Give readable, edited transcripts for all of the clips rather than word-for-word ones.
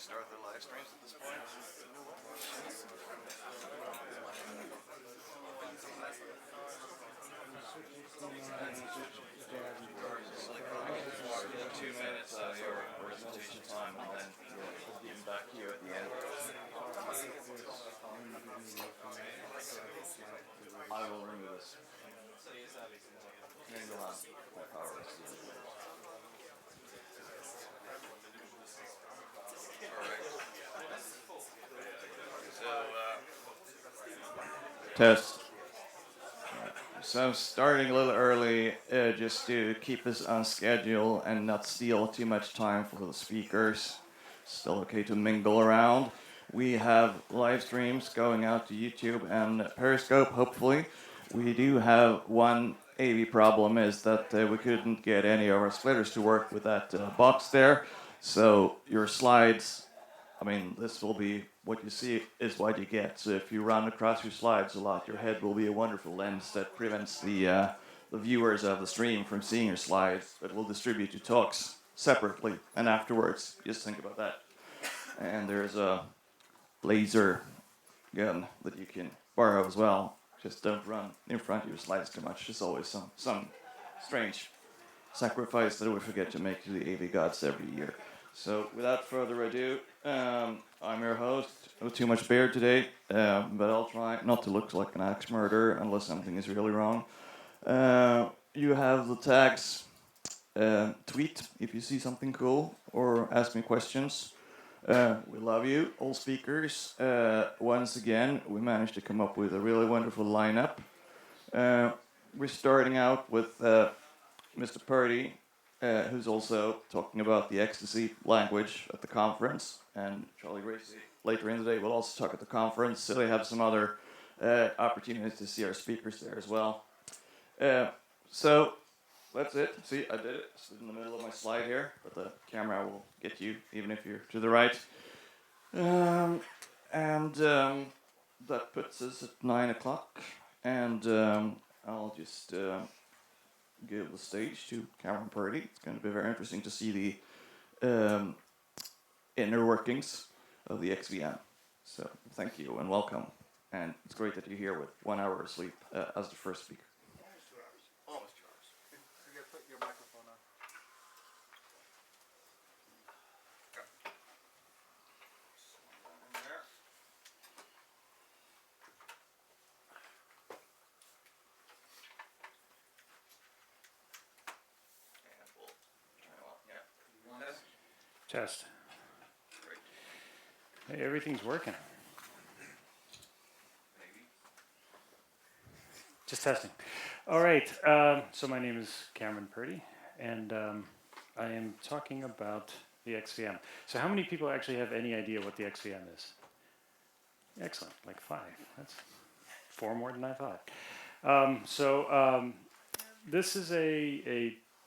start the live streams at this point? Just like 2 minutes of your presentation time, and then we'll give back to you at the end. I will remove this. And you'll have my power. Test. So I'm starting a little early just to keep us on schedule and not steal too much time for the speakers. Still okay to mingle around. We have live streams going out to YouTube and Periscope, hopefully. We do have one AV problem, is that we couldn't get any of our splitters to work with that box there. So your slides, I mean, this will be what you see is what you get. So if you run across your slides a lot, your head will be a wonderful lens that prevents the viewers of the stream from seeing your slides, but will distribute your talks separately and afterwards. Just think about that. And there's a laser gun that you can borrow as well. Just don't run in front of your slides too much. There's always some strange sacrifice that we forget to make to the AV gods every year. So without further ado, I'm your host. With too much beer today, but I'll try not to look like an axe murderer unless something is really wrong. You have the tags tweet if you see something cool or ask me questions. We love you, all speakers. Once again, we managed to come up with a really wonderful lineup. We're starting out with Mr. Purdy, who's also talking about the ecstasy language at the conference, and Charlie Gracie later in the day will also talk at the conference, so they have some other opportunities to see our speakers there as well. So that's it. See, I did it. Stood in the middle of my slide here, but the camera will get you even if you're to the right. That puts us at 9 o'clock, and I'll just give the stage to Cameron Purdy. It's going to be very interesting to see the inner workings of the XVM. So thank you and welcome. And it's great that you're here with 1 hour of sleep as the first speaker. Almost 2 hours. You gotta put your microphone on. Test. Hey, everything's working. Maybe. Just testing. All right. So my name is Cameron Purdy, and I am talking about the XVM. So how many people actually have any idea what the XVM is? Excellent, like 5. That's 4 more than I thought. This is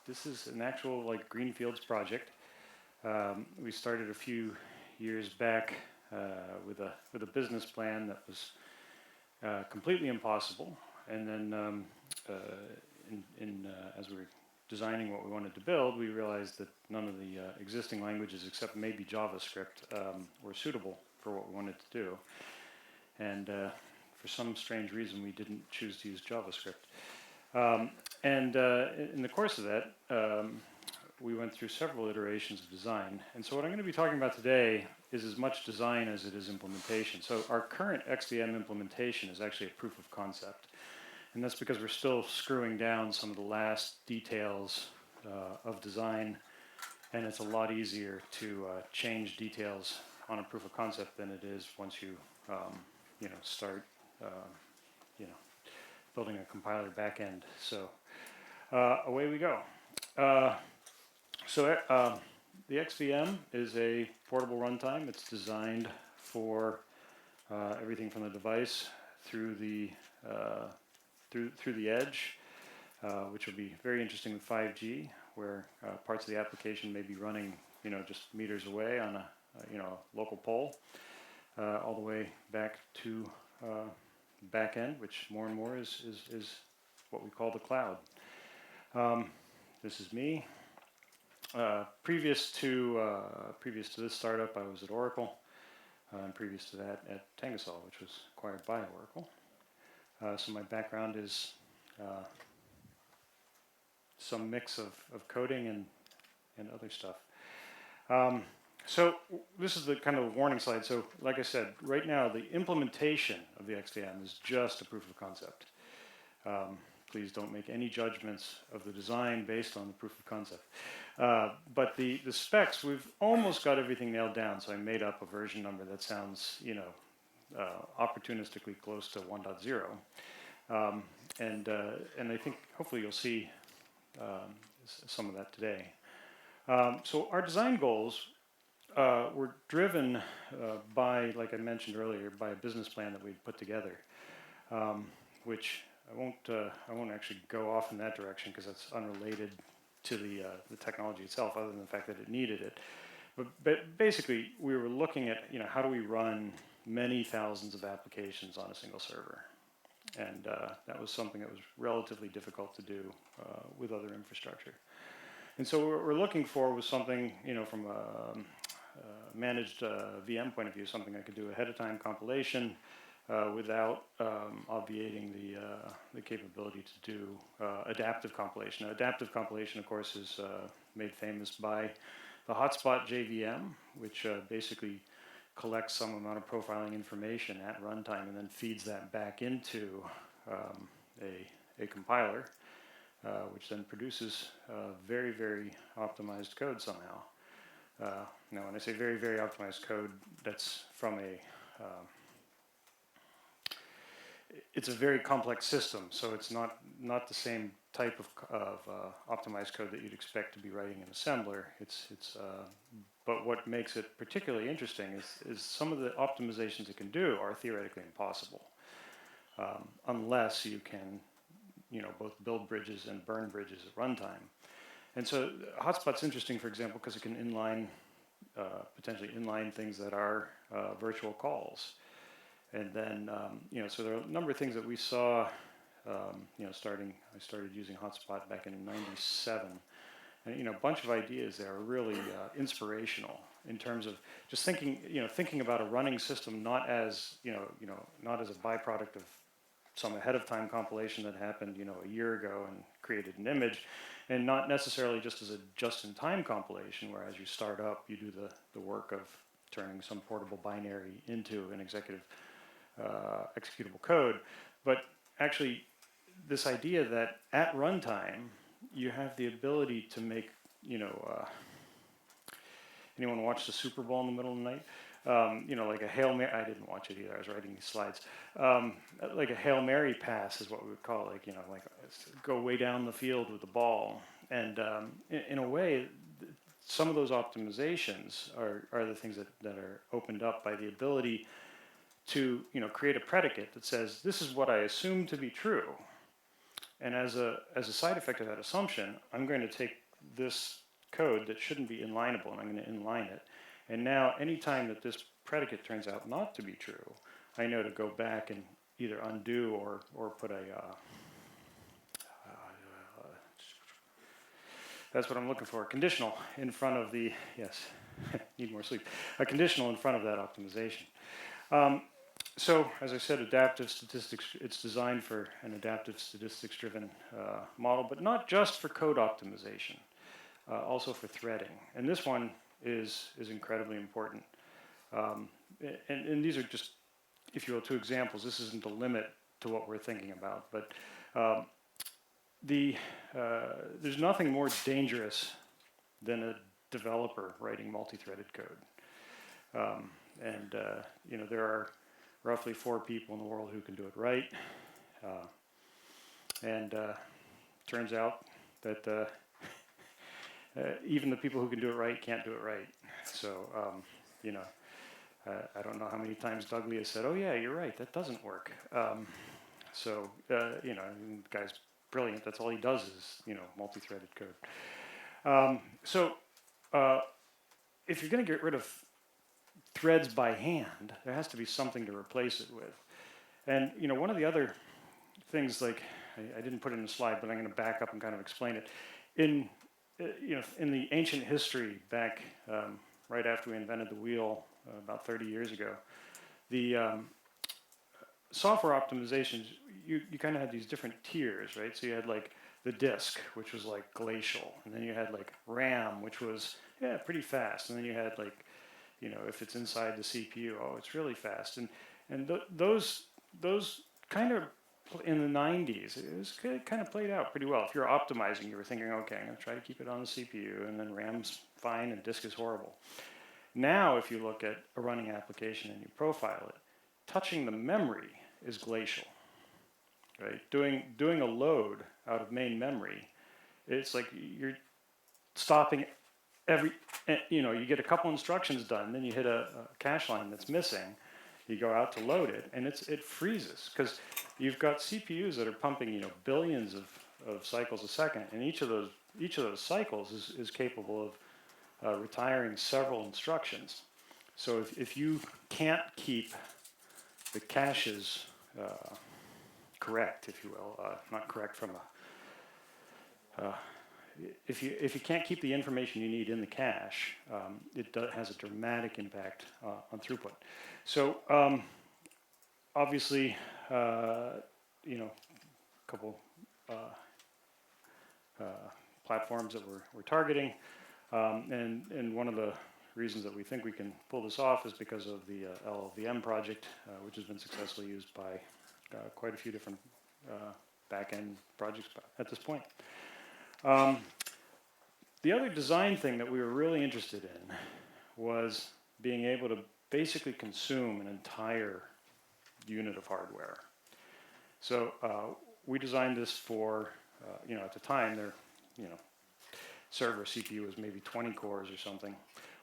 this is an actual like greenfields project. We started a few years back with a business plan that was completely impossible, and then as we were designing what we wanted to build, we realized that none of the existing languages, except maybe JavaScript, were suitable for what we wanted to do. And for some strange reason, we didn't choose to use JavaScript. In the course of that, we went through several iterations of design. And so what I'm going to be talking about today is as much design as it is implementation. So our current XVM implementation is actually a proof of concept. And that's because we're still screwing down some of the last details of design. And it's a lot easier to change details on a proof of concept than it is once you, start, building a compiler backend. So away we go. The XVM is a portable runtime. It's designed for everything from the device through the edge, which will be very interesting with 5G, where parts of the application may be running, just meters away on a local pole, all the way back to back end, which more and more is what we call the cloud. This is me. Previous to this startup, I was at Oracle, and previous to that at Tangasol, which was acquired by Oracle. So my background is some mix of coding and other stuff. So this is the kind of warning slide. So like I said, right now the implementation of the XVM is just a proof of concept. Please don't make any judgments of the design based on the proof of concept. But the specs, we've almost got everything nailed down. So I made up a version number that sounds, opportunistically close to 1.0. And I think hopefully you'll see some of that today. So our design goals were driven by, like I mentioned earlier, by a business plan that we put together, which I won't actually go off in that direction because that's unrelated to the technology itself, other than the fact that it needed it. But basically, we were looking at how do we run many thousands of applications on a single server, and that was something that was relatively difficult to do with other infrastructure. And so what we're looking for was something, from a managed VM point of view, something that could do ahead of time compilation without obviating the capability to do adaptive compilation. Now, adaptive compilation, of course, is made famous by the Alt.JVM, which basically collects some amount of profiling information at runtime and then feeds that back into a compiler, which then produces very, very optimized code somehow. Now, when I say very, very optimized code, that's from it's a very complex system, so it's not the same type of optimized code that you'd expect to be writing in assembler. But what makes it particularly interesting is some of the optimizations it can do are theoretically impossible, unless you can, both build bridges and burn bridges at runtime. And so Hotspot's interesting, for example, because it can potentially inline things that are virtual calls. And then, so there are a number of things that we saw, I started using Hotspot back in '97. And, a bunch of ideas there are really inspirational in terms of just thinking about a running system not as, not as a byproduct of some ahead of time compilation that happened, a year ago and created an image, and not necessarily just as a just-in-time compilation, where as you start up, you do the work of turning some portable binary into an executable code, but actually this idea that at runtime you have the ability to make, anyone watch the Super Bowl in the middle of the night? Like a Hail Mary. I didn't watch it either. I was writing these slides. Like a Hail Mary pass is what we would call it. Like go way down the field with the ball. And in a way, some of those optimizations are the things that are opened up by the ability to create a predicate that says this is what I assume to be true, and as a side effect of that assumption, I'm going to take this code that shouldn't be inlineable and I'm going to inline it. And now, anytime that this predicate turns out not to be true, I know to go back and either undo or put a that's what I'm looking for, a conditional in front of the need more sleep, a conditional in front of that optimization. So, as I said, adaptive statistics, it's designed for an adaptive statistics-driven model, but not just for code optimization, also for threading. And this one is incredibly important. And these are just, if you will, two examples. This isn't the limit to what we're thinking about, but there's nothing more dangerous than a developer writing multi-threaded code. There are roughly 4 people in the world who can do it right. Turns out that even the people who can do it right can't do it right. So, I don't know how many times Doug Lee has said, oh yeah, you're right, that doesn't work. The guy's brilliant, that's all he does is, multi-threaded code. If you're going to get rid of threads by hand, there has to be something to replace it with. And one of the other things, like I didn't put it in the slide, but I'm going to back up and kind of explain it. in the ancient history back right after we invented the wheel about 30 years ago, the software optimizations, you kind of had these different tiers, right? So you had like the disk, which was like glacial, and then you had like RAM, which was pretty fast, and then you had like, if it's inside the CPU, oh, it's really fast, and those kind of in the 90s, it was kind of played out pretty well. If you're optimizing, you were thinking, okay, I'm going to try to keep it on the CPU, and then RAM's fine and disk is horrible. Now, if you look at a running application and you profile it, touching the memory is glacial, right? Doing a load out of main memory, it's like you're stopping you get a couple instructions done, then you hit a cache line that's missing, you go out to load it, and it freezes, because you've got CPUs that are pumping billions of cycles a second, and each of those cycles is capable of retiring several instructions. So if you can't keep the caches correct, if you will, not correct from if you can't keep the information you need in the cache, it has a dramatic impact on throughput. So obviously, a couple platforms that we're targeting, and one of the reasons that we think we can pull this off is because of the LLVM project, which has been successfully used by quite a few different back-end projects at this point. The other design thing that we were really interested in was being able to basically consume an entire unit of hardware. So we designed this for, at the time, their server CPU was maybe 20 cores or something.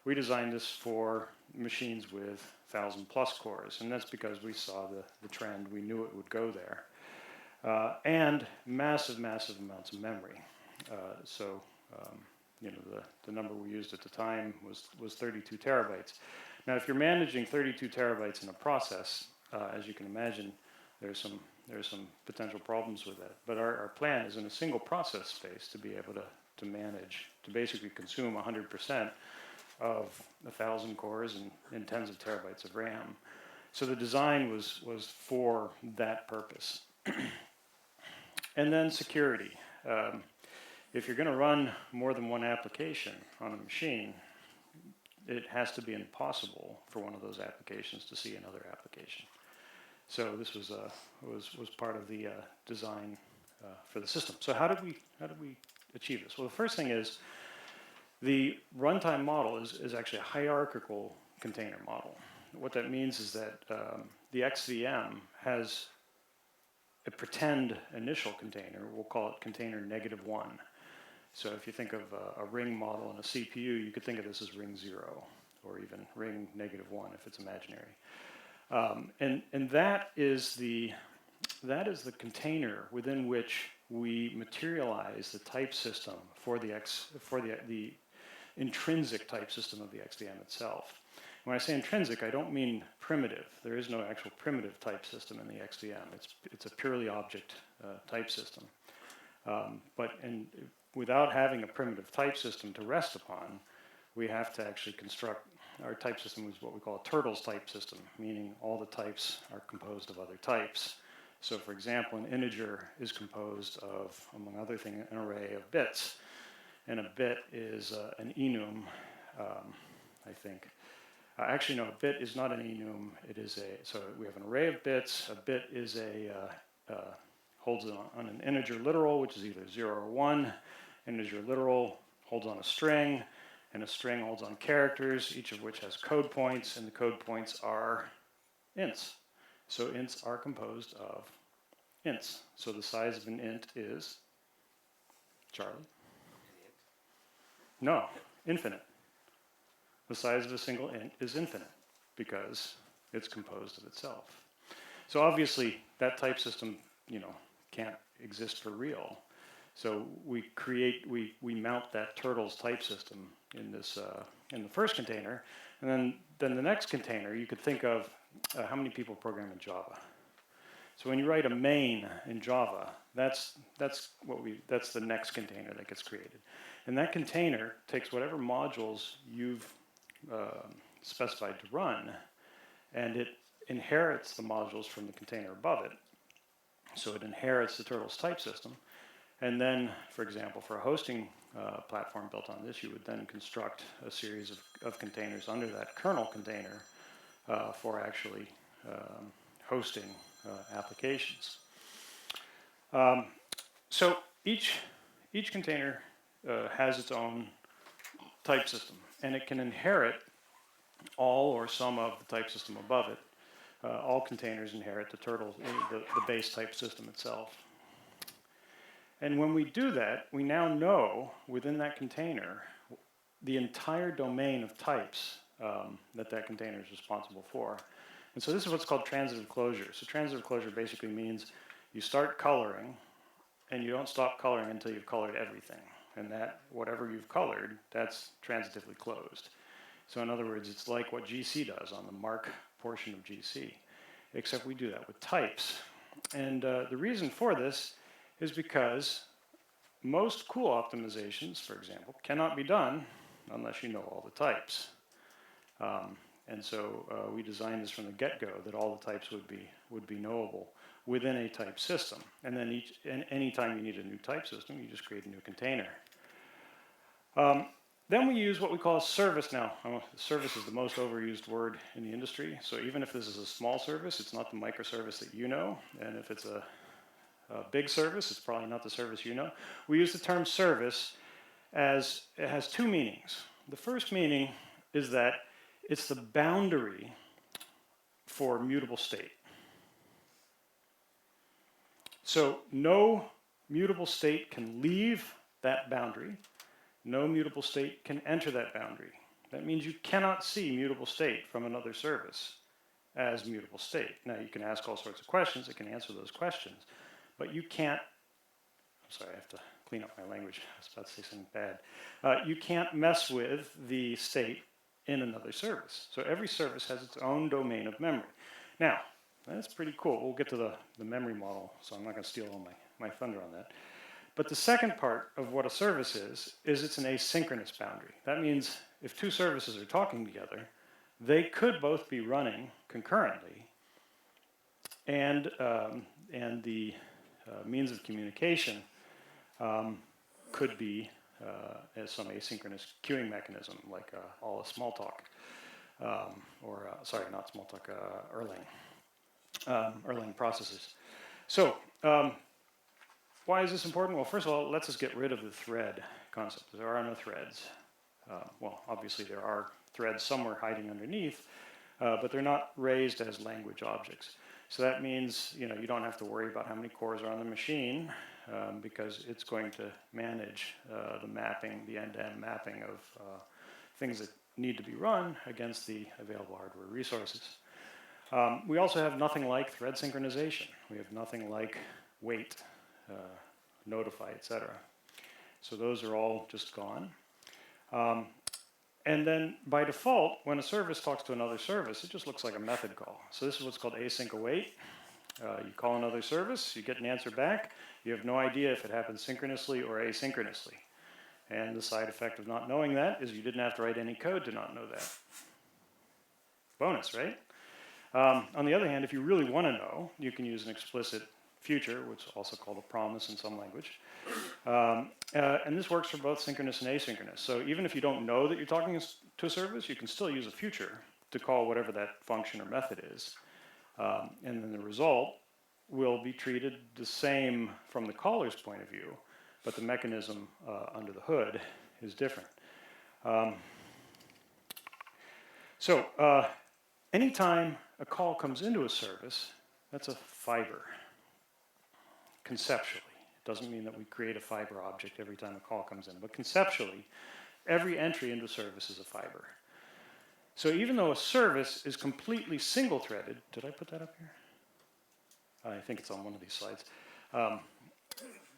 We designed this for machines with 1,000+ cores, and that's because we saw the trend. We knew it would go there. And massive amounts of memory. The number we used at the time was 32 terabytes. Now, if you're managing 32 terabytes in a process, as you can imagine, there's some potential problems with that. But our plan is in a single process space to be able to manage, to basically consume 100% of 1,000 cores and tens of terabytes of RAM. So the design was for that purpose. And then security. If you're going to run more than one application on a machine, it has to be impossible for one of those applications to see another application. So this was part of the design for the system. So how did we achieve this? Well, the first thing is the runtime model is actually a hierarchical container model. What that means is that the XVM has a pretend initial container. We'll call it container -1. So if you think of a ring model and a CPU, you could think of this as ring 0, or even ring -1 if it's imaginary. And that is the container within which we materialize the type system for the intrinsic type system of the XVM itself. When I say intrinsic, I don't mean primitive. There is no actual primitive type system in the XVM. It's a purely object type system. Without having a primitive type system to rest upon, we have to actually construct our type system is what we call a turtles type system, meaning all the types are composed of other types. So for example, an integer is composed of, among other things, an array of bits. And a bit is an enum, I think. Actually, no, a bit is not an enum. It is so we have an array of bits. A bit is holds on an integer literal, which is either 0 or 1. Integer literal holds on a string, and a string holds on characters, each of which has code points, and the code points are ints. So ints are composed of ints. So the size of an int is, Charlie? No, infinite. The size of a single int is infinite because it's composed of itself. So obviously that type system, can't exist for real. So we mount that turtles type system in this in the first container, and then the next container you could think of how many people program in Java. So when you write a main in Java, that's the next container that gets created. And that container takes whatever modules you've specified to run, and it inherits the modules from the container above it. So it inherits the turtle's type system. And then, for example, for a hosting platform built on this, you would then construct a series of containers under that kernel container for actually hosting applications. So each container has its own type system, and it can inherit all or some of the type system above it. All containers inherit the turtle, the base type system itself. And when we do that, we now know within that container the entire domain of types that container is responsible for. And so this is what's called transitive closure. So transitive closure basically means you start coloring, and you don't stop coloring until you've colored everything. And that, whatever you've colored, that's transitively closed. So in other words, it's like what GC does on the mark portion of GC, except we do that with types. And the reason for this is because most cool optimizations, for example, cannot be done unless you know all the types. And so we designed this from the get-go that all the types would be knowable within a type system. And then anytime you need a new type system, you just create a new container. Then we use what we call a service now. Service is the most overused word in the industry. So even if this is a small service, it's not the microservice that you know. And if it's a big service, it's probably not the service you know. We use the term service as it has two meanings. The first meaning is that it's the boundary for mutable state. So no mutable state can leave that boundary. No mutable state can enter that boundary. That means you cannot see mutable state from another service as mutable state. Now you can ask all sorts of questions, it can answer those questions, but you can't, I'm sorry, I have to clean up my language, I was about to say something bad. You can't mess with the state in another service. So every service has its own domain of memory. Now, that's pretty cool. We'll get to the memory model, so I'm not going to steal all my thunder on that. But the second part of what a service is it's an asynchronous boundary. That means if two services are talking together, they could both be running concurrently, and the means of communication could be as some asynchronous queuing mechanism, like all the small talk, sorry, not small talk, Erlang processes. So, why is this important? Well, first of all, it lets us get rid of the thread concept. There are no threads. Well, obviously there are threads somewhere hiding underneath, but they're not raised as language objects. So that means you don't have to worry about how many cores are on the machine, because it's going to manage the mapping, the end-to-end mapping of things that need to be run against the available hardware resources. We also have nothing like thread synchronization. We have nothing like wait, notify, etc. So those are all just gone. And then by default, when a service talks to another service, it just looks like a method call. So this is what's called async await. You call another service, you get an answer back. You have no idea if it happens synchronously or asynchronously. And the side effect of not knowing that is you didn't have to write any code to not know that. Bonus, right? On the other hand, if you really want to know, you can use an explicit future, which is also called a promise in some language. And this works for both synchronous and asynchronous. So even if you don't know that you're talking to a service, you can still use a future to call whatever that function or method is. And then the result will be treated the same from the caller's point of view, but the mechanism under the hood is different. Anytime a call comes into a service, that's a fiber, conceptually. It doesn't mean that we create a fiber object every time a call comes in, but conceptually, every entry into a service is a fiber. So even though a service is completely single-threaded, did I put that up here? I think it's on one of these slides.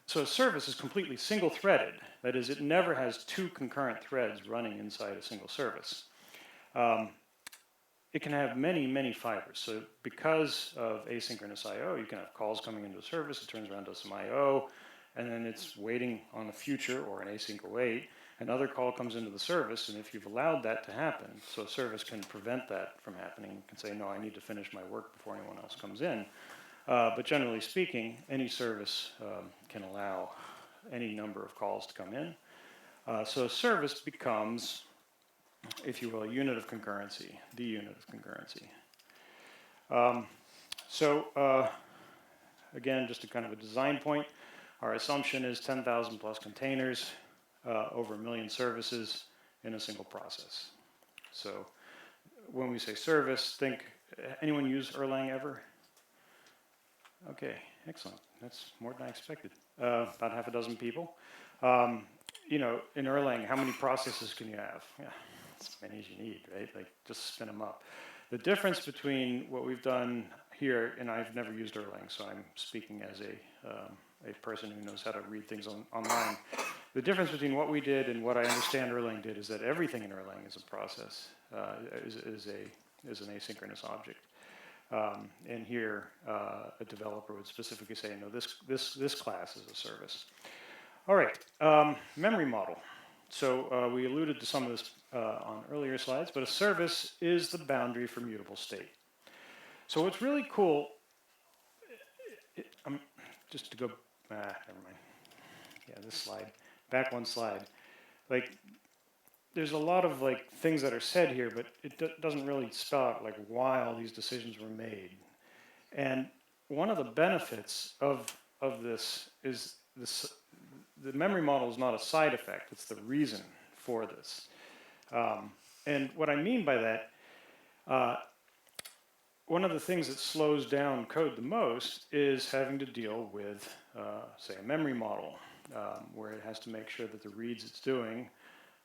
So a service is completely single-threaded. That is, it never has two concurrent threads running inside a single service. It can have many, many fibers. So because of asynchronous I/O, you can have calls coming into a service, it turns around, does some I/O, and then it's waiting on a future or an async await, Another call comes into the service, and if you've allowed that to happen, so a service can prevent that from happening, you can say, no, I need to finish my work before anyone else comes in. But generally speaking, any service can allow any number of calls to come in. So a service becomes, if you will, a unit of concurrency, the unit of concurrency. Again, just a kind of a design point, our assumption is 10,000 plus containers, over 1 million services in a single process. So when we say service, think, anyone use Erlang ever? Okay, excellent. That's more than I expected. About half a dozen people. You know, in Erlang, how many processes can you have? Yeah, as many as you need, right? Like, just spin them up. The difference between what we've done here, and I've never used Erlang, so I'm speaking as a person who knows how to read things online. The difference between what we did and what I understand Erlang did is that everything in Erlang is a process, is an asynchronous object. And here, a developer would specifically say, no, this class is a service. All right, memory model. So we alluded to some of this on earlier slides, but a service is the boundary for mutable state. So what's really cool, just to go, never mind. Yeah, this slide, back one slide. Like, there's a lot of like things that are said here, but it doesn't really spell out like why all these decisions were made. And one of the benefits of this is this: the memory model is not a side effect; it's the reason for this. And what I mean by that, one of the things that slows down code the most is having to deal with, say, a memory model, where it has to make sure that the reads it's doing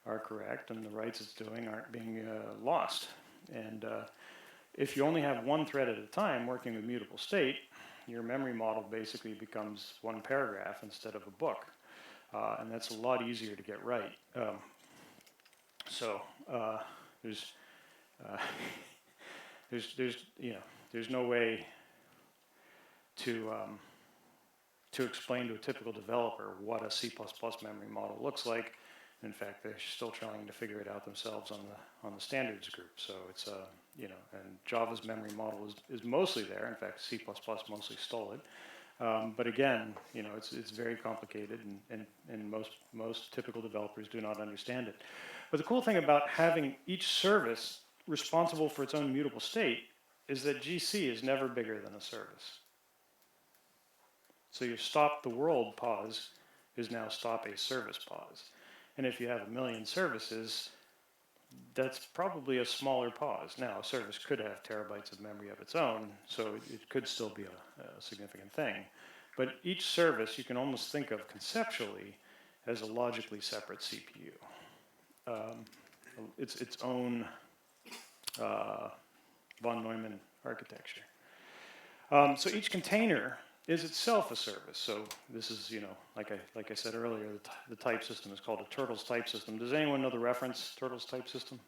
are correct and the writes it's doing aren't being lost. And if you only have one thread at a time working with mutable state, your memory model basically becomes one paragraph instead of a book. And that's a lot easier to get right. There's no way to explain to a typical developer what a C++ memory model looks like. In fact, they're still trying to figure it out themselves on the standards group. So it's and Java's memory model is mostly there. In fact, C++ mostly stole it. But again, it's very complicated, and most typical developers do not understand it. But the cool thing about having each service responsible for its own mutable state is that GC is never bigger than a service. So your stop the world pause is now stop a service pause. And if you have 1 million services, that's probably a smaller pause. Now, a service could have terabytes of memory of its own, so it could still be a significant thing. But each service you can almost think of conceptually as a logically separate CPU. It's its own von Neumann architecture. So each container is itself a service. So this is, like I said earlier, the type system is called a Turtles type system. Does anyone know the reference, Turtles type system?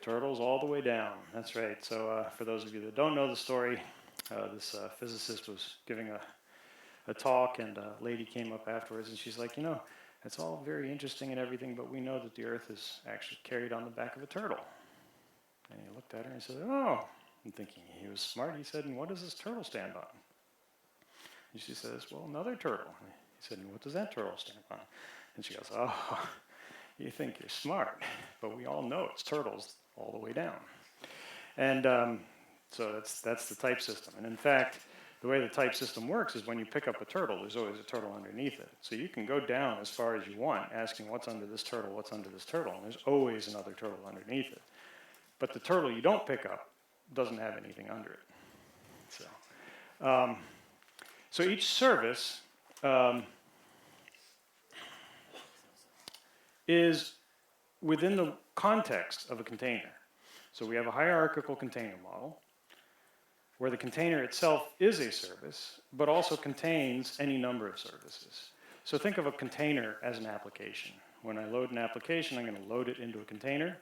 Turtles all the way down. That's right. So for those of you that don't know the story, this physicist was giving a talk, and a lady came up afterwards, and she's like, it's all very interesting and everything, but we know that the Earth is actually carried on the back of a turtle. And he looked at her and said, oh. I'm thinking he was smart. He said, and what does this turtle stand on? And she says, well, another turtle. And he said, and what does that turtle stand on? And she goes, oh, you think you're smart, but we all know it's turtles all the way down. And so that's the type system. And in fact, the way the type system works is when you pick up a turtle, there's always a turtle underneath it. So you can go down as far as you want, asking what's under this turtle, what's under this turtle, and there's always another turtle underneath it. But the turtle you don't pick up doesn't have anything under it. So each service is within the context of a container. So we have a hierarchical container model where the container itself is a service, but also contains any number of services. So think of a container as an application. When I load an application, I'm going to load it into a container.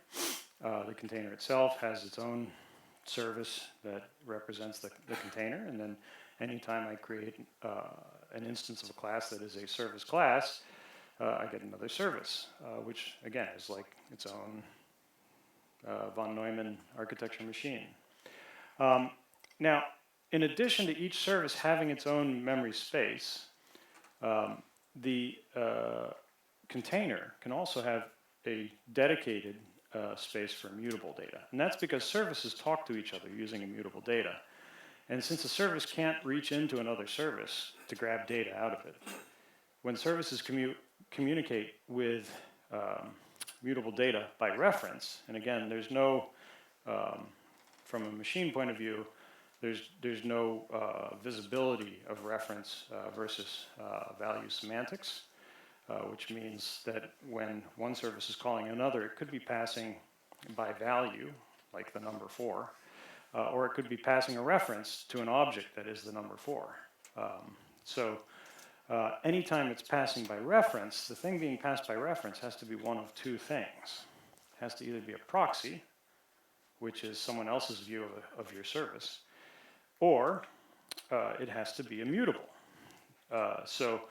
The container itself has its own service that represents the container, and then anytime I create an instance of a class that is a service class, I get another service, which again is like its own von Neumann architecture machine. Now, in addition to each service having its own memory space, the container can also have a dedicated space for immutable data. And that's because services talk to each other using immutable data. And since a service can't reach into another service to grab data out of it, when services communicate with mutable data by reference, and again, there's no, from a machine point of view, there's no visibility of reference versus value semantics, which means that when one service is calling another, it could be passing by value, like the number 4, or it could be passing a reference to an object that is the number 4. Anytime it's passing by reference, the thing being passed by reference has to be one of two things. It has to either be a proxy, which is someone else's view of your service, or it has to be immutable. So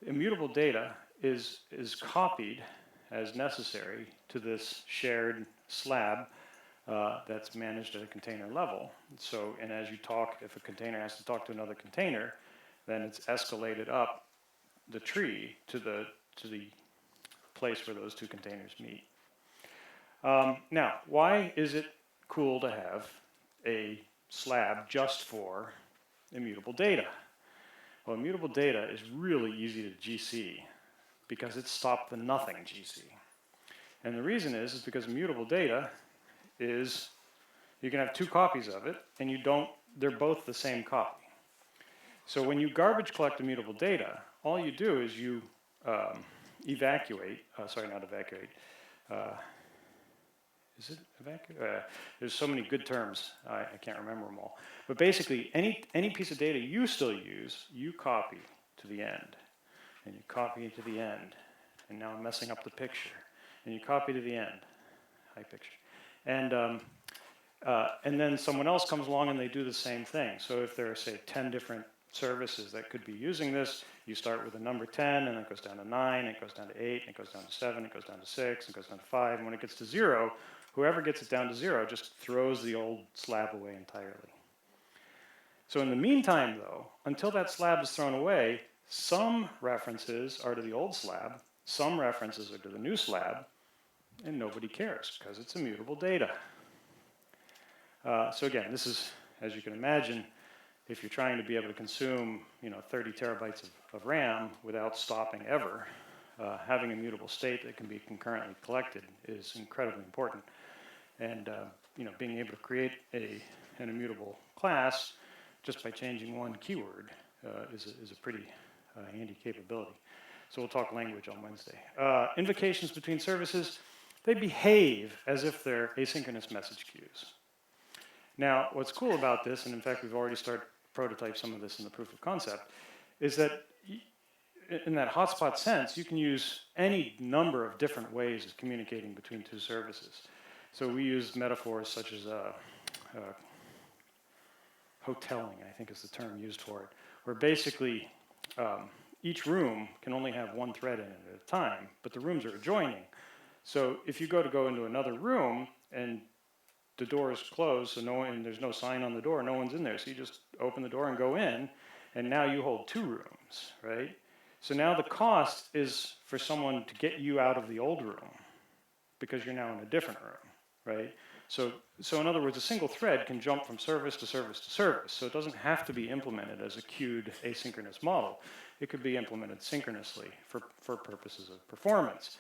immutable data is copied as necessary to this shared slab that's managed at a container level. So, and as you talk, if a container has to talk to another container, then it's escalated up the tree to the place where those two containers meet. Now, why is it cool to have a slab just for immutable data? Well, immutable data is really easy to GC because it's stop the nothing GC. And the reason is because immutable data is, you can have two copies of it, and they're both the same copy. So when you garbage collect immutable data, all you do is you is it evacuate? There's so many good terms, I can't remember them all. But basically, any piece of data you still use, you copy to the end. And you copy it to the end. And now I'm messing up the picture. And you copy to the end. High picture. And then someone else comes along and they do the same thing. So if there are, say, 10 different services that could be using this, you start with the number 10, and it goes down to 9, it goes down to 8, and it goes down to 7, it goes down to 6, it goes down to 5, and when it gets to 0, whoever gets it down to 0 just throws the old slab away entirely. So in the meantime, though, until that slab is thrown away, some references are to the old slab, some references are to the new slab, and nobody cares because it's immutable data. So again, this is, as you can imagine, if you're trying to be able to consume 30 terabytes of RAM without stopping ever, having a mutable state that can be concurrently collected is incredibly important. And being able to create an immutable class just by changing one keyword is a pretty handy capability. So we'll talk language on Wednesday. Invocations between services, they behave as if they're asynchronous message queues. Now, what's cool about this, and in fact we've already started to prototype some of this in the proof of concept, is that in that hotspot sense, you can use any number of different ways of communicating between two services. So we use metaphors such as hoteling, I think is the term used for it, where basically each room can only have one thread in it at a time, but the rooms are adjoining. So if you go into another room and the door is closed, so there's no sign on the door, no one's in there, so you just open the door and go in, and now you hold two rooms, right? So now the cost is for someone to get you out of the old room, because you're now in a different room, right? So in other words, a single thread can jump from service to service to service, so it doesn't have to be implemented as a queued asynchronous model. It could be implemented synchronously for purposes of performance.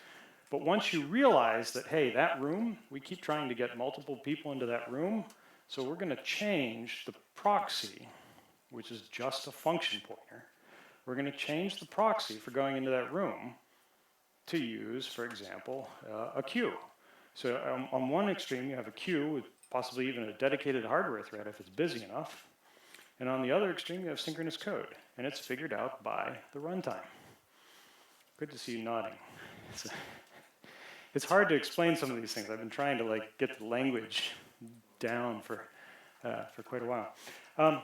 But once you realize that, hey, that room, we keep trying to get multiple people into that room, so we're going to change the proxy, which is just a function pointer. We're going to change the proxy for going into that room to use, for example, a queue. So on one extreme, you have a queue with possibly even a dedicated hardware thread if it's busy enough. And on the other extreme, you have synchronous code, and it's figured out by the runtime. Good to see you nodding. It's hard to explain some of these things. I've been trying to get the language down for quite a while.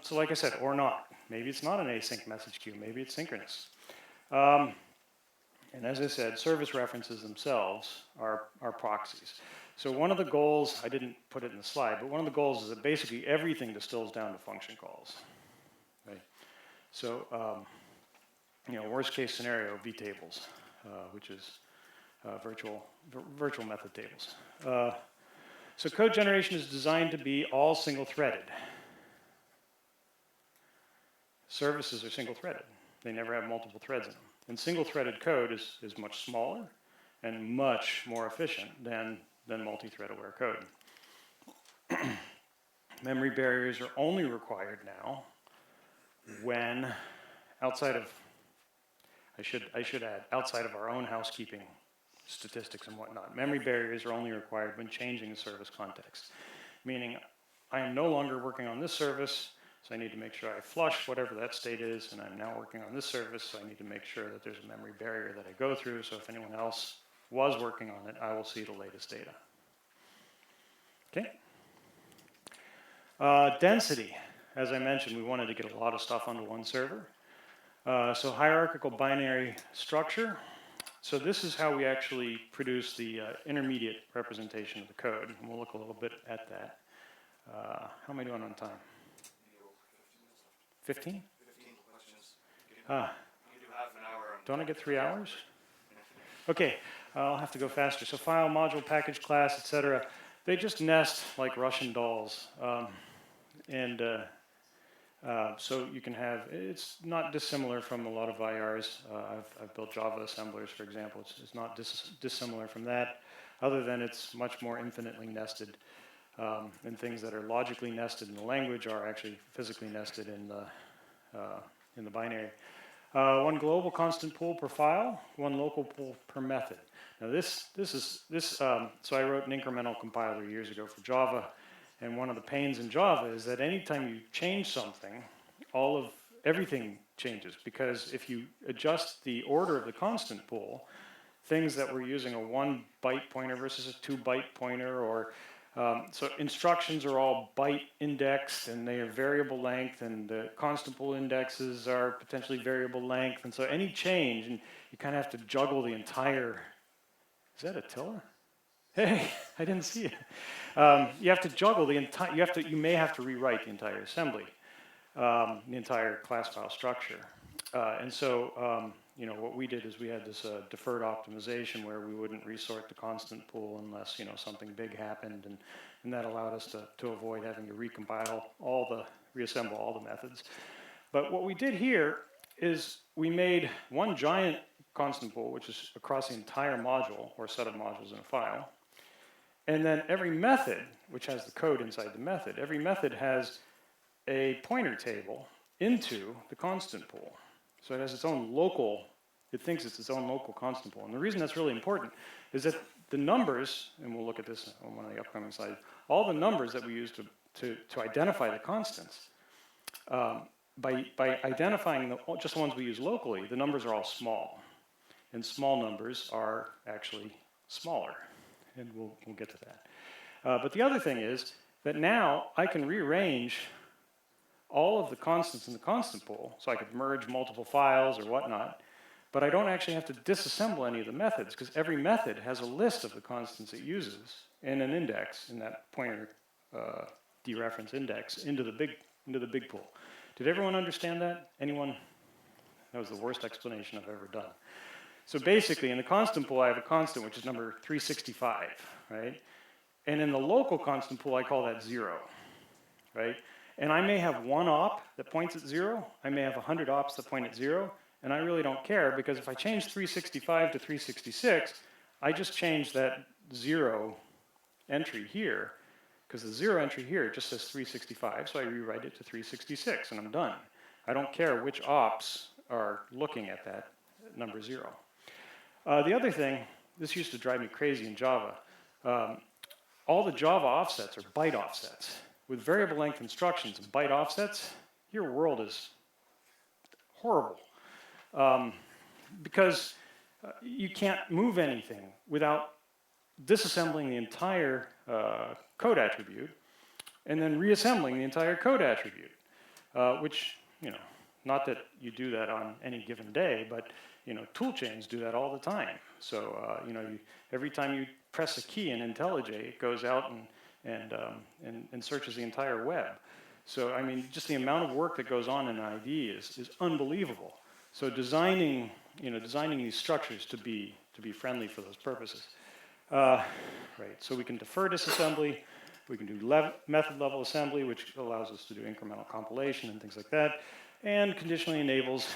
So like I said, or not. Maybe it's not an async message queue. Maybe it's synchronous. And as I said, service references themselves are proxies. So one of the goals, I didn't put it in the slide, but one of the goals is that basically everything distills down to function calls. Right? So, worst case scenario, vtables, which is virtual method tables. So code generation is designed to be all single-threaded. Services are single-threaded. They never have multiple threads in them. And single-threaded code is much smaller and much more efficient than multi-thread aware code. Memory barriers are only required now when outside of, I should add, outside of our own housekeeping statistics and whatnot. Memory barriers are only required when changing the service context, meaning I am no longer working on this service, so I need to make sure I flush whatever that state is, and I'm now working on this service, so I need to make sure that there's a memory barrier that I go through, so if anyone else was working on it, I will see the latest data. Okay. Density. As I mentioned, we wanted to get a lot of stuff onto one server. So hierarchical binary structure. So this is how we actually produce the intermediate representation of the code. And we'll look a little bit at that. How am I doing on time? 15? 15 questions. You do half an hour. Don't I get 3 hours? Okay, I'll have to go faster. So file, module, package, class, etc. They just nest like Russian dolls. So you can have, it's not dissimilar from a lot of IRs. I've built Java assemblers, for example. It's not dissimilar from that, other than it's much more infinitely nested. And things that are logically nested in the language are actually physically nested in the binary. One global constant pool per file, one local pool per method. Now so I wrote an incremental compiler years ago for Java, and one of the pains in Java is that anytime you change something, everything changes, because if you adjust the order of the constant pool, things that were using a 1 byte pointer versus a 2 byte pointer, or so instructions are all byte indexed and they are variable length, and the constant pool indexes are potentially variable length, and so any change, and you kind of have to juggle the entire, is that Attila? Hey, I didn't see it. You have to juggle the entire, you may have to rewrite the entire assembly, the entire class file structure. What we did is we had this deferred optimization where we wouldn't resort the constant pool unless something big happened, and that allowed us to avoid having to recompile reassemble all the methods. But what we did here is we made one giant constant pool, which is across the entire module or set of modules in a file. And then every method, which has the code inside the method, every method has a pointer table into the constant pool. So it has its own local, it thinks it's its own local constant pool. And the reason that's really important is that the numbers, and we'll look at this on one of the upcoming slides, all the numbers that we use to identify the constants, by identifying just the ones we use locally, the numbers are all small. And small numbers are actually smaller. And we'll get to that. But the other thing is that now I can rearrange all of the constants in the constant pool, so I could merge multiple files or whatnot, but I don't actually have to disassemble any of the methods, because every method has a list of the constants it uses and an index in that pointer dereference index into the big pool. Did everyone understand that? Anyone? That was the worst explanation I've ever done. So basically, in the constant pool, I have a constant, which is number 365, right? And in the local constant pool, I call that 0, right? And I may have one op that points at 0. I may have 100 ops that point at 0. And I really don't care, because if I change 365 to 366, I just change that 0 entry here, because the 0 entry here just says 365, so I rewrite it to 366, and I'm done. I don't care which ops are looking at that number 0. The other thing, this used to drive me crazy in Java, all the Java offsets are byte offsets. With variable length instructions and byte offsets, your world is horrible. Because you can't move anything without disassembling the entire code attribute and then reassembling the entire code attribute, which, not that you do that on any given day, but tool chains do that all the time. So, every time you press a key in IntelliJ, it goes out and searches the entire web. So, I mean, just the amount of work that goes on in an IDE is unbelievable. So designing these structures to be friendly for those purposes. Right, so we can defer disassembly, we can do method level assembly, which allows us to do incremental compilation and things like that, and conditionally enables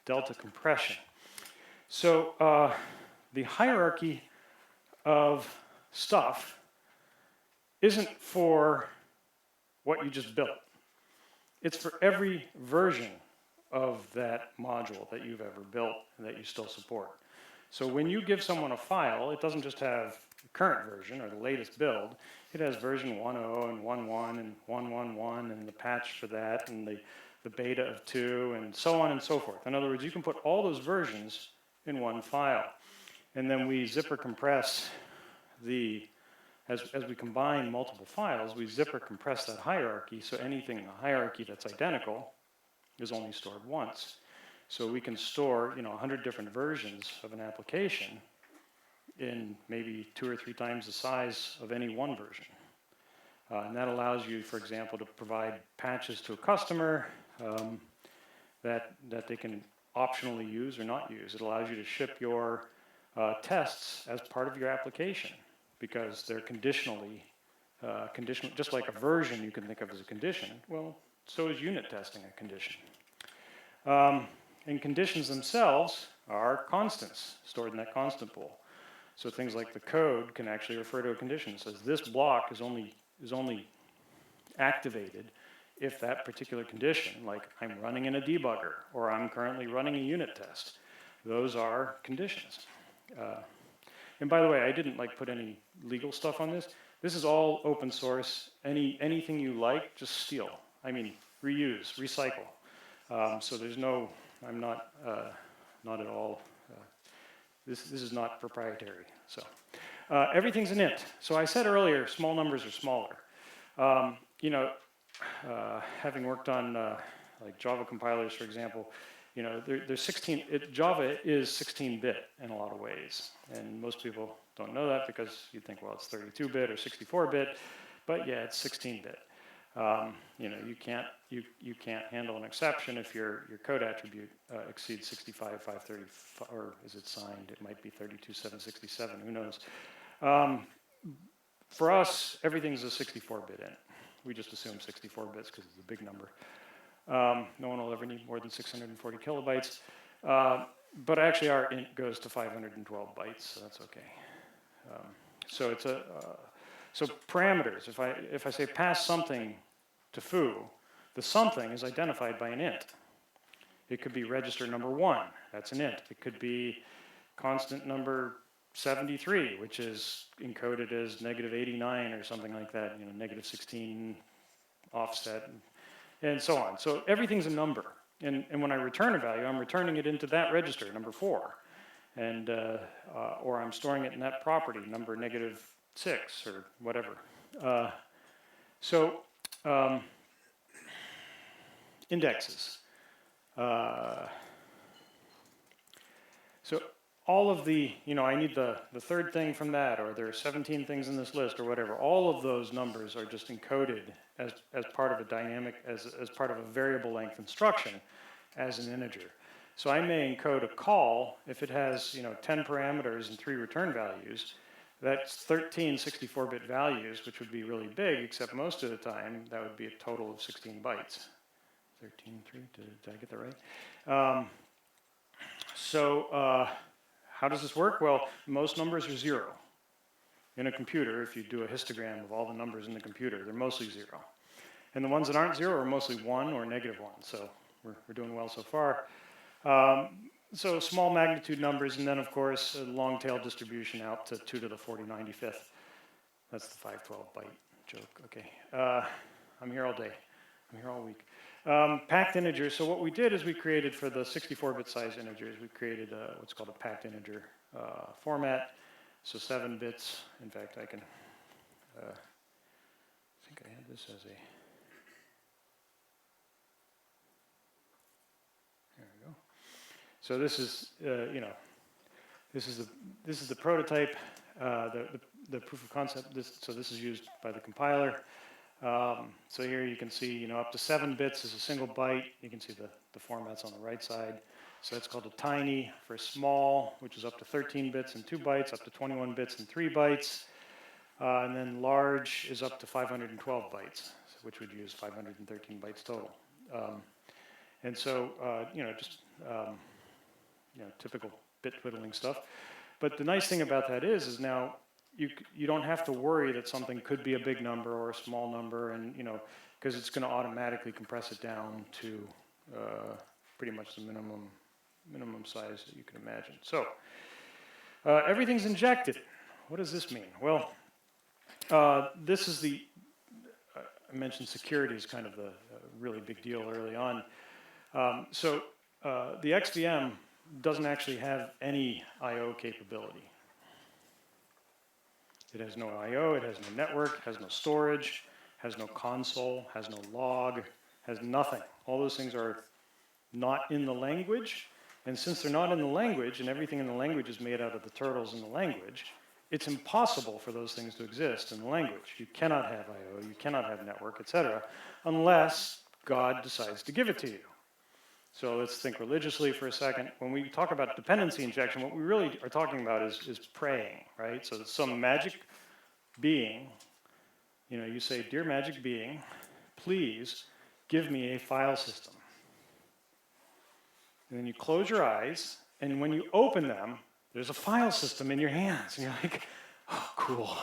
delta compression. So the hierarchy of stuff isn't for what you just built. It's for every version of that module that you've ever built and that you still support. So when you give someone a file, it doesn't just have the current version or the latest build. It has version 1.0 and 1.1 and 1.1.1 and the patch for that and the beta of 2 and so on and so forth. In other words, you can put all those versions in one file. And then we zipper compress as we combine multiple files, we zipper compress that hierarchy, so anything in the hierarchy that's identical is only stored once. So we can store 100 different versions of an application in maybe 2 or 3 times the size of any one version. And that allows you, for example, to provide patches to a customer that they can optionally use or not use. It allows you to ship your tests as part of your application because they're conditionally, just like a version you can think of as a condition. Well, so is unit testing a condition. And conditions themselves are constants stored in that constant pool. So things like the code can actually refer to a condition. It says this block is only activated if that particular condition, like I'm running in a debugger or I'm currently running a unit test, those are conditions. And by the way, I didn't put any legal stuff on this. This is all open source. Anything you like, just steal. I mean, reuse, recycle. So there's no, I'm not at all, this is not proprietary. So everything's an int. So I said earlier, small numbers are smaller. Having worked on Java compilers, for example, there's 16, Java is 16-bit in a lot of ways. And most people don't know that because you think, well, it's 32-bit or 64-bit, but yeah, it's 16-bit. You can't handle an exception if your code attribute exceeds 65,535, or is it signed? It might be 32,767, who knows. For us, everything's a 64-bit int. We just assume 64 bits because it's a big number. No one will ever need more than 640 kilobytes. But actually our int goes to 512 bytes, so that's okay. So it's so parameters, if I say pass something to foo, the something is identified by an int. It could be register number 1, that's an int. It could be constant number 73, which is encoded as -89 or something like that, -16 offset, and so on. So everything's a number. And when I return a value, I'm returning it into that register, number 4. And, or I'm storing it in that property, number -6 or whatever. Indexes. So all of the, I need the third thing from that, or there are 17 things in this list, or whatever. All of those numbers are just encoded as part of a dynamic, as part of a variable length instruction as an integer. So I may encode a call if it has 10 parameters and 3 return values. That's 13 64-bit values, which would be really big, except most of the time that would be a total of 16 bytes. 13.3, did I get that right? How does this work? Well, most numbers are 0. In a computer, if you do a histogram of all the numbers in the computer, they're mostly 0. And the ones that aren't 0 are mostly 1 or -1. So we're doing well so far. So small magnitude numbers, and then of course a long tail distribution out to 2 to the 4095th. That's the 512 byte joke. Okay, I'm here all day. I'm here all week. Packed integers. So what we did is we created for the 64-bit size integers, we created what's called a packed integer format. So 7 bits. In fact, I can. I think I had this as a. So this is, you know, this is the prototype, the proof of concept. So this is used by the compiler. So here you can see, you know, up to 7 bits is a single byte. You can see the formats on the right side. So that's called a tiny for small, which is up to 13 bits and 2 bytes, up to 21 bits and 3 bytes. And then large is up to 512 bytes, which would use 513 bytes total. And so, you know, just, you know, typical bit twiddling stuff. But the nice thing about that is now you don't have to worry that something could be a big number or a small number, and, you know, because it's going to automatically compress it down to pretty much the minimum size that you can imagine. So everything's injected. What does this mean? Well, this is the, I mentioned security is kind of the really big deal early on. So the XVM doesn't actually have any I/O capability. It has no I/O, it has no network, has no storage, has no console, has no log, has nothing. All those things are not in the language, and since they're not in the language, and everything in the language is made out of the turtles in the language, it's impossible for those things to exist in the language. You cannot have I/O, you cannot have network, etc., unless God decides to give it to you. So let's think religiously for a second. When we talk about dependency injection, what we really are talking about is praying, right? So some magic being, you know, you say, "Dear magic being, please give me a file system." And then you close your eyes, and when you open them, there's a file system in your hands. And you're like, "Oh, cool.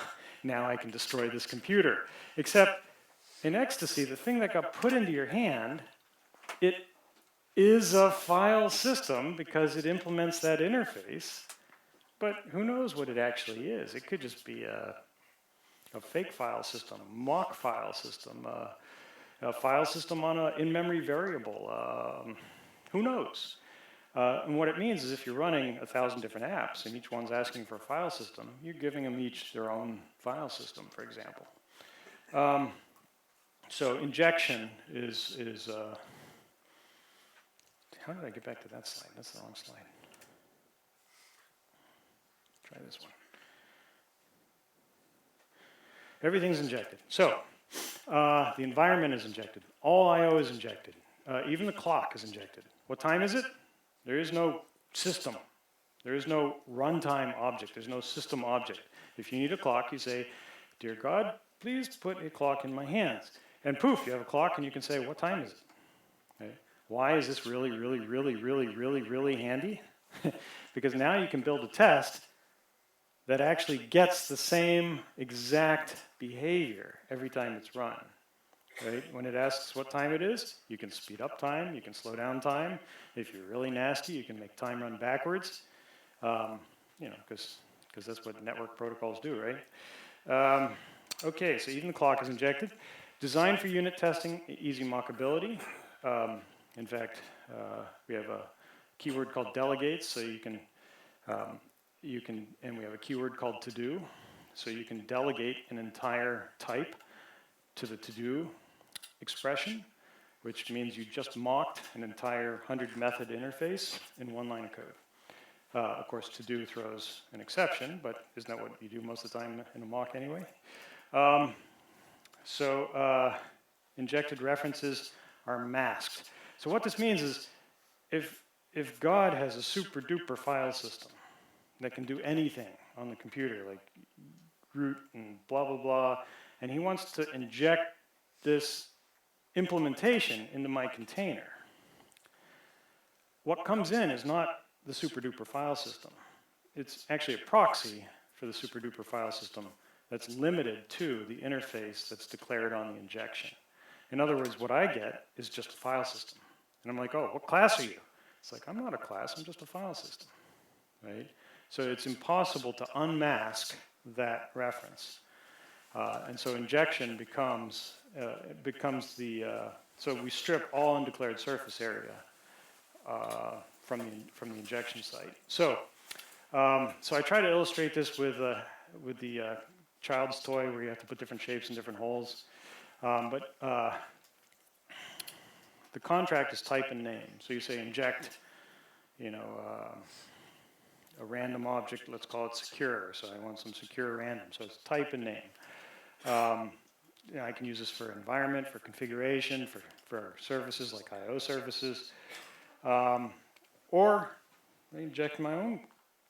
Now I can destroy this computer." Except in ecstasy, the thing that got put into your hand, it is a file system because it implements that interface, but who knows what it actually is. It could just be a fake file system, a mock file system, a file system on an in-memory variable. Who knows? And what it means is if you're running 1,000 different apps and each one's asking for a file system, you're giving them each their own file system, for example. So injection is how did I get back to that slide? That's the wrong slide. Try this one. Everything's injected. So the environment is injected. All I/O is injected. Even the clock is injected. What time is it? There is no system. There is no runtime object. There's no system object. If you need a clock, you say, "Dear God, please put a clock in my hands." And poof, you have a clock and you can say, "What time is it?" Okay. Why is this really, really, really, really, really, really handy? Because now you can build a test that actually gets the same exact behavior every time it's run. Right? When it asks what time it is, you can speed up time, you can slow down time. If you're really nasty, you can make time run backwards. You know, because that's what network protocols do, right? Okay, so even the clock is injected. Designed for unit testing, easy mockability. In fact, we have a keyword called delegates, so you can, and we have a keyword called to do, so you can delegate an entire type to the to do expression, which means you just mocked an entire 100 method interface in one line of code. Of course, to do throws an exception, but isn't that what you do most of the time in a mock anyway? Injected references are masked. So what this means is if God has a super duper file system that can do anything on the computer, like root and blah, blah, blah, and he wants to inject this implementation into my container, what comes in is not the super duper file system. It's actually a proxy for the super duper file system that's limited to the interface that's declared on the injection. In other words, what I get is just a file system. And I'm like, "Oh, what class are you?" It's like, "I'm not a class, I'm just a file system." Right? So it's impossible to unmask that reference. And so injection becomes so we strip all undeclared surface area from the injection site. So I try to illustrate this with the child's toy where you have to put different shapes in different holes. The contract is type and name. So you say inject you know, a random object, let's call it secure. So I want some secure random. So it's type and name. You know, I can use this for environment, for configuration, for services like I/O services, or I inject my own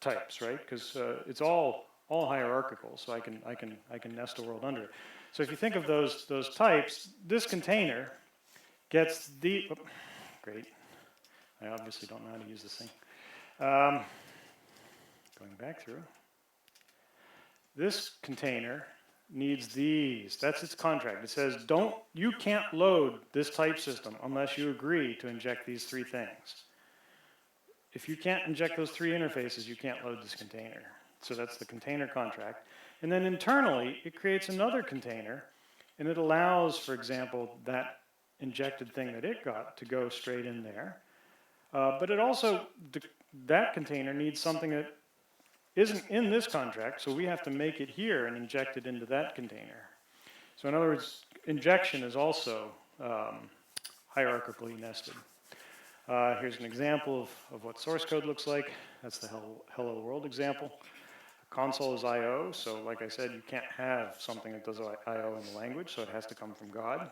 types, right? Because it's all hierarchical, so I can nest a world under it. So if you think of those types, this container gets the great. I obviously don't know how to use this thing. Going back through. This container needs these. That's its contract. It says, you can't load this type system unless you agree to inject these 3 things. If you can't inject those 3 interfaces, you can't load this container. So that's the container contract. And then internally, it creates another container, and it allows, for example, that injected thing that it got to go straight in there. But it also, that container needs something that isn't in this contract, so we have to make it here and inject it into that container. So in other words, injection is also hierarchically nested. Here's an example of what source code looks like. That's the hello world example. Console is I/O, so like I said, you can't have something that does I/O in the language, so it has to come from God.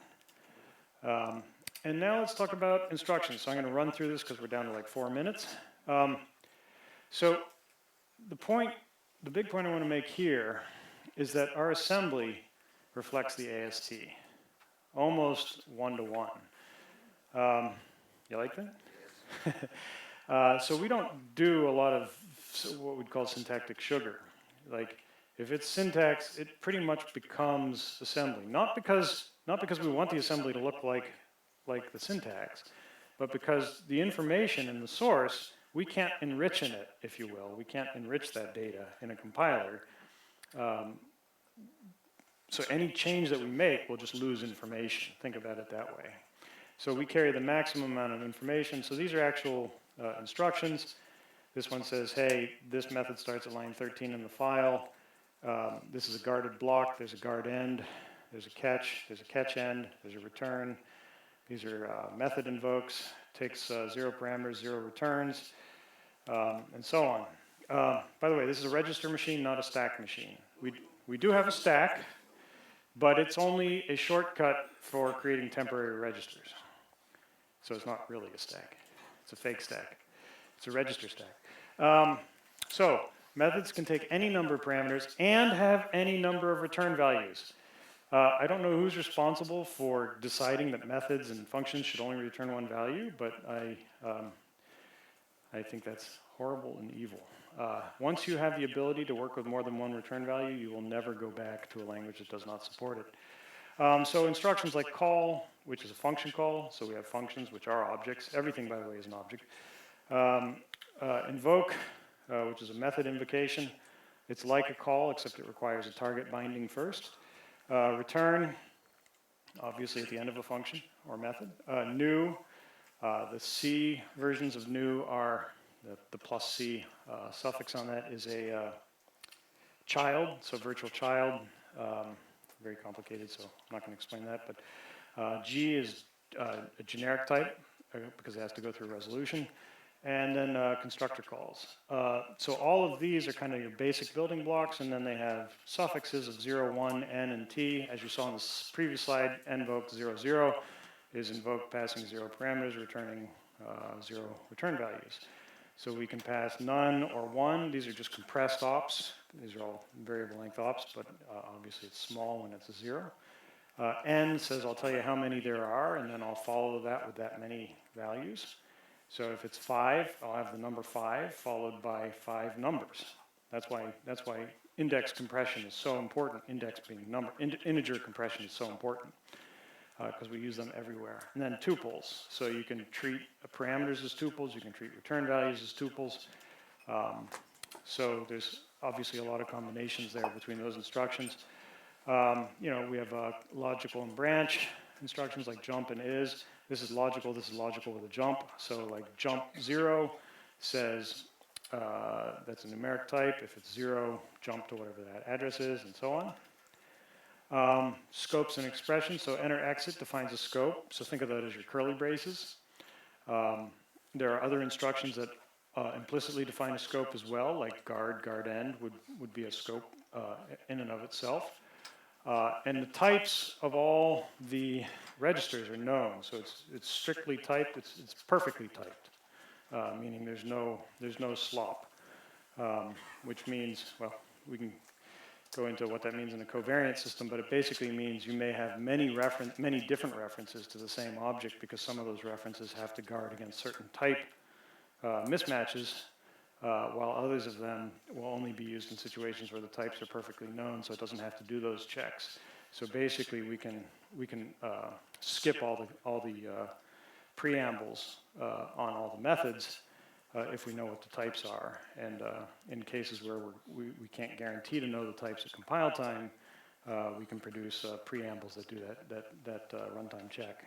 And now let's talk about instructions. So I'm going to run through this because we're down to like 4 minutes. So the big point I want to make here is that our assembly reflects the AST, almost 1-to-1. You like that? So we don't do a lot of what we'd call syntactic sugar. Like, if it's syntax, it pretty much becomes assembly. Not because we want the assembly to look like the syntax, but because the information in the source, we can't enrich in it, if you will. We can't enrich that data in a compiler. So any change that we make will just lose information. Think about it that way. So we carry the maximum amount of information. So these are actual instructions. This one says, hey, this method starts at line 13 in the file. This is a guarded block. There's a guard end. There's a catch end. There's a return. These are method invokes. Takes 0 parameters, 0 returns, and so on. By the way, this is a register machine, not a stack machine. We do have a stack, but it's only a shortcut for creating temporary registers. So it's not really a stack. It's a fake stack. It's a register stack. So methods can take any number of parameters and have any number of return values. I don't know who's responsible for deciding that methods and functions should only return 1 value, but I think that's horrible and evil. Once you have the ability to work with more than 1 return value, you will never go back to a language that does not support it. So instructions like call, which is a function call, so we have functions which are objects. Everything, by the way, is an object. Invoke, which is a method invocation. It's like a call, except it requires a target binding first. Return, obviously at the end of a function or method. New, the C versions of new are, the plus C suffix on that is a child, so virtual child. Very complicated, so I'm not going to explain that. But G is a generic type because it has to go through resolution. And then constructor calls. So all of these are kind of your basic building blocks, and then they have suffixes of 0, 1, n, and t. As you saw on the previous slide, invoke 0, 0 is invoke passing 0 parameters, returning 0 return values. So we can pass none or 1. These are just compressed ops. These are all variable length ops, but obviously it's small when it's a 0. N says I'll tell you how many there are, and then I'll follow that with that many values. So if it's 5, I'll have the number 5 followed by 5 numbers. That's why index compression is so important. Index being number, integer compression is so important because we use them everywhere. And then tuples. So you can treat parameters as tuples. You can treat return values as tuples. So there's obviously a lot of combinations there between those instructions. You know, we have logical and branch instructions like jump and is. This is logical with a jump. So like jump 0 says that's a numeric type. If it's 0, jump to whatever that address is, and so on. Scopes and expressions. So enter exit defines a scope. So think of that as your curly braces. There are other instructions that implicitly define a scope as well, like guard end would be a scope in and of itself. And the types of all the registers are known, so it's strictly typed, it's perfectly typed, meaning there's no slop, which means, well, we can go into what that means in a covariant system, but it basically means you may have many different references to the same object because some of those references have to guard against certain type mismatches, while others of them will only be used in situations where the types are perfectly known, so it doesn't have to do those checks. So basically, we can skip all the preambles on all the methods if we know what the types are. And in cases where we can't guarantee to know the types at compile time, we can produce preambles that do that runtime check.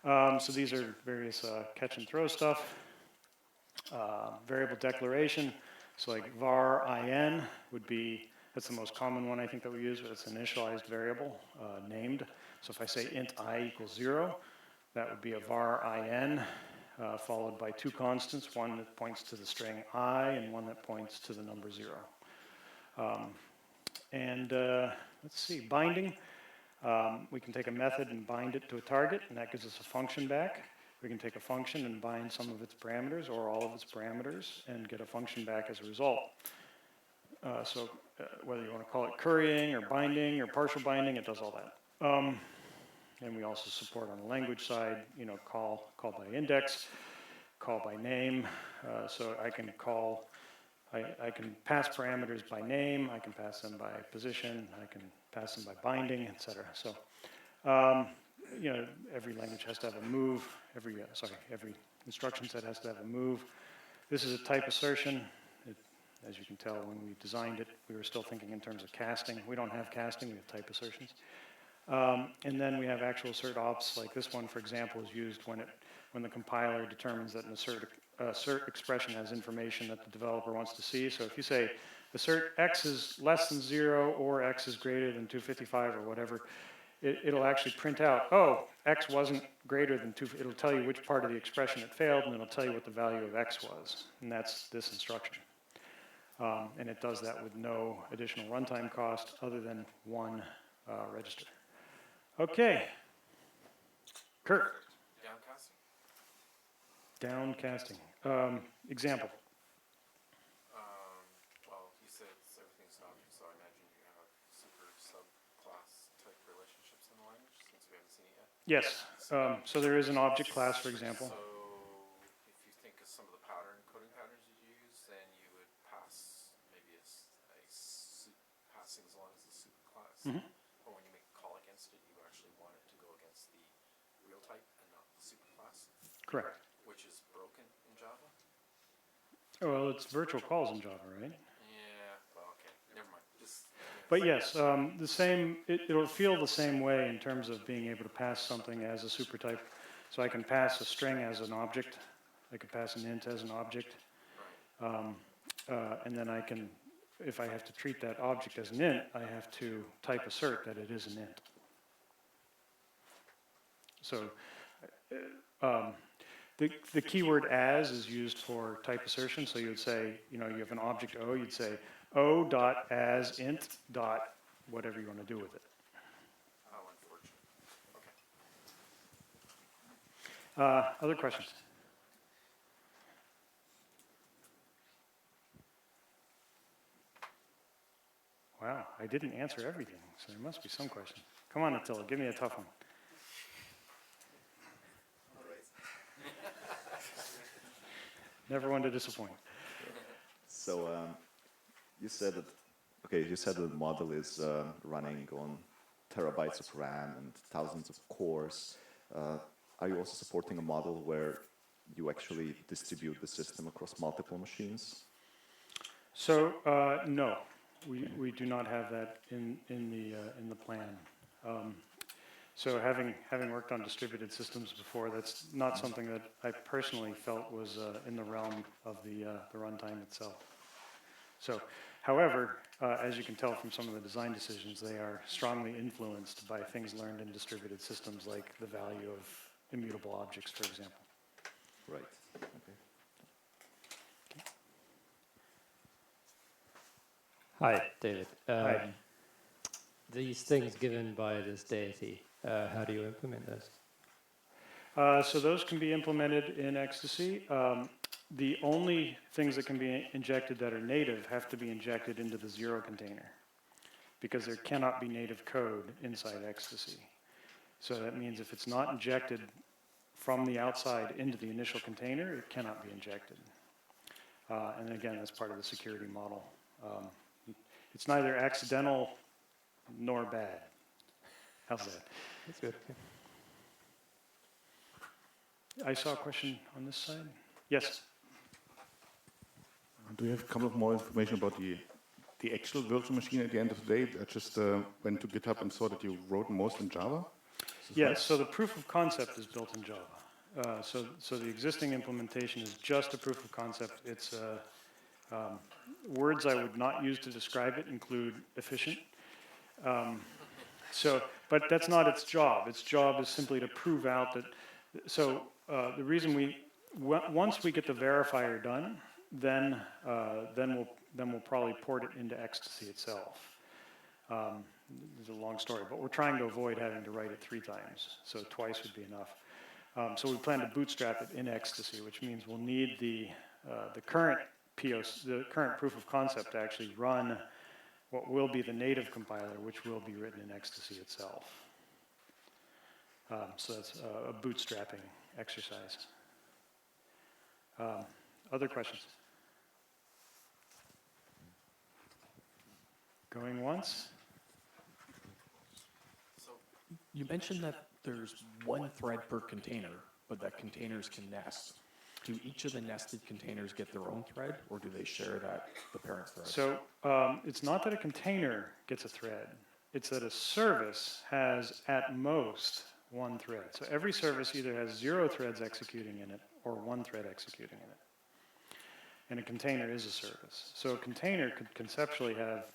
So these are various catch and throw stuff. Variable declaration, so like var in would be, that's the most common one I think that we use, but it's an initialized variable named. So if I say int I equals 0, that would be a var in followed by two constants, one that points to the string I and one that points to the number 0. Let's see, binding. We can take a method and bind it to a target, and that gives us a function back. We can take a function and bind some of its parameters or all of its parameters and get a function back as a result. Whether you want to call it currying or binding or partial binding, it does all that. And we also support on the language side, call by index, call by name. So I can pass parameters by name, I can pass them by position, I can pass them by binding, etc. So, every language has to have a move. Every instruction set has to have a move. This is a type assertion. As you can tell, when we designed it, we were still thinking in terms of casting. We don't have casting, we have type assertions. And then we have actual assert ops, like this one, for example, is used when the compiler determines that an assert expression has information that the developer wants to see. So if you say assert x is less than 0 or x is greater than 255 or whatever, it'll actually print out, oh, x wasn't greater than 2, it'll tell you which part of the expression it failed, and it'll tell you what the value of x was, and that's this instruction. And it does that with no additional runtime cost other than one register. Okay. Kurt. Downcasting. Example. Well, you said everything's an object, so I imagine you have super subclass type relationships in the language, since we haven't seen it yet. Yes. So there is an object class, for example. So if you think of some of the coding patterns you use, then you would pass maybe passing as long as the superclass. Mm-hmm. Or when you make a call against it, you actually want it to go against the real type and not the superclass. Correct. Which is broken in Java. Oh, well, it's virtual calls in Java, right? Yeah. Well, okay. Never mind. But yes, the same. It'll feel the same way in terms of being able to pass something as a supertype. So I can pass a string as an object. I could pass an int as an object. And then I can, if I have to treat that object as an int, I have to type assert that it is an int. So the keyword as is used for type assertion. So you would say, you have an object O, you'd say O.asInt. Whatever you want to do with it. Oh, unfortunate. Okay. Other questions? Wow, I didn't answer everything, so there must be some question. Come on, Attila, give me a tough one. Never one to disappoint. So you said that the model is running on terabytes of RAM and thousands of cores. Are you also supporting a model where you actually distribute the system across multiple machines? So no, we do not have that in the plan. So having worked on distributed systems before, that's not something that I personally felt was in the realm of the runtime itself. So, however, as you can tell from some of the design decisions, they are strongly influenced by things learned in distributed systems, like the value of immutable objects, for example. Right. Okay. Hi, David. Hi. These things given by this deity, how do you implement those? So those can be implemented in Ecstasy. The only things that can be injected that are native have to be injected into the zero container, because there cannot be native code inside Ecstasy. So that means if it's not injected from the outside into the initial container, it cannot be injected. And again, that's part of the security model. It's neither accidental nor bad. How's that? That's good. I saw a question on this side. Yes. Do you have a couple of more information about the actual virtual machine at the end of the day? I just went to GitHub and saw that you wrote most in Java. Yes, so the proof of concept is built in Java. So the existing implementation is just a proof of concept. It's words I would not use to describe it include efficient. But that's not its job. Its job is simply to prove out that. So the reason once we get the verifier done, then we'll probably port it into Ecstasy itself. It's a long story, but we're trying to avoid having to write it 3 times, so twice would be enough. So we plan to bootstrap it in Ecstasy, which means we'll need the current the current proof of concept to actually run what will be the native compiler, which will be written in Ecstasy itself. So that's a bootstrapping exercise. Other questions? Going once? So You mentioned that there's one thread per container, but that containers can nest. Do each of the nested containers get their own thread, or do they share the parent thread? So it's not that a container gets a thread. It's that a service has at most 1 thread. So every service either has 0 threads executing in it or 1 thread executing in it. And a container is a service. So a container could conceptually have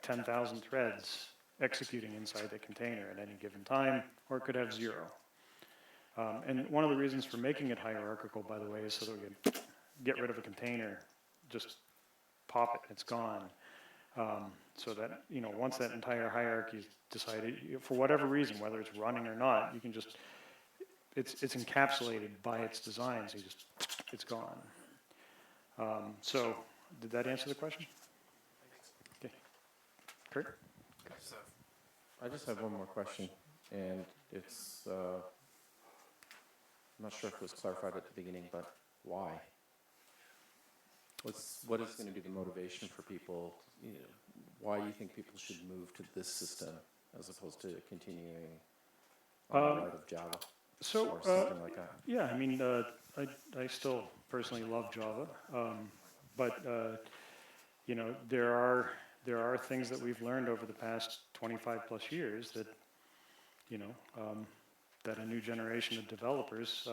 10,000 threads executing inside the container at any given time, or it could have 0. And one of the reasons for making it hierarchical, by the way, is so that we can get rid of a container, just pop it, it's gone. So that, once that entire hierarchy is decided, for whatever reason, whether it's running or not, you can just, it's encapsulated by its design, so it's gone. So, did that answer the question? Okay. Kurt? So I just have one more question, and it's, I'm not sure if it was clarified at the beginning, but why? What is going to be the motivation for people, why you think people should move to this system as opposed to continuing on the route of Java or something like that? Yeah, I mean, I still personally love Java, but there are things that we've learned over the past 25 plus years that that a new generation of developers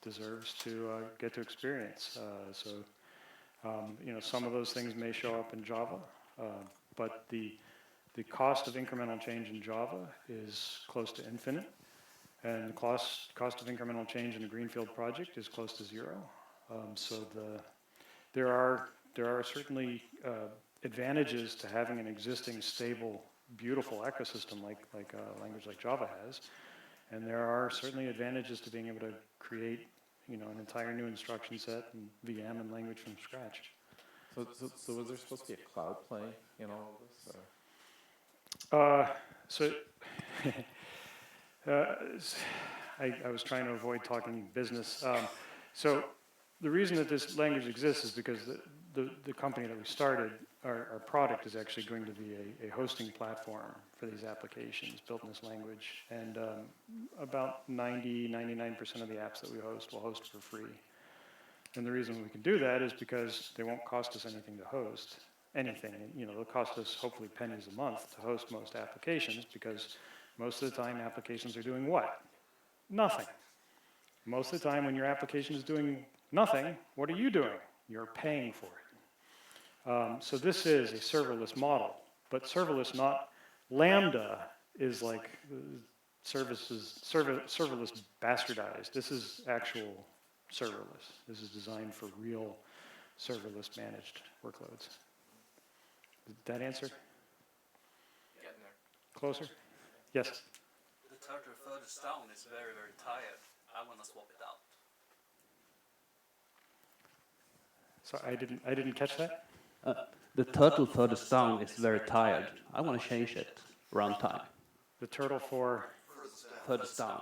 deserves to get to experience. Some of those things may show up in Java, but the cost of incremental change in Java is close to infinite. And the cost of incremental change in a greenfield project is close to 0. There are certainly advantages to having an existing, stable, beautiful ecosystem like a language like Java has, and there are certainly advantages to being able to create an entire new instruction set and VM and language from scratch. So was there supposed to be a cloud play in all of this? I was trying to avoid talking business. So the reason that this language exists is because the company that we started, our product is actually going to be a hosting platform for these applications built in this language. And about 99% of the apps that we host will host for free. And the reason we can do that is because they won't cost us anything to host. Anything. It'll cost us hopefully pennies a month to host most applications, because most of the time applications are doing what? Nothing. Most of the time when your application is doing nothing, what are you doing? You're paying for it. So this is a serverless model, but serverless, not Lambda, is like serverless bastardized. This is actual serverless. This is designed for real serverless managed workloads. Did that answer? Closer? Yes. The turtle furthest down is very, very tired. I want to swap it out. So I didn't catch that. The turtle furthest down is very tired. I want to change it. Runtime. The turtle for Furthest down.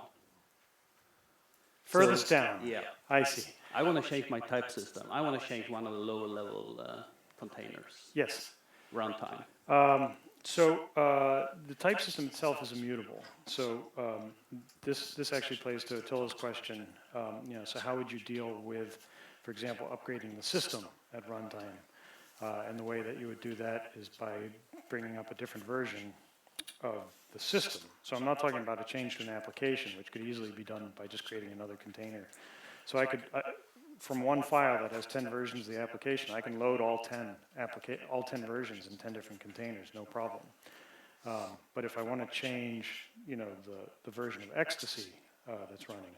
furthest down. Yeah. I see. I want to change my type system. I want to change one of the lower level containers. Yes. Runtime. The type system itself is immutable. So this actually plays to Attila's question. So how would you deal with, for example, upgrading the system at runtime? And the way that you would do that is by bringing up a different version of the system. So I'm not talking about a change to an application, which could easily be done by just creating another container. So I could, from one file that has 10 versions of the application, I can load all 10 versions in 10 different containers, no problem. But if I want to change, the version of Ecstasy that's running,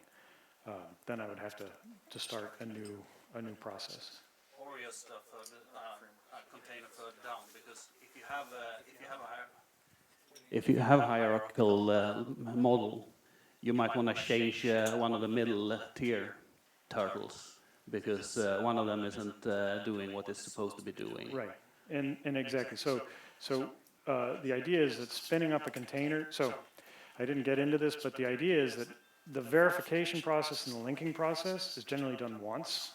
then I would have to start a new process. Or just a container further down, because if you have a hierarchical model, you might want to change one of the middle tier turtles, because one of them isn't doing what it's supposed to be doing. Right, and exactly. So the idea is that spinning up a container, so I didn't get into this, but the idea is that the verification process and the linking process is generally done once.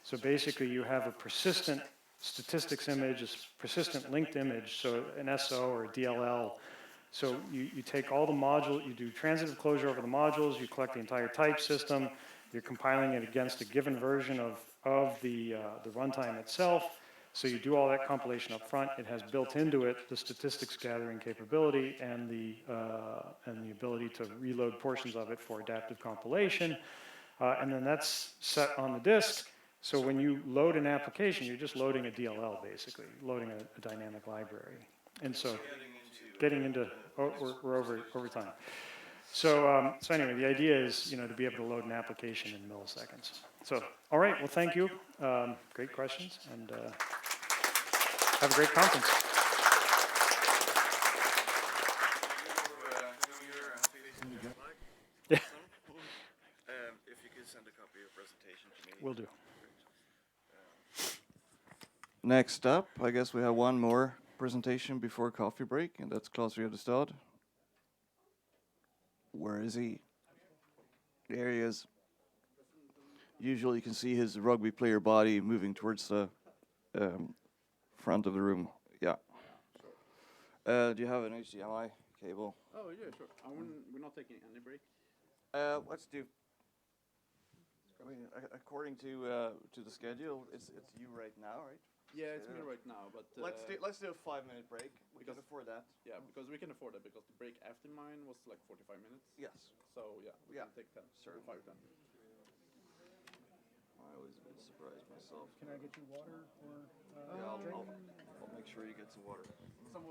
So basically you have a persistent statistics image, a persistent linked image, so an SO or a DLL. So you take all the modules, you do transitive closure over the modules, you collect the entire type system, you're compiling it against a given version of the runtime itself. So you do all that compilation up front. It has built into it the statistics gathering capability and the ability to reload portions of it for adaptive compilation. And then that's set on the disk. So when you load an application, you're just loading a DLL, basically, loading a dynamic library. And so getting into, we're over time. So anyway, the idea is, to be able to load an application in milliseconds. So, all right, well, thank you. Great questions, and have a great conference. Yeah. If you could send a copy of your presentation to me. Will do. Next up, I guess we have one more presentation before coffee break, and that's Claes Redestad. Where is he? There he is. Usually you can see his rugby player body moving towards the front of the room. Yeah. Do you have an HDMI cable? Oh, yeah, sure. We're not taking any break. Let's do. I mean, according to the schedule, it's you right now, right? Yeah, it's me right now, but let's do a 5-minute break. We can afford that. Yeah, because we can afford that, because the break after mine was like 45 minutes. Yes. So yeah, we can take 10. Sure. 5 10. I always a bit surprised myself. Can I get you water or Yeah, I'll make sure you get some water. Some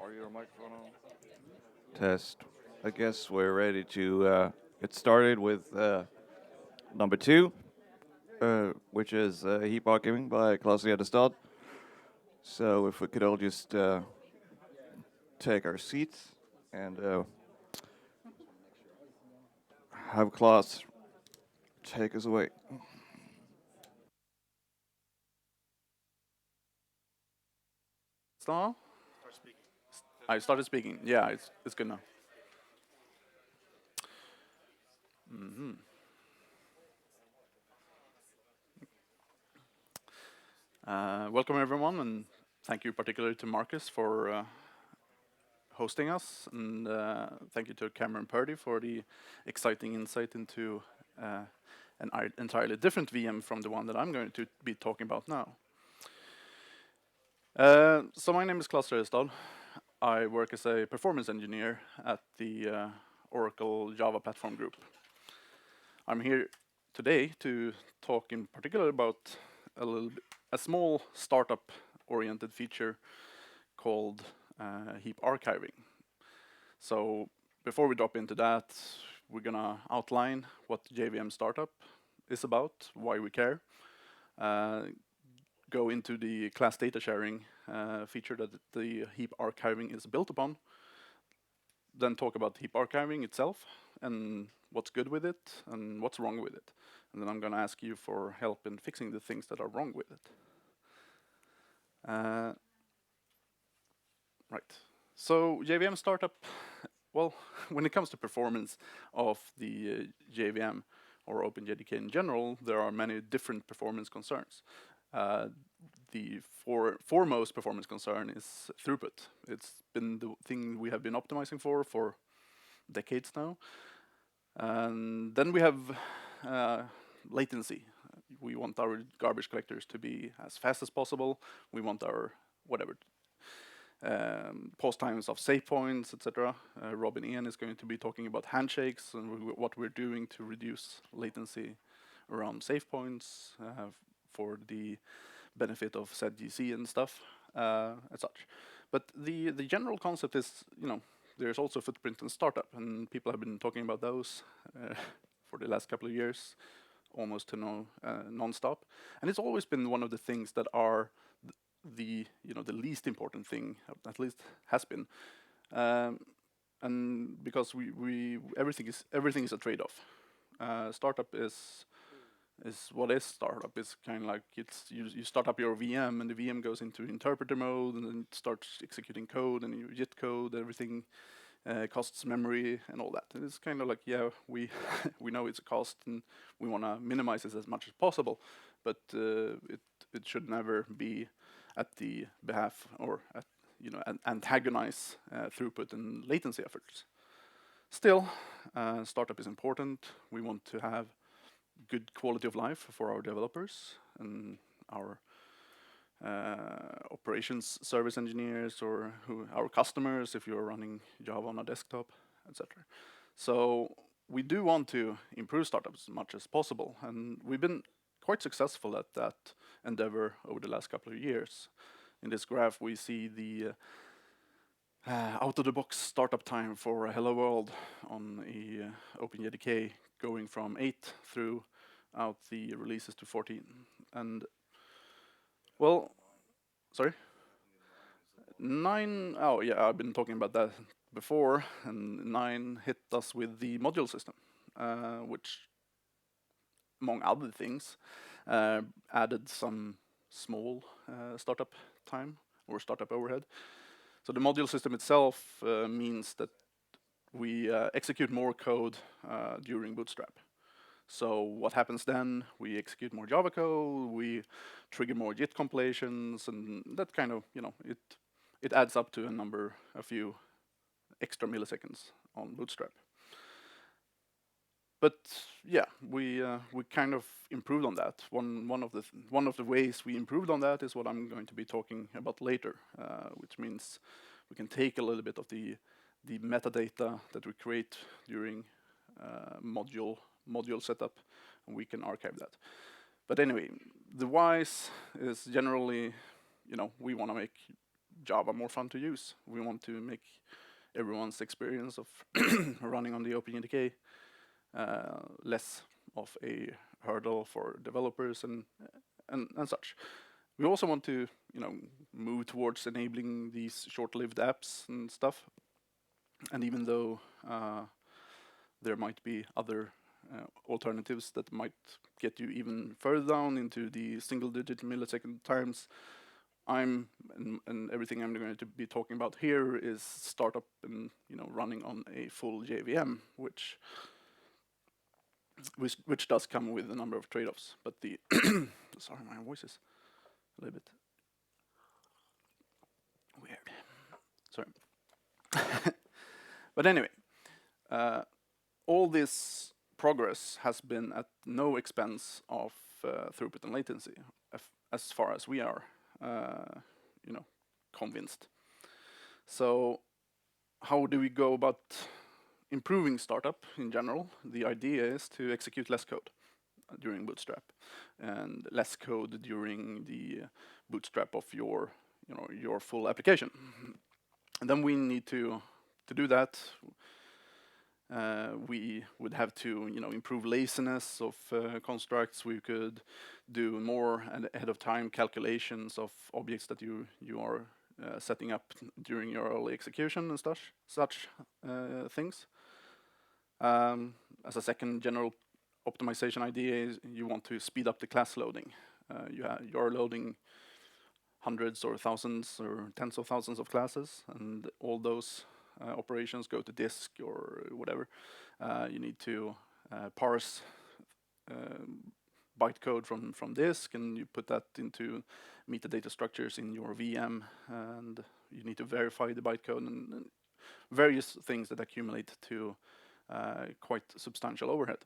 Are your microphone on? Test. I guess we're ready to get started with number 2, which is heap archiving by Claes Edestad. So if we could all just take our seats and have Claes take us away. Start speaking. I started speaking. Yeah, it's good now. Welcome everyone, and thank you particularly to Marcus for hosting us, and thank you to Cameron Purdy for the exciting insight into an entirely different VM from the one that I'm going to be talking about now. So my name is Claes Röstad. I work as a performance engineer at the Oracle Java Platform Group. I'm here today to talk in particular about a small startup-oriented feature called heap archiving. So before we drop into that, we're gonna outline what JVM Startup is about, why we care, go into the class data sharing feature that the heap archiving is built upon, then talk about heap archiving itself and what's good with it and what's wrong with it. And then I'm gonna ask you for help in fixing the things that are wrong with it. Right. So JVM Startup, well, when it comes to performance of the JVM or OpenJDK in general, there are many different performance concerns. The foremost performance concern is throughput. It's been the thing we have been optimizing for decades now. And then we have latency. We want our garbage collectors to be as fast as possible. We want our pause times of save points, etc. Robin Ian is going to be talking about handshakes and what we're doing to reduce latency around save points for the benefit of ZGC and stuff, as such. But the general concept is, there's also footprint and startup, and people have been talking about those for the last couple of years, almost to non-stop. And it's always been one of the things that are the least important thing, at least has been, and because everything is a trade-off. Startup is what is startup. It's kind of like you start up your VM and the VM goes into interpreter mode and then it starts executing code and you JIT code. Everything costs memory and all that. And it's kind of like, yeah, we we know it's a cost and we want to minimize it as much as possible, but it should never be at the behalf or antagonize throughput and latency efforts. Still, startup is important. We want to have good quality of life for our developers and our operations service engineers or our customers if you're running Java on a desktop, etc. So we do want to improve startups as much as possible, and we've been quite successful at that endeavor over the last couple of years. In this graph, we see the out-of-the-box startup time for Hello World on a OpenJDK going from 8 throughout the releases to 14. And, well, sorry? 9, oh yeah, I've been talking about that before, and 9 hit us with the module system, which, among other things, added some small startup time or startup overhead. So the module system itself means that we execute more code during Bootstrap. So what happens then? We execute more Java code, we trigger more JIT compilations, and that kind of, it adds up to a few extra milliseconds on Bootstrap. But yeah, we kind of improved on that. One of the ways we improved on that is what I'm going to be talking about later, which means we can take a little bit of the metadata that we create during module setup, and we can archive that. But anyway, the whys is generally, we want to make Java more fun to use. We want to make everyone's experience of running on the OpenJDK less of a hurdle for developers and such. We also want to, move towards enabling these short-lived apps and stuff. And even though there might be other alternatives that might get you even further down into the single-digit millisecond times, and everything I'm going to be talking about here is startup and running on a full JVM, which does come with a number of trade-offs. But the sorry, my voice is a little bit weird. Sorry. But anyway, all this progress has been at no expense of throughput and latency, as far as we are, convinced. So, how do we go about improving startup in general? The idea is to execute less code during bootstrap, and less code during the bootstrap of your full application. And then we need to do that. We would have to improve laziness of constructs. We could do more ahead of time calculations of objects that you are setting up during your early execution and such things. As a second general optimization idea is you want to speed up the class loading. You're loading hundreds or thousands or tens of thousands of classes, and all those operations go to disk or whatever. You need to parse bytecode from disk, and you put that into metadata structures in your VM, and you need to verify the bytecode and various things that accumulate to quite substantial overhead.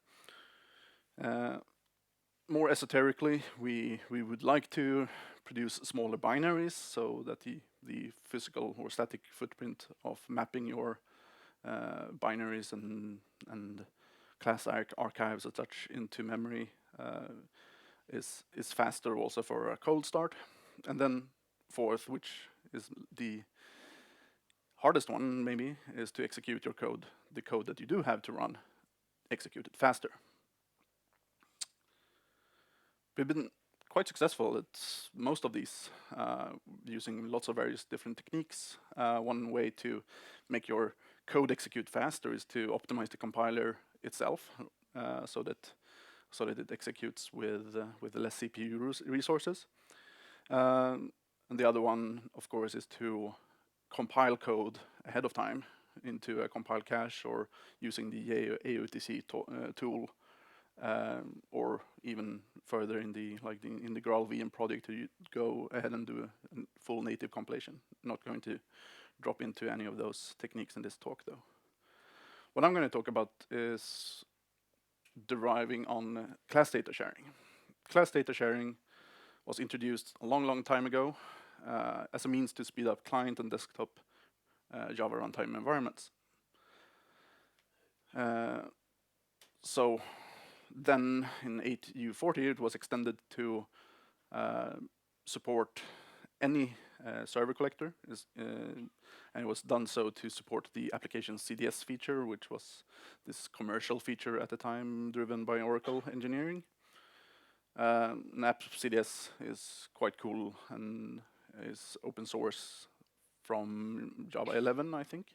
More esoterically, we would like to produce smaller binaries so that the physical or static footprint of mapping your binaries and class archives and such into memory is faster also for a cold start. And then fourth, which is the hardest one maybe, is to execute your code, the code that you do have to run, execute it faster. We've been quite successful at most of these, using lots of various different techniques. One way to make your code execute faster is to optimize the compiler itself, so that it executes with less CPU resources. And the other one, of course, is to compile code ahead of time into a compile cache, or using the AOTC tool. Or even further in the Graal VM project to go ahead and do a full native compilation. Not going to drop into any of those techniques in this talk, though. What I'm going to talk about is deriving on class data sharing. Class data sharing was introduced a long time ago as a means to speed up client and desktop Java runtime environments. So then in 8U40 it was extended to support any server collector, and it was done so to support the application CDS feature, which was this commercial feature at the time driven by Oracle engineering. App CDS is quite cool and is open source from Java 11, I think.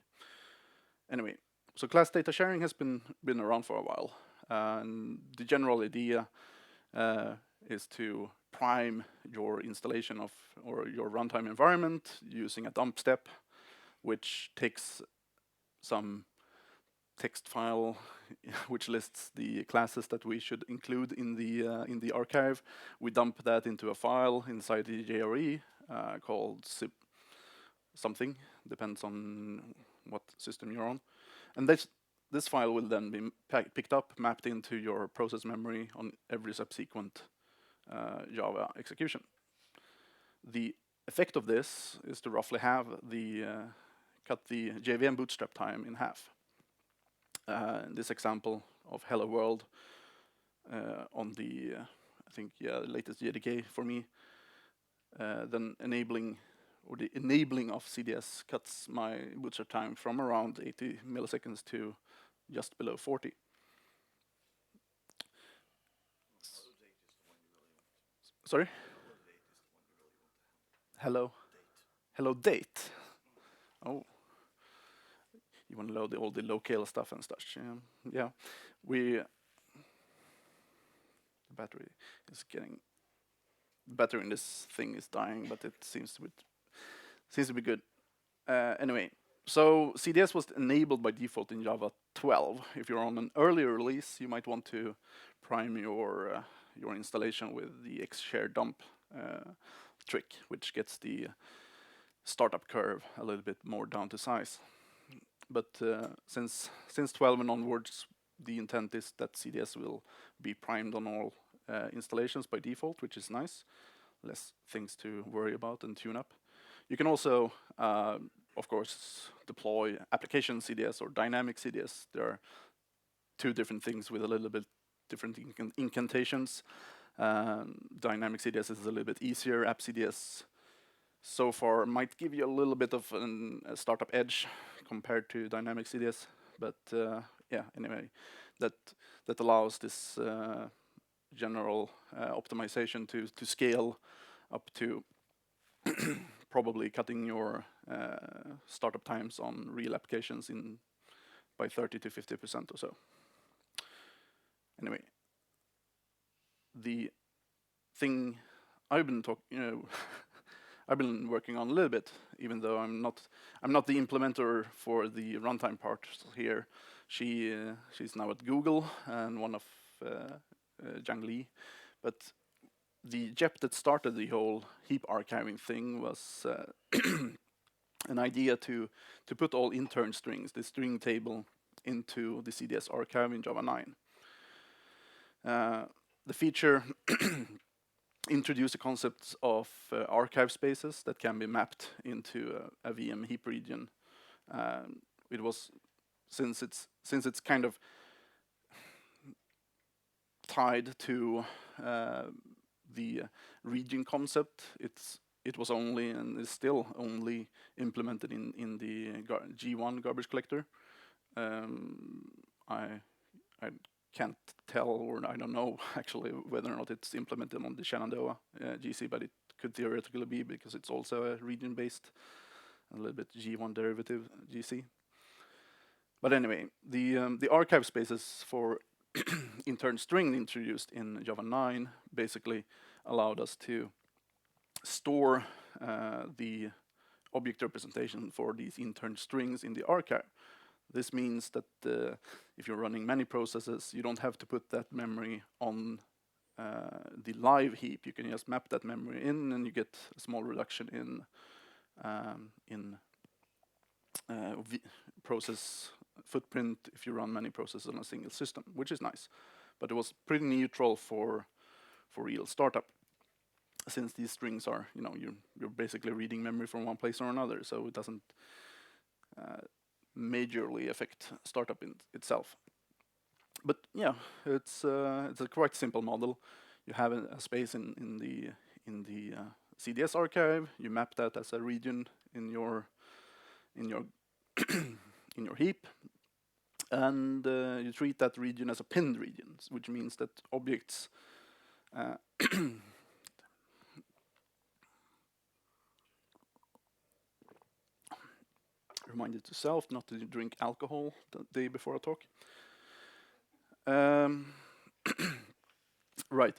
Anyway, so class data sharing has been around for a while. And the general idea is to prime your installation of or your runtime environment using a dump step, which takes some text file which lists the classes that we should include in the archive. We dump that into a file inside the JRE called zip something, depends on what system you're on, and this file will then be picked up, mapped into your process memory on every subsequent Java execution. The effect of this is to roughly have cut the JVM bootstrap time in half. In this example of Hello World on the, I think, latest JDK for me, then enabling or the enabling of CDS cuts my bootstrap time from around 80 milliseconds to just below 40. Sorry? Hello? Hello date. Oh. You want to load all the local stuff and such. Yeah. The battery is getting... The battery in this thing is dying, but it seems to be good. Anyway, so CDS was enabled by default in Java 12. If you're on an earlier release, you might want to prime your installation with the xshare dump trick, which gets the startup curve a little bit more down to size. But since 12 and onwards, the intent is that CDS will be primed on all installations by default, which is nice. Less things to worry about and tune up. You can also, of course, deploy application CDS or dynamic CDS. There are two different things with a little bit different incantations. Dynamic CDS is a little bit easier. App CDS so far might give you a little bit of a startup edge compared to dynamic CDS, but yeah, anyway, that allows this general optimization to scale up to probably cutting your startup times on real applications by 30 to 50% or so. Anyway, the thing I've been I've been working on a little bit, even though I'm not the implementer for the runtime part here. She's now at Google and one of Zhang Li, but the JEP that started the whole heap archiving thing was an idea to put all intern strings, the string table, into the CDS archive in Java 9. The feature introduced the concepts of archive spaces that can be mapped into a VM heap region. It was since it's kind of tied to the region concept. It was only and is still only implemented in the G1 garbage collector. I can't tell, or I don't know actually whether or not it's implemented on the Shenandoah GC, but it could theoretically be because it's also a region-based, a little bit G1 derivative GC. But anyway, the archive spaces for intern string introduced in Java 9 basically allowed us to store the object representation for these intern strings in the archive. This means that if you're running many processes, you don't have to put that memory on the live heap. You can just map that memory in, and you get a small reduction in process footprint if you run many processes on a single system, which is nice. But it was pretty neutral for real startup, since these strings are, you're basically reading memory from one place or another, so it doesn't majorly affect startup in itself. But yeah, it's a quite simple model. You have a space in the CDS archive. You map that as a region in your in your heap, and you treat that region as a pinned region, which means that objects reminded to self not to drink alcohol the day before I talk. Right.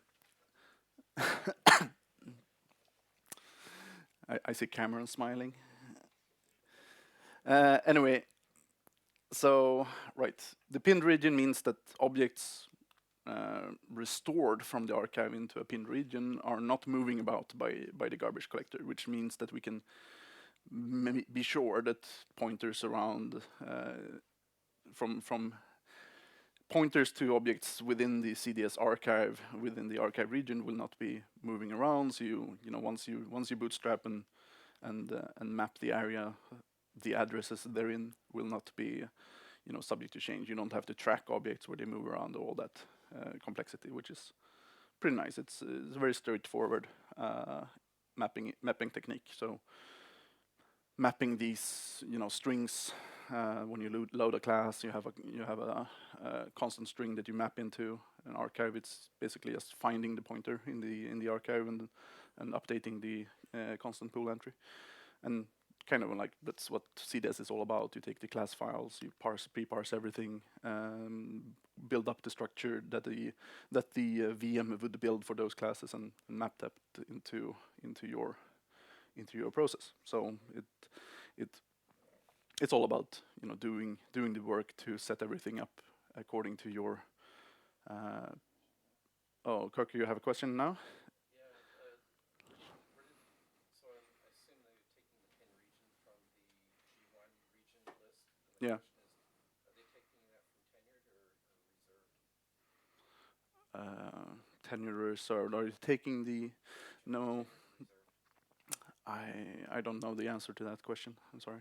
I see Cameron smiling. Anyway, so right, the pinned region means that objects restored from the archive into a pinned region are not moving about by the garbage collector, which means that we can be sure that pointers around from pointers to objects within the CDS archive, within the archive region, will not be moving around. So once you bootstrap and map the area, the addresses therein will not be subject to change. You don't have to track objects where they move around, all that complexity, which is pretty nice. It's a very straightforward mapping technique. So mapping these, strings. When you load a class, you have a constant string that you map into an archive. It's basically just finding the pointer in the archive and updating the constant pool entry. And kind of like that's what CDS is all about. You take the class files, you pre-parse everything, build up the structure that the VM would build for those classes, and map that into your process. So it's all about doing the work to set everything up according to your. Oh, Kirk, you have a question now? Yeah. Tenure reserved. Are you taking the? No. I don't know the answer to that question. I'm sorry.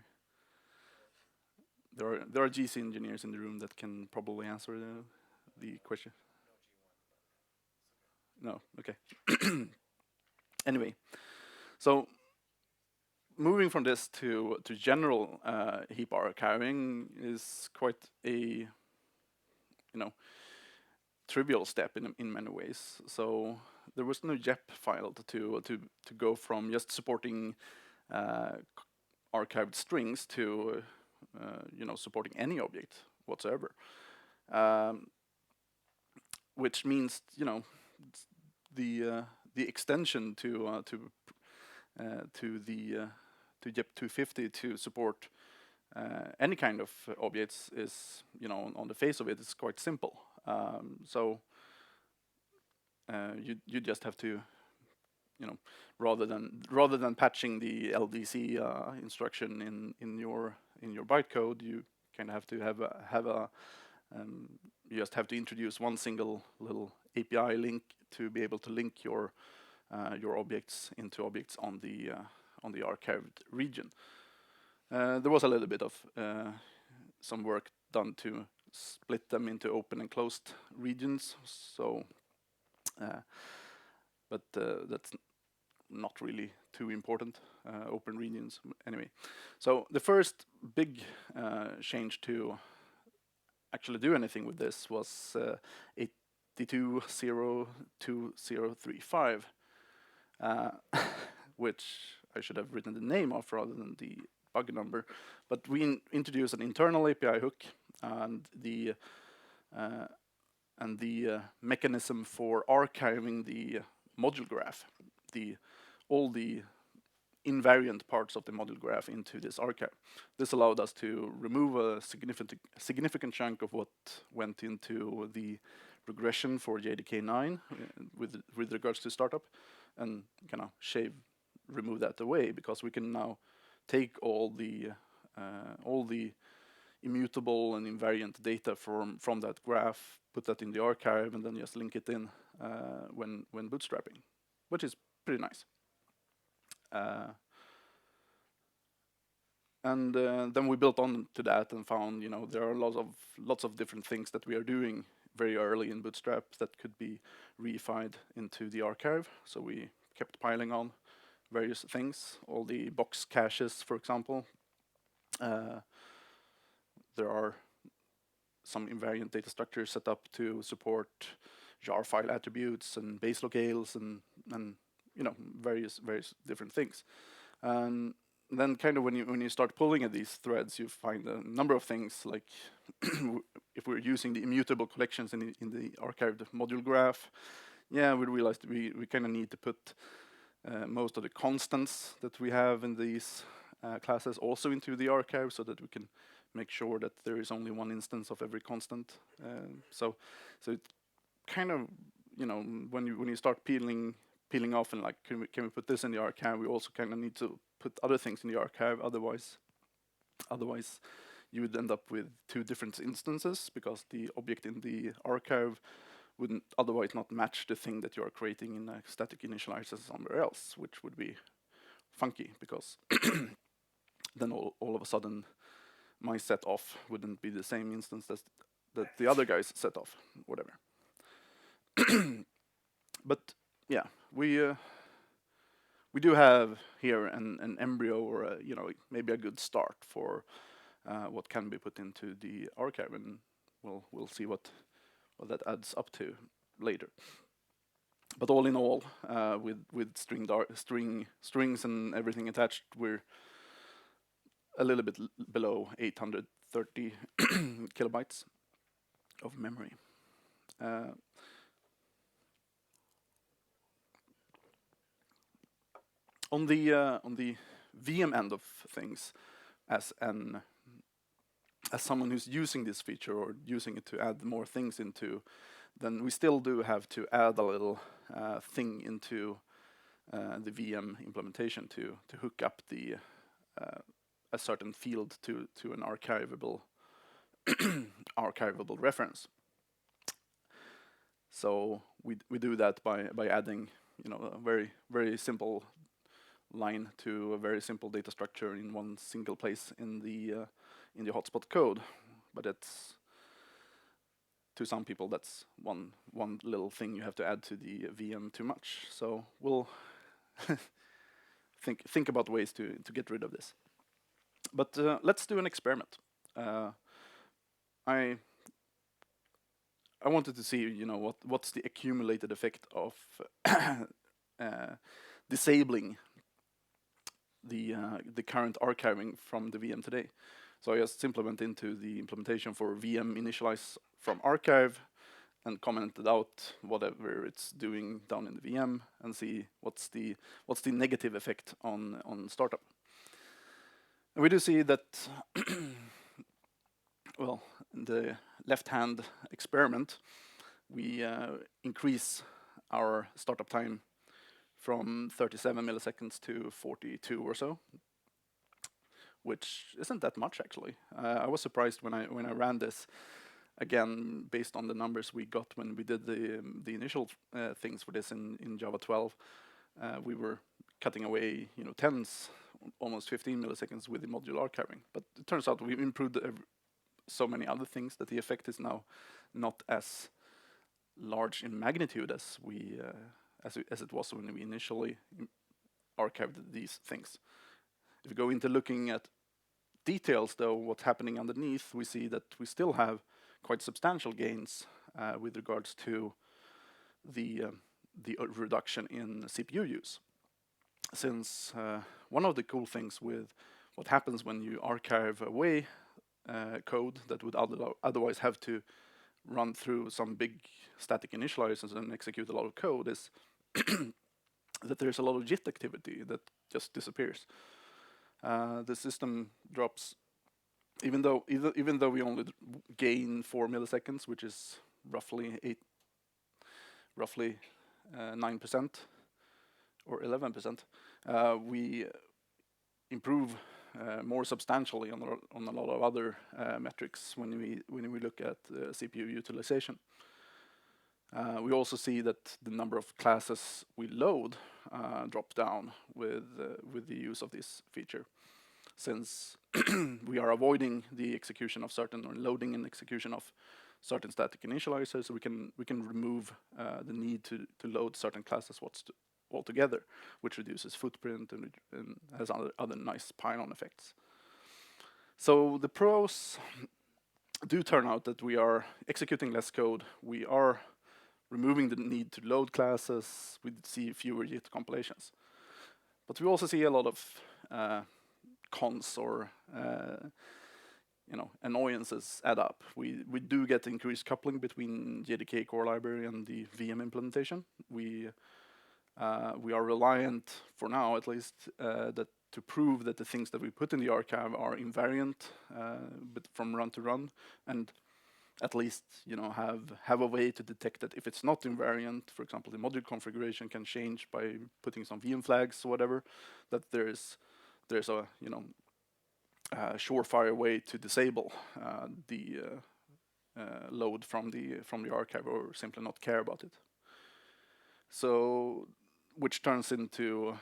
There are GC engineers in the room that can probably answer the question. No. Okay. Anyway, so moving from this to general heap archiving is quite a trivial step in many ways. So there was no JEP file to go from just supporting archived strings to supporting any object whatsoever, which means the extension to JEP 250 to support any kind of objects is, on the face of it, is quite simple. So you just have to, rather than patching the LDC instruction in your bytecode, you kind of have to have a you just have to introduce one single little API link to be able to link your objects into objects on the archived region. There was a little bit of some work done to split them into open and closed regions. So, but that's not really too important. Open regions, anyway. So the first big change to actually do anything with this was 82.0.2035, which I should have written the name of rather than the bug number. But we introduced an internal API hook and the mechanism for archiving the module graph, all the invariant parts of the module graph into this archive. This allowed us to remove a significant chunk of what went into the regression for JDK9 with regards to startup, and kind of remove that away, because we can now take all the immutable and invariant data from that graph, put that in the archive, and then just link it in when bootstrapping, which is pretty nice. And then we built on to that and found, there are lots of different things that we are doing very early in Bootstrap that could be reified into the archive. So we kept piling on various things, all the box caches, for example. There are some invariant data structures set up to support jar file attributes and base locales and various different things. And then kind of when you start pulling at these threads, you find a number of things, like if we're using the immutable collections in the archived module graph, we realized we kind of need to put most of the constants that we have in these classes also into the archive, so that we can make sure that there is only one instance of every constant. So it kind of, when you start peeling off and like, can we put this in the archive? We also kind of need to put other things in the archive. Otherwise, you would end up with two different instances, because the object in the archive wouldn't otherwise not match the thing that you are creating in a static initializer somewhere else, which would be funky, because then all of a sudden my set off wouldn't be the same instance that the other guys set off, whatever. But yeah, we we do have here an embryo or a, maybe a good start for what can be put into the archive, and we'll see what that adds up to later. But all in all, with strings and everything attached, we're a little bit below 830 kilobytes of memory. On the VM end of things, as someone who's using this feature or using it to add more things into, then we still do have to add a little thing into the VM implementation to hook up the a certain field to an archivable archivable reference. So we do that by adding a very simple line to a very simple data structure in one single place in the hotspot code, but it's to some people that's one little thing you have to add to the VM too much. So we'll think about ways to get rid of this. But let's do an experiment. I wanted to see what's the accumulated effect of disabling the current archiving from the VM today. So I just implement into the implementation for VM initialize from archive and commented out whatever it's doing down in the VM and see what's the negative effect on startup. And we do see that well, in the left-hand experiment, we increase our startup time from 37 milliseconds to 42 or so, which isn't that much actually. I was surprised when I ran this again based on the numbers we got when we did the initial things for this in Java 12. We were cutting away tens, almost 15 milliseconds with the modular archiving. But it turns out we improved so many other things that the effect is now not as large in magnitude as as it was when we initially archived these things. If we go into looking at details, though, what's happening underneath, we see that we still have quite substantial gains with regards to the reduction in CPU use. Since one of the cool things with what happens when you archive away code that would otherwise have to run through some big static initializers and execute a lot of code is that there's a lot of JIT activity that just disappears. The system drops, even though we only gain 4 milliseconds, which is roughly 9% or 11%. We improve more substantially on a lot of other metrics when we look at CPU utilization. We also see that the number of classes we load drop down with the use of this feature, since we are avoiding the execution of certain or loading and execution of certain static initializers. We can remove the need to load certain classes altogether, which reduces footprint and has other nice pylon effects. So the pros do turn out that we are executing less code. We are removing the need to load classes. We see fewer JIT compilations. But we also see a lot of cons or annoyances add up. We do get increased coupling between JDK core library and the VM implementation. We are reliant, for now at least, to prove that the things that we put in the archive are invariant, but from run to run, and at least have a way to detect that if it's not invariant. For example, the module configuration can change by putting some VM flags or whatever. That there's a surefire way to disable the load from the archive, or simply not care about it. So, which turns into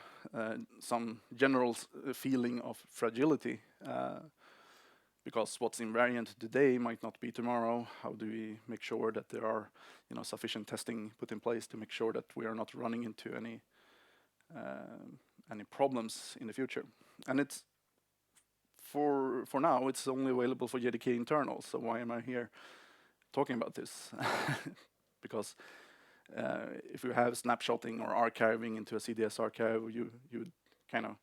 some general feeling of fragility, because what's invariant today might not be tomorrow. How do we make sure that there are sufficient testing put in place to make sure that we are not running into any any problems in the future. And it's for now it's only available for JDK internals. So why am I here talking about this? Because if you have snapshotting or archiving into a CDS archive, you would kind of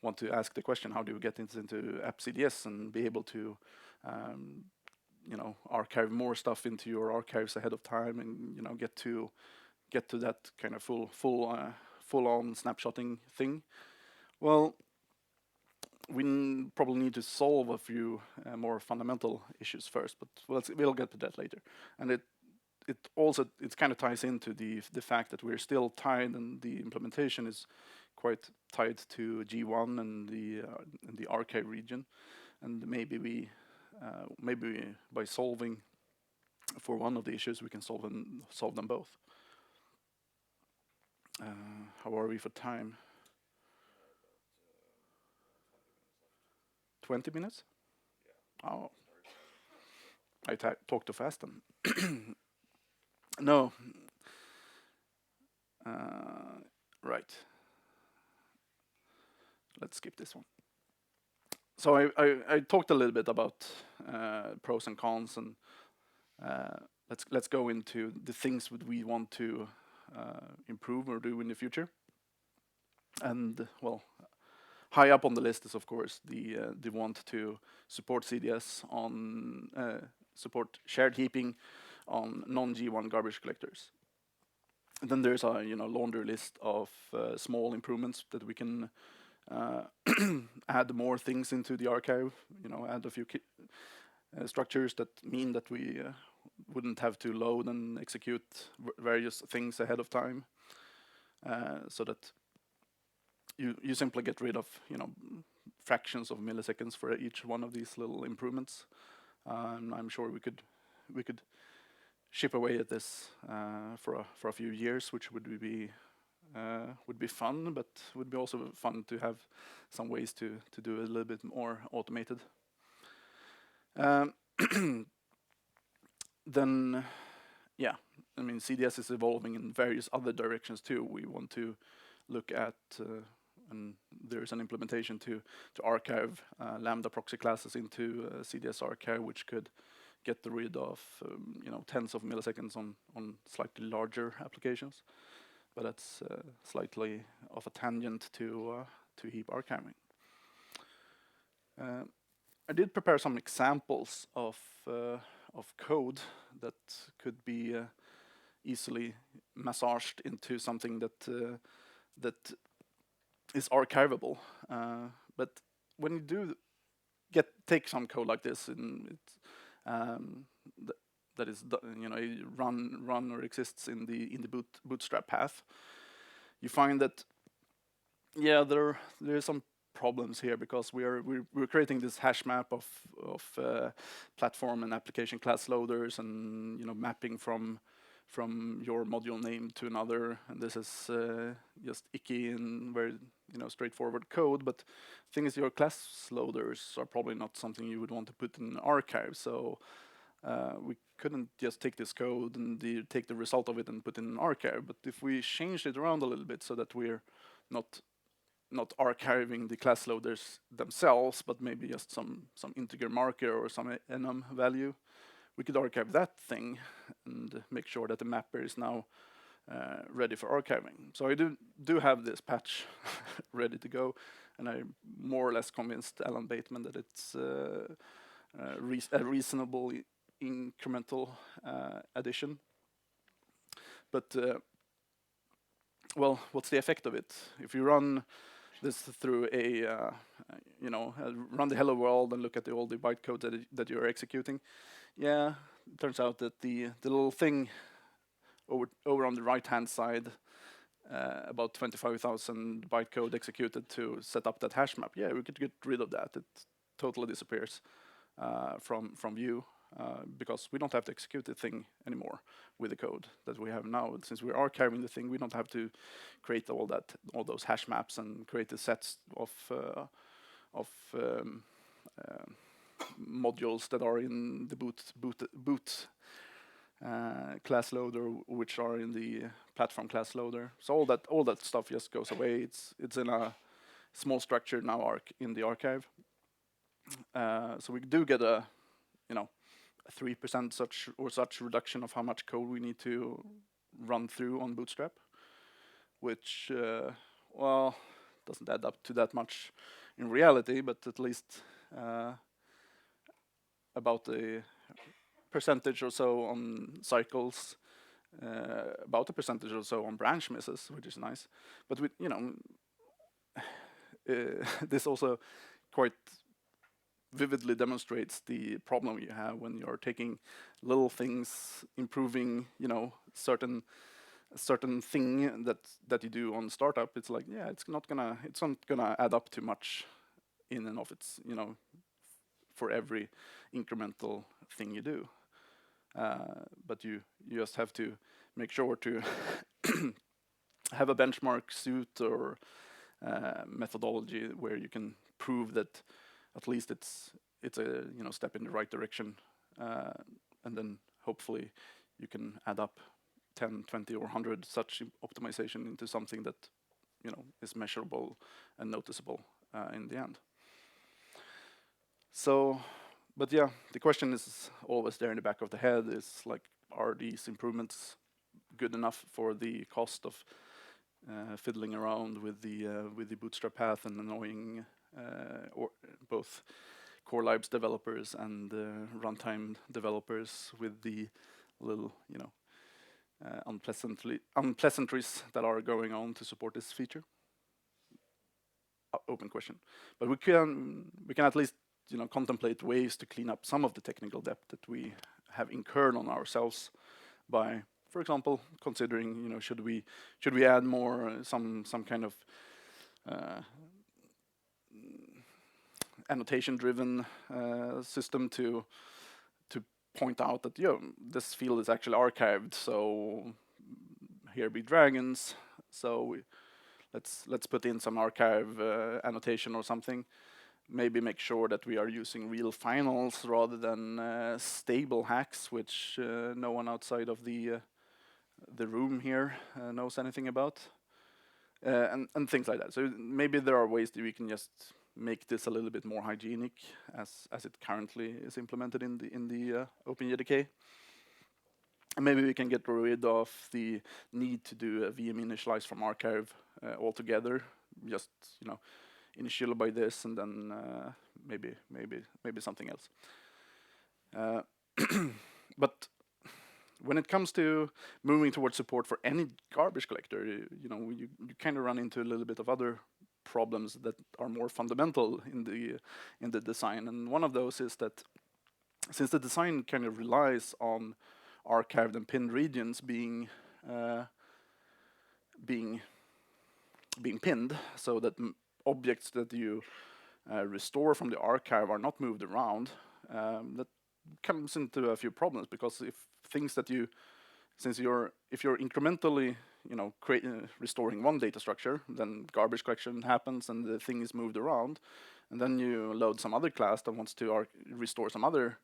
want to ask the question, how do you get into app CDS and be able to archive more stuff into your archives ahead of time, and get to that kind of full-on snapshotting thing. Well, we probably need to solve a few more fundamental issues first, but we'll get to that later. And it kind of ties into the fact that we're still tied, and the implementation is quite tied to G1 and the archive region, and maybe by solving for one of the issues, we can solve them both. How are we for time? 20 minutes? Yeah. Oh, I talked too fast then. No. Right. Let's skip this one. So I talked a little bit about pros and cons, and let's go into the things that we want to improve or do in the future. And well, high up on the list is of course the want to support CDS on support shared heaping on non-G1 garbage collectors. And then there's a laundry list of small improvements that we can add more things into the archive. Add a few structures that mean that we wouldn't have to load and execute various things ahead of time, so that you simply get rid of fractions of milliseconds for each one of these little improvements. I'm sure we could chip away at this for a few years, which would be fun, but would be also fun to have some ways to do it a little bit more automated. Then, yeah, I mean, CDS is evolving in various other directions too. We want to look at, and there's an implementation to archive Lambda proxy classes into CDS archive, which could get rid of tens of milliseconds on slightly larger applications. But that's slightly of a tangent to heap archiving. I did prepare some examples of code that could be easily massaged into something that is archivable. But when you do take some code like this, and that is run or exists in the bootstrap path, you find that there are some problems here, because we're creating this hash map of platform and application class loaders, and mapping from your module name to another, and this is just icky and very straightforward code. But the thing is, your class loaders are probably not something you would want to put in an archive, so we couldn't just take this code and take the result of it and put it in an archive. But if we changed it around a little bit so that we're not archiving the class loaders themselves, but maybe just some integer marker or some enum value, we could archive that thing and make sure that the mapper is now ready for archiving. So I do have this patch ready to go, and I more or less convinced Alan Bateman that it's a reasonable incremental addition. But well, what's the effect of it? If you run this through run the hello world and look at all the bytecode that you're executing, it turns out that the little thing over on the right-hand side, about 25,000 bytecode executed to set up that hash map, we could get rid of that. It totally disappears from view, because we don't have to execute the thing anymore with the code that we have now. Since we're archiving the thing, we don't have to create all those hash maps and create the sets of modules that are in the boot class loader, which are in the platform class loader. So all that stuff just goes away. It's in small structure now in the archive. So we do get a 3% such reduction of how much code we need to run through on Bootstrap, which well, doesn't add up to that much in reality, but at least about a percentage or so on cycles, about a percentage or so on branch misses, which is nice. But this also quite vividly demonstrates the problem you have when you're taking little things, improving, certain thing that you do on startup. It's like, yeah, it's not gonna add up to much in and of its, for every incremental thing you do. But you just have to make sure to have a benchmark suit or methodology where you can prove that at least it's a step in the right direction, and then hopefully you can add up 10, 20, or 100 such optimization into something that is measurable and noticeable in the end. So, but yeah, the question is always there in the back of the head: is like, are these improvements good enough for the cost of fiddling around with the Bootstrap path and annoying or both core libs developers and runtime developers with the little unpleasantries that are going on to support this feature? Open question, but we can at least contemplate ways to clean up some of the technical debt that we have incurred on ourselves by, for example, considering should we add more some kind of annotation-driven system to point out that this field is actually archived, so here be dragons. So let's put in some archive annotation or something. Maybe make sure that we are using real finals rather than stable hacks, which no one outside of the room here knows anything about, and things like that. So maybe there are ways that we can just make this a little bit more hygienic as it currently is implemented in the OpenJDK. And maybe we can get rid of the need to do a VM initialize from archive altogether. Just initial by this, and then maybe something else. But when it comes to moving towards support for any garbage collector, you kind of run into a little bit of other problems that are more fundamental in the design. And one of those is that since the design kind of relies on archived and pinned regions being pinned, so that objects that you restore from the archive are not moved around, that comes into a few problems, because if you're incrementally restoring one data structure, then garbage collection happens and the thing is moved around, and then you load some other class that wants to restore some other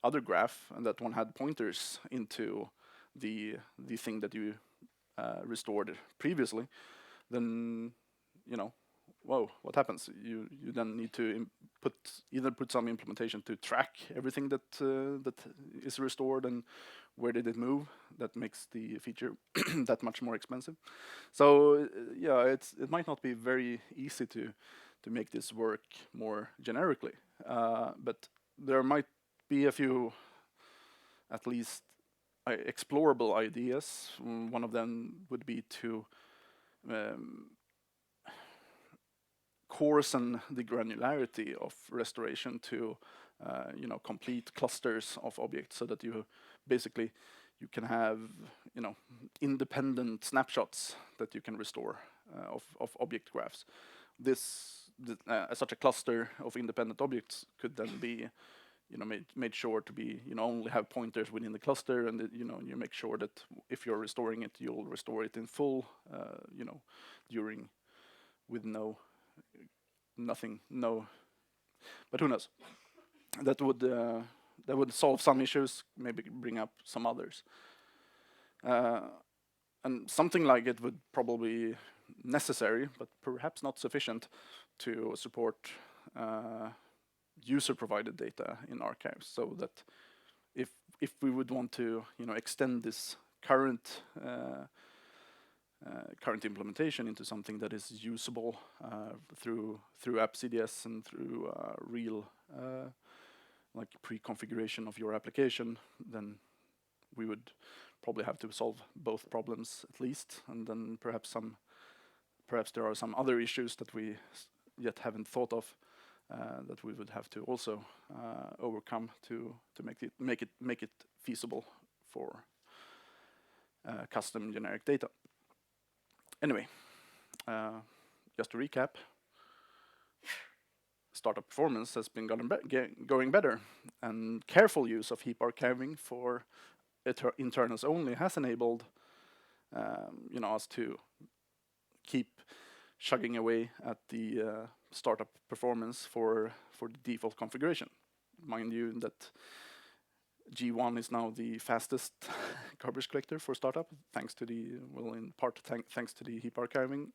other graph, and that one had pointers into the thing that you restored previously. Then whoa, what happens? You then need to either put some implementation to track everything that is restored and where did it move. That makes the feature that much more expensive. So yeah, it might not be very easy to make this work more generically, but there might be a few at least explorable ideas. One of them would be to coarsen the granularity of restoration to complete clusters of objects, so that you can have independent snapshots that you can restore of object graphs. Such a cluster of independent objects could then be made sure to be only have pointers within the cluster, and you make sure that if you're restoring it, you'll restore it in full, during with nothing. But who knows? That would solve some issues, maybe bring up some others, and something like it would probably necessary, but perhaps not sufficient to support user-provided data in archives. So that if we would want to, extend this current current implementation into something that is usable through app CDS and through real like pre-configuration of your application, then we would probably have to solve both problems at least, and then perhaps there are some other issues that we yet haven't thought of that we would have to also overcome to make it feasible for custom generic data. Anyway, just to recap, startup performance has been going better, and careful use of heap archiving for internals only has enabled us to keep chugging away at the startup performance for the default configuration. Mind you that G1 is now the fastest garbage collector for startup, thanks to in part thanks to the heap archiving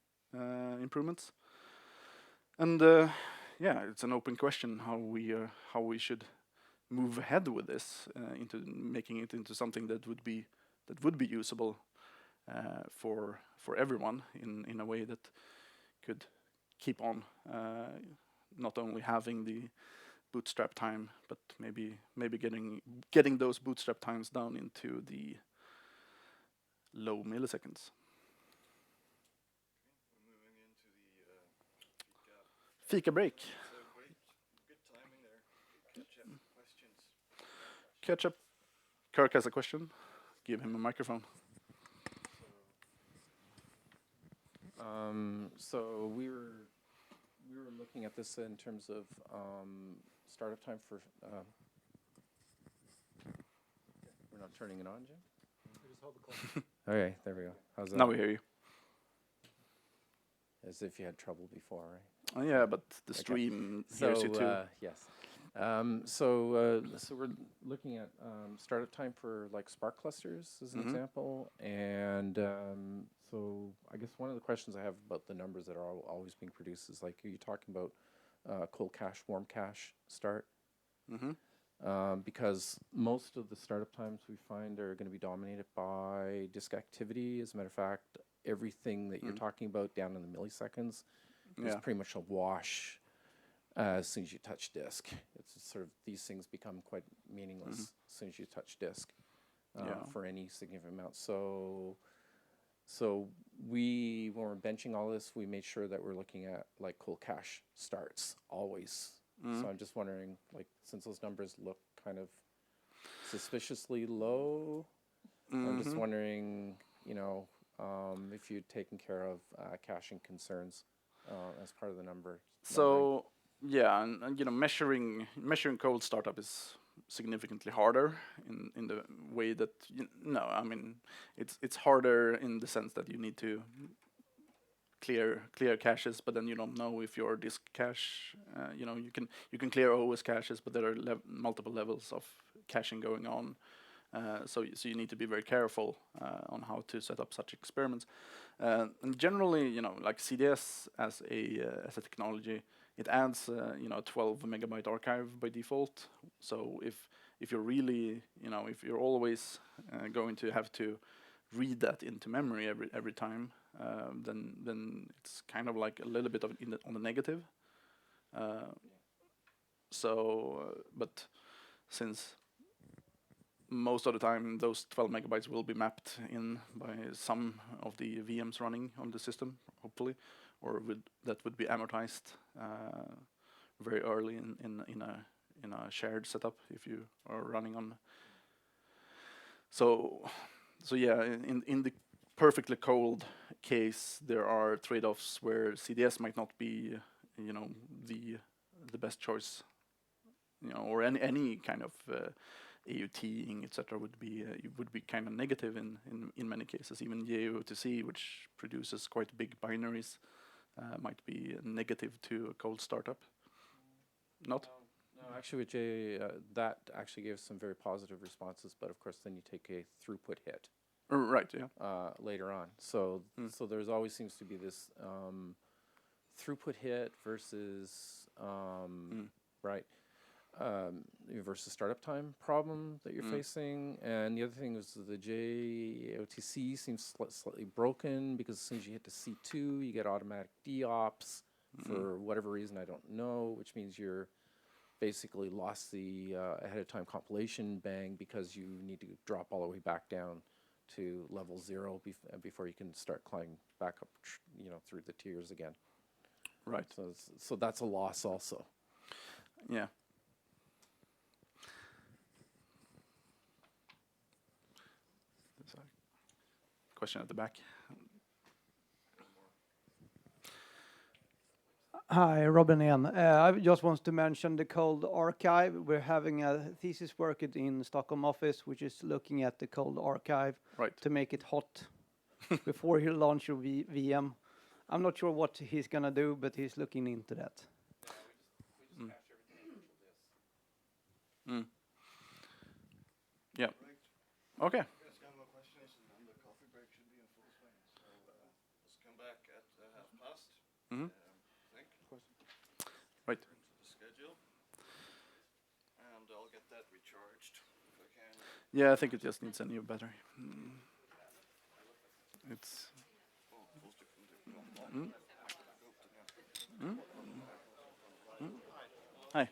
improvements. And yeah, it's an open question how we should move ahead with this into making it into something that would be usable for everyone in a way that could keep on not only having the bootstrap time, but maybe getting those bootstrap times down into the low milliseconds. Moving into the Fika break. So good timing there. Catch-up questions. Catch up. Kirk has a question. Give him a microphone. So we were looking at this in terms of startup time for. We're not turning it on, Jim. Just hold the clip. Okay, there we go. How's that? Now we hear you. As if you had trouble before, right? Oh yeah, but the stream hears you too. Yes. So we're looking at startup time for like Spark clusters as an example, and so I guess one of the questions I have about the numbers that are always being produced is like, are you talking about cold cache, warm cache start? Because most of the startup times we find are going to be dominated by disk activity. As a matter of fact, everything that you're talking about down in the milliseconds is pretty much a wash as soon as you touch disk. It's sort of, these things become quite meaningless as soon as you touch disk for any significant amount. So we, when we're benching all this, we made sure that we're looking at like cold cache starts always. So I'm just wondering, like, since those numbers look kind of suspiciously low, I'm just wondering, if you'd taken care of caching concerns as part of the number. So yeah, and measuring cold startup is significantly harder in the way that it's harder in the sense that you need to clear caches, but then you don't know if your disk cache, you can clear OS caches, but there are multiple levels of caching going on. So you need to be very careful on how to set up such experiments. And generally, like CDS as a technology, it adds a 12 megabyte archive by default. So if you're really, if you're always going to have to read that into memory every time, then it's kind of like a little bit of on the negative. But since most of the time those 12 megabytes will be mapped in by some of the VMs running on the system, hopefully, or that would be amortized very early in a shared setup if you are running on. So yeah, in the perfectly cold case, there are trade-offs where CDS might not be the best choice, or any kind of AUTing, etc. would be kind of negative in many cases. Even jfokus.se, which produces quite big binaries, might be negative to a cold startup. Not? No, actually with J, that actually gave some very positive responses, but of course then you take a throughput hit. Right. Yeah. later on. So so there's always seems to be this throughput hit versus right versus startup time problem that you're facing. And the other thing is the JOTC seems slightly broken because as soon as you hit the C2, you get automatic deops for whatever reason I don't know, which means you're basically lost the ahead of time compilation bang because you need to drop all the way back down to level 0 before you can start climbing back up, through the tiers again. Right. So that's a loss also. Yeah. There's a question at the back. Hi, Robin again. I just want to mention the cold archive. We're having a thesis work in Stockholm office, which is looking at the cold archive to make it hot before he launch your VM. I'm not sure what he's gonna do, but he's looking into that. Yeah. Okay. Right. Schedule, and I'll get that recharged if I can. Yeah, I think it just needs a new battery. It's. Hi.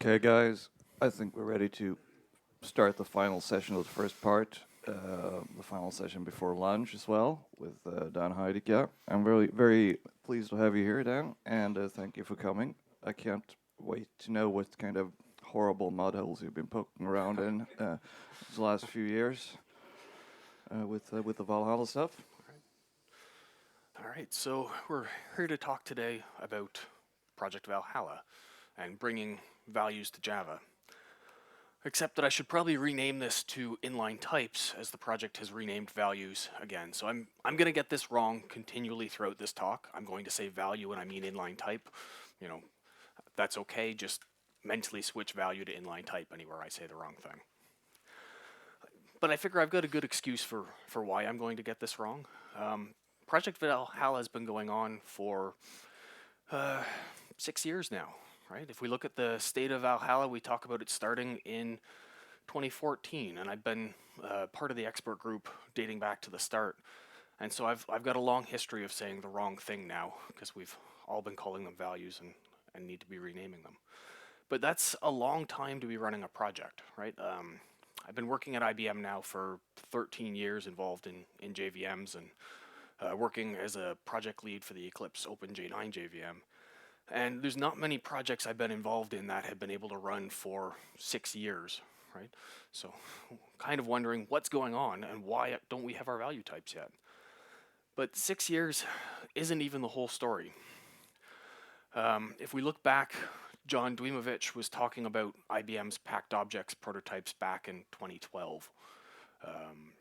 Okay, guys, I think we're ready to start the final session of the first part, the final session before lunch as well, with Dan Heideke. I'm very pleased to have you here, Dan, and thank you for coming. I can't wait to know what kind of horrible mud holes you've been poking around in the last few years with the Valhalla stuff. All right, so we're here to talk today about Project Valhalla and bringing values to Java. Except that I should probably rename this to inline types, as the project has renamed values again. So I'm going to get this wrong continually throughout this talk. I'm going to say value when I mean inline type. You know, that's okay. Just mentally switch value to inline type anywhere I say the wrong thing. But I figure I've got a good excuse for why I'm going to get this wrong. Project Valhalla has been going on for 6 years now. Right? If we look at the state of Valhalla, we talk about it starting in 2014, and I've been part of the expert group dating back to the start. And so I've got a long history of saying the wrong thing now, because we've all been calling them values and need to be renaming them. But that's a long time to be running a project, right? I've been working at IBM now for 13 years, involved in JVMs, and working as a project lead for the Eclipse non-JVM. And there's not many projects I've been involved in that have been able to run for 6 years, right? So kind of wondering what's going on and why don't we have our value types yet? But 6 years isn't even the whole story. If we look back, John Dujmovic was talking about IBM's packed objects prototypes back in 2012.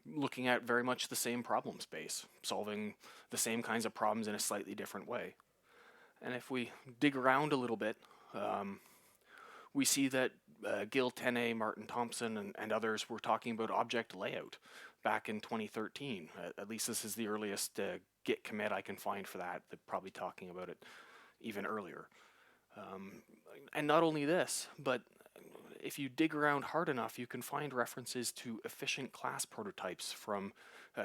Looking at very much the same problem space, solving the same kinds of problems in a slightly different way. And if we dig around a little bit, we see that Gil Tenne, Martin Thompson, and others were talking about object layout back in 2013. At least this is the earliest Git commit I can find for that. They're probably talking about it even earlier. And not only this, but if you dig around hard enough, you can find references to efficient class prototypes from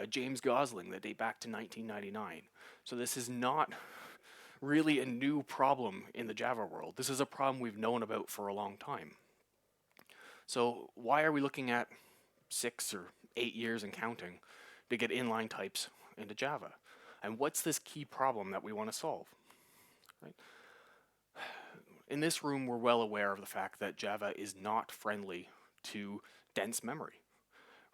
James Gosling that date back to 1999. So this is not really a new problem in the Java world. This is a problem we've known about for a long time. So why are we looking at 6 or 8 years and counting to get inline types into Java? And what's this key problem that we want to solve? Right? In this room, we're well aware of the fact that Java is not friendly to dense memory.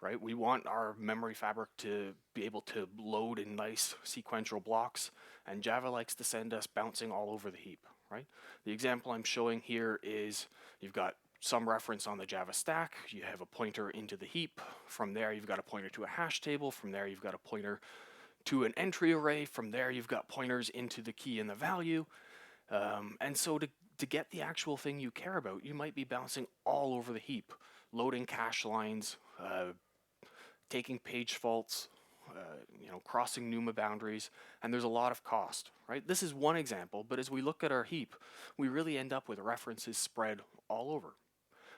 Right? We want our memory fabric to be able to load in nice sequential blocks, and Java likes to send us bouncing all over the heap. Right? The example I'm showing here is you've got some reference on the Java stack, you have a pointer into the heap, from there you've got a pointer to a hash table, from there you've got a pointer to an entry array, from there you've got pointers into the key and the value, and so to get the actual thing you care about, you might be bouncing all over the heap, loading cache lines, taking page faults, crossing NUMA boundaries, and there's a lot of cost, right? This is one example, but as we look at our heap, we really end up with references spread all over.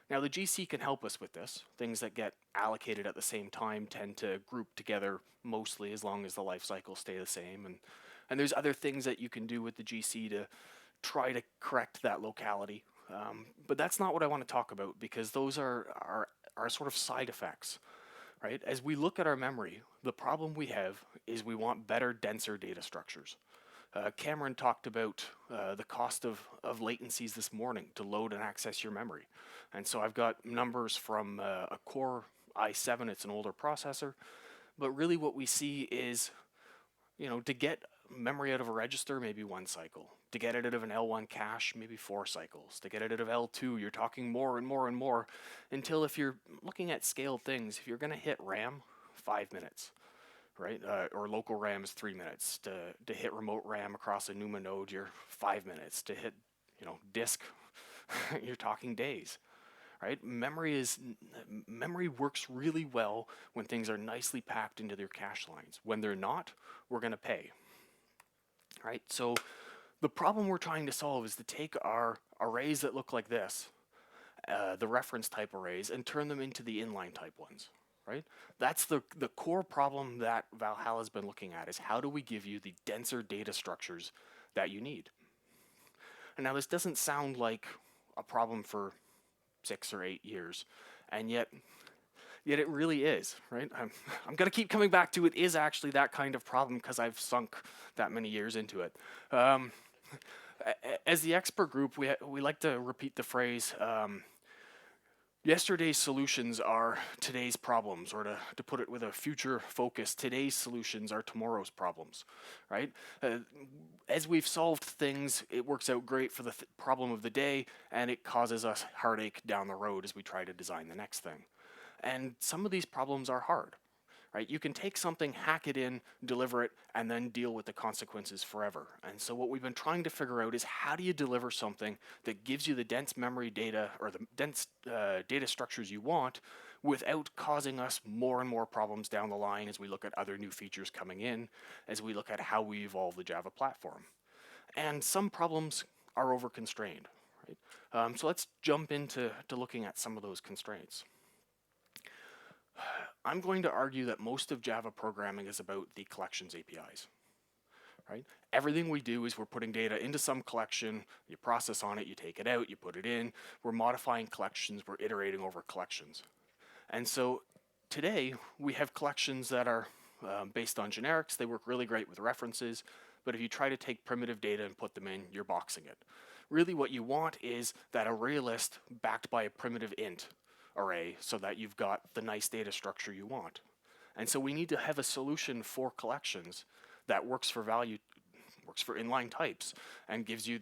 Now the GC can help us with this. Things that get allocated at the same time tend to group together mostly as long as the life cycles stay the same, and there's other things that you can do with the GC to try to correct that locality. But that's not what I want to talk about, because those are sort of side effects. Right? As we look at our memory, the problem we have is we want better, denser data structures. Cameron talked about the cost of latencies this morning to load and access your memory. And so I've got numbers from a Core i7, it's an older processor, but really what we see is, to get memory out of a register, maybe 1 cycle. To get it out of an L1 cache, maybe 4 cycles. To get it out of L2, you're talking more and more and more, until if you're looking at scaled things, if you're going to hit RAM, 5 minutes, right? Or local RAM is 3 minutes. To hit remote RAM across a NUMA node, you're 5 minutes. To hit, disk, you're talking days. Right? Memory works really well when things are nicely packed into their cache lines. When they're not, we're going to pay. Right? So the problem we're trying to solve is to take our arrays that look like this, the reference type arrays, and turn them into the inline type ones. Right? That's the core problem that Valhalla's been looking at, is how do we give you the denser data structures that you need? And now this doesn't sound like a problem for 6 or 8 years. And yet it really is, right? I'm going to keep coming back to it is actually that kind of problem because I've sunk that many years into it. As the expert group, we like to repeat the phrase, yesterday's solutions are today's problems, or to put it with a future focus, today's solutions are tomorrow's problems, right? As we've solved things, it works out great for the problem of the day, and it causes us heartache down the road as we try to design the next thing. And some of these problems are hard, right? You can take something, hack it in, deliver it, and then deal with the consequences forever. And so what we've been trying to figure out is how do you deliver something that gives you the dense memory data or the dense data structures you want without causing us more and more problems down the line as we look at other new features coming in, as we look at how we evolve the Java platform. And some problems are over-constrained, right? So let's jump into looking at some of those constraints. I'm going to argue that most of Java programming is about the collections APIs, right? Everything we do is we're putting data into some collection, you process on it, you take it out, you put it in, we're modifying collections, we're iterating over collections. And so today we have collections that are based on generics, they work really great with references, but if you try to take primitive data and put them in, you're boxing it. Really what you want is that array list backed by a primitive int array so that you've got the nice data structure you want. And so we need to have a solution for collections that works for inline types and gives you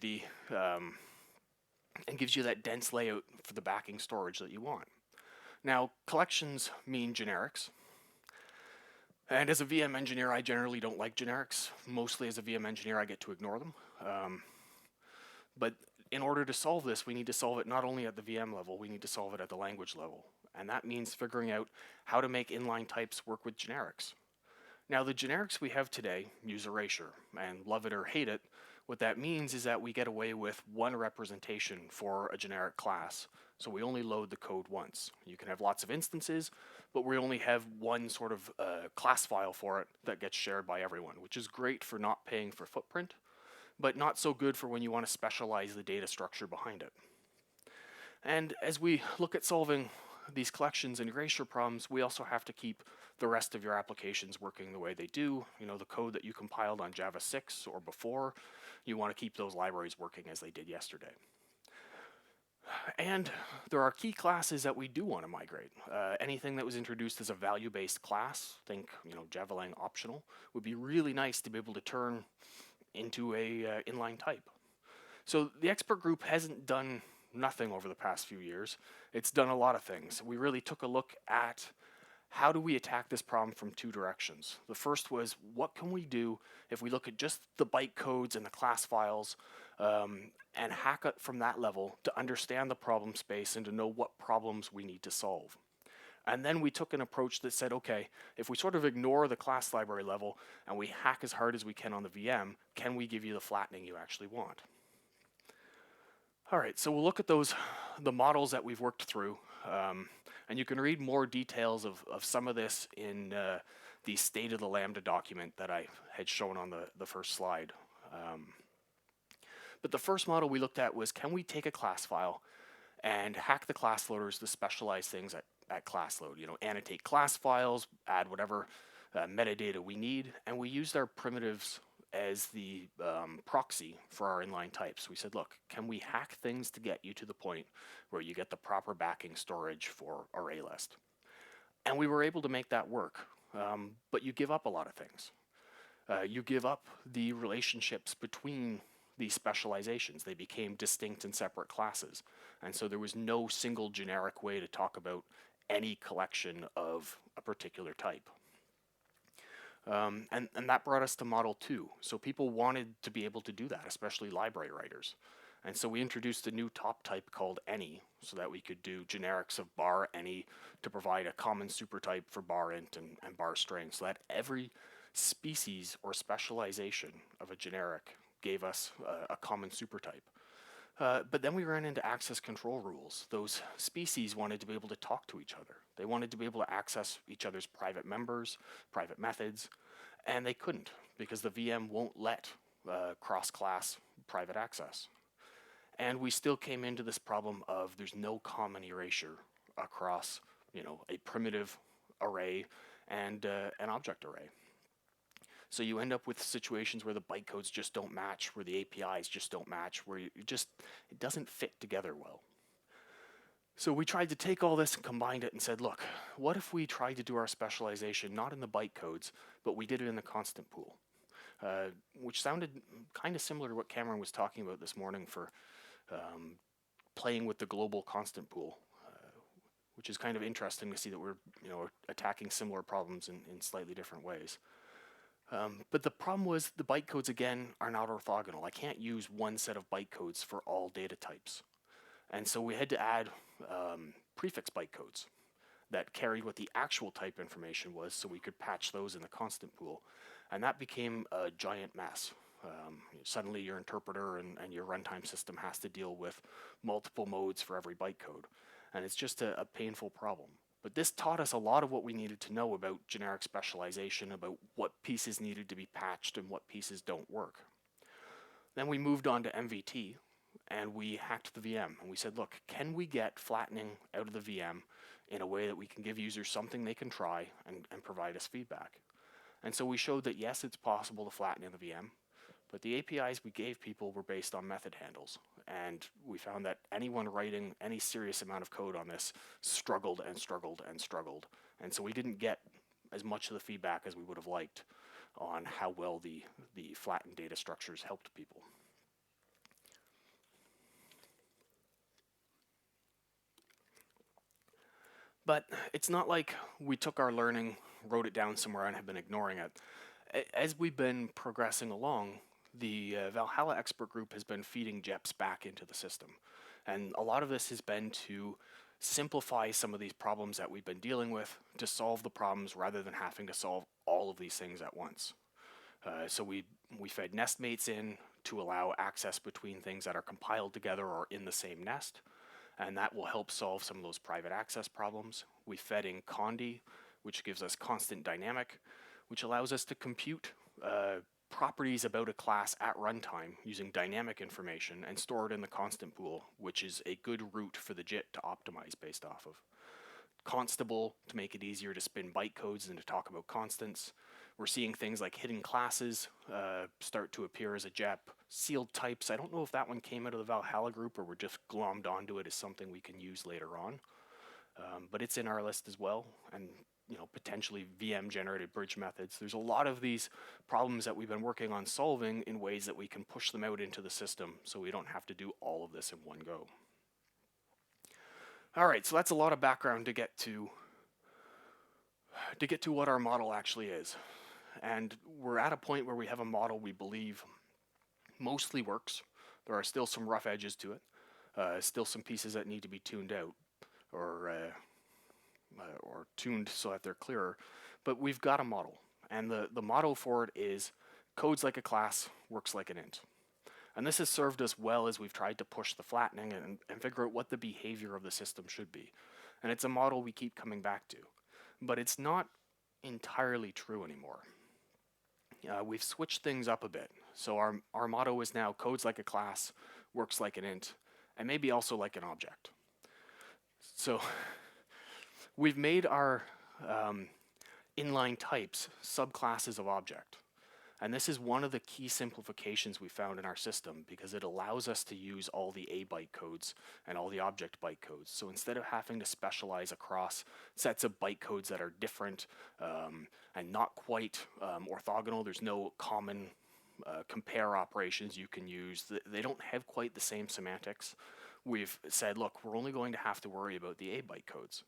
that dense layout for the backing storage that you want. Now, collections mean generics. And as a VM engineer, I generally don't like generics. Mostly as a VM engineer, I get to ignore them. But in order to solve this, we need to solve it not only at the VM level, we need to solve it at the language level. And that means figuring out how to make inline types work with generics. Now, the generics we have today use erasure, and love it or hate it, what that means is that we get away with one representation for a generic class. So we only load the code once. You can have lots of instances, but we only have one sort of class file for it that gets shared by everyone, which is great for not paying for footprint, but not so good for when you want to specialize the data structure behind it. And as we look at solving these collections and erasure problems, we also have to keep the rest of your applications working the way they do. You know, the code that you compiled on Java 6 or before, you want to keep those libraries working as they did yesterday. And there are key classes that we do want to migrate. Anything that was introduced as a value-based class, think, Javalang optional, would be really nice to be able to turn into a inline type. So the expert group hasn't done nothing over the past few years. It's done a lot of things. We really took a look at how do we attack this problem from two directions. The first was, what can we do if we look at just the bytecodes and the class files and hack it from that level to understand the problem space and to know what problems we need to solve. And then we took an approach that said, okay, if we sort of ignore the class library level and we hack as hard as we can on the VM, can we give you the flattening you actually want? All right, so we'll look at the models that we've worked through, and you can read more details of some of this in the State of the Lambda document that I had shown on the first slide. But the first model we looked at was, can we take a class file and hack the class loaders to specialize things at class load? Annotate class files, add whatever metadata we need, and we used our primitives as the proxy for our inline types. We said, look, can we hack things to get you to the point where you get the proper backing storage for array list? And we were able to make that work, but you give up a lot of things. You give up the relationships between these specializations. They became distinct and separate classes. And so there was no single generic way to talk about any collection of a particular type. And that brought us to Model 2. So people wanted to be able to do that, especially library writers. And so we introduced a new top type called any, so that we could do generics of bar any to provide a common supertype for bar int and bar string, so that every species or specialization of a generic gave us a common supertype. But then we ran into access control rules. Those species wanted to be able to talk to each other. They wanted to be able to access each other's private members, private methods, and they couldn't because the VM won't let cross-class private access. And we still came into this problem of there's no common erasure across, a primitive array and an object array. So you end up with situations where the bytecodes just don't match, where the APIs just don't match, where it doesn't fit together well. So we tried to take all this and combined it and said, look, what if we tried to do our specialization not in the bytecodes, but we did it in the constant pool? Which sounded kind of similar to what Cameron was talking about this morning for playing with the global constant pool, which is kind of interesting to see that we're attacking similar problems in slightly different ways. But the problem was the bytecodes, again, are not orthogonal. I can't use one set of bytecodes for all data types. And so we had to add prefix bytecodes that carried what the actual type information was so we could patch those in the constant pool. And that became a giant mess. Suddenly your interpreter and your runtime system has to deal with multiple modes for every bytecode. And it's just a painful problem. But this taught us a lot of what we needed to know about generic specialization, about what pieces needed to be patched and what pieces don't work. Then we moved on to MVT, and we hacked the VM. And we said, look, can we get flattening out of the VM in a way that we can give users something they can try and provide us feedback? And so we showed that, yes, it's possible to flatten in the VM, but the APIs we gave people were based on method handles. And we found that anyone writing any serious amount of code on this struggled and struggled and struggled. And so we didn't get as much of the feedback as we would have liked on how well the flattened data structures helped people. But it's not like we took our learning, wrote it down somewhere, and have been ignoring it. As we've been progressing along, the Valhalla expert group has been feeding JEPs back into the system. And a lot of this has been to simplify some of these problems that we've been dealing with, to solve the problems rather than having to solve all of these things at once. So we fed nestmates in to allow access between things that are compiled together or in the same nest, and that will help solve some of those private access problems. We fed in Condi, which gives us constant dynamic, which allows us to compute properties about a class at runtime using dynamic information and store it in the constant pool, which is a good route for the JIT to optimize based off of. Constable, to make it easier to spin bytecodes and to talk about constants. We're seeing things like hidden classes start to appear as a JEP. Sealed types, I don't know if that one came out of the Valhalla group or we're just glommed onto it as something we can use later on. But it's in our list as well, and potentially VM-generated bridge methods. There's a lot of these problems that we've been working on solving in ways that we can push them out into the system so we don't have to do all of this in one go. All right, so that's a lot of background to get to what our model actually is. And we're at a point where we have a model we believe mostly works. There are still some rough edges to it, still some pieces that need to be tuned out or tuned so that they're clearer. But we've got a model, and the motto for it is codes like a class, works like an int. And this has served us well as we've tried to push the flattening and figure out what the behavior of the system should be. And it's a model we keep coming back to. But it's not entirely true anymore. We've switched things up a bit. So our motto is now codes like a class, works like an int, and maybe also like an object. So we've made our inline types subclasses of object. And this is one of the key simplifications we found in our system because it allows us to use all the A bytecodes and all the object bytecodes. So instead of having to specialize across sets of bytecodes that are different and not quite orthogonal, there's no common compare operations you can use. They don't have quite the same semantics. We've said, look, we're only going to have to worry about the A bytecodes.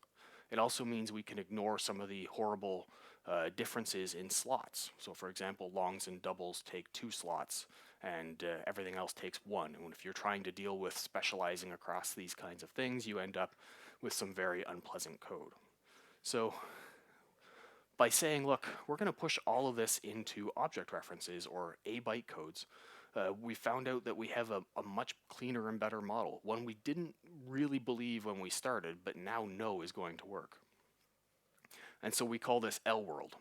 It also means we can ignore some of the horrible differences in slots. So for example, longs and doubles take 2 slots and everything else takes 1. And if you're trying to deal with specializing across these kinds of things, you end up with some very unpleasant code. So by saying, look, we're going to push all of this into object references or A bytecodes, we found out that we have a much cleaner and better model, one we didn't really believe when we started, but now know is going to work. And so we call this L-world.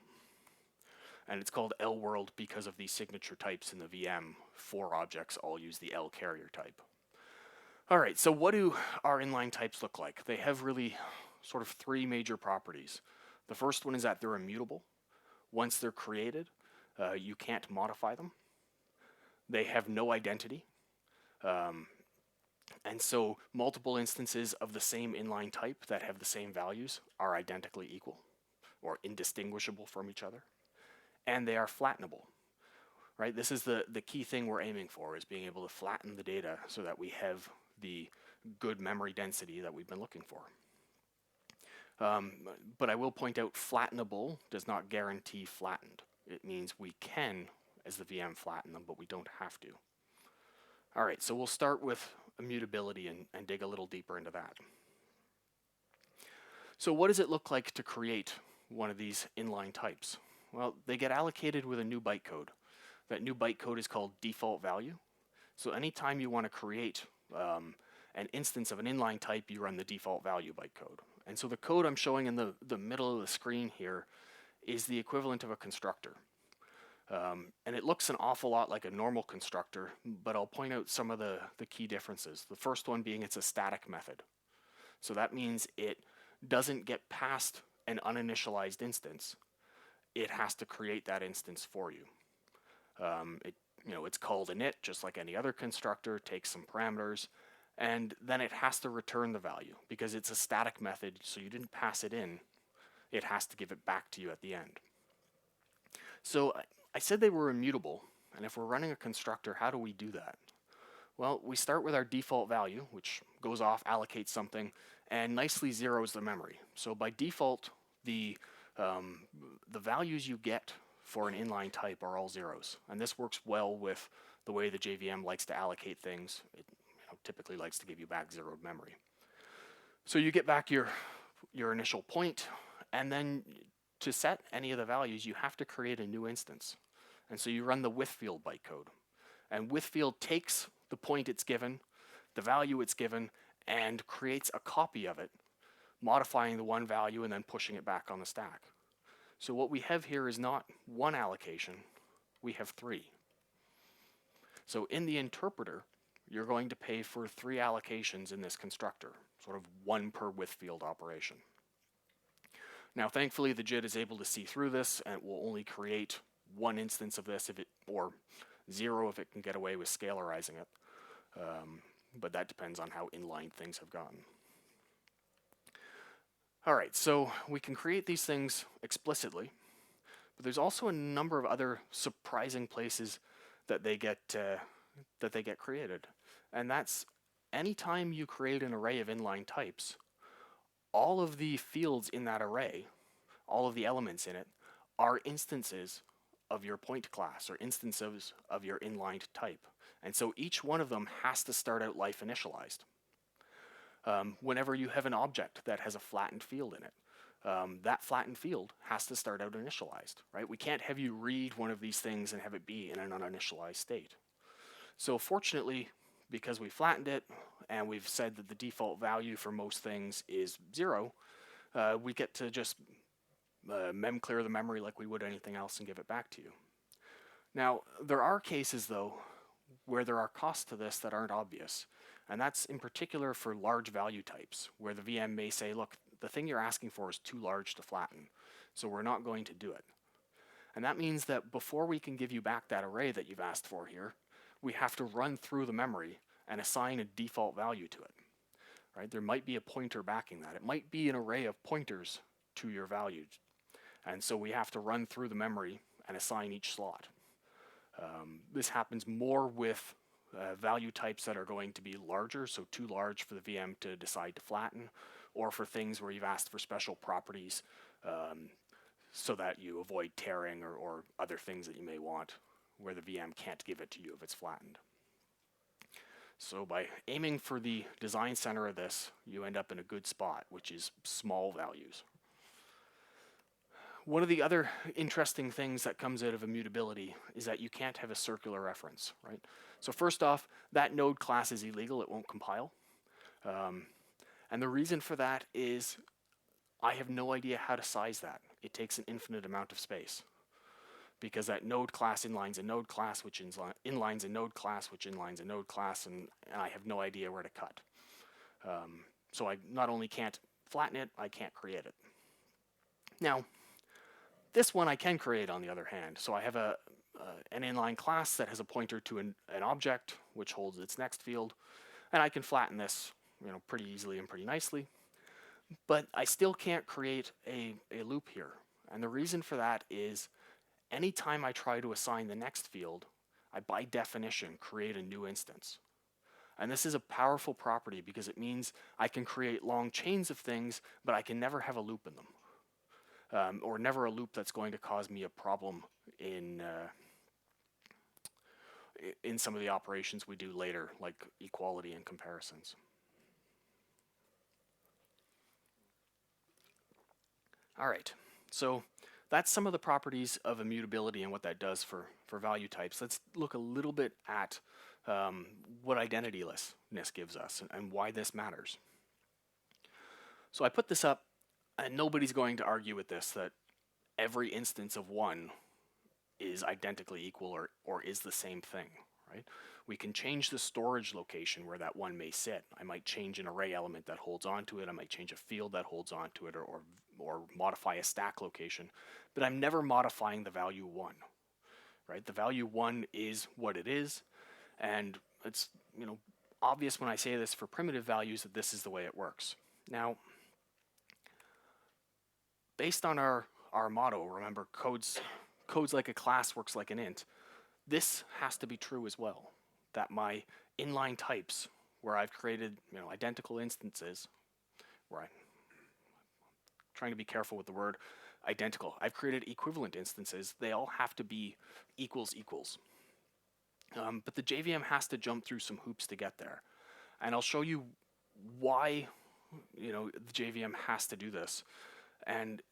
And it's called L-world because of these signature types in the VM. 4 objects all use the L carrier type. All right, so what do our inline types look like? They have really sort of three major properties. The first one is that they're immutable. Once they're created, you can't modify them. They have no identity. And so multiple instances of the same inline type that have the same values are identically equal or indistinguishable from each other. And they are flattenable, right? This is the key thing we're aiming for, is being able to flatten the data so that we have the good memory density that we've been looking for. But I will point out, flattenable does not guarantee flattened. It means we can, as the VM, flatten them, but we don't have to. All right, so we'll start with immutability and dig a little deeper into that. So what does it look like to create one of these inline types? Well, they get allocated with a new bytecode. That new bytecode is called default value. So anytime you want to create an instance of an inline type, you run the default value bytecode. And so the code I'm showing in the middle of the screen here is the equivalent of a constructor. And it looks an awful lot like a normal constructor, but I'll point out some of the key differences. The first one being it's a static method. So that means it doesn't get past an uninitialized instance. It has to create that instance for you. It's called init, just like any other constructor, takes some parameters, and then it has to return the value. Because it's a static method, so you didn't pass it in, it has to give it back to you at the end. So I said they were immutable, and if we're running a constructor, how do we do that? Well, we start with our default value, which goes off, allocates something, and nicely zeroes the memory. So by default, the values you get for an inline type are all zeros. And this works well with the way the JVM likes to allocate things. It typically likes to give you back zeroed memory. So you get back your initial point, and then to set any of the values, you have to create a new instance. And so you run the withfield bytecode. And withfield takes the point it's given, the value it's given, and creates a copy of it, modifying the one value and then pushing it back on the stack. So what we have here is not one allocation, we have three. So in the interpreter, you're going to pay for 3 allocations in this constructor, sort of one per withfield operation. Now, thankfully, the JIT is able to see through this, and it will only create one instance of this, or 0 if it can get away with scalarizing it. But that depends on how inline things have gotten. All right, so we can create these things explicitly, but there's also a number of other surprising places that they get created, and that's anytime you create an array of inline types, all of the fields in that array, all of the elements in it, are instances of your point class or instances of your inline type. And so each one of them has to start out life initialized. Whenever you have an object that has a flattened field in it, that flattened field has to start out initialized, right? We can't have you read one of these things and have it be in an uninitialized state. So fortunately, because we flattened it and we've said that the default value for most things is 0, we get to just mem clear the memory like we would anything else and give it back to you. Now, there are cases, though, where there are costs to this that aren't obvious. And that's in particular for large value types, where the VM may say, look, the thing you're asking for is too large to flatten, so we're not going to do it. And that means that before we can give you back that array that you've asked for here, we have to run through the memory and assign a default value to it. Right? There might be a pointer backing that. It might be an array of pointers to your values. And so we have to run through the memory and assign each slot. This happens more with value types that are going to be larger, so too large for the VM to decide to flatten, or for things where you've asked for special properties so that you avoid tearing or other things that you may want, where the VM can't give it to you if it's flattened. So by aiming for the design center of this, you end up in a good spot, which is small values. One of the other interesting things that comes out of immutability is that you can't have a circular reference, right? So first off, that node class is illegal, it won't compile. And the reason for that is I have no idea how to size that. It takes an infinite amount of space. because that node class inlines a node class, which inlines a node class, which inlines a node class, and I have no idea where to cut. So I not only can't flatten it, I can't create it. Now, this one I can create on the other hand. So I have an inline class that has a pointer to an object, which holds its next field, and I can flatten this, pretty easily and pretty nicely. But I still can't create a loop here. And the reason for that is anytime I try to assign the next field, I by definition create a new instance. And this is a powerful property because it means I can create long chains of things, but I can never have a loop in them. Or never a loop that's going to cause me a problem in some of the operations we do later, like equality and comparisons. All right, so that's some of the properties of immutability and what that does for value types. Let's look a little bit at what identitylessness gives us and why this matters. So I put this up, and nobody's going to argue with this, that every instance of one is identically equal or is the same thing, right? We can change the storage location where that one may sit. I might change an array element that holds onto it. I might change a field that holds onto it, or modify a stack location. But I'm never modifying the value 1, right? The value 1 is what it is, and it's obvious when I say this for primitive values that this is the way it works. Now, based on our motto, remember, codes like a class works like an int. This has to be true as well, that my inline types, where I've created identical instances, where I'm trying to be careful with the word identical. I've created equivalent instances. They all have to be equals. But the JVM has to jump through some hoops to get there. And I'll show you why the JVM has to do this. And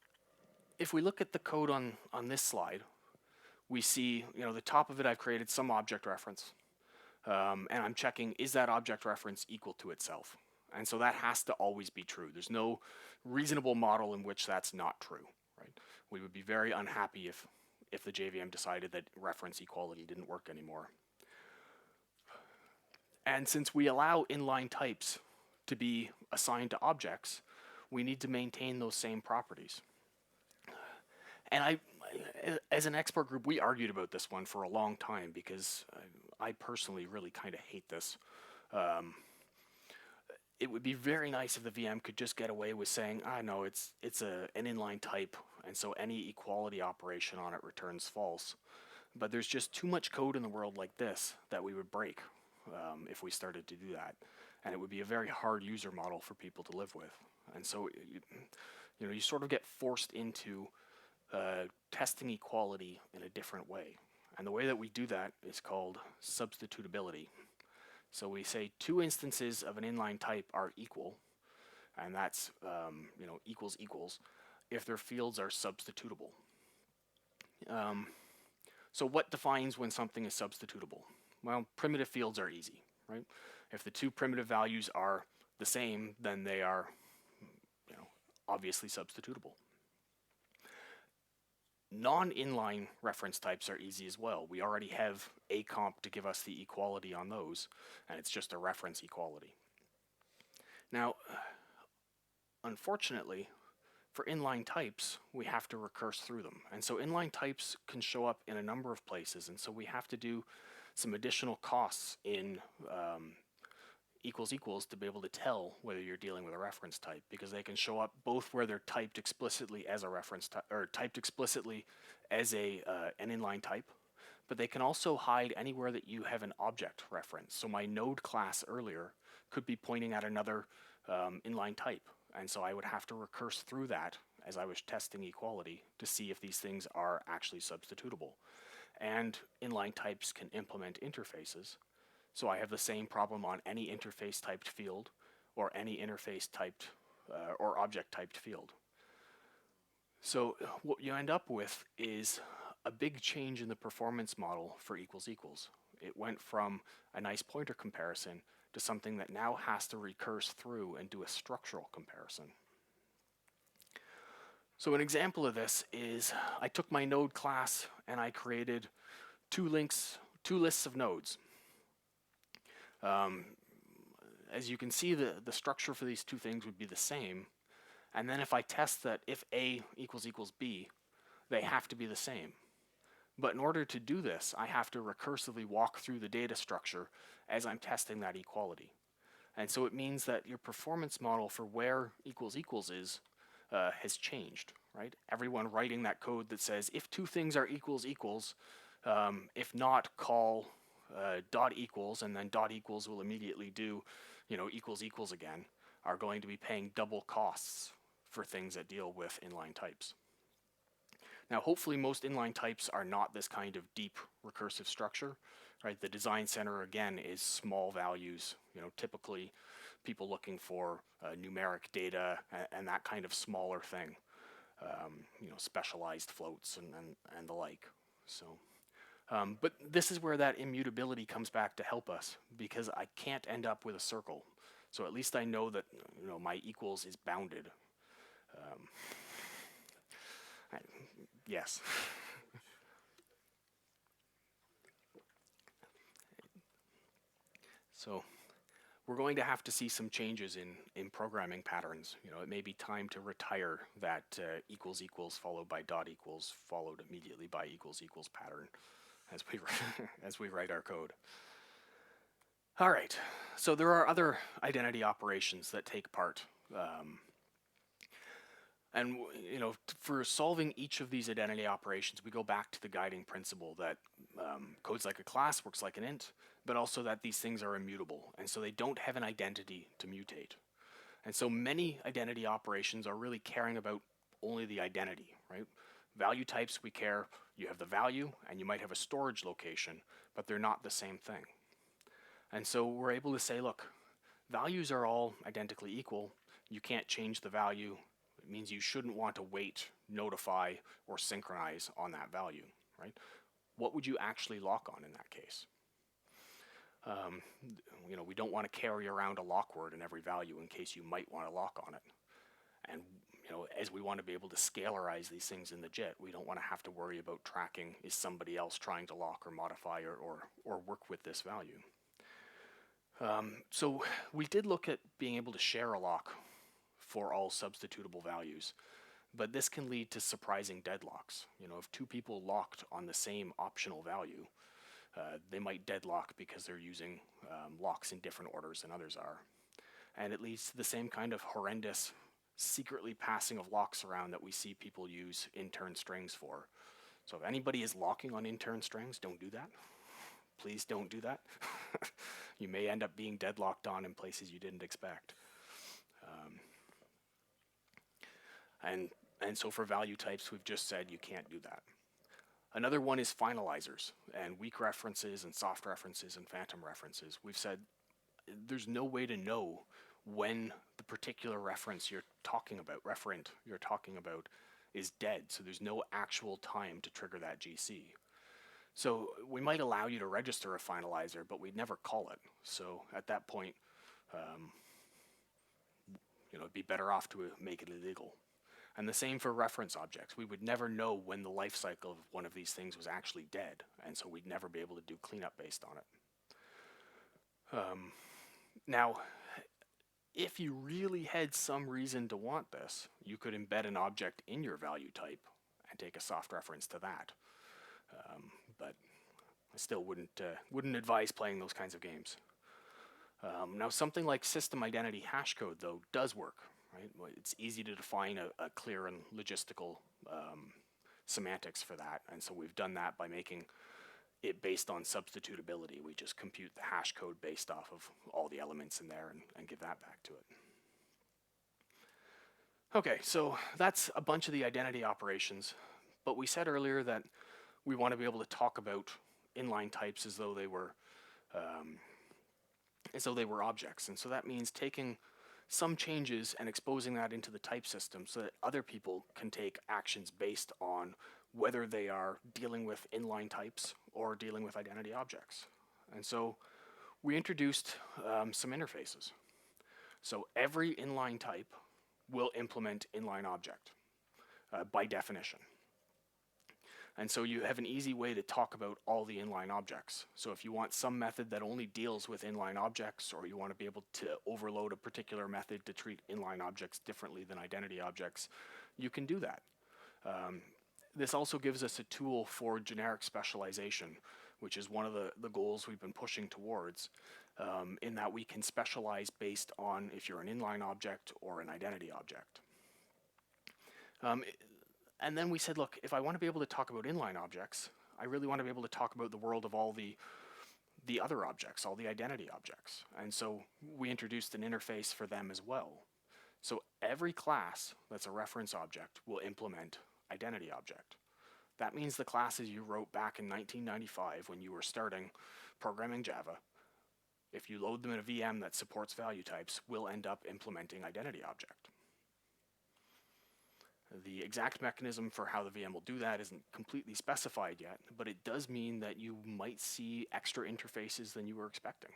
if we look at the code on this slide, we see, the top of it I've created some object reference. And I'm checking, is that object reference equal to itself? And so that has to always be true. There's no reasonable model in which that's not true, right? We would be very unhappy if the JVM decided that reference equality didn't work anymore. And since we allow inline types to be assigned to objects, we need to maintain those same properties. And as an expert group, we argued about this one for a long time because I personally really kind of hate this. It would be very nice if the VM could just get away with saying, no, it's an inline type, and so any equality operation on it returns false. But there's just too much code in the world like this that we would break if we started to do that. And it would be a very hard user model for people to live with. And so you sort of get forced into testing equality in a different way. And the way that we do that is called substitutability. So we say two instances of an inline type are equal, and that's equals if their fields are substitutable. So what defines when something is substitutable? Well, primitive fields are easy, right? If the two primitive values are the same, then they are obviously substitutable. Non-inline reference types are easy as well. We already have a comp to give us the equality on those, and it's just a reference equality. Now, unfortunately, for inline types, we have to recurse through them. And so inline types can show up in a number of places, and so we have to do some additional costs in equals to be able to tell whether you're dealing with a reference type, because they can show up both where they're typed explicitly as a reference type, or typed explicitly as an inline type, but they can also hide anywhere that you have an object reference. So my node class earlier could be pointing at another inline type, and so I would have to recurse through that as I was testing equality to see if these things are actually substitutable. And inline types can implement interfaces. So I have the same problem on any interface typed field or any interface typed or object typed field. So what you end up with is a big change in the performance model for equals. It went from a nice pointer comparison to something that now has to recurse through and do a structural comparison. So an example of this is I took my node class and I created two lists of nodes. As you can see, the structure for these two things would be the same. And then if I test that if A equals B, they have to be the same. But in order to do this, I have to recursively walk through the data structure as I'm testing that equality. And so it means that your performance model for where equals is has changed, right? Everyone writing that code that says if two things are equals, if not, call dot equals, and then dot equals will immediately do, equals again, are going to be paying double costs for things that deal with inline types. Now, hopefully most inline types are not this kind of deep recursive structure, right? The design center, again, is small values, typically people looking for numeric data and that kind of smaller thing, specialized floats and the like. So, but this is where that immutability comes back to help us, because I can't end up with a circle. So at least I know that, my equals is bounded. Yes. So we're going to have to see some changes in programming patterns. It may be time to retire that equals followed by dot equals followed immediately by equals pattern as we as we write our code. All right. So there are other identity operations that take part. And for solving each of these identity operations, we go back to the guiding principle that codes like a class, works like an int, but also that these things are immutable, and so they don't have an identity to mutate. And so many identity operations are really caring about only the identity, right? Value types, we care, you have the value, and you might have a storage location, but they're not the same thing. And so we're able to say, look, values are all identically equal. You can't change the value. It means you shouldn't want to wait, notify, or synchronize on that value, right? What would you actually lock on in that case? We don't want to carry around a lock word in every value in case you might want to lock on it. And as we want to be able to scalarize these things in the JIT, we don't want to have to worry about tracking, is somebody else trying to lock or modify or work with this value. So we did look at being able to share a lock for all substitutable values, but this can lead to surprising deadlocks. If two people locked on the same optional value, they might deadlock because they're using locks in different orders than others are. And it leads to the same kind of horrendous secretly passing of locks around that we see people use intern strings for. So if anybody is locking on intern strings, don't do that. Please don't do that. You may end up being deadlocked on in places you didn't expect. And so for value types, we've just said you can't do that. Another one is finalizers and weak references and soft references and phantom references. We've said there's no way to know when the particular reference you're talking about, referent you're talking about, is dead. So there's no actual time to trigger that GC. So we might allow you to register a finalizer, but we'd never call it. So at that point, it'd be better off to make it illegal. And the same for reference objects. We would never know when the life cycle of one of these things was actually dead, and so we'd never be able to do cleanup based on it. Now, if you really had some reason to want this, you could embed an object in your value type and take a soft reference to that. But I still wouldn't advise playing those kinds of games. Now, something like system identity hashcode, though, does work. Right? It's easy to define a clear and logistical semantics for that, and so we've done that by making it based on substitutability. We just compute the hash code based off of all the elements in there and give that back to it. Okay, so that's a bunch of the identity operations, but we said earlier that we want to be able to talk about inline types as though they were objects, and so that means taking some changes and exposing that into the type system so that other people can take actions based on whether they are dealing with inline types or dealing with identity objects. And so we introduced some interfaces. So every inline type will implement inline object. by definition. And so you have an easy way to talk about all the inline objects. So if you want some method that only deals with inline objects, or you want to be able to overload a particular method to treat inline objects differently than identity objects, you can do that. This also gives us a tool for generic specialization, which is one of the goals we've been pushing towards, in that we can specialize based on if you're an inline object or an identity object. And then we said, look, if I want to be able to talk about inline objects, I really want to be able to talk about the world of all the other objects, all the identity objects. And so we introduced an interface for them as well. So every class that's a reference object will implement identity object. That means the classes you wrote back in 1995 when you were starting programming Java, if you load them in a VM that supports value types, will end up implementing identity object. The exact mechanism for how the VM will do that isn't completely specified yet, but it does mean that you might see extra interfaces than you were expecting.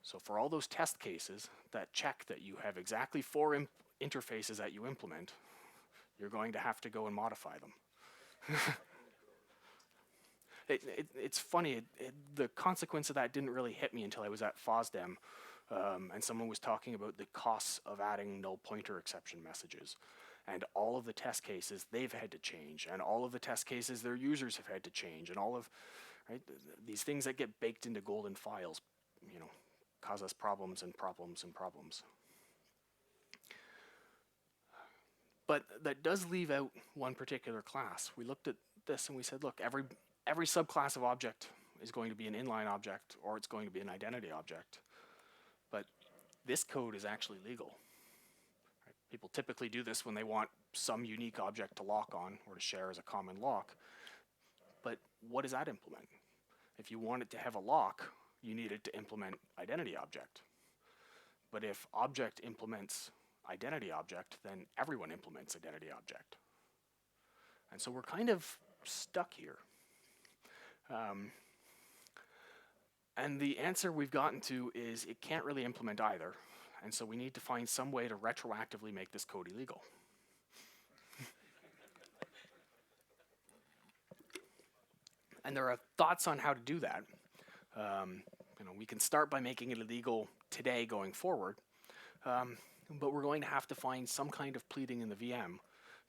So for all those test cases that check that you have exactly 4 interfaces that you implement, you're going to have to go and modify them. It's funny, the consequence of that didn't really hit me until I was at FOSDEM, and someone was talking about the costs of adding null pointer exception messages. And all of the test cases they've had to change, and all of the test cases their users have had to change, and all of these things that get baked into golden files, cause us problems and problems and problems. But that does leave out one particular class. We looked at this and we said, look, every subclass of object is going to be an inline object, or it's going to be an identity object. But this code is actually legal. People typically do this when they want some unique object to lock on or to share as a common lock. But what does that implement? If you want it to have a lock, you need it to implement identity object. But if object implements identity object, then everyone implements identity object. And so we're kind of stuck here. And the answer we've gotten to is it can't really implement either. And so we need to find some way to retroactively make this code illegal. And there are thoughts on how to do that. We can start by making it illegal today going forward. But we're going to have to find some kind of pleading in the VM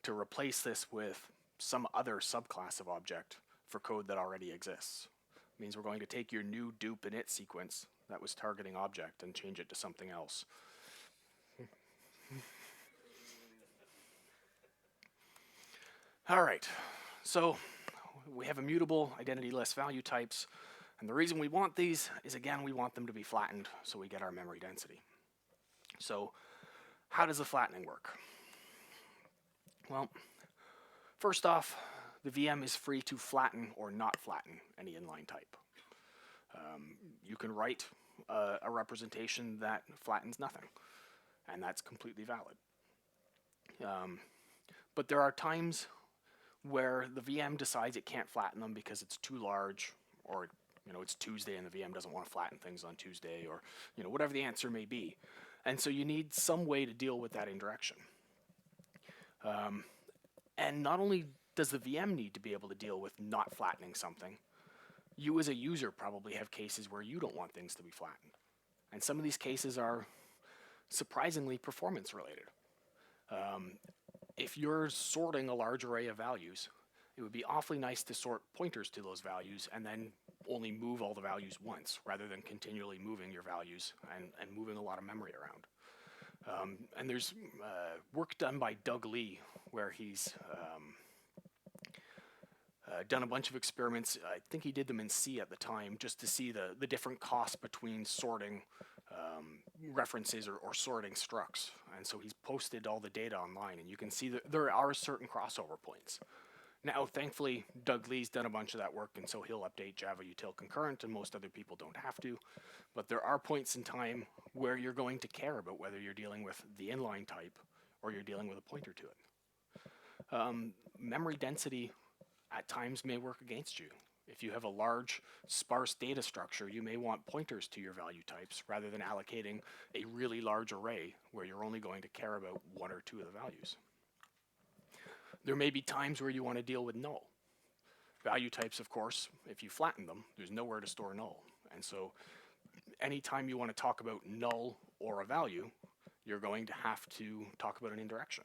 to replace this with some other subclass of object for code that already exists. It means we're going to take your new dupe init sequence that was targeting object and change it to something else. All right, so we have immutable identity-less value types, and the reason we want these is, again, we want them to be flattened so we get our memory density. So how does the flattening work? Well, first off, the VM is free to flatten or not flatten any inline type. You can write a representation that flattens nothing, and that's completely valid. But there are times where the VM decides it can't flatten them because it's too large, or it's Tuesday and the VM doesn't want to flatten things on Tuesday, or whatever the answer may be. And so you need some way to deal with that indirection. And not only does the VM need to be able to deal with not flattening something, you as a user probably have cases where you don't want things to be flattened. And some of these cases are surprisingly performance related. If you're sorting a large array of values, it would be awfully nice to sort pointers to those values and then only move all the values once, rather than continually moving your values and moving a lot of memory around. And there's work done by Doug Lee, where he's done a bunch of experiments. I think he did them in C at the time, just to see the different costs between sorting references or sorting structs. And so he's posted all the data online, and you can see that there are certain crossover points. Now, thankfully, Doug Lee's done a bunch of that work, and so he'll update Java util concurrent, and most other people don't have to. But there are points in time where you're going to care about whether you're dealing with the inline type or you're dealing with a pointer to it. Memory density at times may work against you. If you have a large, sparse data structure, you may want pointers to your value types rather than allocating a really large array where you're only going to care about 1 or 2 of the values. There may be times where you want to deal with null. Value types, of course, if you flatten them, there's nowhere to store null. And so anytime you want to talk about null or a value, you're going to have to talk about an indirection.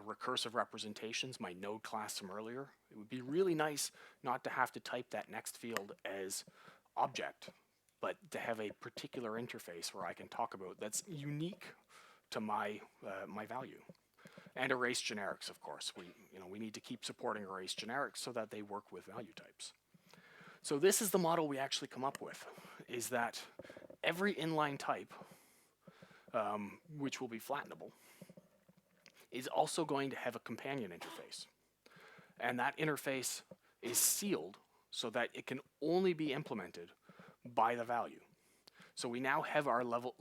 Recursive representations, my node class from earlier, it would be really nice not to have to type that next field as object, but to have a particular interface where I can talk about that's unique to my value. And erase generics, of course. We need to keep supporting erase generics so that they work with value types. So this is the model we actually come up with, is that every inline type, which will be flattenable, is also going to have a companion interface. And that interface is sealed so that it can only be implemented by the value. So we now have our level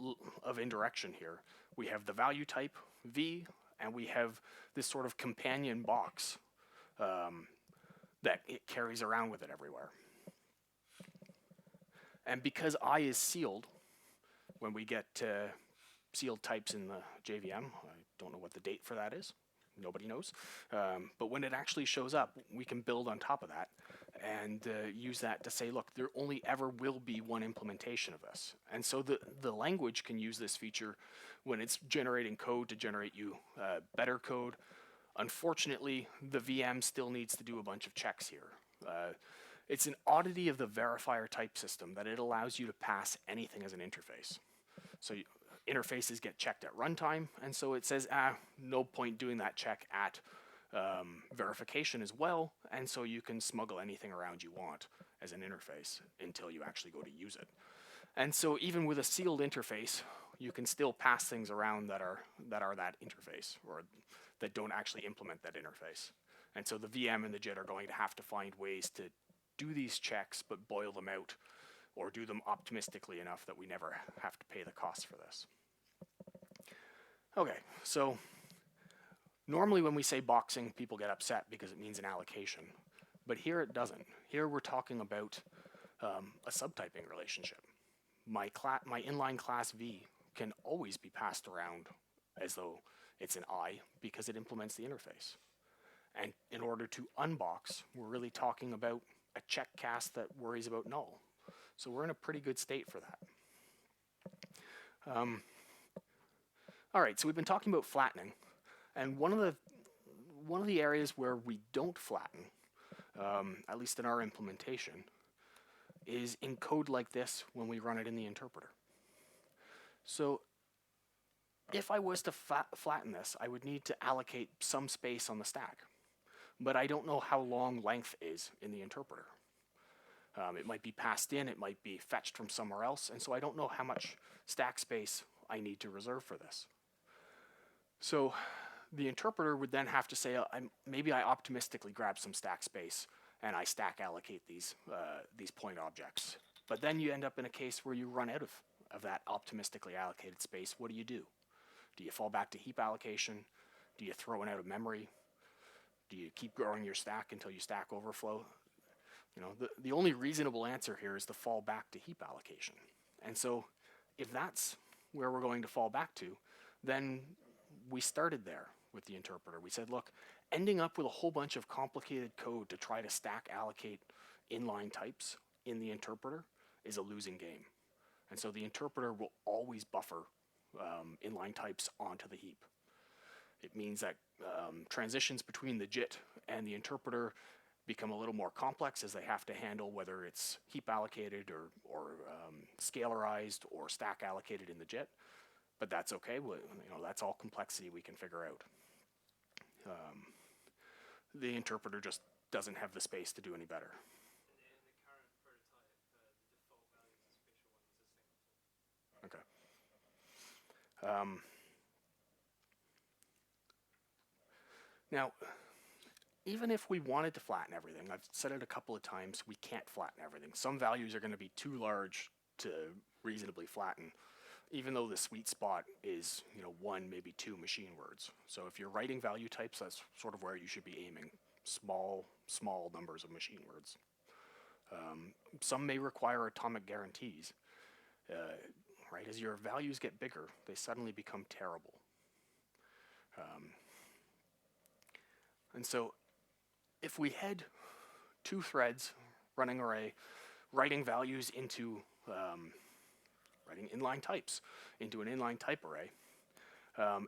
of indirection here. We have the value type, v, and we have this sort of companion box that it carries around with it everywhere. And because I is sealed, when we get sealed types in the JVM, I don't know what the date for that is. Nobody knows. But when it actually shows up, we can build on top of that and use that to say, look, there only ever will be one implementation of this. And so the language can use this feature when it's generating code to generate you better code. Unfortunately, the VM still needs to do a bunch of checks here. It's an oddity of the verifier type system that it allows you to pass anything as an interface. So interfaces get checked at runtime, and so it says, no point doing that check at verification as well, and so you can smuggle anything around you want as an interface until you actually go to use it. And so even with a sealed interface, you can still pass things around that are that interface, or that don't actually implement that interface. And so the VM and the JIT are going to have to find ways to do these checks, but boil them out, or do them optimistically enough that we never have to pay the cost for this. Okay, so normally when we say boxing, people get upset because it means an allocation. But here it doesn't. Here we're talking about a subtyping relationship. My inline class V can always be passed around as though it's an I because it implements the interface. And in order to unbox, we're really talking about a check cast that worries about null. So we're in a pretty good state for that. All right, so we've been talking about flattening, and one of the areas where we don't flatten, at least in our implementation, is in code like this when we run it in the interpreter. So if I was to flatten this, I would need to allocate some space on the stack, but I don't know how long length is in the interpreter. It might be passed in, it might be fetched from somewhere else, and so I don't know how much stack space I need to reserve for this. So the interpreter would then have to say, maybe I optimistically grab some stack space and I stack allocate these point objects. But then you end up in a case where you run out of that optimistically allocated space. What do? Do you fall back to heap allocation? Do you throw it out of memory? Do you keep growing your stack until you stack overflow? The only reasonable answer here is to fall back to heap allocation. And so if that's where we're going to fall back to, then we started there with the interpreter. We said, look, ending up with a whole bunch of complicated code to try to stack allocate inline types in the interpreter is a losing game. And so the interpreter will always buffer inline types onto the heap. It means that transitions between the JIT and the interpreter become a little more complex as they have to handle whether it's heap allocated or scalarized or stack allocated in the JIT. But that's okay. That's all complexity we can figure out. The interpreter just doesn't have the space to do any better. Okay. Now, even if we wanted to flatten everything, I've said it a couple of times, we can't flatten everything. Some values are going to be too large to reasonably flatten, even though the sweet spot is 1, maybe 2 machine words. So if you're writing value types, that's sort of where you should be aiming, small numbers of machine words. Some may require atomic guarantees. Right, as your values get bigger, they suddenly become terrible. And so if we had 2 threads running array, writing values into, writing inline types into an inline type array,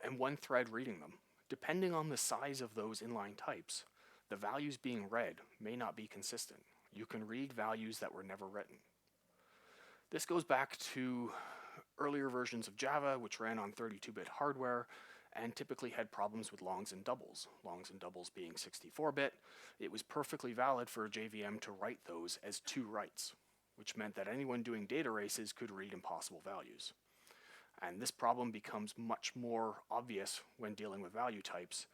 and 1 thread reading them, depending on the size of those inline types, the values being read may not be consistent. You can read values that were never written. This goes back to earlier versions of Java, which ran on 32-bit hardware and typically had problems with longs and doubles. Longs and doubles being 64-bit, it was perfectly valid for a JVM to write those as 2 writes, which meant that anyone doing data races could read impossible values. And this problem becomes much more obvious when dealing with value types,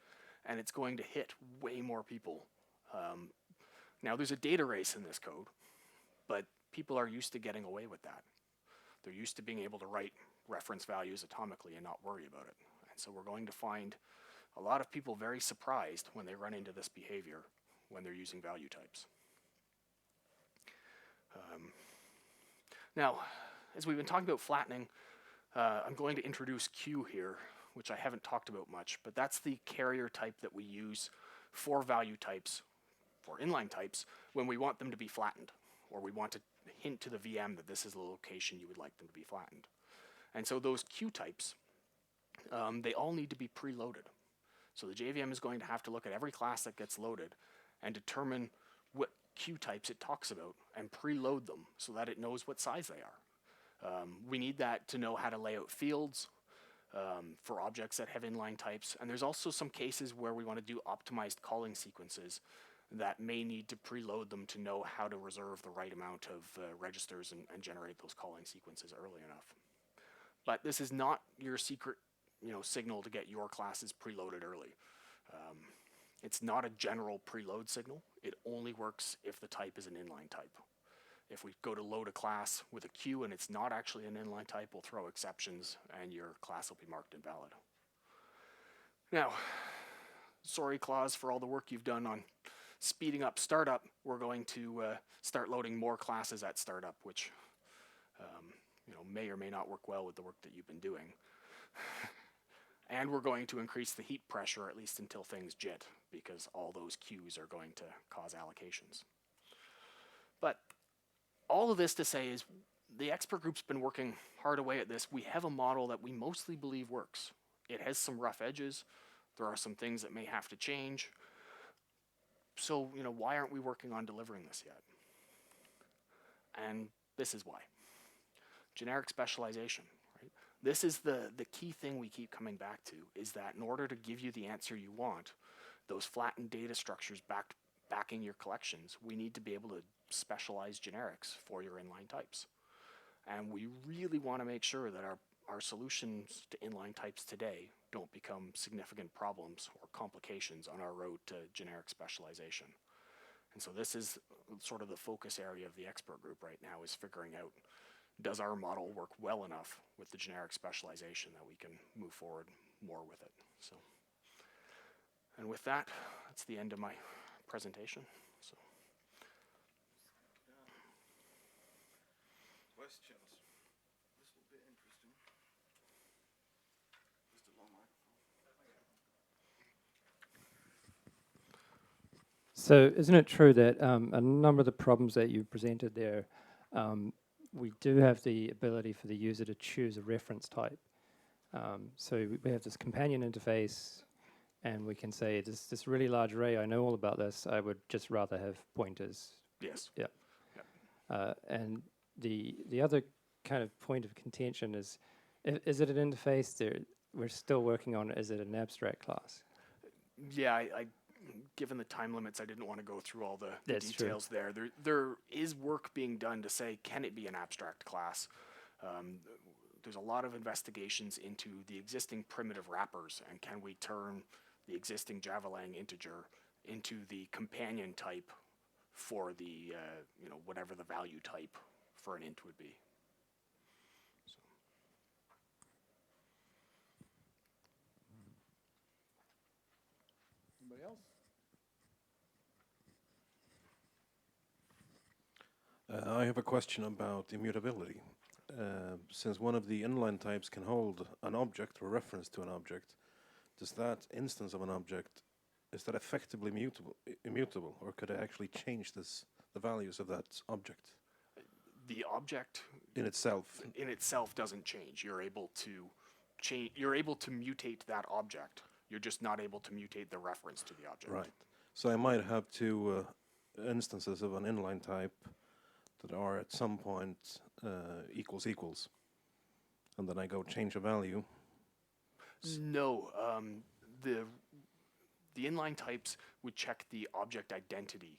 and it's going to hit way more people. Now there's a data race in this code, but people are used to getting away with that. They're used to being able to write reference values atomically and not worry about it. And so we're going to find a lot of people very surprised when they run into this behavior when they're using value types. Now, as we've been talking about flattening, I'm going to introduce Q here, which I haven't talked about much, but that's the carrier type that we use for value types, for inline types, when we want them to be flattened, or we want to hint to the VM that this is the location you would like them to be flattened. And so those Q types, they all need to be preloaded. So the JVM is going to have to look at every class that gets loaded and determine what Q types it talks about and preload them so that it knows what size they are. We need that to know how to lay out fields for objects that have inline types. And there's also some cases where we want to do optimized calling sequences that may need to preload them to know how to reserve the right amount of registers and generate those calling sequences early enough. But this is not your secret, signal to get your classes preloaded early. It's not a general preload signal. It only works if the type is an inline type. If we go to load a class with a Q and it's not actually an inline type, we'll throw exceptions and your class will be marked invalid. Now, sorry clause for all the work you've done on speeding up startup. We're going to start loading more classes at startup, which may or may not work well with the work that you've been doing. And we're going to increase the heap pressure, at least until things JIT, because all those queues are going to cause allocations. But all of this to say is the expert group's been working hard away at this. We have a model that we mostly believe works. It has some rough edges. There are some things that may have to change. So, why aren't we working on delivering this yet? And this is why. Generic specialization. Right? This is the key thing we keep coming back to, is that in order to give you the answer you want, those flattened data structures backing your collections, we need to be able to specialize generics for your inline types. And we really want to make sure that our solutions to inline types today don't become significant problems or complications on our road to generic specialization. And so this is sort of the focus area of the expert group right now, is figuring out, does our model work well enough with the generic specialization that we can move forward more with it? So, and with that, that's the end of my presentation. So. Questions? This will be interesting. Just a long microphone. So isn't it true that a number of the problems that you presented there, we do have the ability for the user to choose a reference type. So we have this companion interface, and we can say, this really large array, I know all about this, I would just rather have pointers. Yes. Yeah. Yep. And the other kind of point of contention is it an interface? We're still working on, is it an abstract class? Yeah, I given the time limits, I didn't want to go through all the details true. there. There is work being done to say, can it be an abstract class? There's a lot of investigations into the existing primitive wrappers, and can we turn the existing Java-lang integer into the companion type for the, whatever the value type for an int would be. So. Anybody else? I have a question about immutability. Since one of the inline types can hold an object or reference to an object, does that instance of an object is that effectively immutable, or could I actually change the values of that object? The object In itself. in itself doesn't change. You're able to mutate that object. You're just not able to mutate the reference to the object. Right. So I might have two instances of an inline type that are at some point equals, and then I go change a value. No, the inline types would check the object identity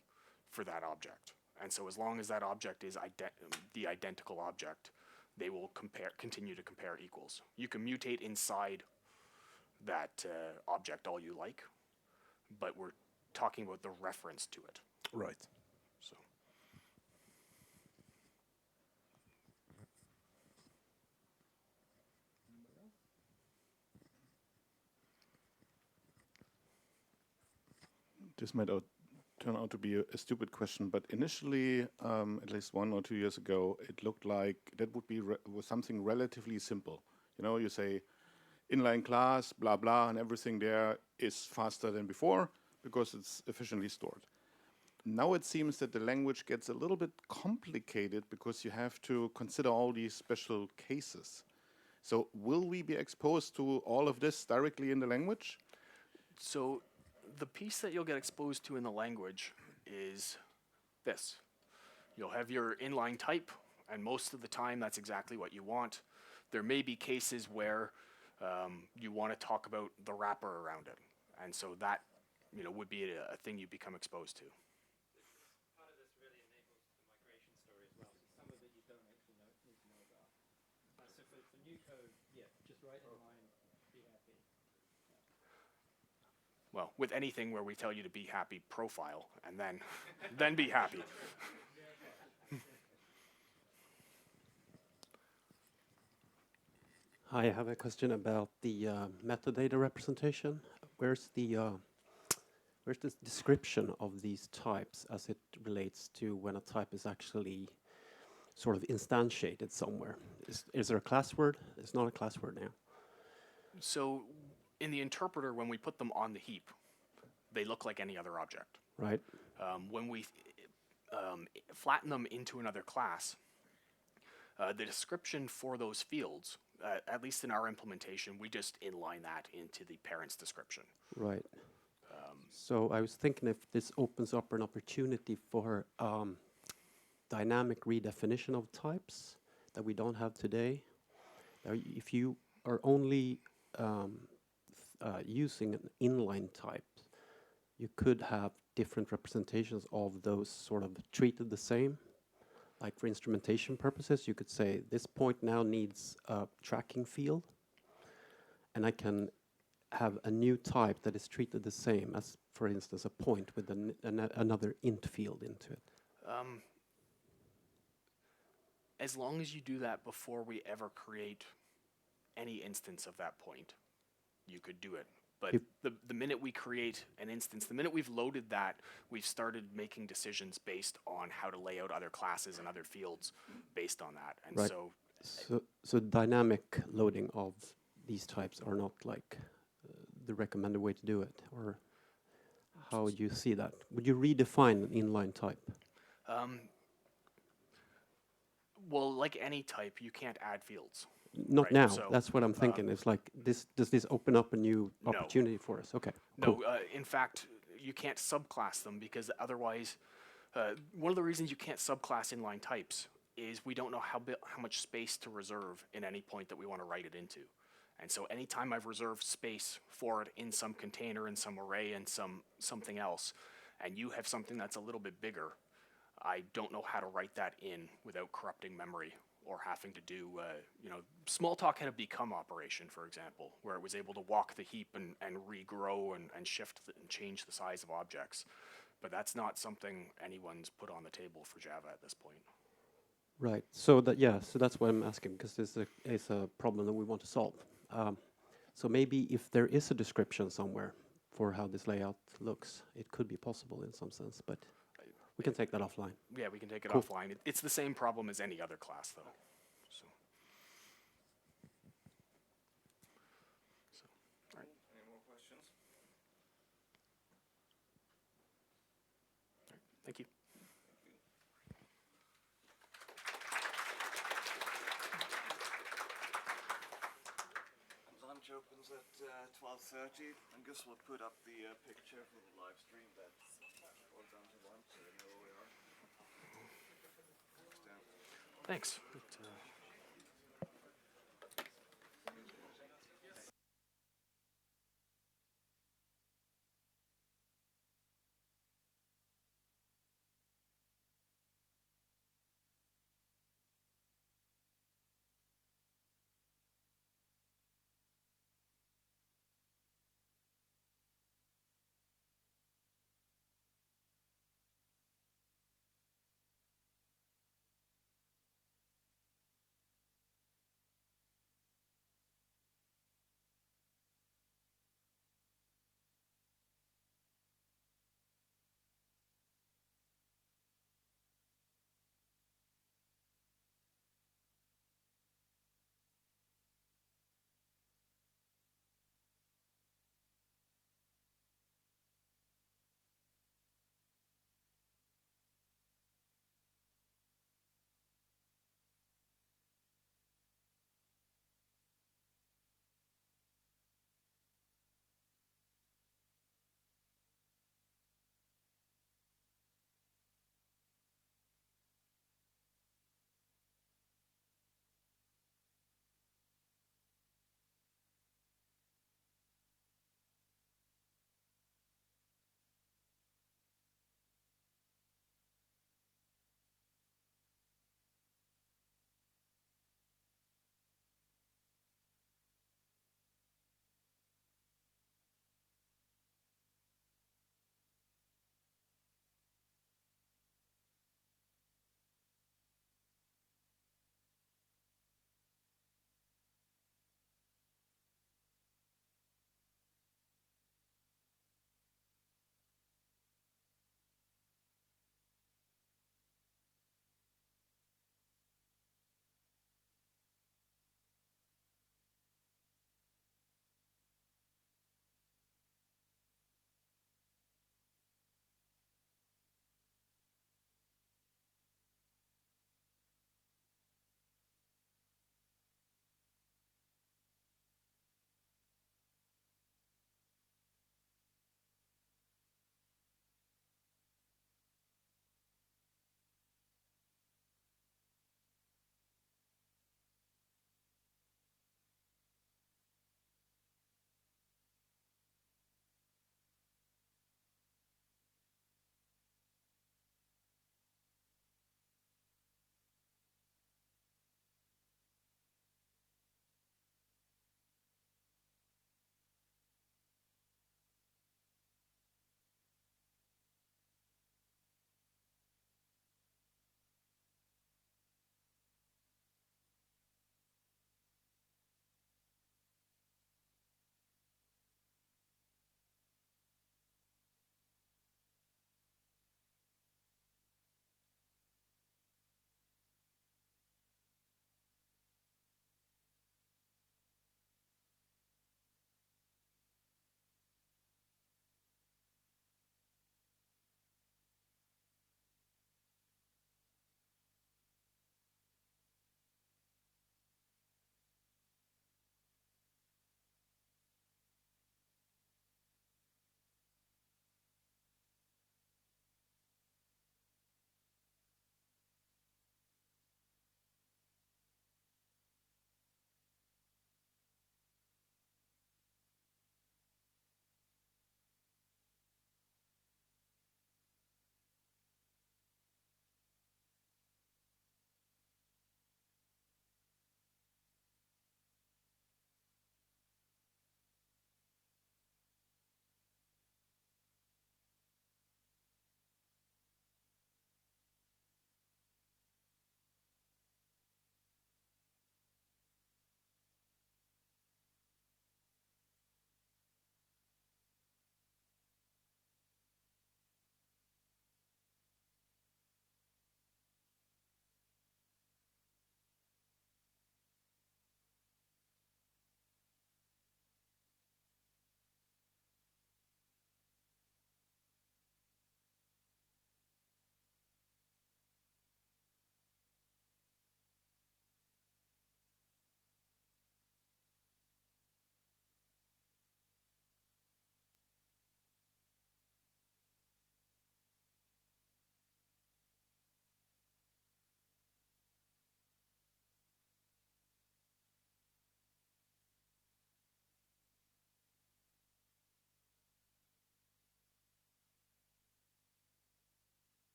for that object. And so as long as that object is the identical object, they will continue to compare equals. You can mutate inside that object all you like, but we're talking about the reference to it. Right. So. This might turn out to be a stupid question, but initially, at least 1 or 2 years ago, it looked like that would be was something relatively simple. You know, you say inline class, blah, blah, and everything there is faster than before because it's efficiently stored. Now it seems that the language gets a little bit complicated because you have to consider all these special cases. So will we be exposed to all of this directly in the language? So the piece that you'll get exposed to in the language is this. You'll have your inline type, and most of the time that's exactly what you want. There may be cases where you want to talk about the wrapper around it, and so that would be a thing you become exposed to. Part of this really enables the migration story as well. So some of it you don't actually need to know about. So for new code, just write in line, be happy. Well, with anything where we tell you to be happy, profile, and then be happy. Hi, I have a question about the metadata representation. Where's the description of these types as it relates to when a type is actually sort of instantiated somewhere? Is there a class word? It's not a class word now. So in the interpreter, when we put them on the heap, they look like any other object. Right. When we flatten them into another class, the description for those fields, at least in our implementation, we just inline that into the parent's description. Right. So I was thinking if this opens up an opportunity for dynamic redefinition of types that we don't have today. If you are only using an inline type, you could have different representations of those sort of treated the same. Like for instrumentation purposes, you could say this point now needs a tracking field, and I can have a new type that is treated the same as, for instance, a point with another int field into it. As long as you do that before we ever create any instance of that point, you could do it. But the minute we create an instance, the minute we've loaded that, we've started making decisions based on how to lay out other classes and other fields based on that. And right. So dynamic loading of these types are not like the recommended way to do it, or how would you see that? Would you redefine an inline type? Well, like any type, you can't add fields. Not right? now. So, that's what I'm thinking. It's like this. Does this open up a new opportunity for us? Okay. No. Cool. In fact, you can't subclass them because otherwise, one of the reasons you can't subclass inline types is we don't know how much space to reserve in any point that we want to write it into. And so anytime I've reserved space for it in some container, in some array, and something else, and you have something that's a little bit bigger, I don't know how to write that in without corrupting memory or having to do, Smalltalk had a become operation, for example, where it was able to walk the heap and regrow and shift and change the size of objects. But that's not something anyone's put on the table for Java at this point. Right. So that's what I'm asking, because this is a problem that we want to solve. So maybe if there is a description somewhere for how this layout looks, it could be possible in some sense, but we can take that offline. Yeah, we can take it Cool. offline. It's the same problem as any other class, though. So all right. Any more questions? Thank you. Lunch opens at 12:30. I guess we'll put up the picture for the live stream that we're done to lunch, so you know where we are. Thanks.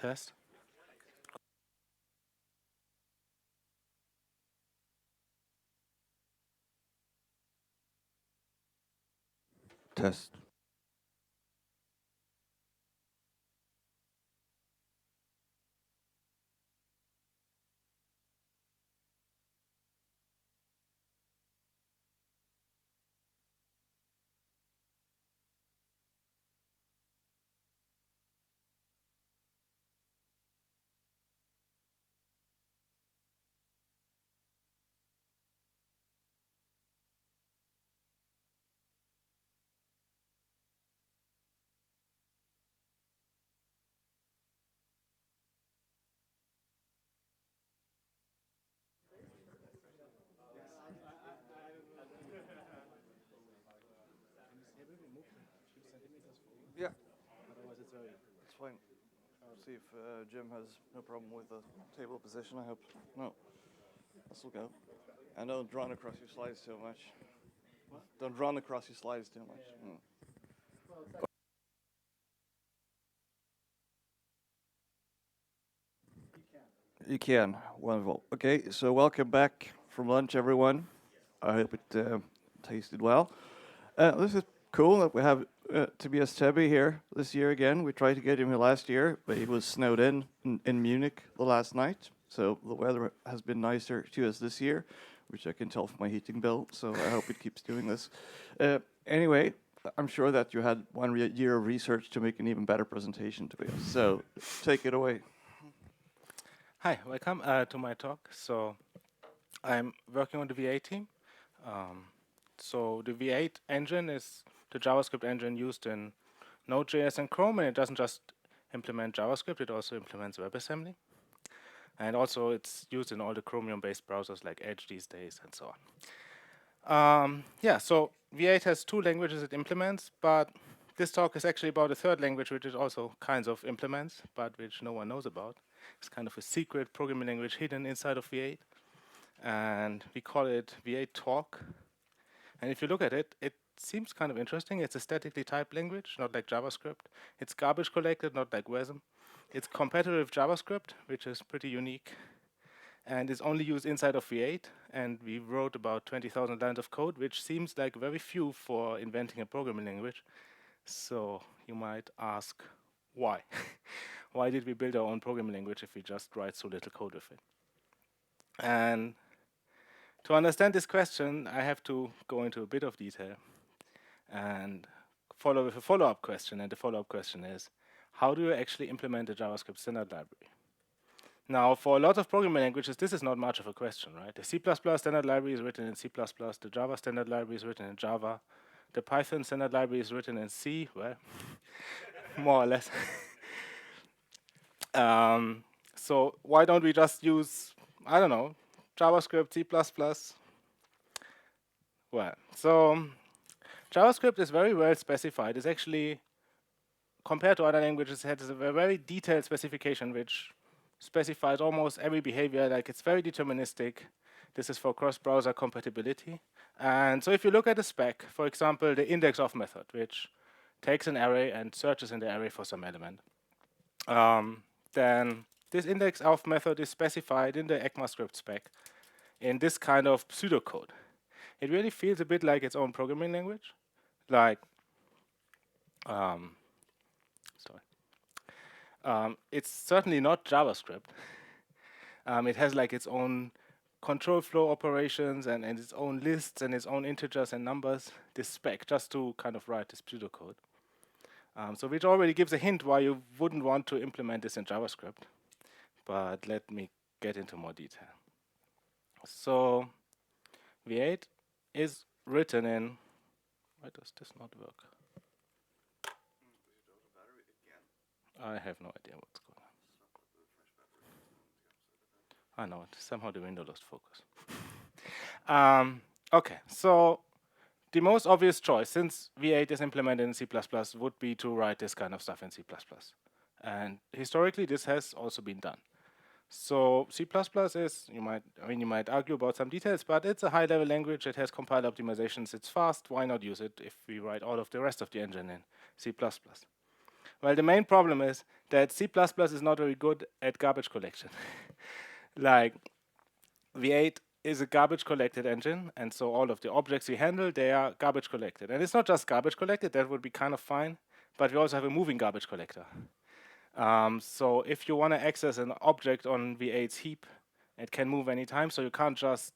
test. Test. Yeah. It's fine. See if Jim has no problem with the table position. I hope. No. This will go. And don't run across your slides too much. What? Don't run across your slides too much. You can. Wonderful. Okay, so welcome back from lunch, everyone. I hope it tasted well. This is cool that we have Tobias Tebbe here this year again. We tried to get him here last year, but he was snowed in Munich the last night. So the weather has been nicer to us this year, which I can tell from my heating bill. So I hope it keeps doing this. Anyway, I'm sure that you had 1 year of research to make an even better presentation, Tobias. So take it away. Hi, welcome to my talk. So I'm working on the V8 team. So the V8 engine is the JavaScript engine used in Node.js and Chrome, and it doesn't just implement JavaScript, it also implements WebAssembly. And also it's used in all the Chromium-based browsers like Edge these days and so on. Yeah, so V8 has 2 languages it implements, but this talk is actually about a 3rd language which it also kinds of implements, but which no one knows about. It's kind of a secret programming language hidden inside of V8. And we call it V8 Talk. And if you look at it, it seems kind of interesting. It's a statically typed language, not like JavaScript. It's garbage collected, not like WASM. It's compatible with JavaScript, which is pretty unique. And it's only used inside of V8. And we wrote about 20,000 lines of code, which seems like very few for inventing a programming language. So you might ask, why? Why did we build our own programming language if we just write so little code with it? And to understand this question, I have to go into a bit of detail and follow with a follow-up question. And the follow-up question is, how do you actually implement a JavaScript standard library? Now, for a lot of programming languages, this is not much of a question, right? The C++ standard library is written in C++, the Java standard library is written in Java, the Python standard library is written in C, well, more or less. So why don't we just use, I don't know, JavaScript, C++? Well, so JavaScript is very well specified. It's actually, compared to other languages, it has a very detailed specification which specifies almost every behavior. Like, it's very deterministic. This is for cross-browser compatibility. And so if you look at the spec, for example, the index of method, which takes an array and searches in the array for some element, then this index of method is specified in the ECMAScript spec in this kind of pseudocode. It really feels a bit like its own programming language. Like, it's certainly not JavaScript. It has like its own control flow operations and its own lists and its own integers and numbers, this spec, just to kind of write this pseudocode. So which already gives a hint why you wouldn't want to implement this in JavaScript. But let me get into more detail. So V8 is written in, why does this not work? I have no idea what's going on. I know it. Somehow the window lost focus. Okay, so the most obvious choice, since V8 is implemented in C++, would be to write this kind of stuff in C++. And historically, this has also been done. So C++ is, you might argue about some details, but it's a high-level language. It has compile optimizations. It's fast. Why not use it if we write all of the rest of the engine in C++? Well, the main problem is that C++ is not very good at garbage collection. Like, V8 is a garbage collected engine, and so all of the objects we handle, they are garbage collected. And it's not just garbage collected, that would be kind of fine, but we also have a moving garbage collector. So if you want to access an object on V8's heap, it can move anytime, so you can't just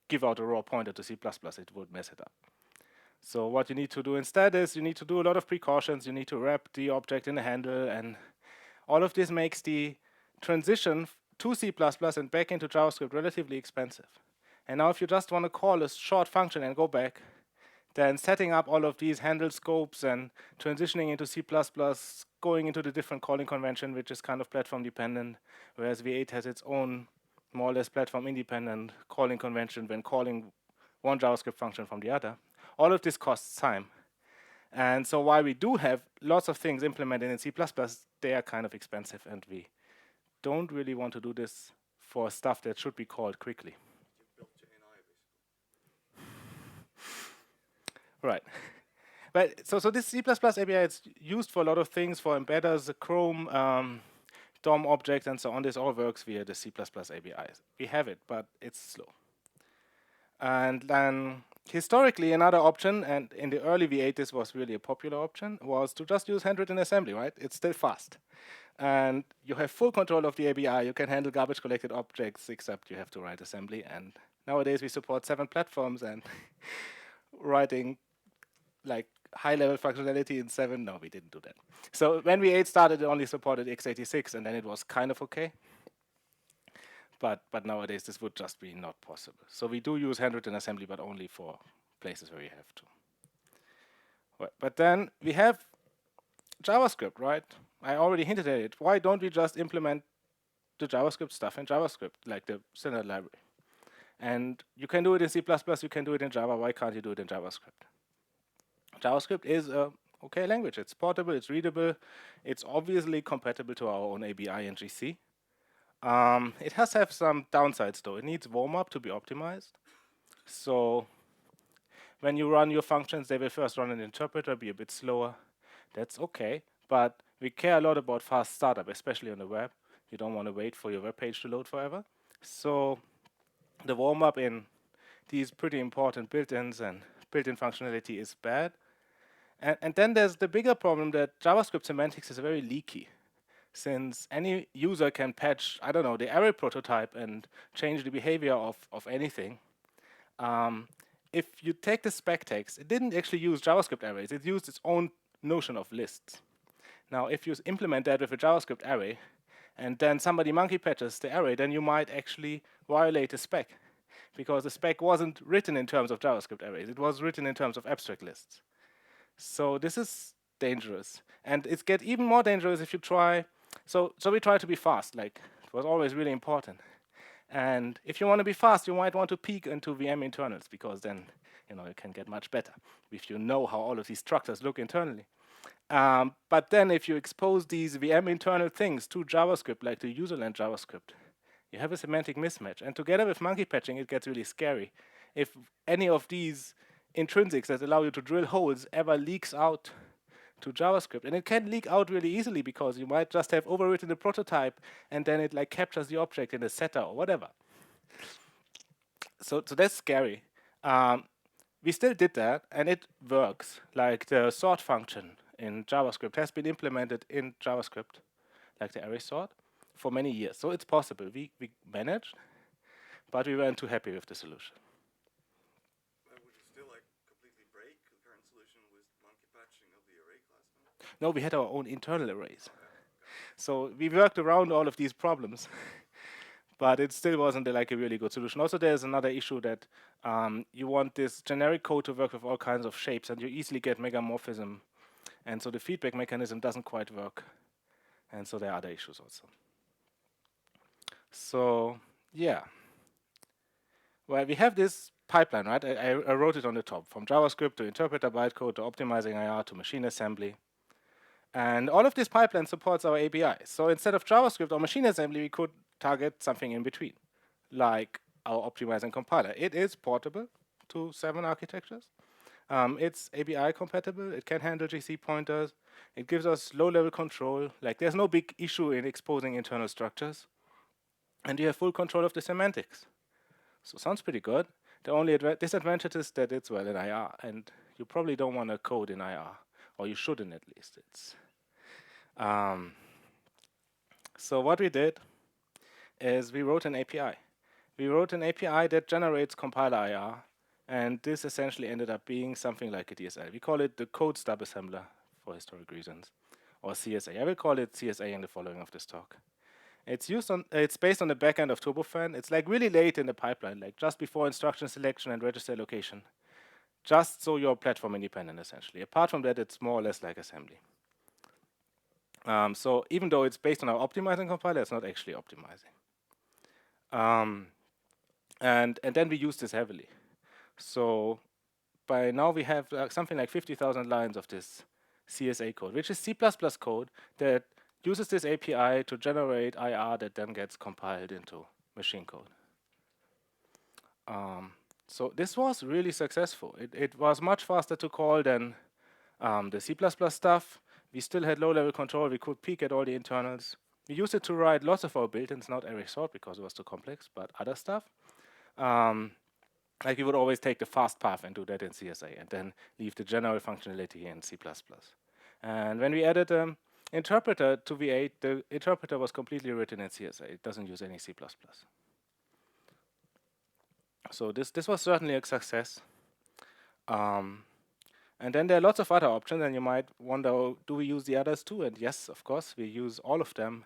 give out a raw pointer to C++, it would mess it up. So what you need to do instead is you need to do a lot of precautions, you need to wrap the object in a handle, and all of this makes the transition to C++ and back into JavaScript relatively expensive. And now if you just want to call a short function and go back, then setting up all of these handle scopes and transitioning into C++, going into the different calling convention, which is kind of platform dependent, whereas V8 has its own more or less platform independent calling convention when calling one JavaScript function from the other. All of this costs time. And so while we do have lots of things implemented in C++, they are kind of expensive, and we don't really want to do this for stuff that should be called quickly. Right. But so this C++ API is used for a lot of things, for embedders, Chrome, DOM objects, and so on. This all works via the C++ APIs. We have it, but it's slow. And then historically, another option, and in the early V8 this was really a popular option, was to just use handwritten assembly, right? It's still fast. And you have full control of the API. You can handle garbage collected objects, except you have to write assembly. And nowadays we support 7 platforms, and writing like high-level functionality in 7, no, we didn't do that. So when V8 started, it only supported x86, and then it was kind of okay. But nowadays this would just be not possible. So we do use handwritten assembly, but only for places where we have to. Right. But then we have JavaScript, right? I already hinted at it. Why don't we just implement the JavaScript stuff in JavaScript, like the standard library? And you can do it in C++, you can do it in Java. Why can't you do it in JavaScript? JavaScript is a okay language. It's portable, it's readable, it's obviously compatible to our own ABI and GC. It has to have some downsides though. It needs warm-up to be optimized. So when you run your functions, they will first run an interpreter, be a bit slower. That's okay, but we care a lot about fast startup, especially on the web. You don't want to wait for your web page to load forever. So the warm-up in these pretty important built-ins and built-in functionality is bad. And then there's the bigger problem that JavaScript semantics is very leaky. Since any user can patch, I don't know, the array prototype and change the behavior of anything. If you take the spec text, it didn't actually use JavaScript arrays. It used its own notion of lists. Now, if you implement that with a JavaScript array, and then somebody monkey patches the array, then you might actually violate the spec. Because the spec wasn't written in terms of JavaScript arrays. It was written in terms of abstract lists. So this is dangerous. And it gets even more dangerous if you try. So we try to be fast. Like, it was always really important. And if you want to be fast, you might want to peek into VM internals, because then you can get much better if you know how all of these structures look internally. But then if you expose these VM internal things to JavaScript, like the userland JavaScript, you have a semantic mismatch. And together with monkey patching, it gets really scary. If any of these intrinsics that allow you to drill holes ever leaks out to JavaScript, and it can leak out really easily because you might just have overwritten the prototype and then it like captures the object in a setter or whatever. So that's scary. We still did that, and it works. Like the sort function in JavaScript has been implemented in JavaScript, like the array sort, for many years. So it's possible. We managed, but we weren't too happy with the solution. Would you still completely break the current solution with monkey patching of the array class? No, we had our own internal arrays. So we worked around all of these problems, but it still wasn't a really good solution. Also, there's another issue that you want this generic code to work with all kinds of shapes, and you easily get megamorphism. And so the feedback mechanism doesn't quite work. And so there are other issues also. So, yeah. Well, we have this pipeline, right? I wrote it on the top, from JavaScript to interpreter bytecode to optimizing IR to machine assembly. And all of this pipeline supports our APIs. So instead of JavaScript or machine assembly, we could target something in between, like our optimizing compiler. It is portable to 7 architectures. It's API compatible. It can handle GC pointers. It gives us low-level control. Like, there's no big issue in exposing internal structures. And you have full control of the semantics. So sounds pretty good. The only disadvantage is that it's well in IR, and you probably don't want to code in IR, or you shouldn't at least. So what we did is we wrote an API. We wrote an API that generates compiler IR, and this essentially ended up being something like a DSL. We call it the code stub assembler for historic reasons, or CSA. I will call it CSA in the following of this talk. It's based on the backend of turbofan. It's like really late in the pipeline, like just before instruction selection and register allocation, just so you're platform independent essentially. Apart from that, it's more or less like assembly. So even though it's based on our optimizing compiler, it's not actually optimizing. And then we use this heavily. So by now we have something like 50,000 lines of this CSA code, which is C++ code that uses this API to generate IR that then gets compiled into machine code. So this was really successful. It was much faster to call than the C++ stuff. We still had low-level control. We could peek at all the internals. We used it to write lots of our built-ins, not every sort because it was too complex, but other stuff. Like we would always take the fast path and do that in CSA and then leave the general functionality in C++. And when we added interpreter to V8, the interpreter was completely written in CSA. It doesn't use any C++. So this was certainly a success. And then there are lots of other options, and you might wonder, do we use the others too? And yes, of course, we use all of them.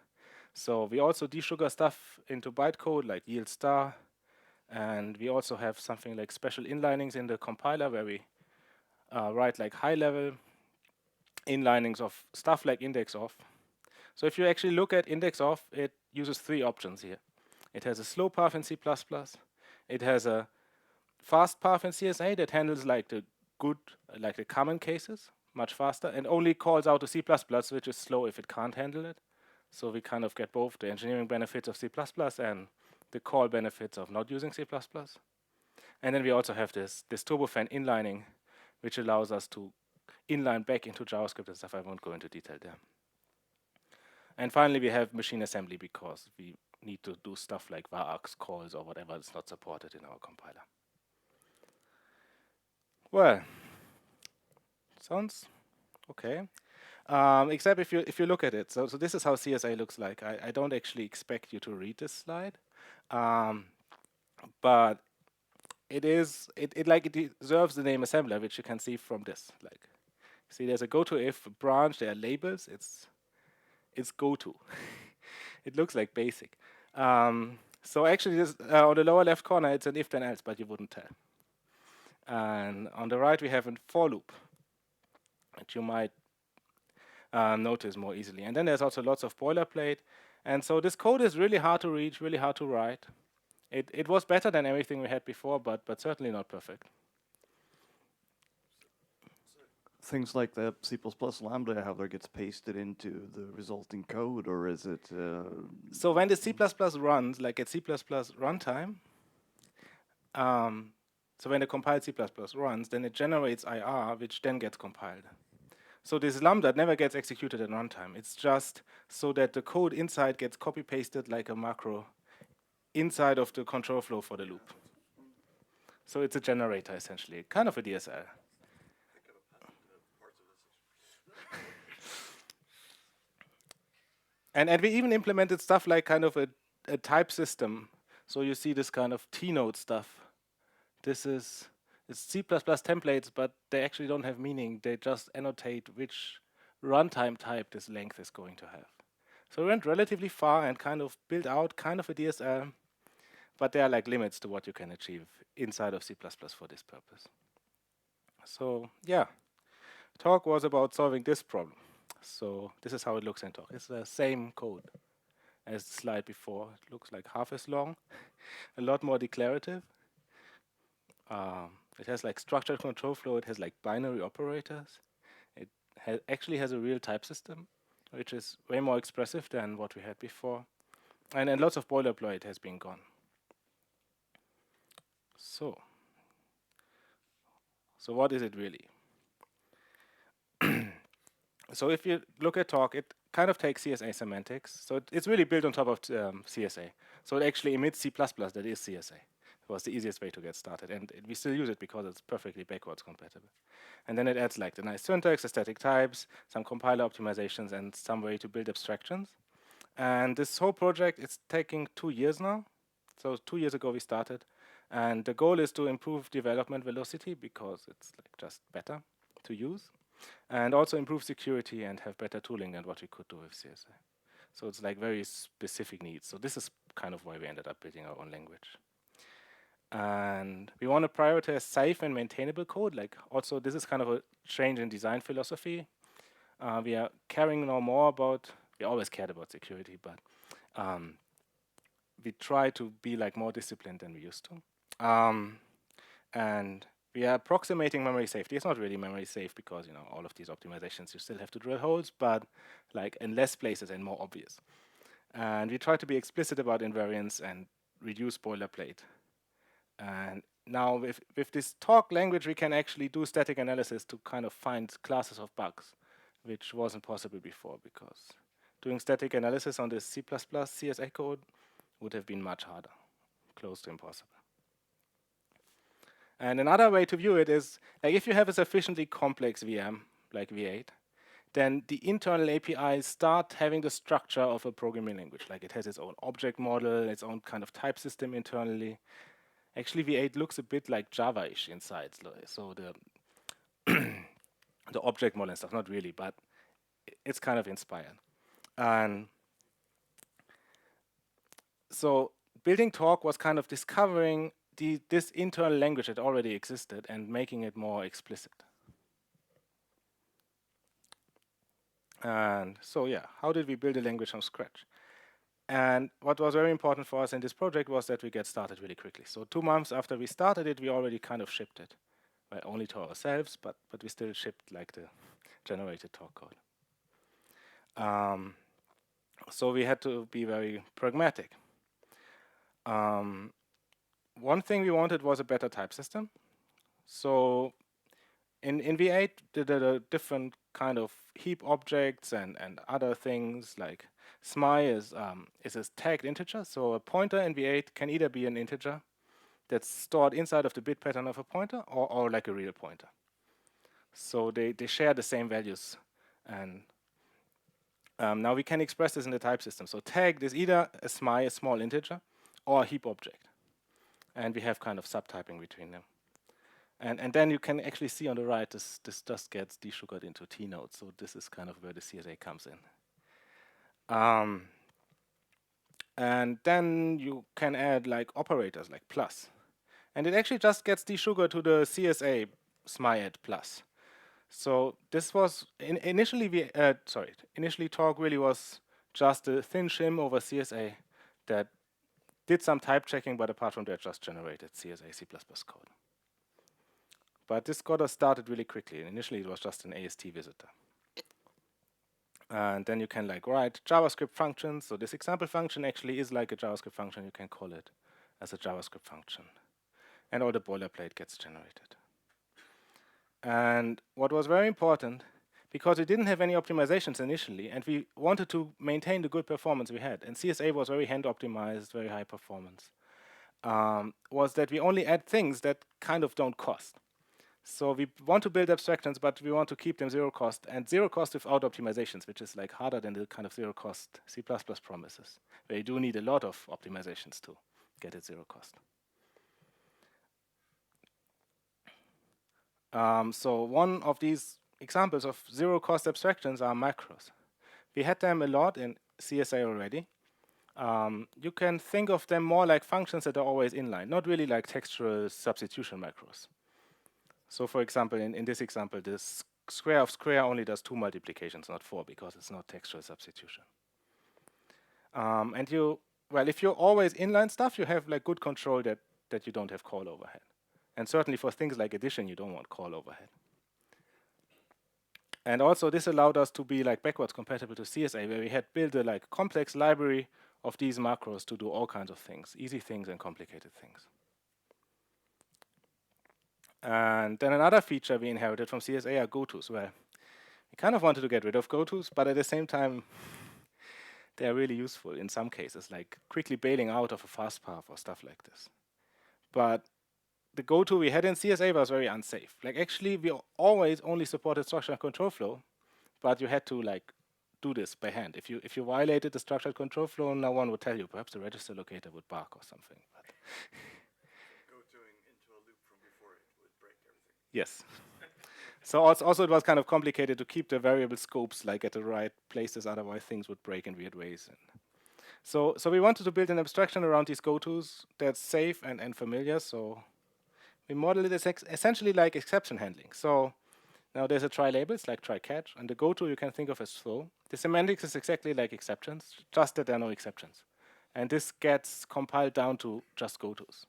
So we also desugar stuff into bytecode, like yield star. And we also have something like special inlinings in the compiler where we write like high-level inlinings of stuff like index of. So if you actually look at index of, it uses 3 options here. It has a slow path in C++. It has a fast path in CSA that handles like the the common cases much faster, and only calls out to C++, which is slow if it can't handle it. So we kind of get both the engineering benefits of C++ and the call benefits of not using C++. And then we also have this turbofan inlining, which allows us to inline back into JavaScript and stuff. I won't go into detail there. And finally, we have machine assembly because we need to do stuff like varargs calls or whatever is not supported in our compiler. Well, sounds okay. Except if you look at it, so this is how CSA looks like. I don't actually expect you to read this slide, but it deserves the name assembler, which you can see from this. Like, see, there's a goto if branch. There are labels. It's goto. It looks like basic. So actually, this on the lower left corner, it's an if then else, but you wouldn't tell. And on the right, we have a for loop, which you might notice more easily. And then there's also lots of boilerplate. And so this code is really hard to read, really hard to write. It was better than everything we had before, but certainly not perfect. Things like the C++ lambda handler gets pasted into the resulting code, or is it? So when the C++ runs, like at C++ runtime, so when the compiled C++ runs, then it generates IR, which then gets compiled. So this lambda never gets executed at runtime. It's just so that the code inside gets copy-pasted like a macro inside of the control flow for the loop. So it's a generator, essentially, kind of a DSL. And we even implemented stuff like kind of a type system. So you see this kind of T-node stuff. It's C++ templates, but they actually don't have meaning. They just annotate which runtime type this length is going to have. So we went relatively far and kind of built out kind of a DSL, but there are like limits to what you can achieve inside of C++ for this purpose. So yeah, talk was about solving this problem. So this is how it looks in talk. It's the same code as the slide before. It looks like half as long, a lot more declarative. It has like structured control flow. It has like binary operators. It actually has a real type system, which is way more expressive than what we had before. And then lots of boilerplate has been gone. So So what is it really? So if you look at talk, it kind of takes CSA semantics. So it's really built on top of CSA. So it actually emits C++, that is CSA. It was the easiest way to get started. And we still use it because it's perfectly backwards compatible. And then it adds like the nice syntax, the static types, some compiler optimizations, and some way to build abstractions. And this whole project is taking 2 years now. So 2 years ago we started. And the goal is to improve development velocity because it's like just better to use. And also improve security and have better tooling than what we could do with CSA. So it's like very specific needs. So this is kind of why we ended up building our own language. And we want to prioritize safe and maintainable code. Like also, this is kind of a change in design philosophy. We are caring now more about, we always cared about security, but we try to be like more disciplined than we used to. And we are approximating memory safety. It's not really memory safe because all of these optimizations you still have to drill holes, but like in less places and more obvious. And we try to be explicit about invariance and reduce boilerplate. And now with this talk language, we can actually do static analysis to kind of find classes of bugs, which wasn't possible before because doing static analysis on this C++ CSA code would have been much harder, close to impossible. And another way to view it is, like if you have a sufficiently complex VM, like V8, then the internal APIs start having the structure of a programming language. Like it has its own object model, its own kind of type system internally. Actually, V8 looks a bit like Java-ish inside. So the object model and stuff, not really, but it's kind of inspired. And so building talk was kind of discovering this internal language that already existed and making it more explicit. And so yeah, how did we build a language from scratch? And what was very important for us in this project was that we get started really quickly. So 2 months after we started it, we already kind of shipped it. Well, only to ourselves, but we still shipped like the generated talk code. So we had to be very pragmatic. One thing we wanted was a better type system. So in V8, the different kind of heap objects and other things like SMI is a tagged integer. So a pointer in V8 can either be an integer that's stored inside of the bit pattern of a pointer or like a real pointer. So they share the same values. And now we can express this in the type system. So tagged is either a SMI, a small integer, or a heap object. And we have kind of subtyping between them. And then you can actually see on the right, this just gets desugared into T nodes. So this is kind of where the CSA comes in. And then you can add like operators like plus. And it actually just gets desugared to the CSA SMI plus. So this was initially talk really was just a thin shim over CSA that did some type checking, but apart from that, just generated CSA C++ code. But this got us started really quickly. And initially, it was just an AST visitor. And then you can like write JavaScript functions. So this example function actually is like a JavaScript function. You can call it as a JavaScript function. And all the boilerplate gets generated. And what was very important, because we didn't have any optimizations initially, and we wanted to maintain the good performance we had, and CSA was very hand-optimized, very high performance, was that we only add things that kind of don't cost. So we want to build abstractions, but we want to keep them zero cost, and zero cost without optimizations, which is like harder than the kind of zero cost C++ promises, where you do need a lot of optimizations to get it zero cost. So one of these examples of zero cost abstractions are macros. We had them a lot in CSA already. You can think of them more like functions that are always inline, not really like textual substitution macros. So for example, in this example, this square of square only does 2 multiplications, not 4, because it's not textual substitution. And if you're always inline stuff, you have like good control that you don't have call overhead. And certainly for things like addition, you don't want call overhead. And also this allowed us to be like backwards compatible to CSA, where we had built a like complex library of these macros to do all kinds of things, easy things and complicated things. And then another feature we inherited from CSA are gotos. Well, we kind of wanted to get rid of gotos, but at the same time, they are really useful in some cases, like quickly bailing out of a fast path or stuff like this. But the goto we had in CSA was very unsafe. Like actually, we always only supported structured control flow, but you had to like do this by hand. If you violated the structured control flow, no one would tell you. Perhaps the register locator would bark or something. But Gotoing into a loop from before it would break everything. yes. So also it was kind of complicated to keep the variable scopes like at the right places, otherwise things would break in weird ways. And so we wanted to build an abstraction around these gotos that's safe and familiar. So we model it as essentially like exception handling. So now there's a try label, it's like try catch, and the goto you can think of as throw. The semantics is exactly like exceptions, just that there are no exceptions. And this gets compiled down to just gotos.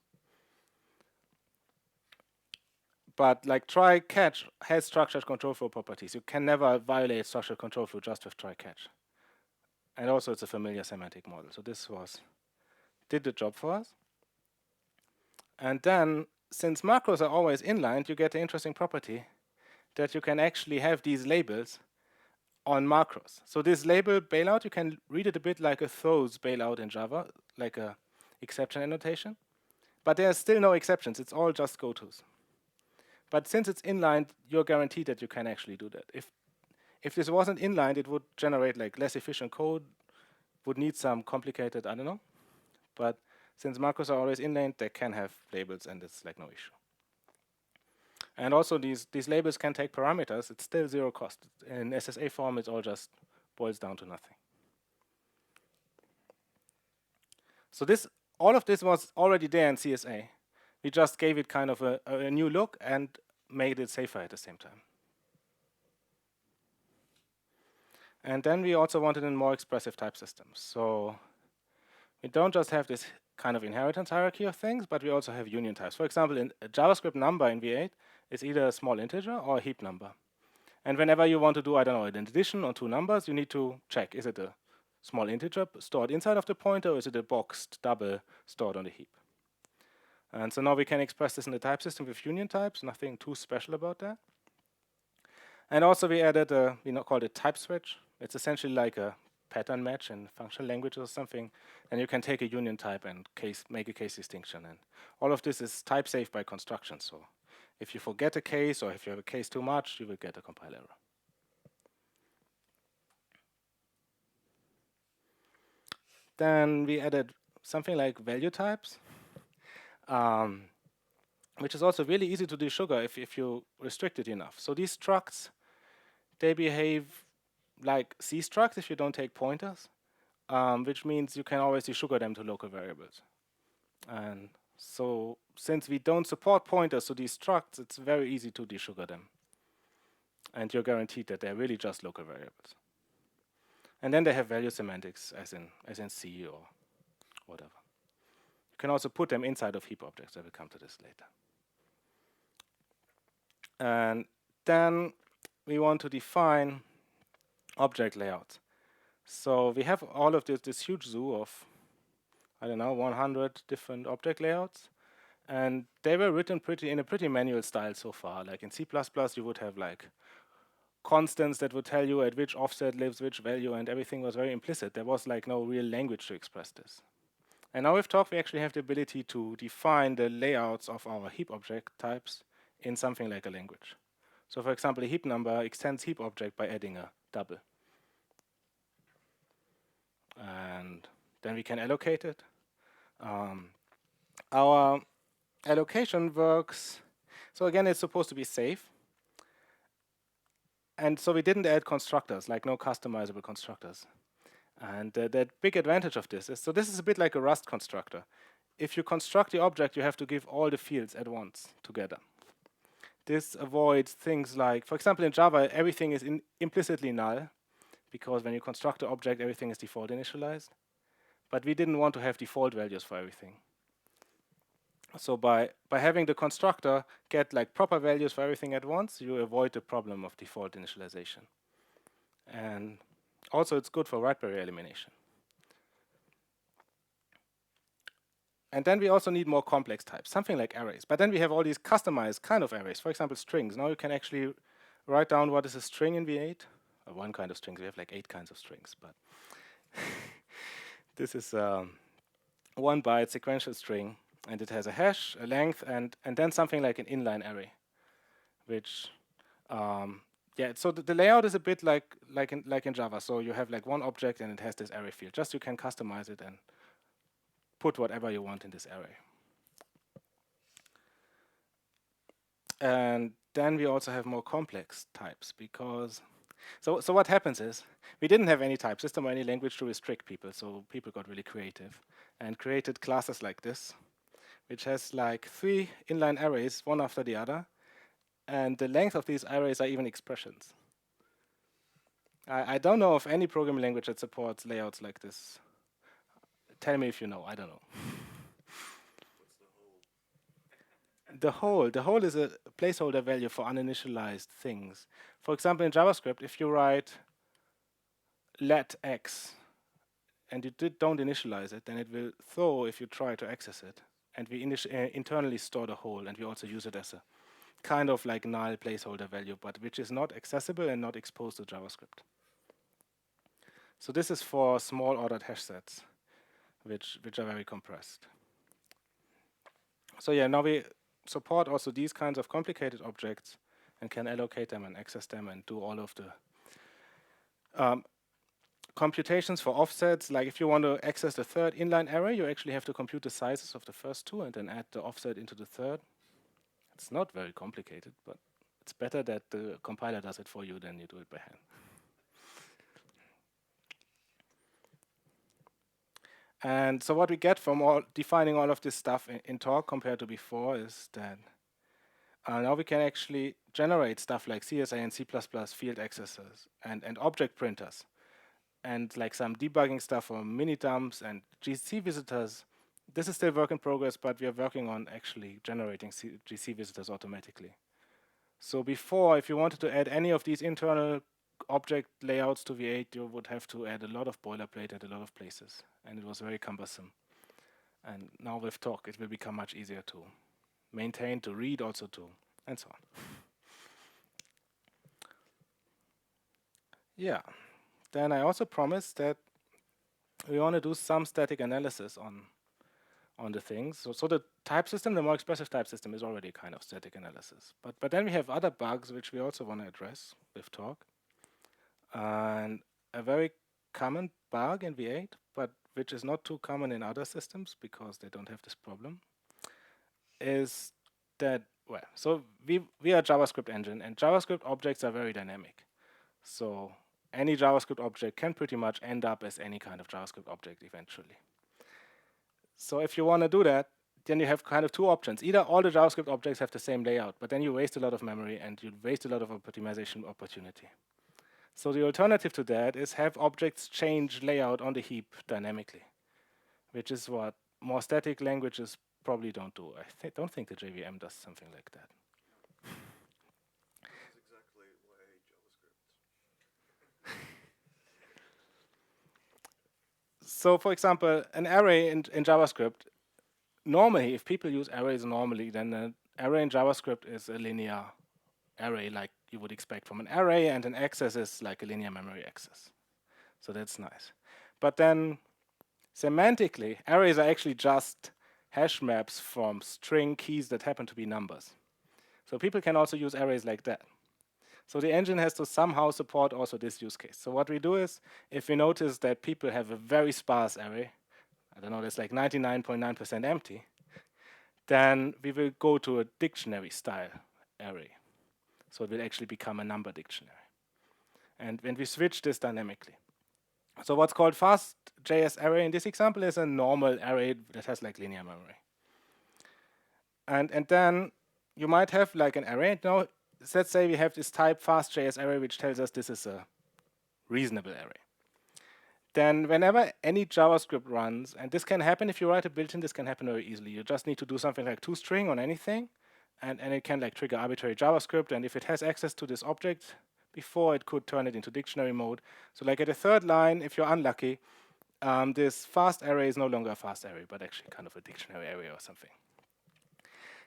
But like try catch has structured control flow properties. You can never violate structured control flow just with try catch. And also it's a familiar semantic model. So this did the job for us. And then since macros are always inlined, you get the interesting property that you can actually have these labels on macros. So this label bailout, you can read it a bit like a throws bailout in Java, like a exception annotation. But there's still no exceptions. It's all just gotos. But since it's inlined, you're guaranteed that you can actually do that. If this wasn't inlined, it would generate like less efficient code, would need some complicated, I don't know. But since macros are always inlined, they can have labels and it's like no issue. And also these labels can take parameters. It's still zero cost. In SSA form, it all just boils down to nothing. So all of this was already there in CSA. We just gave it kind of a new look and made it safer at the same time. And then we also wanted a more expressive type system. So we don't just have this kind of inheritance hierarchy of things, but we also have union types. For example, in a JavaScript number in V8 is either a small integer or a heap number. And whenever you want to do, I don't know, an addition on two numbers, you need to check, is it a small integer stored inside of the pointer, or is it a boxed double stored on the heap? And so now we can express this in the type system with union types, nothing too special about that. And also we added we called it type switch. It's essentially like a pattern match in functional languages or something. And you can take a union type and make a case distinction. And all of this is type safe by construction. So if you forget a case or if you have a case too much, you will get a compile error. Then we added something like value types. Which is also really easy to desugar if you restrict it enough. So these structs, they behave like C structs if you don't take pointers, which means you can always desugar them to local variables. And so since we don't support pointers to these structs, it's very easy to desugar them. And you're guaranteed that they're really just local variables. And then they have value semantics as in C or whatever. You can also put them inside of heap objects. I will come to this later. And then we want to define object layouts. So we have all of this huge zoo of, I don't know, 100 different object layouts. And they were written in a pretty manual style so far. Like in C++, you would have like constants that would tell you at which offset lives which value, and everything was very implicit. There was like no real language to express this. And now with Talk, we actually have the ability to define the layouts of our heap object types in something like a language. So for example, a heap number extends heap object by adding a double. And then we can allocate it. Our allocation works, so again, it's supposed to be safe. And so we didn't add constructors, like no customizable constructors. And the big advantage of this is, so this is a bit like a Rust constructor. If you construct the object, you have to give all the fields at once together. This avoids things like, for example, in Java, everything is implicitly null, because when you construct the object, everything is default initialized. But we didn't want to have default values for everything. So by having the constructor get like proper values for everything at once, you avoid the problem of default initialization. And also, it's good for write barrier elimination. And then we also need more complex types, something like arrays. But then we have all these customized kind of arrays. For example, strings. Now you can actually write down what is a string in V8. One kind of strings. We have like 8 kinds of strings, but this is 1 byte sequential string, and it has a hash, a length, and then something like an inline array, which so the layout is a bit like in Java. So you have like one object and it has this array field. Just you can customize it and put whatever you want in this array. And then we also have more complex types because so what happens is we didn't have any type system or any language to restrict people. So people got really creative and created classes like this, which has like 3 inline arrays, one after the other. And the length of these arrays are even expressions. I don't know of any programming language that supports layouts like this. Tell me if you know, I don't know. The whole is a placeholder value for uninitialized things. For example, in JavaScript, if you write let x and you don't initialize it, then it will throw if you try to access it. And we internally store the whole, and we also use it as a kind of like null placeholder value, but which is not accessible and not exposed to JavaScript. So this is for small ordered hash sets, which are very compressed. So yeah, now we support also these kinds of complicated objects and can allocate them and access them and do all of the computations for offsets. Like if you want to access the 3rd inline array, you actually have to compute the sizes of the first 2 and then add the offset into the 3rd. It's not very complicated, but it's better that the compiler does it for you than you do it by hand. And so what we get from defining all of this stuff in talk compared to before is that now we can actually generate stuff like CSA and C++ field accessors and object printers and like some debugging stuff for mini dumps and GC visitors. This is still work in progress, but we are working on actually generating GC visitors automatically. So before, if you wanted to add any of these internal object layouts to V8, you would have to add a lot of boilerplate at a lot of places, and it was very cumbersome. And now with talk, it will become much easier to maintain, to read, also to, and so on. Yeah. Then I also promised that we want to do some static analysis on the things. So the type system, the more expressive type system, is already kind of static analysis. But then we have other bugs which we also want to address with talk. And a very common bug in V8, but which is not too common in other systems because they don't have this problem, is that, well, so we are a JavaScript engine, and JavaScript objects are very dynamic. So any JavaScript object can pretty much end up as any kind of JavaScript object eventually. So if you want to do that, then you have kind of 2 options. Either all the JavaScript objects have the same layout, but then you waste a lot of memory and you waste a lot of optimization opportunity. So the alternative to that is have objects change layout on the heap dynamically, which is what more static languages probably don't do. I don't think the JVM does something like that. That's exactly why JavaScript. So for example, an array in JavaScript, normally, if people use arrays normally, then an array in JavaScript is a linear array like you would expect from an array, and an access is like a linear memory access. So that's nice. But then semantically, arrays are actually just hash maps from string keys that happen to be numbers. So people can also use arrays like that. So the engine has to somehow support also this use case. So what we do is, if we notice that people have a very sparse array, I don't know, that's like 99.9% empty, then we will go to a dictionary style array. So it will actually become a number dictionary. And when we switch this dynamically. So what's called fast.js array in this example is a normal array that has like linear memory. And then you might have like an array. Now, let's say we have this type fast.js array which tells us this is a reasonable array. Then whenever any JavaScript runs, and this can happen if you write a built-in, this can happen very easily. You just need to do something like toString on anything, and it can like trigger arbitrary JavaScript, and if it has access to this object before, it could turn it into dictionary mode. So like at the 3rd line, if you're unlucky, this fast array is no longer a fast array, but actually kind of a dictionary array or something.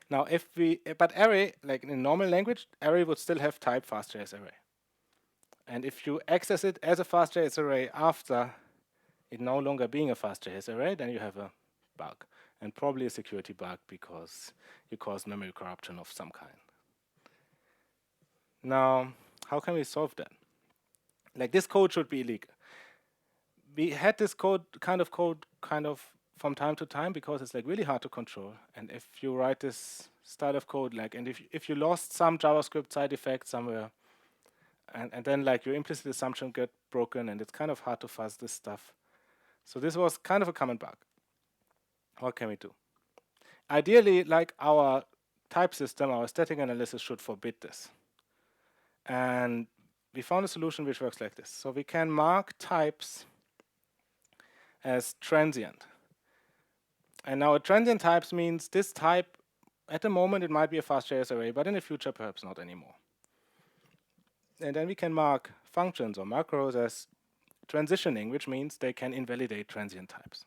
Now, but array, like in normal language, array would still have type fastJS array. And if you access it as a fastJS array after it no longer being a fastJS array, then you have a bug, and probably a security bug because you caused memory corruption of some kind. Now, how can we solve that? Like, this code should be illegal. We had this code kind of from time to time because it's like really hard to control. And if you write this style of code, like, and if you lost some JavaScript side effect somewhere, and then like your implicit assumption get broken, and it's kind of hard to fuzz this stuff. So this was kind of a common bug. What can we do? Ideally, like our type system, our static analysis should forbid this. And we found a solution which works like this. So we can mark types as transient. And now a transient types means this type, at the moment it might be a fastJS array, but in the future perhaps not anymore. And then we can mark functions or macros as transitioning, which means they can invalidate transient types.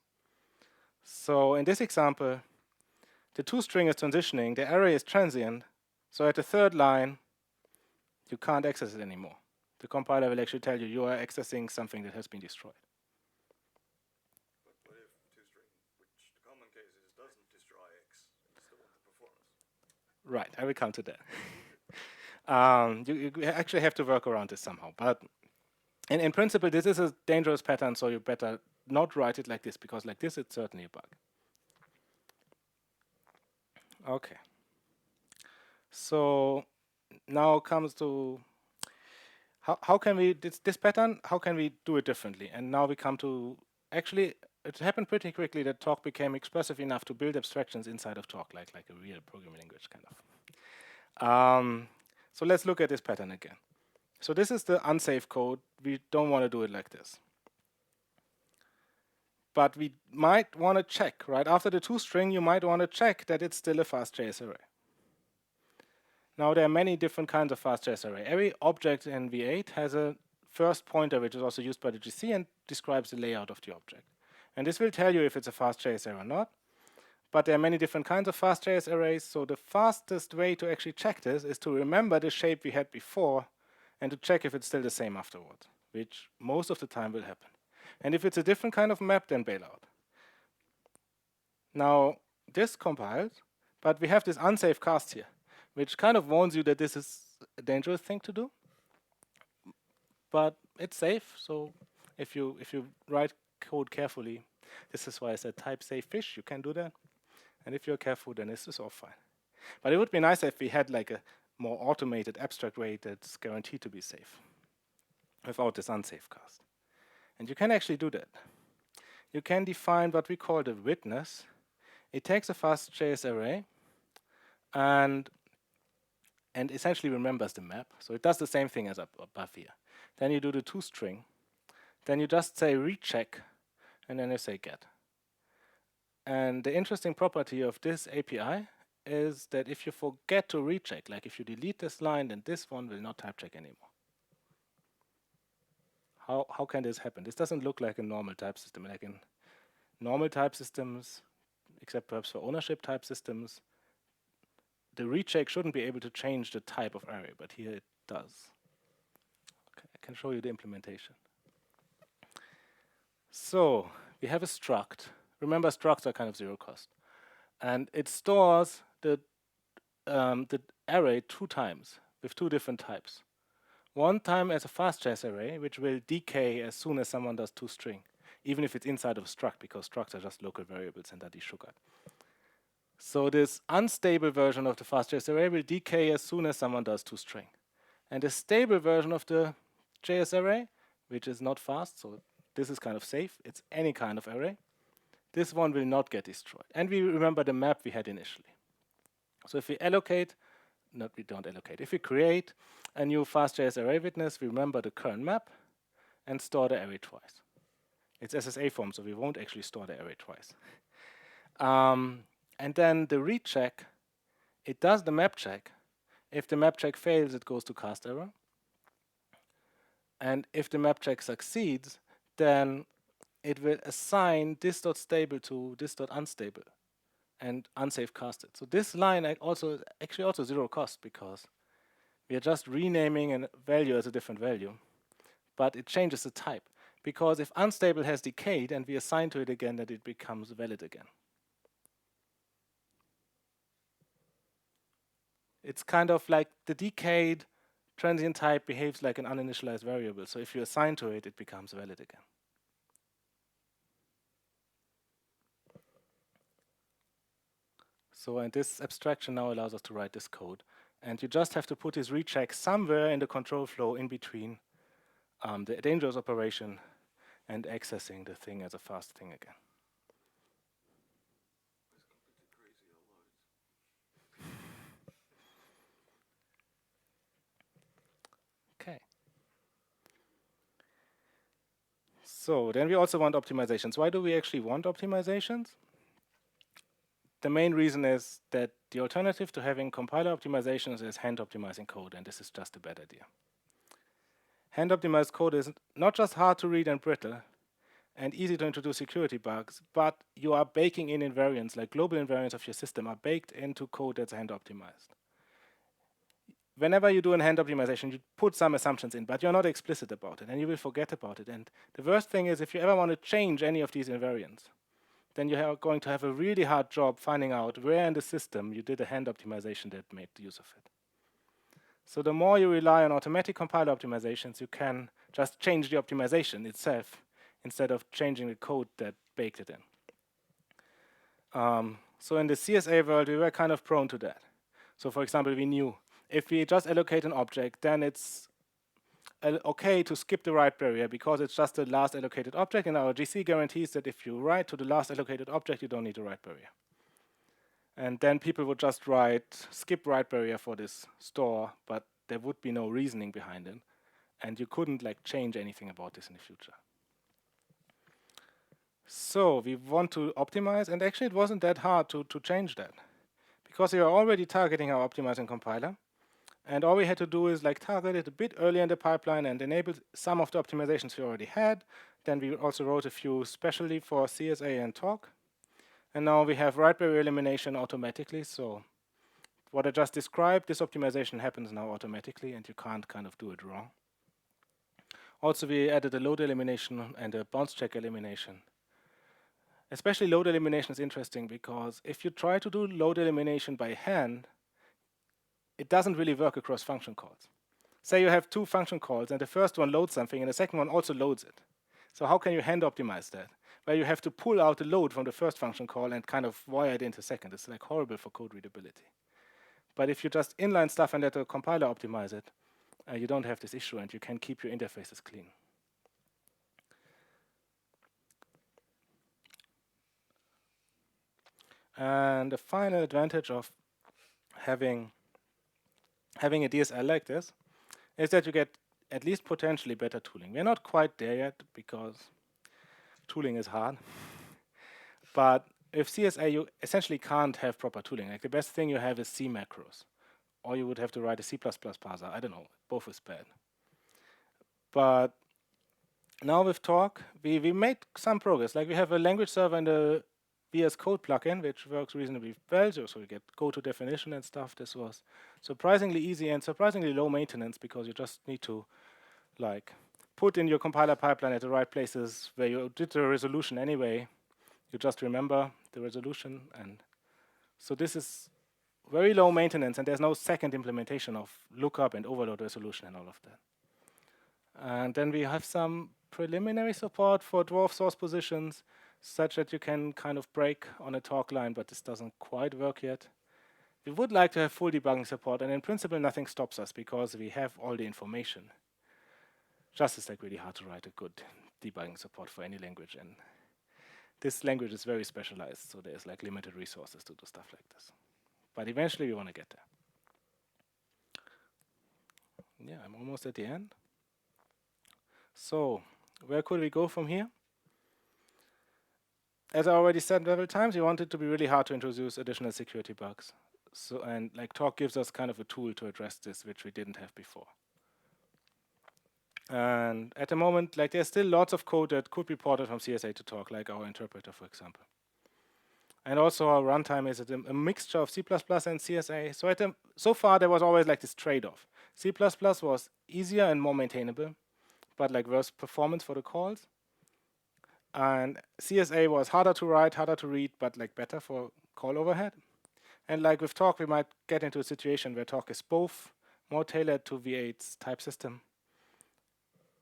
So in this example, the toString is transitioning, the array is transient, so at the third line, you can't access it anymore. The compiler will actually tell you you are accessing something that has been destroyed. But if toString, which the common case is, doesn't destroy X, you still want the performance. Right, I will come to that. You actually have to work around this somehow. But in principle, this is a dangerous pattern, so you better not write it like this, because like this, it's certainly a bug. Okay. So now comes to how can we, this pattern, how can we do it differently? And now we come to, actually, it happened pretty quickly that Talk became expressive enough to build abstractions inside of Talk, like a real programming language, kind of. So let's look at this pattern again. So this is the unsafe code. We don't want to do it like this. But we might want to check, right? After the toString, you might want to check that it's still a fastJS array. Now, there are many different kinds of fastJS array. Every object in V8 has a first pointer, which is also used by the GC and describes the layout of the object. And this will tell you if it's a fastJS array or not. But there are many different kinds of fastJS arrays, so the fastest way to actually check this is to remember the shape we had before and to check if it's still the same afterward, which most of the time will happen. And if it's a different kind of map, then bail out. Now, this compiled, but we have this unsafe cast here, which kind of warns you that this is a dangerous thing to do. But it's safe, so if you write code carefully, this is why I said type safe fish, you can do that. And if you're careful, then this is all fine. But it would be nice if we had like a more automated abstract way that's guaranteed to be safe without this unsafe cast. And you can actually do that. You can define what we call the witness. It takes a fastJS array and essentially remembers the map. So it does the same thing as above here. Then you do the toString. Then you just say recheck, and then you say get. And the interesting property of this API is that if you forget to recheck, like if you delete this line, then this one will not type check anymore. How can this happen? This doesn't look like a normal type system. Like in normal type systems, except perhaps for ownership type systems, the recheck shouldn't be able to change the type of array, but here it does. Okay, I can show you the implementation. So we have a struct. Remember, structs are kind of zero cost. And it stores the array 2 times with 2 different types. One time as a fastJS array, which will decay as soon as someone does toString, even if it's inside of a struct, because structs are just local variables and are desugared. So this unstable version of the fastJS array will decay as soon as someone does toString. And the stable version of the JS array, which is not fast, so this is kind of safe, it's any kind of array, this one will not get destroyed. And we remember the map we had initially. So if we allocate, we don't allocate, if we create a new fastJS array witness, we remember the current map and store the array twice. It's SSA form, so we won't actually store the array twice. And then the recheck, it does the map check. If the map check fails, it goes to cast error. And if the map check succeeds, then it will assign this.stable to this.unstable and unsafe cast it. So this line actually also zero cost, because we are just renaming a value as a different value, but it changes the type. Because if unstable has decayed and we assign to it again, that it becomes valid again. It's kind of like the decayed transient type behaves like an uninitialized variable. So if you assign to it, it becomes valid again. So and this abstraction now allows us to write this code. And you just have to put this recheck somewhere in the control flow in between the dangerous operation and accessing the thing as a fast thing again. Okay. So then we also want optimizations. Why do we actually want optimizations? The main reason is that the alternative to having compiler optimizations is hand optimizing code, and this is just a bad idea. Hand optimized code is not just hard to read and brittle and easy to introduce security bugs, but you are baking in invariants, like global invariants of your system are baked into code that's hand optimized. Whenever you do a hand optimization, you put some assumptions in, but you're not explicit about it, and you will forget about it. And the worst thing is, if you ever want to change any of these invariants, then you are going to have a really hard job finding out where in the system you did a hand optimization that made use of it. So the more you rely on automatic compiler optimizations, you can just change the optimization itself instead of changing the code that baked it in. So in the CSA world, we were kind of prone to that. So for example, we knew if we just allocate an object, then it's okay to skip the write barrier because it's just the last allocated object, and our GC guarantees that if you write to the last allocated object, you don't need a write barrier. And then people would just skip write barrier for this store, but there would be no reasoning behind it, and you couldn't change anything about this in the future. So we want to optimize, and actually it wasn't that hard to change that, because we are already targeting our optimizing compiler. And all we had to do is target it a bit earlier in the pipeline and enable some of the optimizations we already had. Then we also wrote a few specially for CSA and talk. And now we have write barrier elimination automatically. So what I just described, this optimization happens now automatically, and you can't kind of do it wrong. Also, we added a load elimination and a bounce check elimination. Especially load elimination is interesting because if you try to do load elimination by hand, it doesn't really work across function calls. Say you have two function calls, and the first one loads something, and the second one also loads it. So how can you hand optimize that? Well, you have to pull out the load from the first function call and kind of wire it into second. It's horrible for code readability. But if you just inline stuff and let the compiler optimize it, you don't have this issue, and you can keep your interfaces clean. And the final advantage of having a DSL like this is that you get at least potentially better tooling. We're not quite there yet because tooling is hard. But with CSA, you essentially can't have proper tooling. The best thing you have is C macros. Or you would have to write a C++ parser. I don't know. Both is bad. But now with talk, we made some progress. We have a language server in the VS Code plugin, which works reasonably well, so we get go-to definition and stuff. This was surprisingly easy and surprisingly low maintenance because you just need to put in your compiler pipeline at the right places where you did the resolution anyway. You just remember the resolution, and so this is very low maintenance, and there's no second implementation of lookup and overload resolution and all of that. And then we have some preliminary support for dwarf source positions, such that you can kind of break on a talk line, but this doesn't quite work yet. We would like to have full debugging support, and in principle, nothing stops us because we have all the information. Just it's really hard to write a good debugging support for any language, and this language is very specialized, so there's limited resources to do stuff like this. But eventually, we want to get there. Yeah, I'm almost at the end. So, where could we go from here? As I already said several times, we want it to be really hard to introduce additional security bugs. So, and talk gives us kind of a tool to address this, which we didn't have before. And at the moment, like there's still lots of code that could be ported from CSA to Talk, like our interpreter, for example. And also our runtime is a mixture of C++ and CSA. So so far there was always like this trade-off. C++ was easier and more maintainable, but like worse performance for the calls. And CSA was harder to write, harder to read, but like better for call overhead. And like with Talk, we might get into a situation where Talk is both more tailored to V8's type system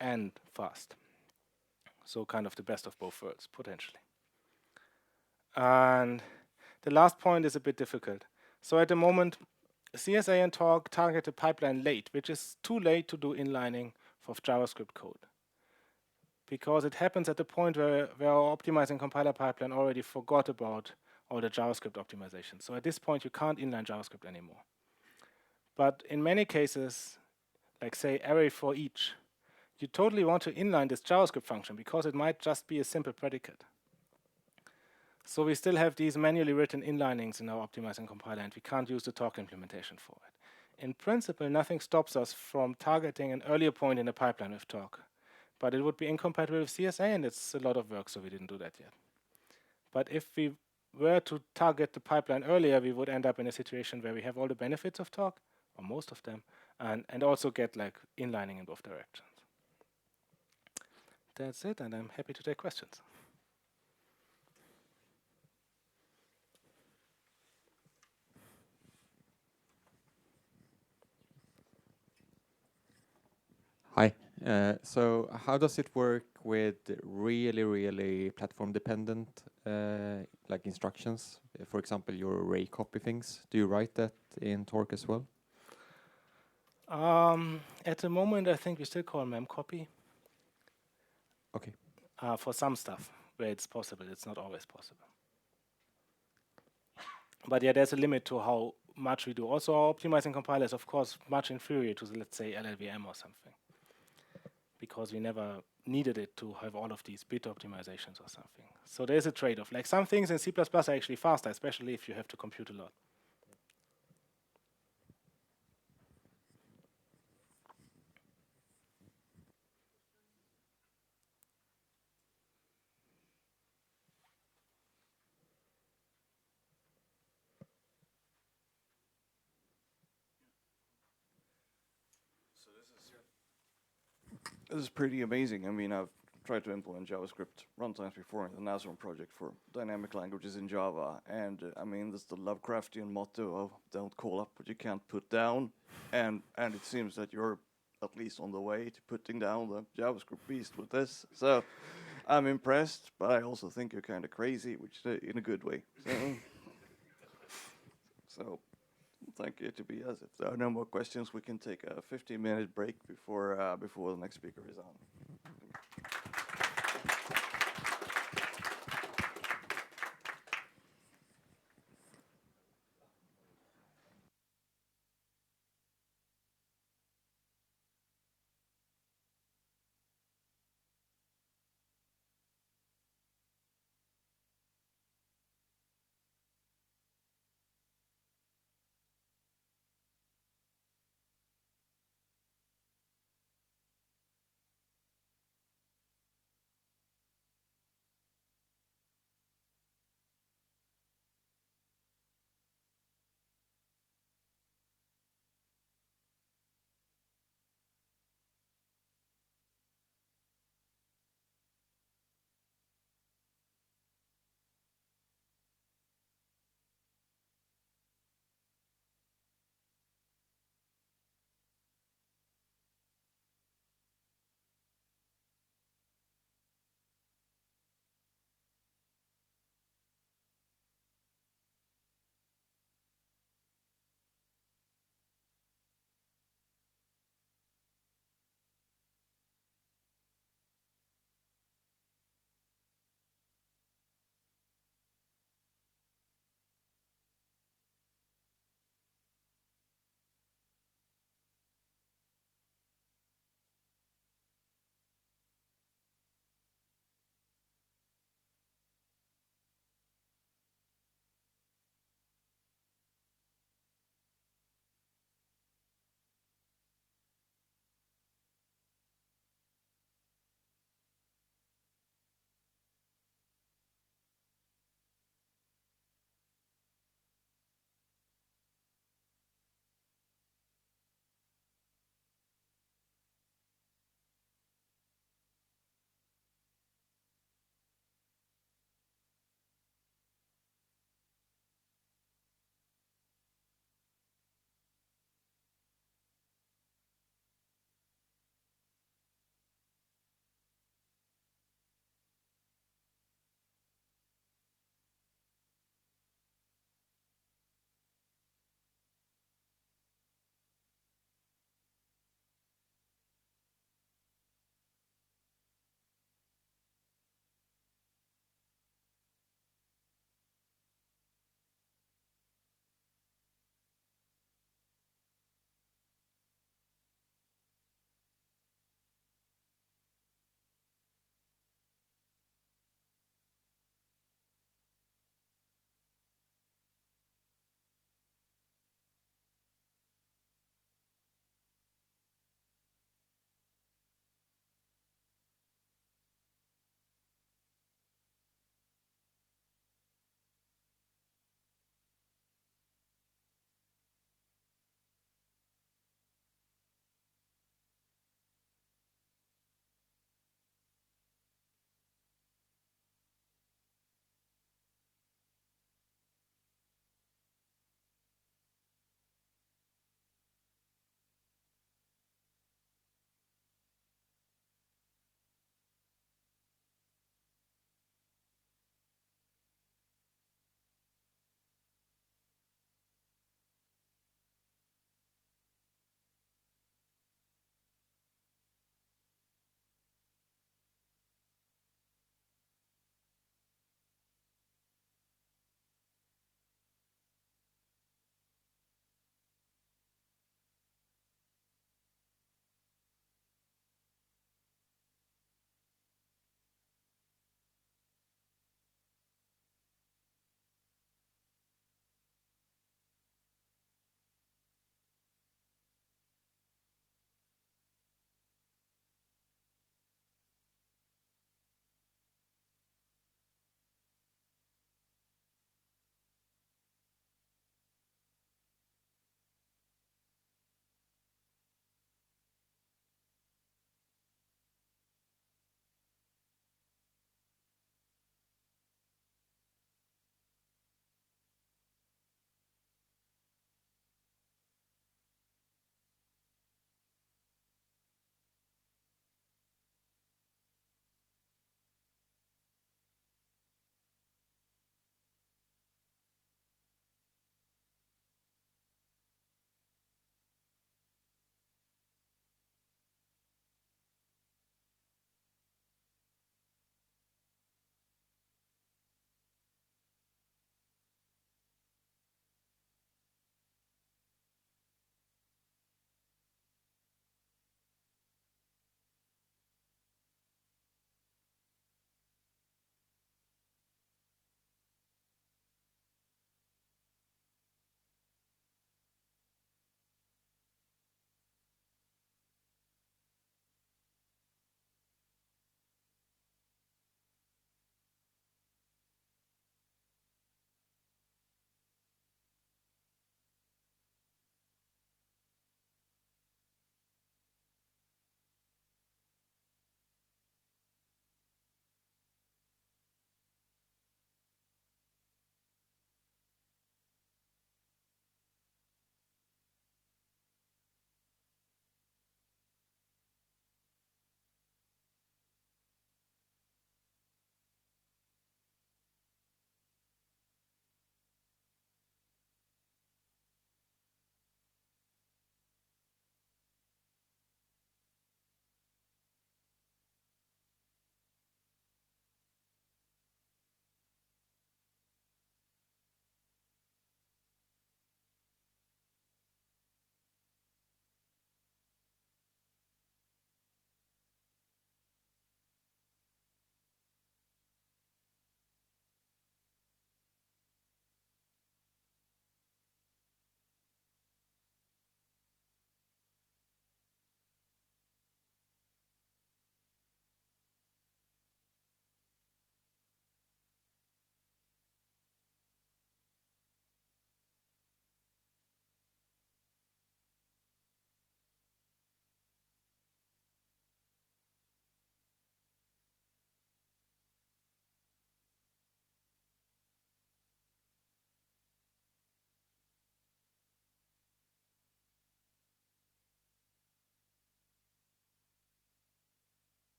and fast. So kind of the best of both worlds, potentially. And the last point is a bit difficult. So at the moment, CSA and Talk target the pipeline late, which is too late to do inlining for JavaScript code. Because it happens at the point where our optimizing compiler pipeline already forgot about all the JavaScript optimization. So at this point, you can't inline JavaScript anymore. But in many cases, like say array for each, you totally want to inline this JavaScript function because it might just be a simple predicate. So we still have these manually written inlinings in our optimizing compiler, and we can't use the Talk implementation for it. In principle, nothing stops us from targeting an earlier point in the pipeline with Talk. But it would be incompatible with CSA, and it's a lot of work, so we didn't do that yet. But if we were to target the pipeline earlier, we would end up in a situation where we have all the benefits of Talk, or most of them, and also get like inlining in both directions. That's it, and I'm happy to take questions. Hi. So how does it work with really platform-dependent like instructions? For example, your array copy things. Do you write that in Torque as well? At the moment, I think we still call memcopy. Okay. For some stuff where it's possible. It's not always possible. But yeah, there's a limit to how much we do. Also, our optimizing compiler is, of course, much inferior to, let's say, LLVM or something, because we never needed it to have all of these bit optimizations or something. So there's a trade-off. Like some things in C++ are actually faster, especially if you have to compute a lot. This is pretty amazing. I mean, I've tried to implement JavaScript runtimes before in the Nazarene project for dynamic languages in Java. And I mean, that's the Lovecraftian motto of don't call up what you can't put down. And it seems that you're at least on the way to putting down the JavaScript beast with this. So I'm impressed, but I also think you're kind of crazy, which in a good way. So thank you, Tobias. If there are no more questions, we can take a 15-minute break before the next speaker is on.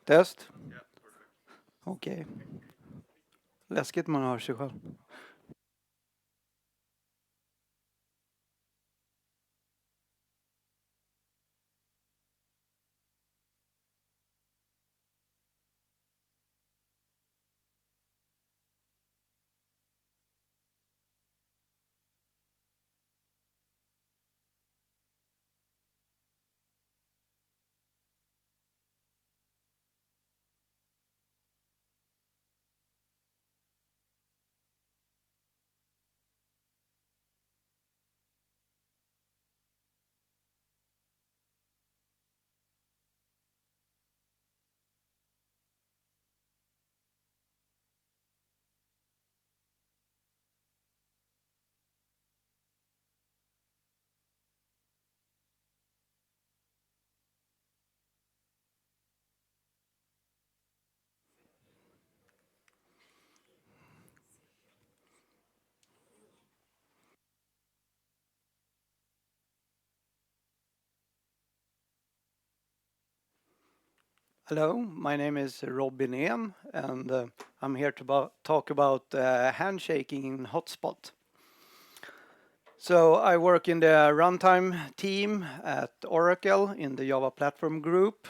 Test? Okej. Läskigt man hör sig själv. Hello, my name is Robin Em, and I'm here to talk about handshaking in Hotspot. So I work in the runtime team at Oracle in the Java Platform Group.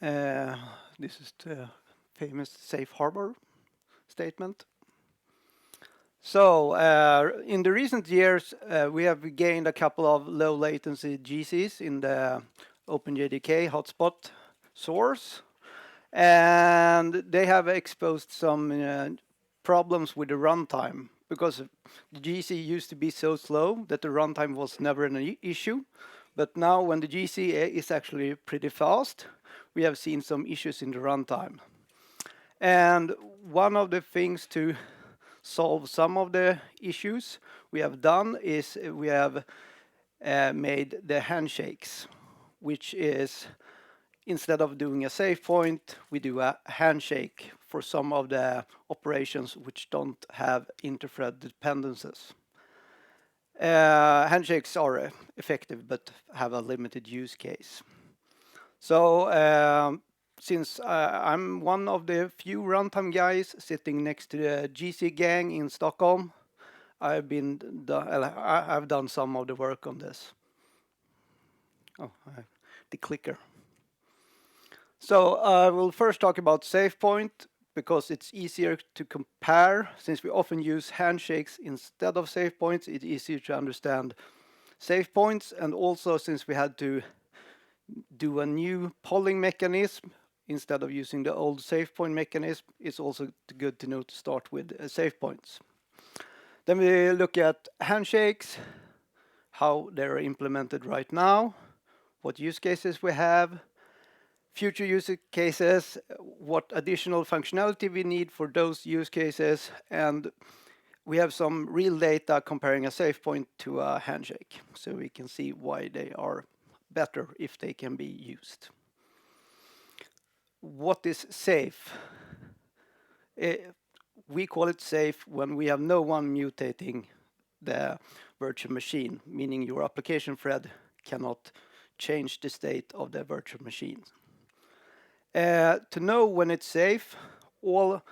This is the famous safe harbor statement. So in the recent years, we have gained a couple of low latency GCs in the OpenJDK hotspot source, and they have exposed some problems with the runtime because the GC used to be so slow that the runtime was never an issue. But now when the GC is actually pretty fast, we have seen some issues in the runtime. And one of the things to solve some of the issues we have done is we have made the handshakes, which is instead of doing a save point, we do a handshake for some of the operations which don't have inter-thread dependencies. Handshakes are effective but have a limited use case. So since I'm one of the few runtime guys sitting next to the GC gang in Stockholm, I've done some of the work on this. Oh, the clicker. So I will first talk about SafePoint because it's easier to compare. Since we often use handshakes instead of SafePoints, it's easier to understand SafePoints, and also since we had to do a new polling mechanism instead of using the old SafePoint mechanism, it's also good to know to start with SafePoints. Then we look at handshakes, how they're implemented right now, what use cases we have, future use cases, what additional functionality we need for those use cases, and we have some real data comparing a SafePoint to a handshake, so we can see why they are better if they can be used. What is safe? We call it safe when we have no one mutating the virtual machine, meaning your application thread cannot change the state of the virtual machine. To know when it's safe, all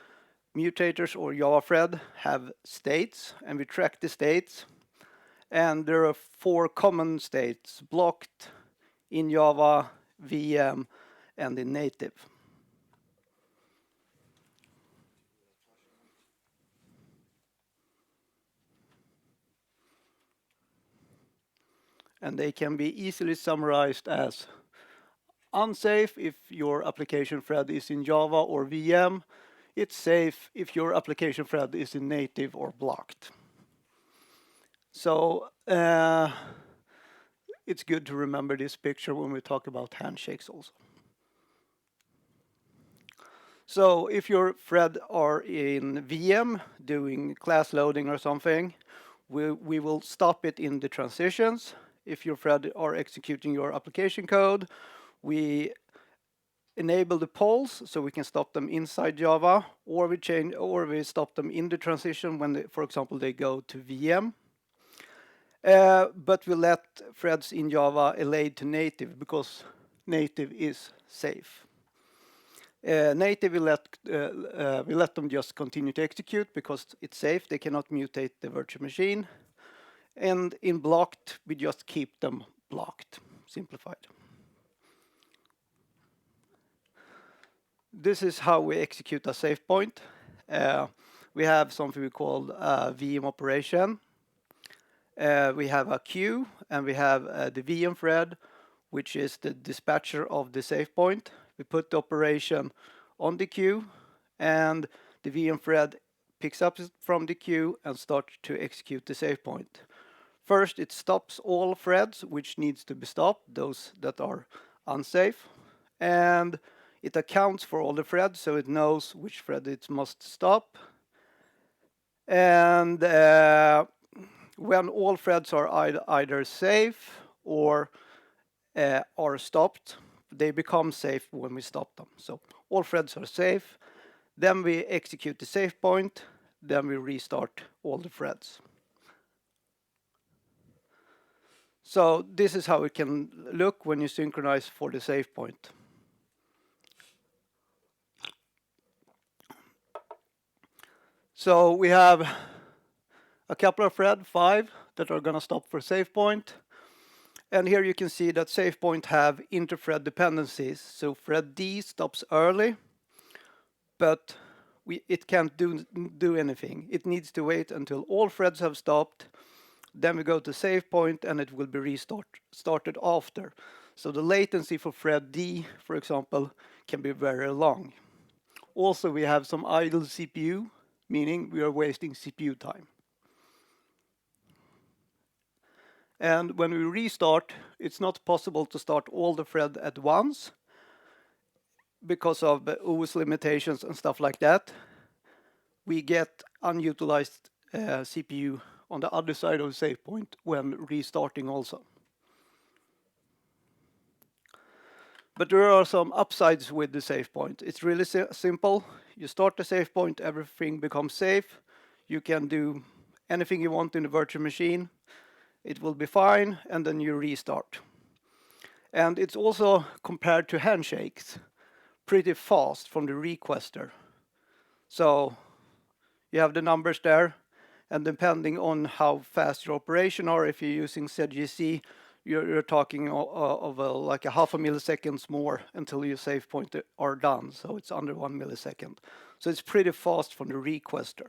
mutators or Java thread have states, and we track the states. And there are 4 common states: blocked, in Java, VM, and in native. And they can be easily summarized as unsafe if your application thread is in Java or VM. It's safe if your application thread is in native or blocked. So it's good to remember this picture when we talk about handshakes also. So if your thread are in VM doing class loading or something, we will stop it in the transitions. If your thread are executing your application code, we enable the polls so we can stop them inside Java, or we stop them in the transition when, they, for example, they go to VM. But we let threads in Java elade to native because native is safe. Native, we let them just continue to execute because it's safe. They cannot mutate the virtual machine. And in blocked, we just keep them blocked, simplified. This is how we execute a safe point. We have something we call VM operation. We have a queue, and we have the VM thread, which is the dispatcher of the safe point. We put the operation on the queue, and the VM thread picks up from the queue and starts to execute the safe point. First, it stops all threads which needs to be stopped, those that are unsafe, and it accounts for all the threads, so it knows which thread it must stop. And when all threads are either safe or are stopped, they become safe when we stop them. So all threads are safe. Then we execute the safe point. Then we restart all the threads. So this is how it can look when you synchronize for the safe point. So we have a couple of threads, 5, that are going to stop for safe point. And here you can see that safe point have inter-thread dependencies. So thread D stops early, but it can't do anything. It needs to wait until all threads have stopped. Then we go to save point, and it will be started after. So the latency for thread D, for example, can be very long. Also, we have some idle CPU, meaning we are wasting CPU time. And when we restart, it's not possible to start all the threads at once because of the OS limitations and stuff like that. We get unutilized CPU on the other side of the save point when restarting also. But there are some upsides with the save point. It's really simple. You start the save point, everything becomes safe. You can do anything you want in the virtual machine. It will be fine, and then you restart. And it's also, compared to handshakes, pretty fast from the requester. So you have the numbers there, and depending on how fast your operation are, if you're using ZGC, you're talking of like a half a millisecond more until your save point are done. So it's under 1 millisecond. So it's pretty fast from the requester.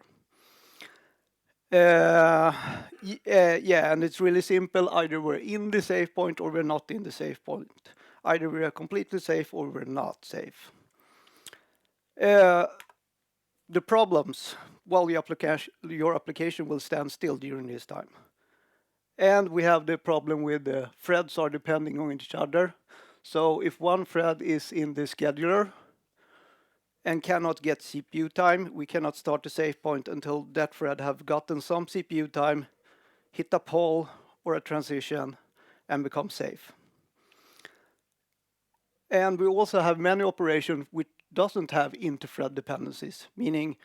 Yeah, and it's really simple. Either we're in the save point or we're not in the save point. Either we are completely safe or we're not safe. The problems, well, your application will stand still during this time. And we have the problem with the threads are depending on each other. So if one thread is in the scheduler and cannot get CPU time, we cannot start the save point until that thread have gotten some CPU time, hit a poll or a transition, and become safe. And we also have many operations which doesn't have inter-thread dependencies, meaning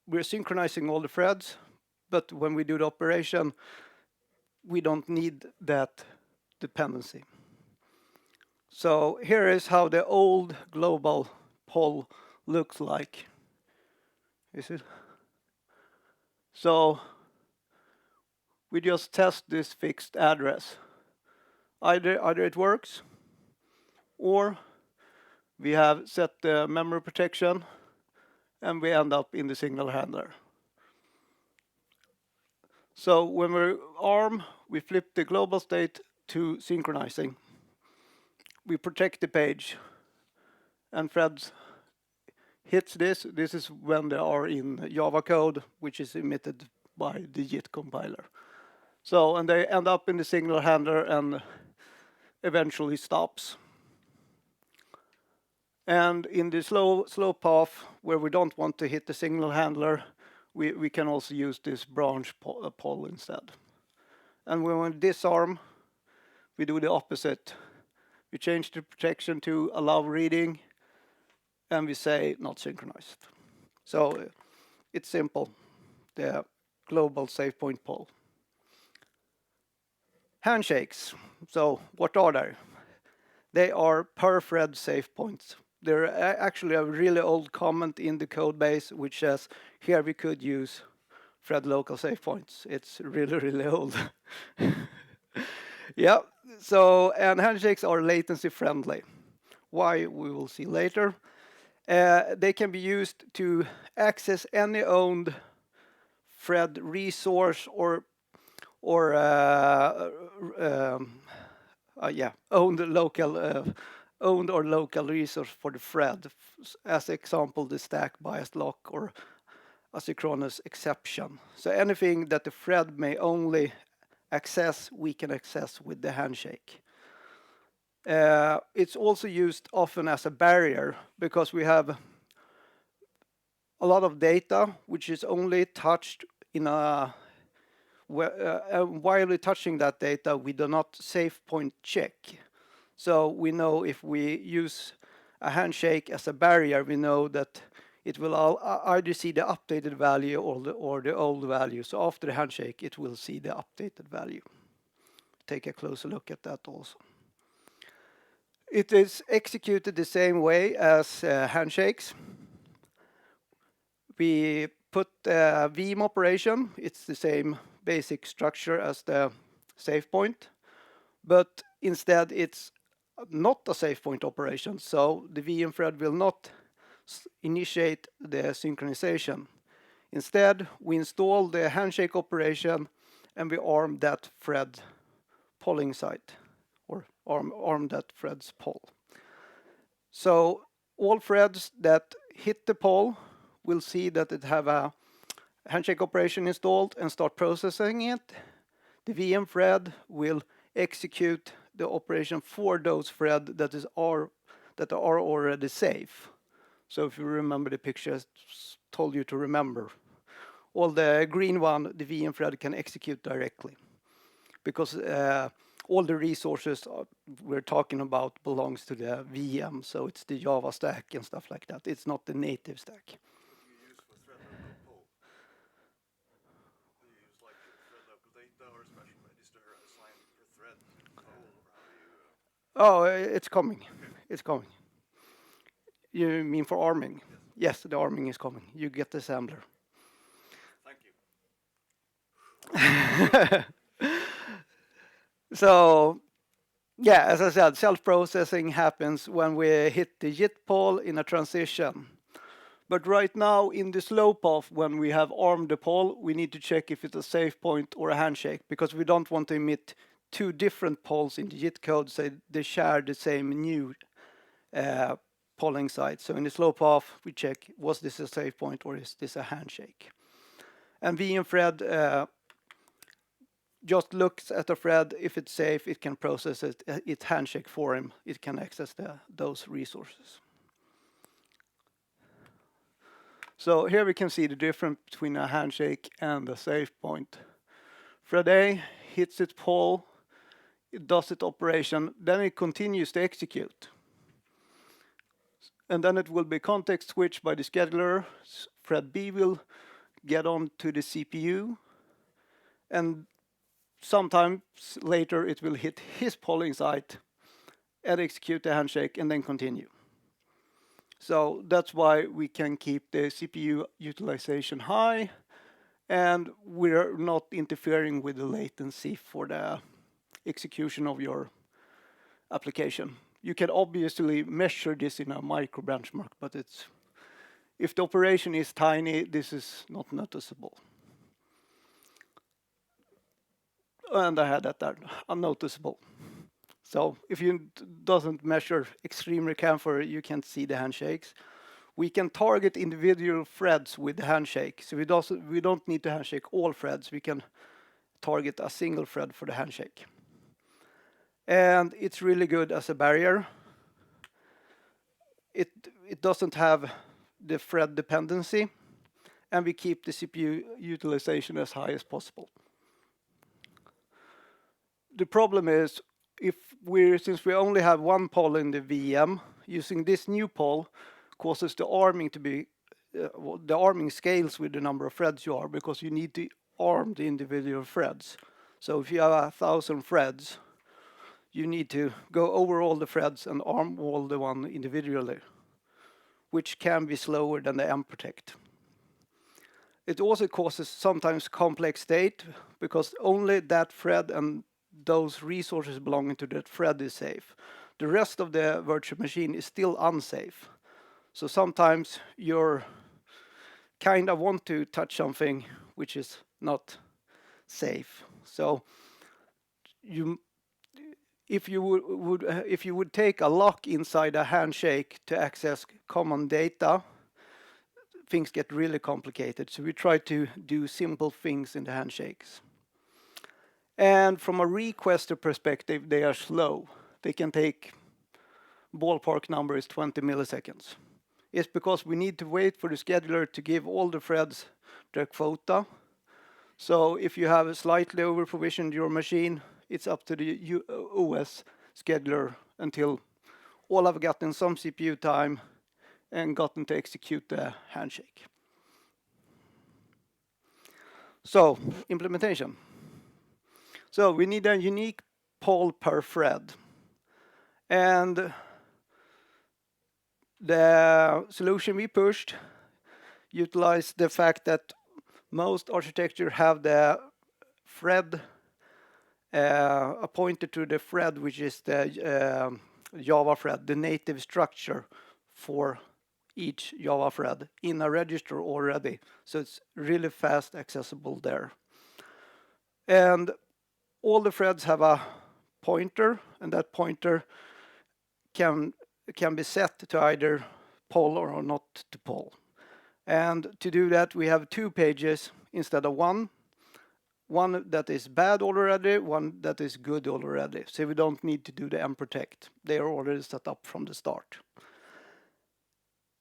we're synchronizing all the threads, but when we do the operation, we don't need that dependency. So here is how the old global poll looks like. Is it? So we just test this fixed address. Either it works, or we have set the memory protection, and we end up in the signal handler. So when we're ARM, we flip the global state to synchronizing. We protect the page, and threads hits this. This is when they are in Java code, which is emitted by the JIT compiler. So, and they end up in the signal handler and eventually stops. And in the slow path, where we don't want to hit the signal handler, we can also use this branch poll instead. And when we disarm, we do the opposite. We change the protection to allow reading, and we say not synchronized. So it's simple, the global save point poll. Handshakes, so what are they? They are per thread safe points. They're actually a really old comment in the code base which says here we could use thread local safe points. It's really, really old. Yeah, so, and handshakes are latency friendly. Why, we will see later. They can be used to access any owned thread resource or owned or local resource for the thread. As example, the stack biased lock or asynchronous exception. So anything that the thread may only access, we can access with the handshake. It's also used often as a barrier because we have a lot of data which is only touched in a while we're touching that data, we do not safe point check. So we know if we use a handshake as a barrier, we know that it will either see the updated value or the old value. So after the handshake, it will see the updated value. Take a closer look at that also. It is executed the same way as handshakes. We put a VM operation. It's the same basic structure as the safe point, but instead it's not a safe point operation. So the VM thread will not initiate the synchronization. Instead, we install the handshake operation and we arm that thread polling site, or arm that thread's poll. So all threads that hit the poll will see that it have a handshake operation installed and start processing it. The VM thread will execute the operation for those threads that are already safe. So if you remember the picture I told you to remember, all the green one, the VM thread can execute directly because all the resources we're talking about belongs to the VM, so it's the Java stack and stuff like that. It's not the native stack. Oh, it's coming. Okay. It's coming. You mean for arming? Yes, the arming is coming. You get the assembler. Thank you. So, yeah, as I said, self-processing happens when we hit the JIT poll in a transition. But right now, in the slow path, when we have armed the poll, we need to check if it's a safe point or a handshake, because we don't want to emit two different polls in the JIT code, so they share the same new polling site. So in the slow path, we check, was this a safe point or is this a handshake? And VM thread just looks at the thread. If it's safe, it can process it. It's handshake for him. It can access those resources. So here we can see the difference between a handshake and a safe point. Thread A hits its poll, it does its operation, then it continues to execute. And then it will be context switched by the scheduler. Thread B will get on to the CPU, and sometimes later it will hit his polling site and execute the handshake and then continue. So that's why we can keep the CPU utilization high, and we're not interfering with the latency for the execution of your application. You can obviously measure this in a micro benchmark, but if the operation is tiny, this is not noticeable. And I had that there, unnoticeable. So if you doesn't measure extremely carefully, you can't see the handshakes. We can target individual threads with the handshake. So we don't need to handshake all threads. We can target a single thread for the handshake. And it's really good as a barrier. It doesn't have the thread dependency, and we keep the CPU utilization as high as possible. The problem is, since we only have one poll in the VM, using this new poll causes the arming to be, the arming scales with the number of threads you are, because you need to arm the individual threads. So if you have 1,000 threads, you need to go over all the threads and arm all the one individually, which can be slower than the mprotect. It also causes sometimes complex state because only that thread and those resources belonging to that thread is safe. The rest of the virtual machine is still unsafe. So sometimes you're kind of want to touch something which is not safe. So if you would take a lock inside a handshake to access common data, things get really complicated. So we try to do simple things in the handshakes. And from a requester perspective, they are slow. They can take, ballpark number is 20 milliseconds. It's because we need to wait for the scheduler to give all the threads their quota. So if you have a slightly over-provisioned your machine, it's up to the OS scheduler until all have gotten some CPU time and gotten to execute the handshake. So, implementation. So we need a unique poll per thread. And the solution we pushed utilized the fact that most architecture have the thread appointed to the thread, which is the Java thread, the native structure for each Java thread in a register already. So it's really fast accessible there. And all the threads have a pointer, and that pointer can be set to either poll or not to poll. And to do that, we have 2 pages instead of one. One that is bad already, one that is good already. So we don't need to do the mprotect. They are already set up from the start.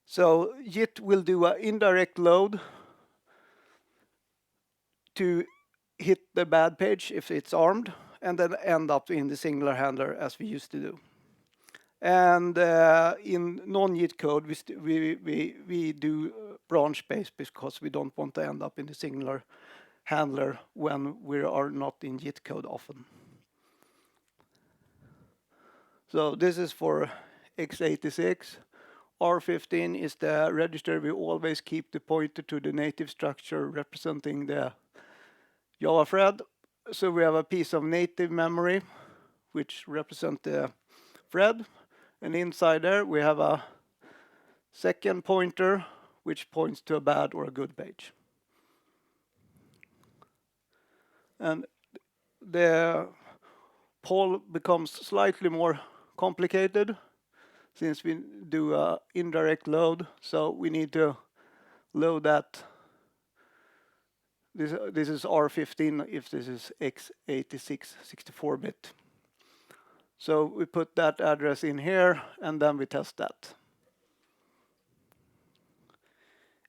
So JIT will do an indirect load to hit the bad page if it's armed, and then end up in the singular handler as we used to do. And in non-JIT code, we do branch-based because we don't want to end up in the singular handler when we are not in JIT code often. So this is for x86. R15 is the register. We always keep the pointer to the native structure representing the Java thread. So we have a piece of native memory which represents the thread. And inside there we have a second pointer which points to a bad or a good page. And the poll becomes slightly more complicated since we do an indirect load. So we need to load that. This is R15 if this is x86 64-bit. So we put that address in here and then we test that.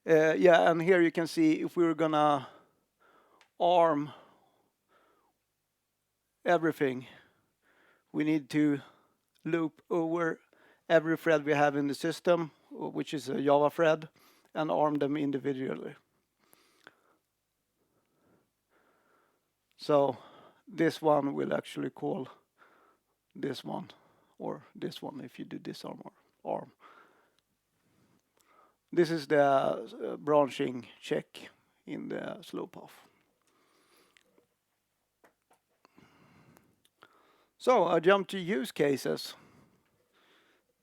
Yeah, and here you can see if we were gonna arm everything, we need to loop over every thread we have in the system, which is a Java thread, and arm them individually. So this one will actually call this one, or this one if you do disarm or arm. This is the branching check in the slow path. So I jump to use cases.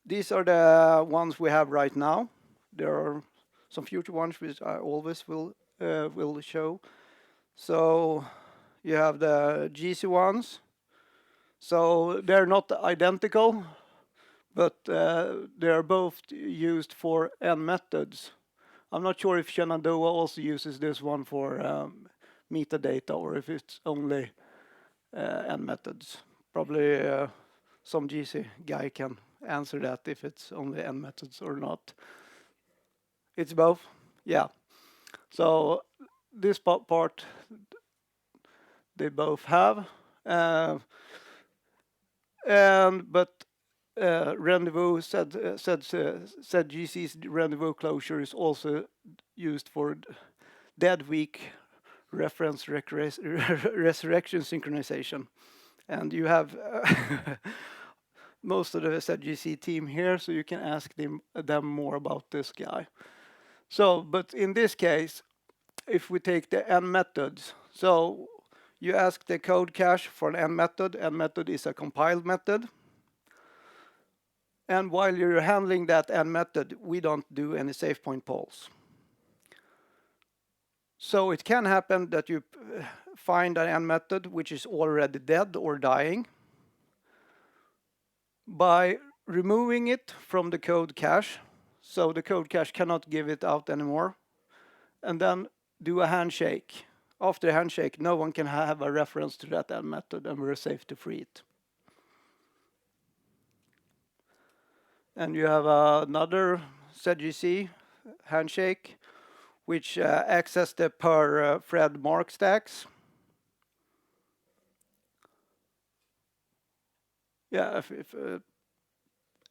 These are the ones we have right now. There are some future ones which I always will show. So you have the Deci ones. So they're not identical, but they are both used for end methods. I'm not sure if Shenandoah also uses this one for metadata or if it's only end methods. Probably some Deci guy can answer that if it's only end methods or not. It's both, yeah. So this part they both have, but rendezvous said GC's rendezvous closure is also used for dead week reference resurrection synchronization. And you have most of the ZGC team here, so you can ask them more about this guy. So, but in this case, if we take the end methods, so you ask the code cache for an end method. End method is a compiled method. And while you're handling that end method, we don't do any save point polls. So it can happen that you find an end method which is already dead or dying. By removing it from the code cache, so the code cache cannot give it out anymore, and then do a handshake. After a handshake, no one can have a reference to that end method, and we're safe to free it. And you have another ZGC handshake, which access the per thread mark stacks. Yeah, if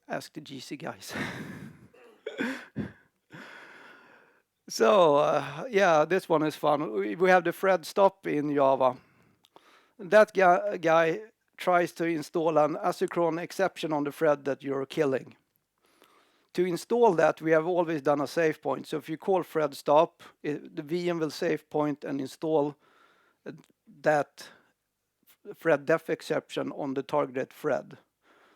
ask the GC guys. So yeah, this one is fun. We have the thread stop in Java. That guy tries to install an asynchronous exception on the thread that you're killing. To install that, we have always done a save point. So if you call thread stop, the VM will save point and install that thread def exception on the targeted thread.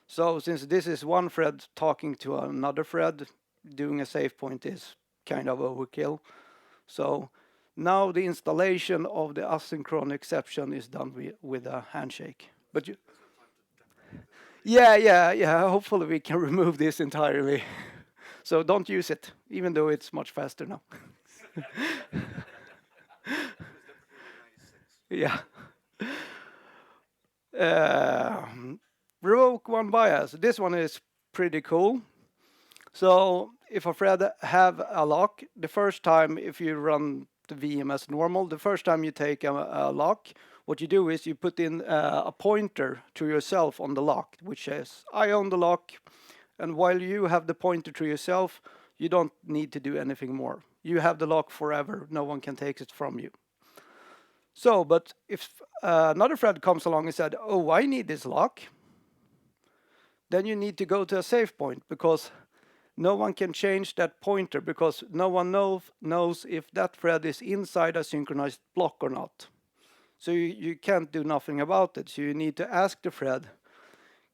So since this is one thread talking to another thread, doing a save point is kind of overkill. So now the installation of the asynchronous exception is done with a handshake. But you, yeah. Hopefully we can remove this entirely. So don't use it, even though it's much faster now. Yeah. Revoke one bias. This one is pretty cool. So if a thread have a lock, the first time if you run the VM as normal, the first time you take a lock, what you do is you put in a pointer to yourself on the lock, which says, I own the lock. And while you have the pointer to yourself, you don't need to do anything more. You have the lock forever. No one can take it from you. So, but if another thread comes along and said, oh, I need this lock, then you need to go to a save point because no one can change that pointer because no one knows if that thread is inside a synchronized block or not. So you can't do nothing about it. So you need to ask the thread,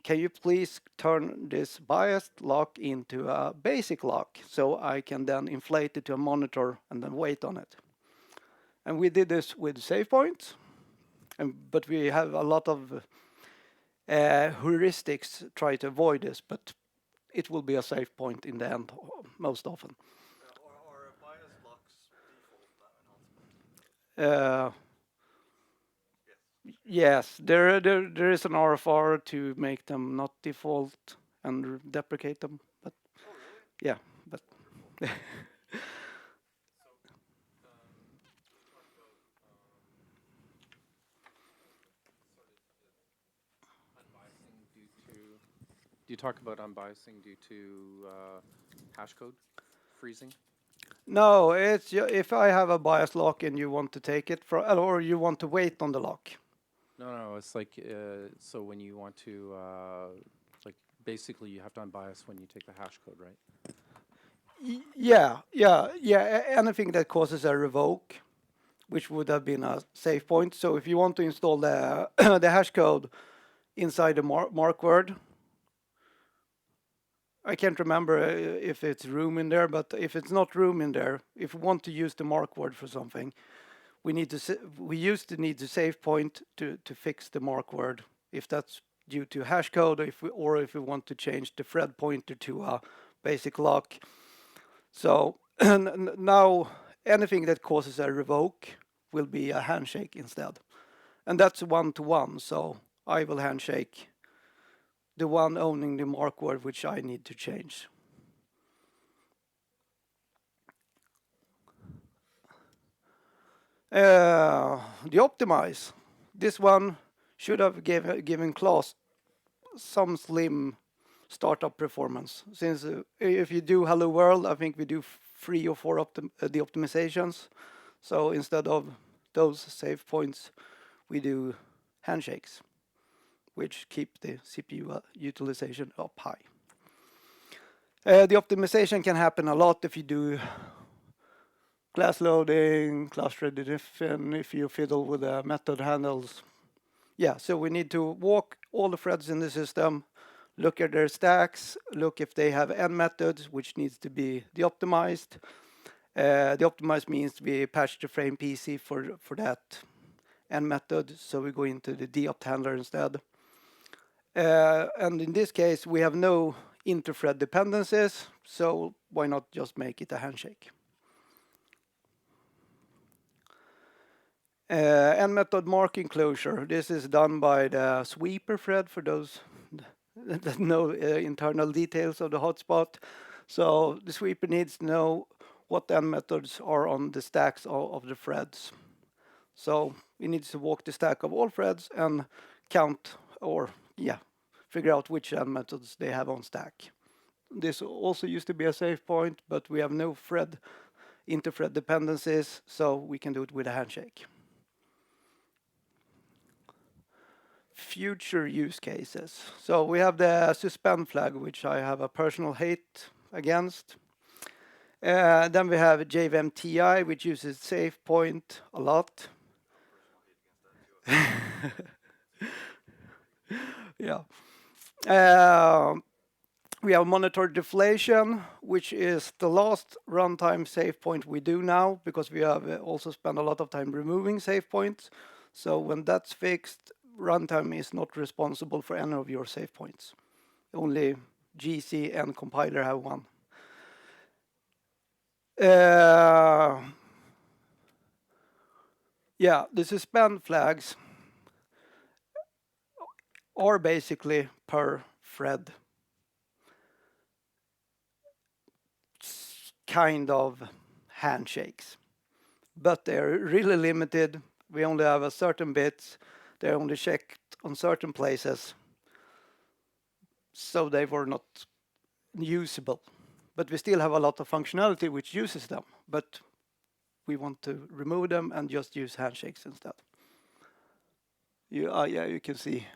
can you please turn this biased lock into a basic lock so I can then inflate it to a monitor and then wait on it. And we did this with save points, but we have a lot of heuristics try to avoid this, but it will be a save point in the end most often. Are bias locks default? Yes, there is an RFR to make them not default and deprecate them, but yeah, but Do you talk about unbiasing due to hash code freezing? no, it's if I have a bias lock and you want to take it or you want to wait on the lock. No, it's like, so when you want to, like, basically you have to unbias when you take the hash code, right? Yeah. Anything that causes a revoke, which would have been a save point. So if you want to install the the hash code inside the mark word, I can't remember if it's room in there, but if it's not room in there, if we want to use the mark word for something, we used to need to save point to fix the mark word if that's due to hash code, or if we want to change the thread pointer to a basic lock. So now anything that causes a revoke will be a handshake instead, and that's one-to-one. So I will handshake the one owning the mark word, which I need to change. The optimize. This one should have given class some slim startup performance. Since if you do Hello World, I think we do 3 or 4 the optimizations. So instead of those save points, we do handshakes. which keep the CPU utilization up high. The optimization can happen a lot if you do class loading, class redefinition, if you fiddle with the method handles. Yeah, so we need to walk all the threads in the system, look at their stacks, look if they have end methods, which needs to be de-optimized. De-optimized means we patch the frame PC for that end method, so we go into the de-opt handler instead. And in this case, we have no inter-thread dependencies, so why not just make it a handshake? End method marking closure. This is done by the sweeper thread for those that know internal details of the hotspot. So the sweeper needs to know what end methods are on the stacks of the threads. So it needs to walk the stack of all threads and count or figure out which end methods they have on stack. This also used to be a save point, but we have no inter-thread dependencies, so we can do it with a handshake. Future use cases. So we have the suspend flag, which I have a personal hate against. Then we have JVM TI, which uses save point a lot. Yeah. We have monitor deflation, which is the last runtime save point we do now, because we have also spent a lot of time removing save points. So when that's fixed, runtime is not responsible for any of your save points. Only GC and compiler have one. The suspend flags are basically per thread. Kind of handshakes, but they're really limited. We only have a certain bits. They're only checked on certain places, so they were not usable. But we still have a lot of functionality which uses them, but we want to remove them and just use handshakes instead. You can see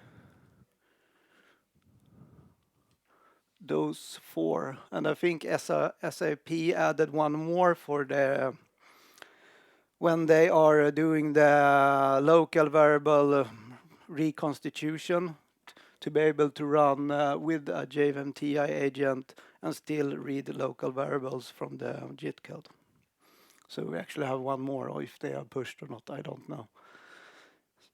those 4, and I think SAP added one more for the when they are doing the local variable reconstitution to be able to run with a JVM TI agent and still read the local variables from the JIT code. So we actually have one more, or if they are pushed or not, I don't know.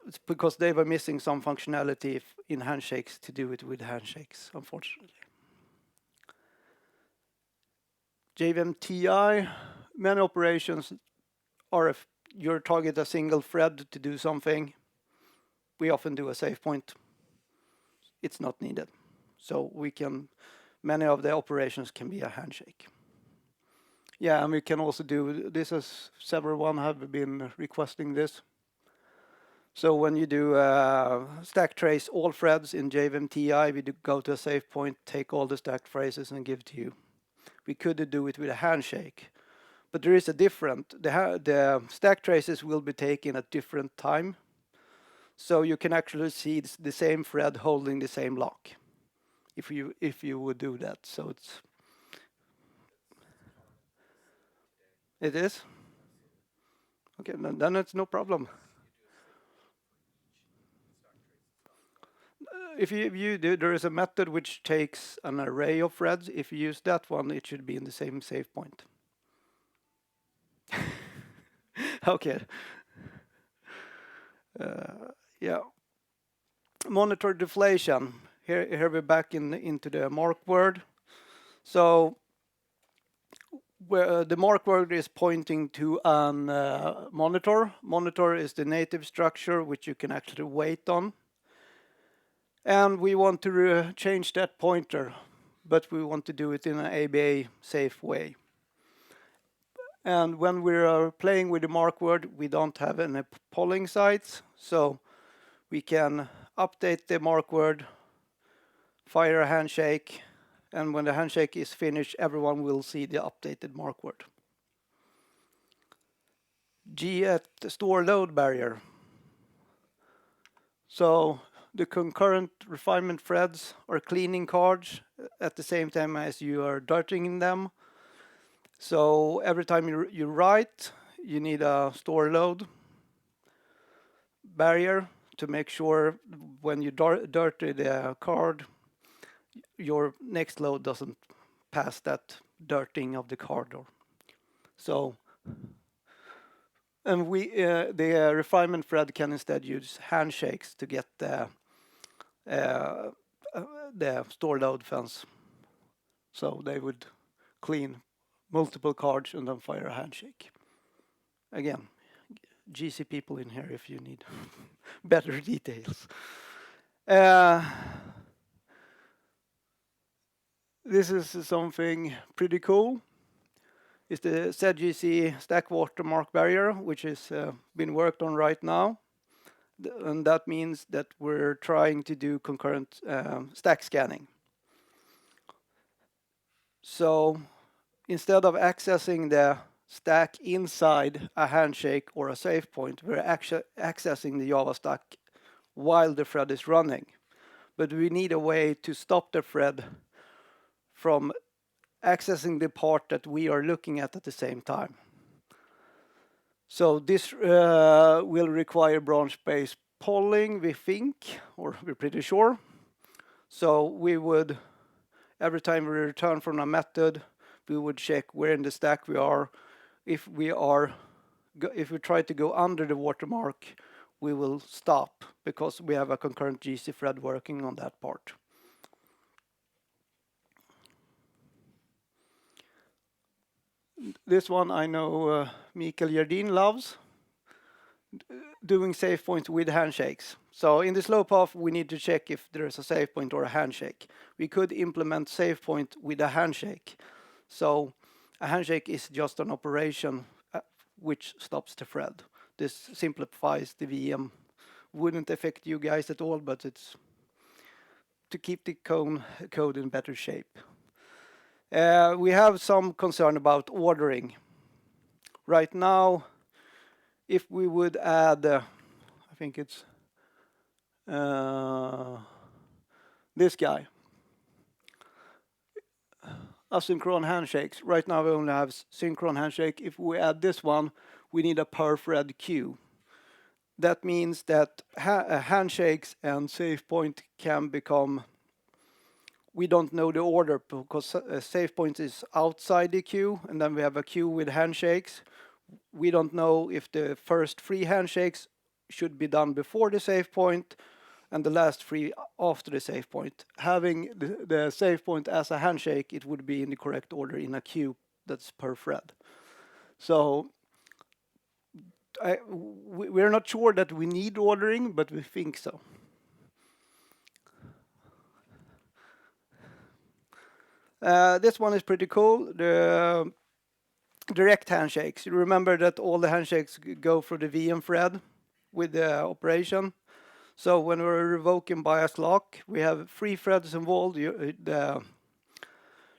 It's because they were missing some functionality in handshakes to do it with handshakes, unfortunately. JVM TI, many operations are if you target a single thread to do something. We often do a save point. It's not needed. So many of the operations can be a handshake. Yeah, and we can also do this, as several one have been requesting this. So when you do stack trace all threads in JVM TI, we go to a save point, take all the stacked traces and give to you. We could do it with a handshake, but there is a different. The stack traces will be taken at different time, so you can actually see the same thread holding the same lock. If you would do that, so it is okay. Then it's no problem. If you do, there is a method which takes an array of threads. If you use that one, it should be in the same save point. Okay. Yeah. Monitor deflation. Here we're back into the mark word. So where the mark word is pointing to an monitor. Monitor is the native structure which you can actually wait on. And we want to change that pointer, but we want to do it in an ABA safe way. And when we are playing with the mark word, we don't have any polling sites, so we can update the mark word, fire a handshake, and when the handshake is finished, everyone will see the updated mark word. G at store load barrier. So the concurrent refinement threads are cleaning cards at the same time as you are darting in them. So every time you write, you need a store load barrier to make sure when you dirty the card, your next load doesn't pass that dirting of the card. So, and the refinement thread can instead use handshakes to get the store load fence. So they would clean multiple cards and then fire a handshake. Again, GC people in here if you need better details. This is something pretty cool. It's the ZGC stack watermark barrier, which is been worked on right now. And that means that we're trying to do concurrent stack scanning. So instead of accessing the stack inside a handshake or a save point, we're actually accessing the Java stack while the thread is running. But we need a way to stop the thread from accessing the part that we are looking at the same time. So this will require branch-based polling, we think, or we're pretty sure. So we would, every time we return from a method, we would check where in the stack we are. If we try to go under the watermark, we will stop because we have a concurrent GC thread working on that part. This one I know Mikael Jardin loves, doing save points with handshakes. So in the slow path, we need to check if there is a save point or a handshake. We could implement save point with a handshake. So a handshake is just an operation which stops the thread. This simplifies the VM. Wouldn't affect you guys at all, but it's to keep the code in better shape. We have some concern about ordering. Right now, if we would add, I think it's this guy, asynchron handshakes. Right now we only have synchron handshake. If we add this one, we need a per thread queue. That means that handshakes and save point can become, we don't know the order because save point is outside the queue, and then we have a queue with handshakes. We don't know if the first 3 handshakes should be done before the save point and the last 3 after the save point. Having the save point as a handshake, it would be in the correct order in a queue that's per thread. So we're not sure that we need ordering, but we think so. This one is pretty cool. The direct handshakes. You remember that all the handshakes go through the VM thread with the operation. So when we're revoking bias lock, we have 3 threads involved. The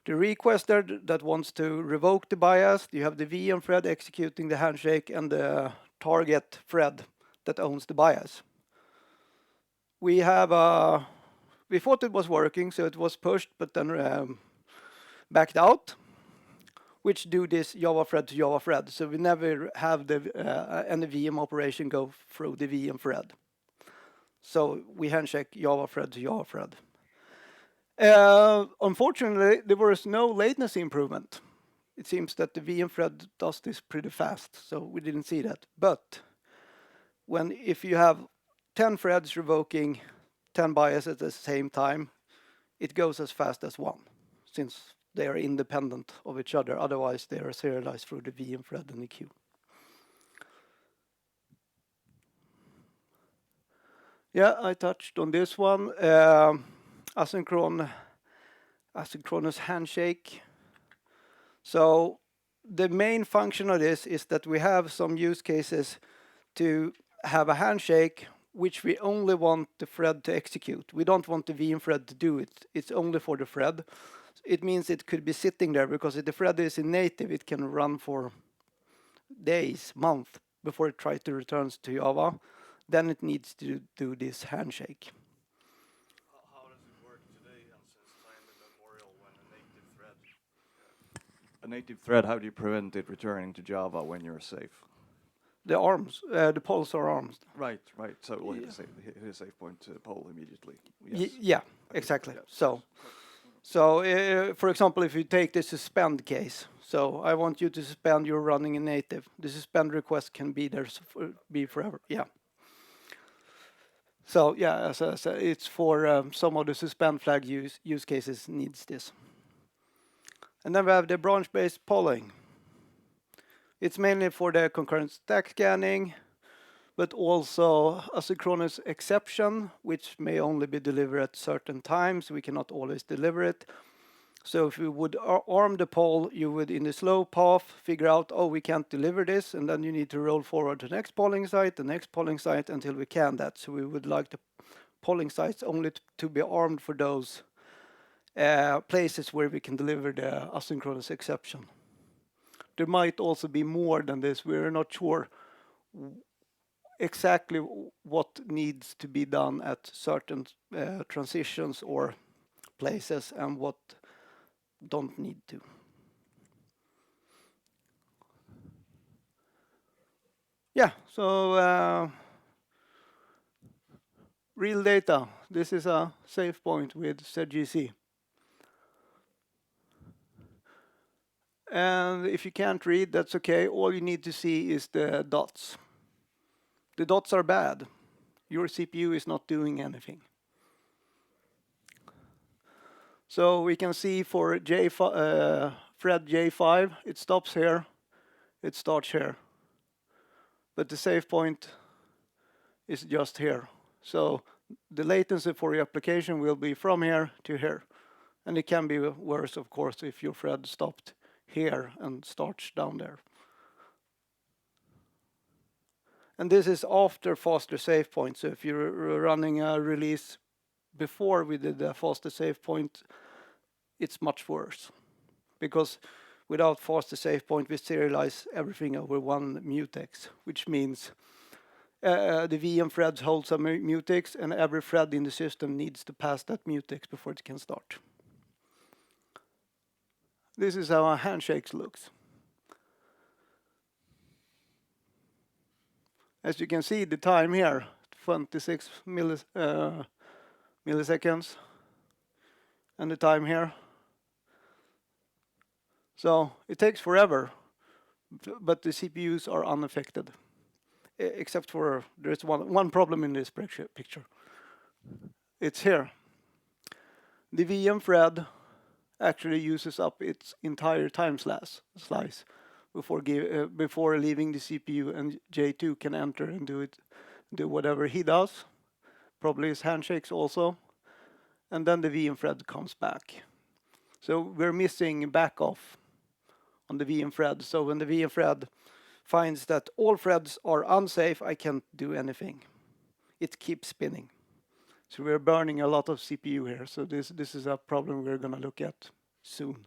requester that wants to revoke the bias, you have the VM thread executing the handshake, and the target thread that owns the bias. We thought it was working, so it was pushed, but then backed out, which do this Java thread to Java thread. So we never have any VM operation go through the VM thread. So we handshake Java thread to Java thread. Unfortunately, there was no latency improvement. It seems that the VM thread does this pretty fast, so we didn't see that. But if you have 10 threads revoking 10 biases at the same time, it goes as fast as 1, since they are independent of each other. Otherwise, they are serialized through the VM thread in the queue. Yeah, I touched on this one. Asynchronous handshake. So the main function of this is that we have some use cases to have a handshake which we only want the thread to execute. We don't want the VM thread to do it. It's only for the thread. It means it could be sitting there, because if the thread is in native, it can run for days, months before it tries to return to Java. Then it needs to do this handshake. a native thread, how do you prevent it returning to Java when you're safe? The arms, the polls are arms. Right. So we'll hit a save point to the poll immediately. Yeah, exactly. So, for example, if you take the suspend case, so I want you to suspend your running in native. The suspend request can be there be forever. Yeah. So yeah, as I said, it's for some of the suspend flag use cases needs this. And then we have the branch-based polling. It's mainly for the concurrent stack scanning, but also asynchronous exception, which may only be delivered at certain times. We cannot always deliver it. So if you would arm the poll, you would in the slow path figure out, oh, we can't deliver this, and then you need to roll forward to the next polling site until we can that. So we would like the polling sites only to be armed for those places where we can deliver the asynchronous exception. There might also be more than this. We're not sure exactly what needs to be done at certain transitions or places and what don't need to. Yeah, so real data. This is a save point with ZGC. And if you can't read, that's okay. All you need to see is the dots. The dots are bad. Your CPU is not doing anything. So we can see for thread J5, it stops here, it starts here. But the save point is just here. So the latency for your application will be from here to here. And it can be worse, of course, if your thread stopped here and starts down there. And this is after faster save point. So if you're running a release before we did the faster save point, it's much worse. Because without faster save point, we serialize everything over one mutex, which means the VM threads holds a mutex, and every thread in the system needs to pass that mutex before it can start. This is how a handshake looks. As you can see, the time here, 26 milliseconds, and the time here. So it takes forever, but the CPUs are unaffected, except for there's one problem in this picture. It's here. The VM thread actually uses up its entire time slice before leaving the CPU, and J2 can enter and do whatever he does, probably his handshakes also, and then the VM thread comes back. So we're missing back off on the VM thread. So when the VM thread finds that all threads are unsafe, I can't do anything. It keeps spinning. So we're burning a lot of CPU here. So this is a problem we're going to look at soon.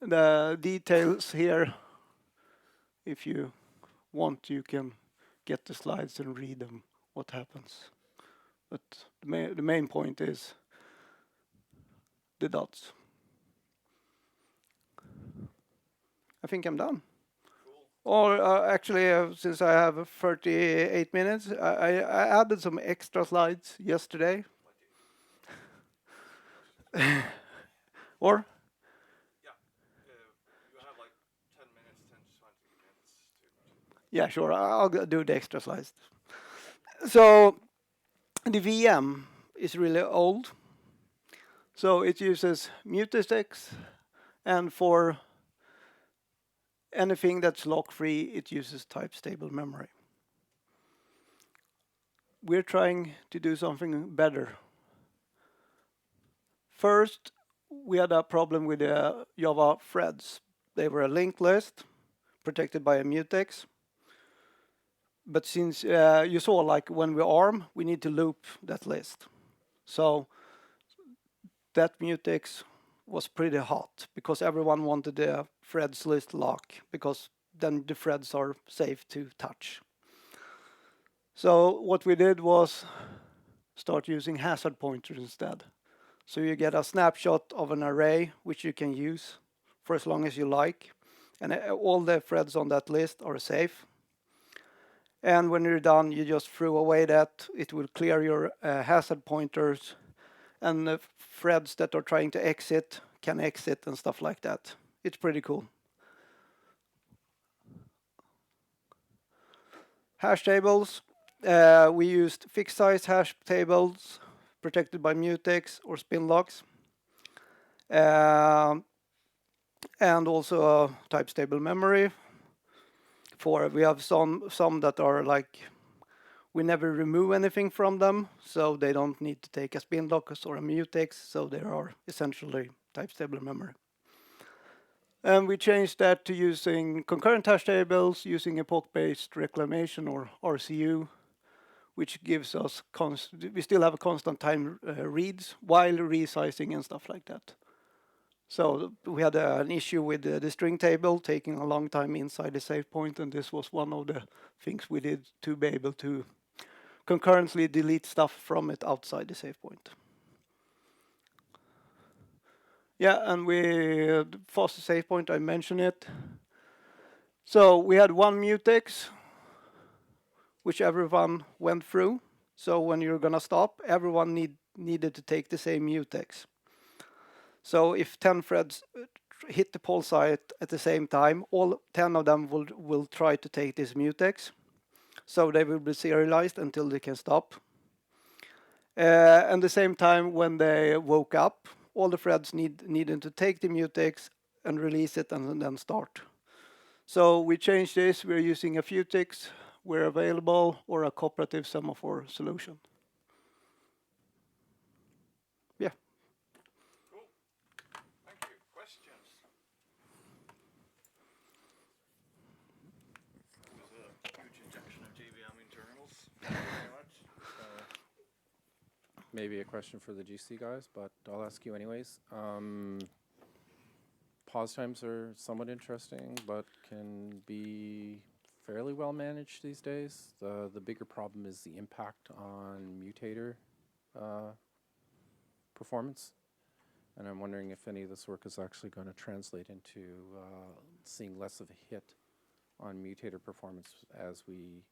The details here, if you want, you can get the slides and read them, what happens. But the main point is the dots. I think I'm done. Or actually, since I have 38 minutes, I added some extra slides yesterday. Or? Yeah, sure. I'll do the extra slides. So the VM is really old. So it uses mutex, and for anything that's lock-free, it uses type-stable memory. We're trying to do something better. First, we had a problem with the Java threads. They were a linked list, protected by a mutex. But since you saw, like when we arm, we need to loop that list. So that mutex was pretty hot because everyone wanted the threads list lock, because then the threads are safe to touch. So what we did was start using hazard pointers instead. So you get a snapshot of an array, which you can use for as long as you like. And all the threads on that list are safe. And when you're done, you just throw away that. It will clear your hazard pointers, and the threads that are trying to exit can exit and stuff like that. It's pretty cool. Hash tables. We used fixed size hash tables protected by mutex or spin locks. And also a type stable memory. We have some that are like, we never remove anything from them, so they don't need to take a spin lock or a mutex, so they are essentially type stable memory. And we changed that to using concurrent hash tables, using epoch-based reclamation or RCU, which gives us we still have a constant time reads while resizing and stuff like that. So we had an issue with the string table taking a long time inside the save point, and this was one of the things we did to be able to concurrently delete stuff from it outside the save point. Yeah, and we faster save point, I mentioned it. So we had one mutex, which everyone went through. So when you're gonna stop, everyone needed to take the same mutex. So if 10 threads hit the poll site at the same time, all 10 of them will try to take this mutex. So they will be serialized until they can stop. And the same time when they woke up, all the threads needed to take the mutex and release it and then start. So we changed this. We're using a few ticks where available or a cooperative semaphore solution. Yeah. Cool. Thank you. Questions? There's a huge injection of JVM internals. Thank you very much. Maybe a question for the GC guys, but I'll ask you anyways. Pause times are somewhat interesting, but can be fairly well managed these days. The bigger problem is the impact on mutator performance. And I'm wondering if any of this work is actually going to translate into seeing less of a hit on mutator performance as we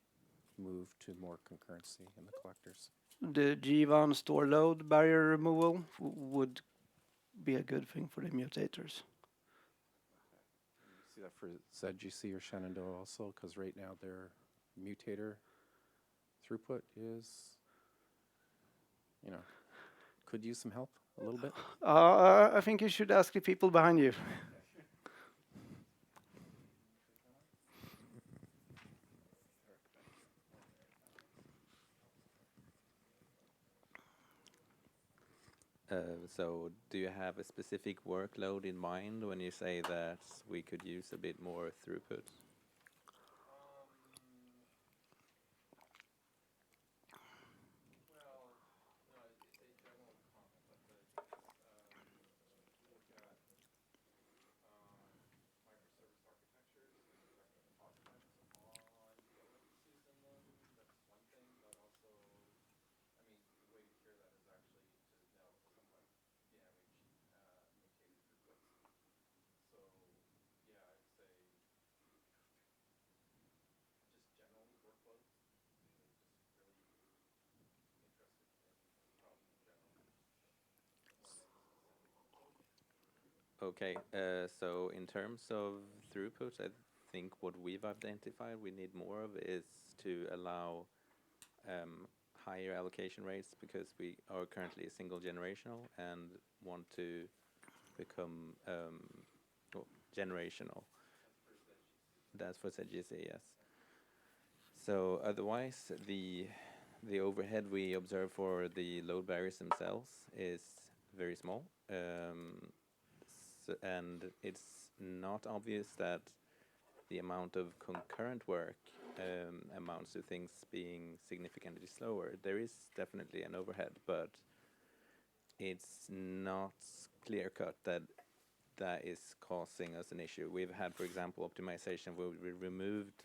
move to more concurrency in the collectors. The G1 store load barrier removal would be a good thing for the mutators. You see that for ZGC or Shenandoah also, because right now their mutator throughput is, could use some help a little bit. I think you should ask the people behind you. So do you have a specific workload in mind when you say that we could use a bit more throughput? Okay, so in terms of throughput, I think what we've identified we need more of is to allow higher allocation rates, because we are currently single generational and want to become generational. That's for ZGC, yes. So otherwise, the overhead we observe for the load barriers themselves is very small. And it's not obvious that the amount of concurrent work amounts to things being significantly slower. There is definitely an overhead, but it's not clear-cut that that is causing us an issue. We've had, for example, optimization where we removed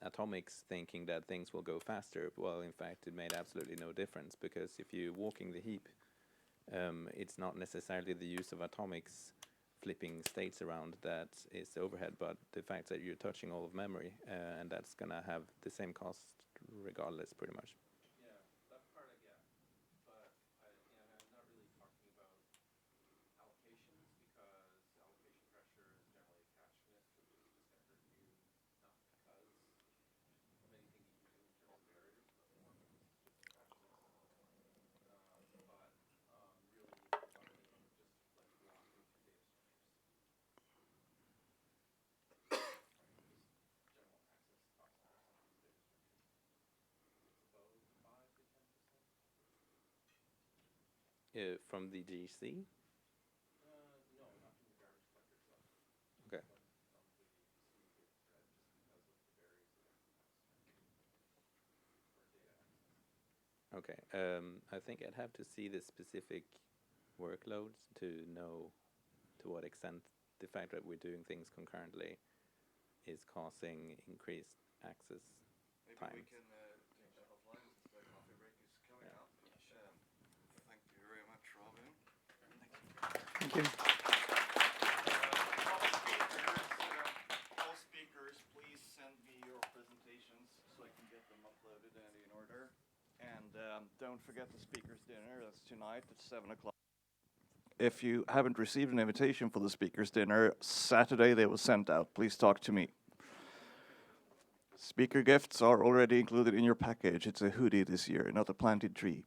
atomics thinking that things will go faster. Well, in fact, it made absolutely no difference, because if you're walking the heap, It's not necessarily the use of atomics flipping states around that is the overhead, but the fact that you're touching all of memory, and that's going to have the same cost regardless, pretty much. Yeah, that part I get, but I'm not really talking about allocations because allocation pressure is generally a catch miss, which is just going to hurt you, not because of anything you can do in terms of barriers, but more because it's just a catch miss. Really talking about just like blocking two data structures. Just general access costs for some of these data structures. It's about 5 to 10%. From the GC? No, not from the garbage collector itself. Okay. But from the distributed thread, just because of the barriers that it has for data access. Okay. I think I'd have to see the specific workloads to know to what extent the fact that we're doing things concurrently is causing increased access times. Maybe we can take that offline since the coffee break is coming up. Thank you very much, Robin. Thank you. All speakers, please send me your presentations so I can get them uploaded and in order. And don't forget the speakers dinner. That's tonight at 7 o'clock. If you haven't received an invitation for the speakers dinner, Saturday they will send out. Please talk to me. Speaker gifts are already included in your package. It's a hoodie this year, not a planted tree.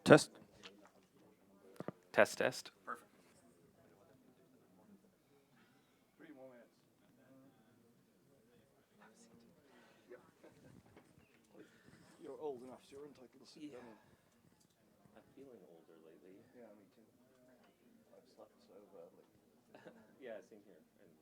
Test. Test, test. Perfect. You're old enough, so you're entitled to Yeah. I'm feeling older lately. Yeah, me too. I've slept so badly. Yeah, same here. And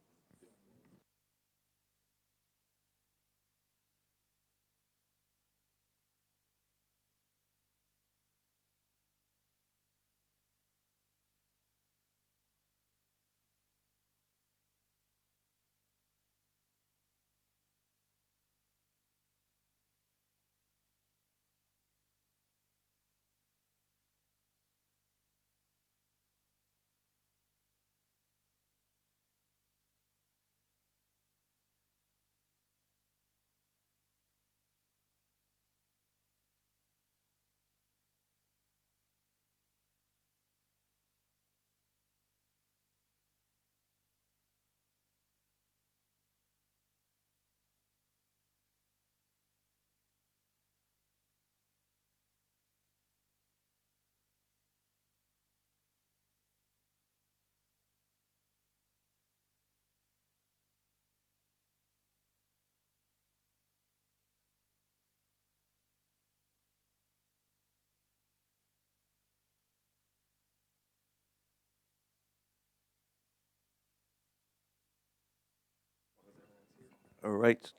All right.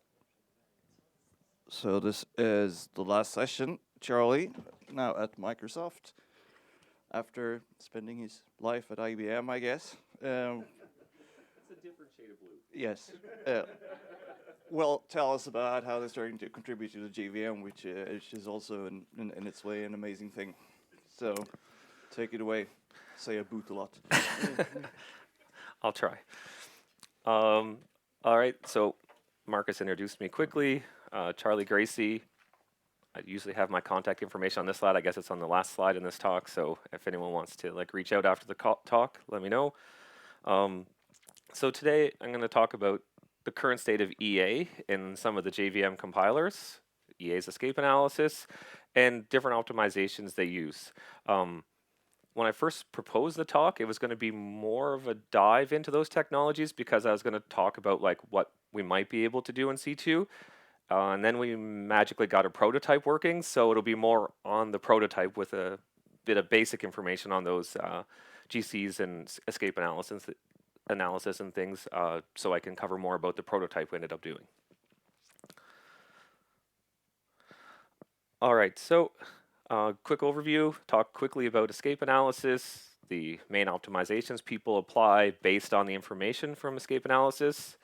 So this is the last session. Charlie, now at Microsoft, after spending his life at IBM, I guess. it's a different shade of blue. Yes. Well, tell us about how they're starting to contribute to the JVM, which is also in its way an amazing thing. So, take it away. Say a boot a lot. I'll try. All right, so Marcus introduced me quickly. Charlie Gracie. I usually have my contact information on this slide. I guess it's on the last slide in this talk. So if anyone wants to reach out after the talk, let me know. So today I'm going to talk about the current state of EA in some of the JVM compilers, EA's escape analysis, and different optimizations they use. When I first proposed the talk, it was going to be more of a dive into those technologies because I was going to talk about what we might be able to do in C2. And then we magically got a prototype working, so it'll be more on the prototype with a bit of basic information on those GCs and escape analysis and things, so I can cover more about the prototype we ended up doing. All right, so quick overview, talk quickly about escape analysis, the main optimizations people apply based on the information from escape analysis,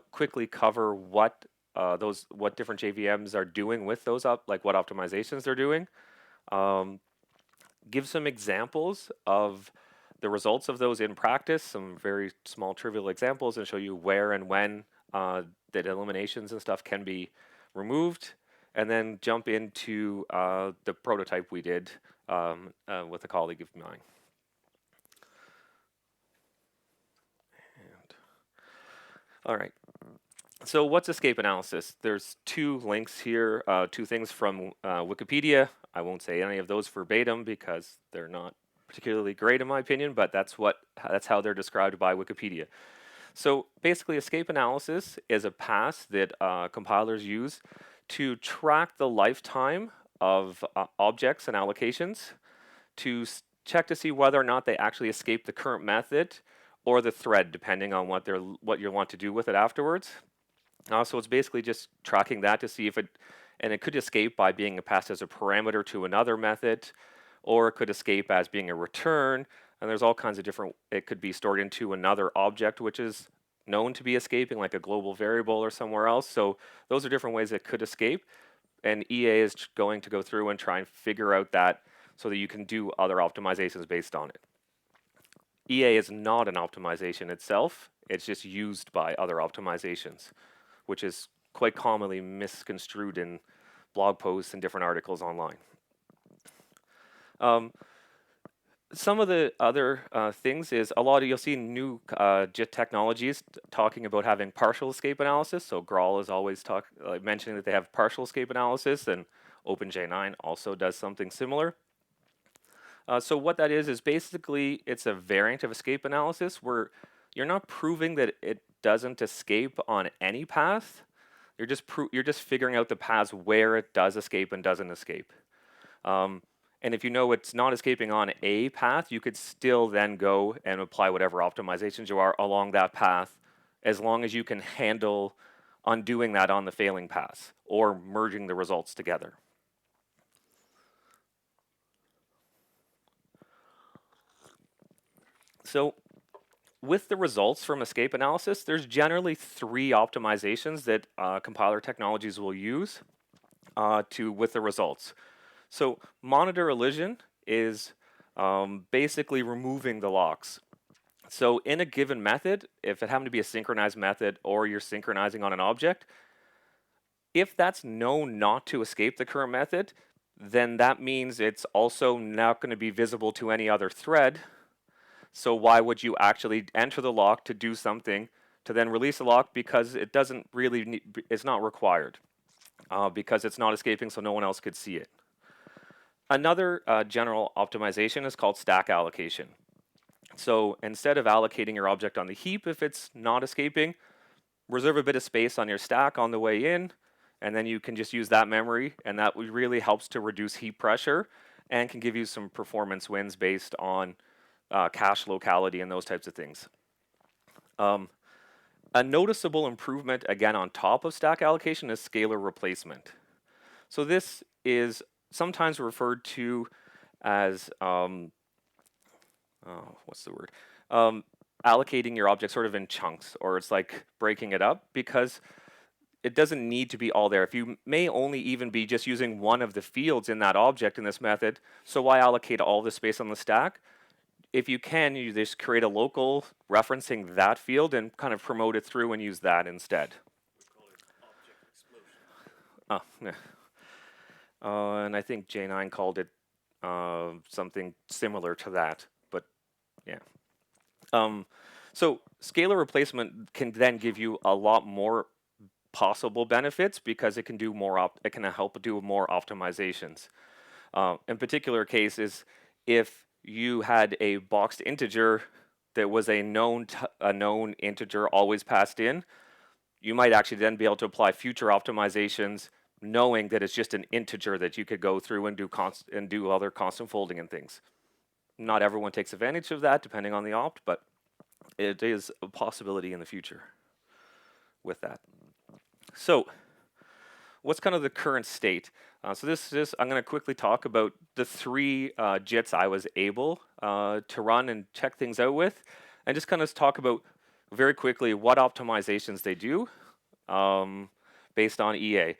quickly cover what different JVMs are doing with those what optimizations they're doing. Give some examples of the results of those in practice, some very small trivial examples, and show you where and when that eliminations and stuff can be removed, and then jump into the prototype we did with a colleague of mine. All right. So what's escape analysis? There's two links here, two things from Wikipedia. I won't say any of those verbatim because they're not particularly great in my opinion, but that's how they're described by Wikipedia. So basically, escape analysis is a pass that compilers use to track the lifetime of objects and allocations to check to see whether or not they actually escape the current method or the thread, depending on what you want to do with it afterwards. So it's basically just tracking that to see if and it could escape by being passed as a parameter to another method, or it could escape as being a return, and there's all kinds of different, it could be stored into another object which is known to be escaping, like a global variable or somewhere else. So those are different ways it could escape, and EA is going to go through and try and figure out that so that you can do other optimizations based on it. EA is not an optimization itself, it's just used by other optimizations, which is quite commonly misconstrued in blog posts and different articles online. Some of the other things is you'll see new JIT technologies talking about having partial escape analysis. So Graal is always mentioning that they have partial escape analysis, and OpenJ9 also does something similar. So what that is basically it's a variant of escape analysis where you're not proving that it doesn't escape on any path. You're just figuring out the paths where it does escape and doesn't escape. And if you know it's not escaping on a path, you could still then go and apply whatever optimizations you are along that path, as long as you can handle undoing that on the failing path or merging the results together. So with the results from escape analysis, there's generally 3 optimizations that compiler technologies will use with the results. So monitor elision is basically removing the locks. So in a given method, if it happened to be a synchronized method or you're synchronizing on an object, if that's known not to escape the current method, then that means it's also not going to be visible to any other thread. So why would you actually enter the lock to do something to then release the lock? Because it doesn't really it's not required because it's not escaping, so no one else could see it. Another general optimization is called stack allocation. So instead of allocating your object on the heap if it's not escaping, reserve a bit of space on your stack on the way in, and then you can just use that memory, and that really helps to reduce heap pressure and can give you some performance wins based on cache locality and those types of things. A noticeable improvement, again, on top of stack allocation is scalar replacement. So this is sometimes referred to as, what's the word? Allocating your object sort of in chunks, or it's like breaking it up, because it doesn't need to be all there. If you may only even be just using one of the fields in that object in this method, so why allocate all the space on the stack? If you can, you just create a local referencing that field and kind of promote it through and use that instead. Oh, yeah. And I think J9 called it something similar to that, but yeah. So scalar replacement can then give you a lot more possible benefits because it can do more. It can help do more optimizations. In particular case is if you had a boxed integer that was a known integer always passed in, you might actually then be able to apply future optimizations knowing that it's just an integer that you could go through and do other constant folding and things. Not everyone takes advantage of that depending on the opt, but it is a possibility in the future with that. So what's kind of the current state? So this is, I'm going to quickly talk about the 3 JITs I was able to run and check things out with, and just kind of talk about very quickly what optimizations they do based on EA.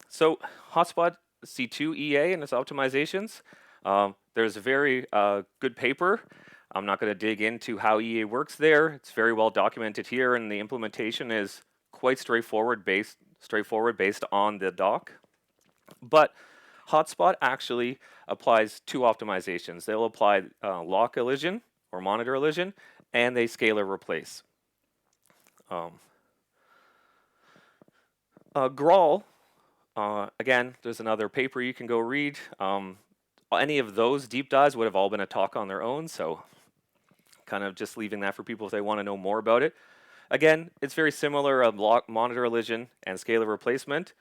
So Hotspot C2 EA and its optimizations. There's a very good paper. I'm not going to dig into how EA works there. It's very well documented here, and the implementation is quite straightforward based on the doc. But Hotspot actually applies 2 optimizations. They'll apply lock elision or monitor elision, and they scalar replace. Graal, again, there's another paper you can go read. Any of those deep dives would have all been a talk on their own, so kind of just leaving that for people if they want to know more about it. Again, it's very similar of monitor elision and scalar replacement.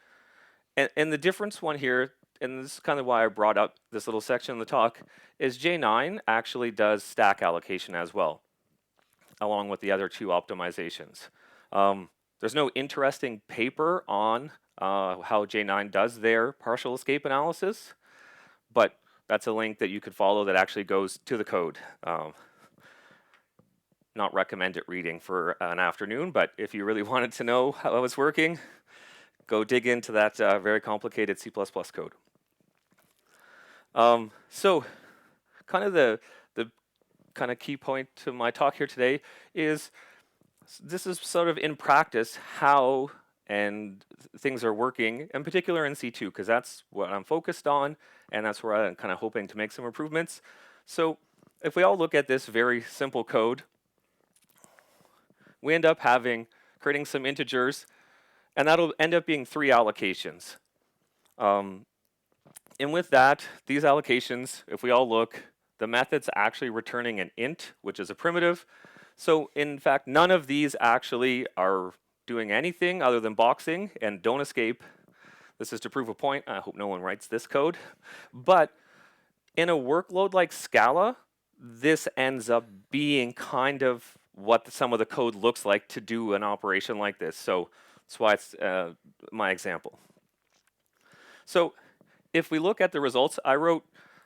And the difference one here, and this is kind of why I brought up this little section in the talk, is J9 actually does stack allocation as well, along with the other 2 optimizations. There's no interesting paper on how J9 does their partial escape analysis, but that's a link that you could follow that actually goes to the code. Not recommend it reading for an afternoon, but if you really wanted to know how it was working, go dig into that very complicated C++ code. So kind of the kind of key point to my talk here today is this is sort of in practice how and things are working, in particular in C2, because that's what I'm focused on, and that's where I'm kind of hoping to make some improvements. So if we all look at this very simple code, we end up creating some integers, and that'll end up being 3 allocations. And with that, these allocations, if we all look, the method's actually returning an int, which is a primitive. So in fact, none of these actually are doing anything other than boxing, and don't escape. This is to prove a point. I hope no one writes this code. But in a workload like Scala, this ends up being kind of what some of the code looks like to do an operation like this. So that's why it's my example. So if we look at the results, I wrote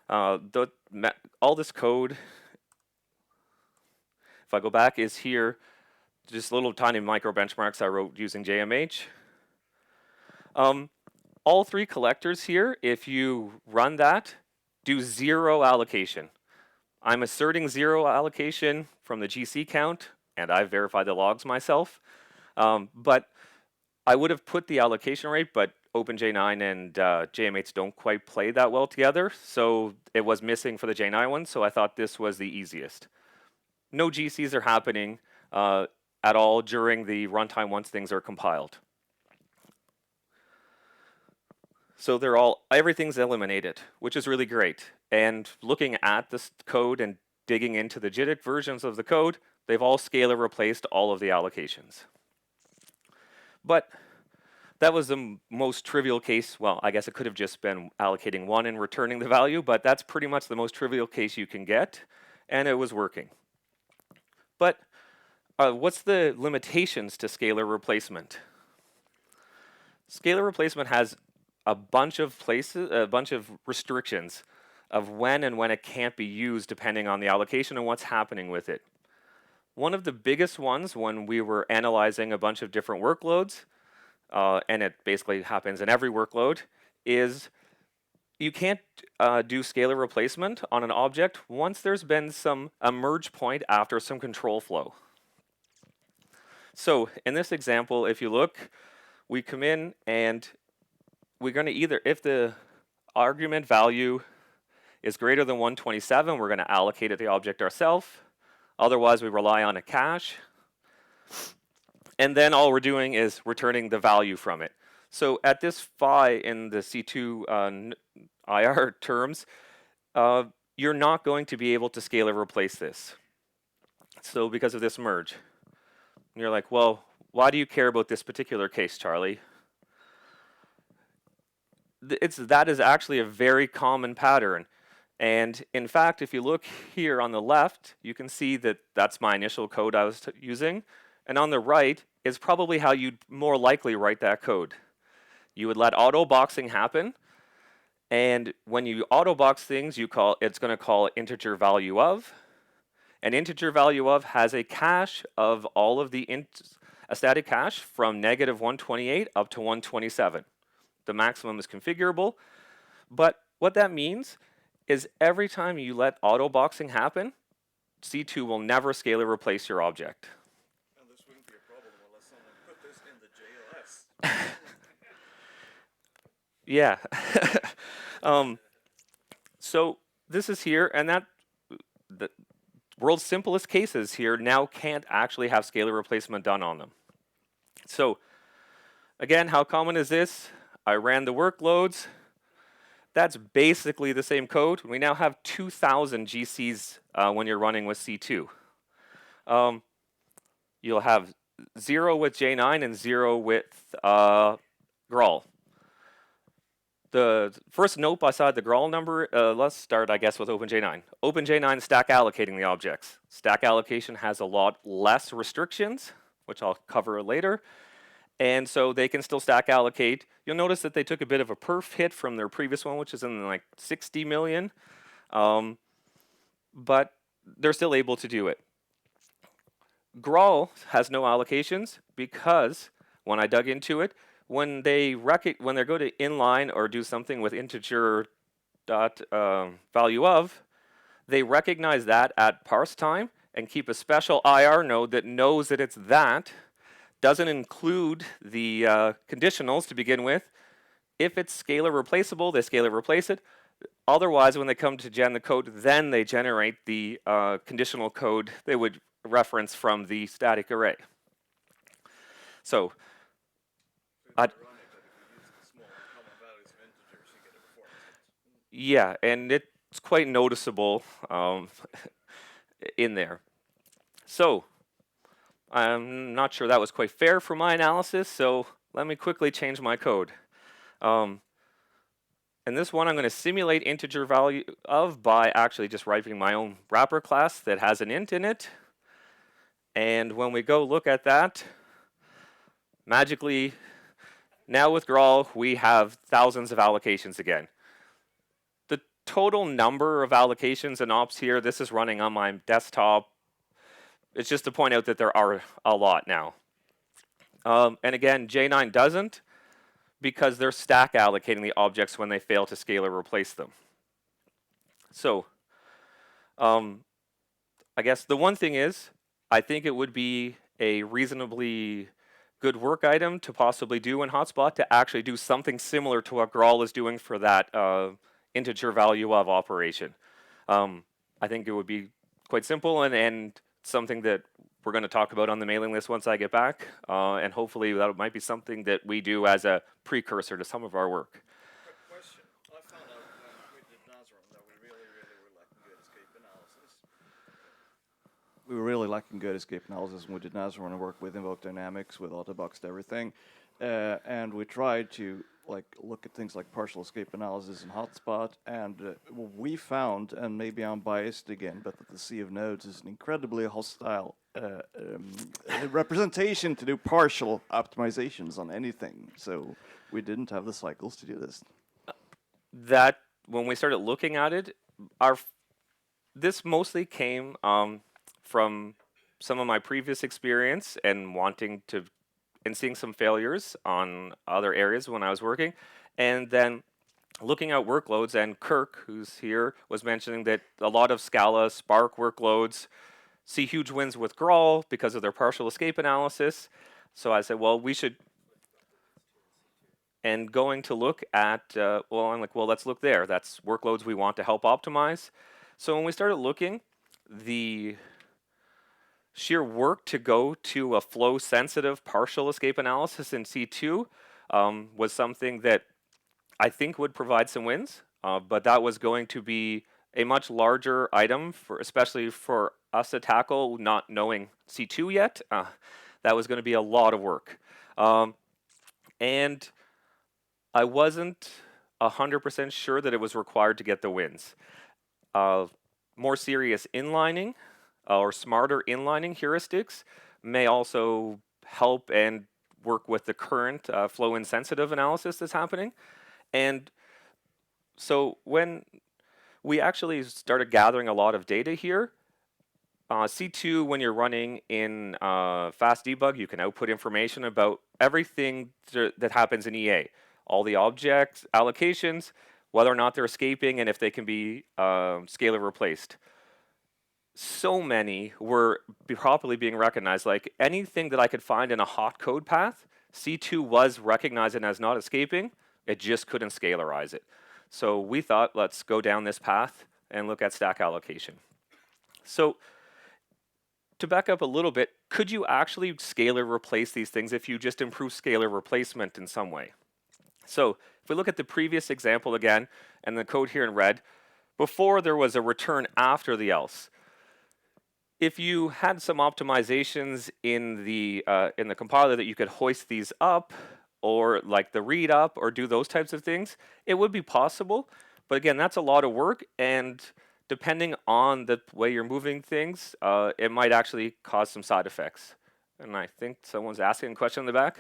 all this code. If I go back, is here, just little tiny micro benchmarks I wrote using JMH. All three collectors here, if you run that, do 0 allocation. I'm asserting 0 allocation from the GC count, and I've verified the logs myself. But I would have put the allocation rate, but OpenJ9 and JM8 don't quite play that well together, so it was missing for the J9 one, so I thought this was the easiest. No GCs are happening at all during the runtime once things are compiled. So everything's eliminated, which is really great. And looking at this code and digging into the JIT versions of the code, they've all Scala replaced all of the allocations. But that was the most trivial case. Well, I guess it could have just been allocating 1 and returning the value, but that's pretty much the most trivial case you can get, and it was working. But what's the limitations to Scala replacement? Scala replacement has a bunch of restrictions of when and when it can't be used depending on the allocation and what's happening with it. One of the biggest ones when we were analyzing a bunch of different workloads, and it basically happens in every workload, is you can't do Scala replacement on an object once there's been a merge point after some control flow. So in this example, if you look, we come in and we're going to either, if the argument value is greater than 127, we're going to allocate it to the object ourselves. Otherwise, we rely on a cache. And then all we're doing is returning the value from it. So at this phi in the C2 IR terms, you're not going to be able to Scala replace this. So because of this merge. And you're like, well, why do you care about this particular case, Charlie? That is actually a very common pattern. And in fact, if you look here on the left, you can see that that's my initial code I was using. And on the right is probably how you'd more likely write that code. You would let auto boxing happen. And when you auto box things, it's going to call integer value of. An integer value of has a cache of all of a static cache from -128 up to 127. The maximum is configurable. But what that means is every time you let auto boxing happen, C2 will never Scala replace your object. And this wouldn't be a problem unless someone put this in the JLS. Yeah. So this is here, and the world's simplest cases here now can't actually have Scala replacement done on them. So again, how common is this? I ran the workloads. That's basically the same code. We now have 2,000 GCs when you're running with C2. You'll have 0 with J9 and 0 with Graal. The first note beside the Graal number, let's start, I guess, with OpenJ9. OpenJ9 stack allocating the objects. Stack allocation has a lot less restrictions, which I'll cover later. And so they can still stack allocate. You'll notice that they took a bit of a perf hit from their previous one, which is in like 60 million. But they're still able to do it. Graal has no allocations because when I dug into it, when they go to inline or do something with integer dot value of, they recognize that at parse time and keep a special IR node that knows that it's that. Doesn't include the conditionals to begin with. If it's Scala replaceable, they Scala replace it. Otherwise, when they come to gen the code, then they generate the conditional code they would reference from the static array. So, Yeah, and it's quite noticeable in there. So I'm not sure that was quite fair for my analysis, so let me quickly change my code. And this one I'm going to simulate integer value of by actually just writing my own wrapper class that has an int in it. And when we go look at that, magically, now with Graal, we have thousands of allocations again. The total number of allocations and ops here, this is running on my desktop. It's just to point out that there are a lot now. And again, J9 doesn't, because they're stack allocating the objects when they fail to scalar replace them. So I guess the one thing is, I think it would be a reasonably good work item to possibly do in Hotspot to actually do something similar to what Graal is doing for that integer value of operation. I think it would be quite simple and something that we're going to talk about on the mailing list once I get back. And hopefully that might be something that we do as a precursor to some of our work. Question. I found out when we did Nazareth that we really were lacking good escape analysis. We were really lacking good escape analysis when we did Nazareth and worked with Invoke Dynamics, with Autoboxed everything. And we tried to look at things like partial escape analysis in Hotspot, and we found, and maybe I'm biased again, but that the sea of nodes is an incredibly hostile representation to do partial optimizations on anything. So we didn't have the cycles to do this. That when we started looking at it, this mostly came from some of my previous experience and wanting to and seeing some failures on other areas when I was working, and then looking at workloads. And Kirk, who's here, was mentioning that a lot of Scala, Spark workloads see huge wins with Graal because of their partial escape analysis. So I said, well, we should. And going to look at, I'm like, well, let's look there. That's workloads we want to help optimize. So when we started looking, the sheer work to go to a flow-sensitive partial escape analysis in C2 was something that I think would provide some wins, but that was going to be a much larger item, especially for us to tackle, not knowing C2 yet. That was going to be a lot of work. And I wasn't 100% sure that it was required to get the wins. More serious inlining or smarter inlining heuristics may also help and work with the current flow insensitive analysis that's happening. And so when we actually started gathering a lot of data here, C2, when you're running in fast debug, you can output information about everything that happens in EA. All the objects, allocations, whether or not they're escaping, and if they can be scalar replaced. So many were properly being recognized. Like anything that I could find in a hot code path, C2 was recognizing as not escaping. It just couldn't scalarize it. So we thought, let's go down this path and look at stack allocation. So to back up a little bit, could you actually scalar replace these things if you just improve scalar replacement in some way? So if we look at the previous example again, and the code here in red, before there was a return after the else. If you had some optimizations in the compiler that you could hoist these up, or like the read up, or do those types of things, it would be possible. But again, that's a lot of work, and depending on the way you're moving things, it might actually cause some side effects. And I think someone's asking a question in the back.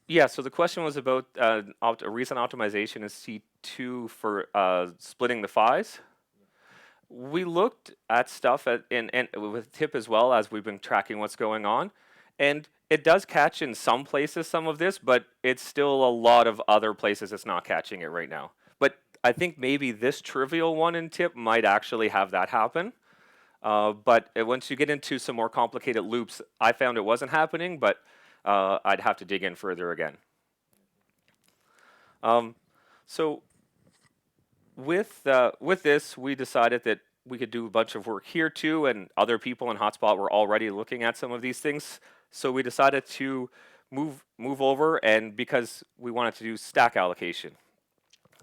Yeah, so the question was about a recent optimization in C2 for splitting the files. We looked at stuff and with TIP as well, as we've been tracking what's going on. And it does catch in some places some of this, but it's still a lot of other places it's not catching it right now. But I think maybe this trivial one in TIP might actually have that happen. But once you get into some more complicated loops, I found it wasn't happening, but I'd have to dig in further again. So with this, we decided that we could do a bunch of work here too, and other people in Hotspot were already looking at some of these things. So we decided to move over, and because we wanted to do stack allocation,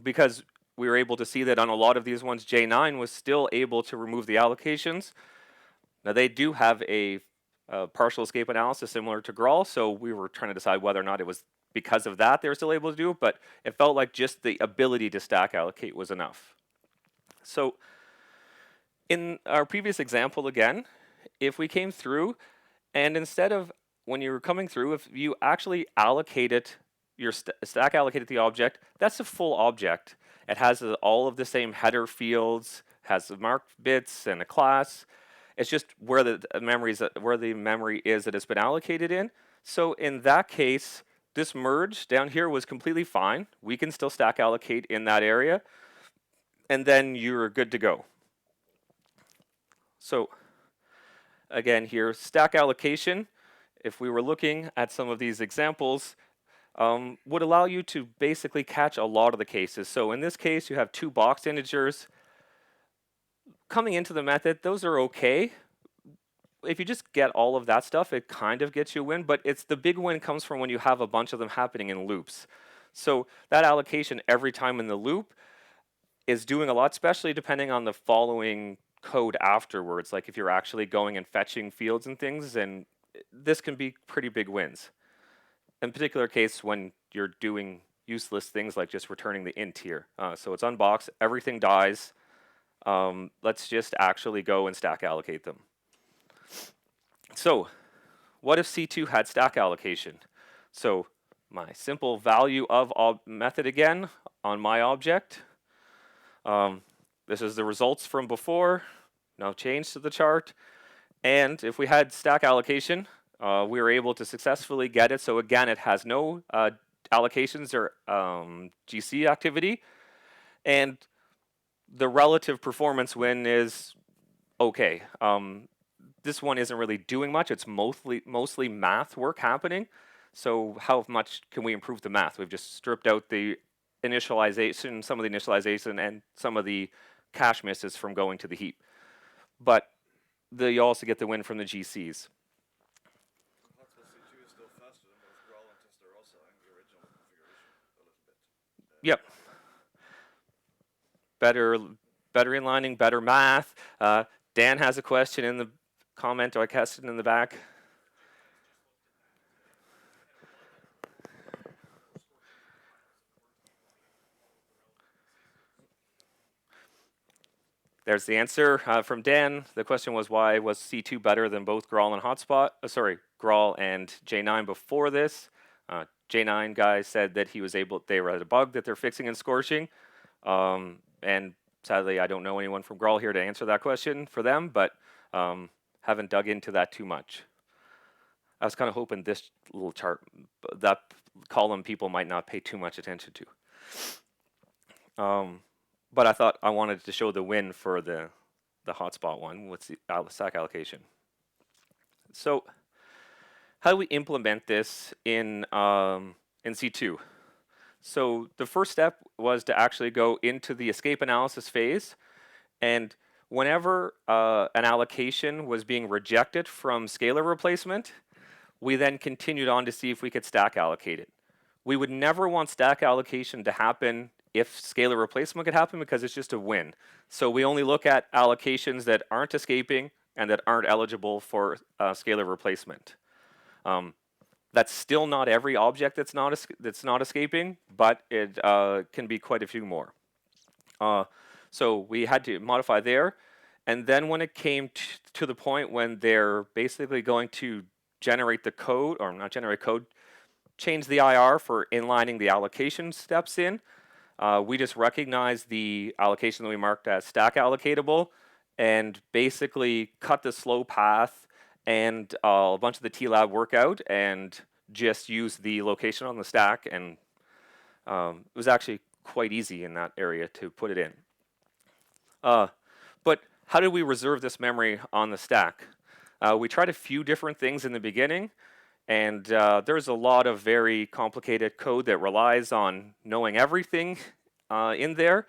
because we were able to see that on a lot of these ones, J9 was still able to remove the allocations. Now they do have a partial escape analysis similar to Graal, so we were trying to decide whether or not it was because of that they were still able to do it, but it felt like just the ability to stack allocate was enough. So in our previous example again, if we came through and instead of when you were coming through, if you actually allocated your stack allocated the object, that's a full object. It has all of the same header fields, has the marked bits and a class. It's just where the memory is that it's been allocated in. So in that case, this merge down here was completely fine. We can still stack allocate in that area, and then you're good to go. So again here, stack allocation, if we were looking at some of these examples, would allow you to basically catch a lot of the cases. So in this case, you have 2 boxed integers. Coming into the method, those are okay. If you just get all of that stuff, it kind of gets you a win, but it's the big win comes from when you have a bunch of them happening in loops. So that allocation every time in the loop is doing a lot, especially depending on the following code afterwards, like if you're actually going and fetching fields and things, and this can be pretty big wins. In particular case when you're doing useless things like just returning the int here. So it's unboxed, everything dies. Let's just actually go and stack allocate them. So what if C2 had stack allocation? So my simple value of method again on my object. This is the results from before, no change to the chart. And if we had stack allocation, we were able to successfully get it. So again, it has no allocations or GC activity. And the relative performance win is okay. This one isn't really doing much. It's mostly math work happening. So how much can we improve the math? We've just stripped out the initialization, some of the initialization, and some of the cache misses from going to the heap. But you also get the win from the GCs. Yep. Better inlining, better math. Dan has a question in the comment, or I cast it in the back. There's the answer from Dan. The question was, why was C2 better than both Graal and Graal and J9 before this? J9 guy said that they were at a bug that they're fixing in scorching. And sadly, I don't know anyone from Graal here to answer that question for them, but haven't dug into that too much. I was kind of hoping this little chart, that column people might not pay too much attention to. But I thought I wanted to show the win for the hotspot one with the stack allocation. So how do we implement this in C2? So the first step was to actually go into the escape analysis phase, and whenever an allocation was being rejected from scalar replacement, we then continued on to see if we could stack allocate it. We would never want stack allocation to happen if scalar replacement could happen, because it's just a win. So we only look at allocations that aren't escaping and that aren't eligible for scalar replacement. That's still not every object that's not escaping, but it can be quite a few more. So we had to modify there, and then when it came to the point when they're basically going to generate the code, or not generate code, change the IR for inlining the allocation steps in, we just recognized the allocation that we marked as stack allocatable and basically cut the slow path and a bunch of the TLab workout and just use the location on the stack, and it was actually quite easy in that area to put it in. But how did we reserve this memory on the stack? We tried a few different things in the beginning, and there's a lot of very complicated code that relies on knowing everything in there.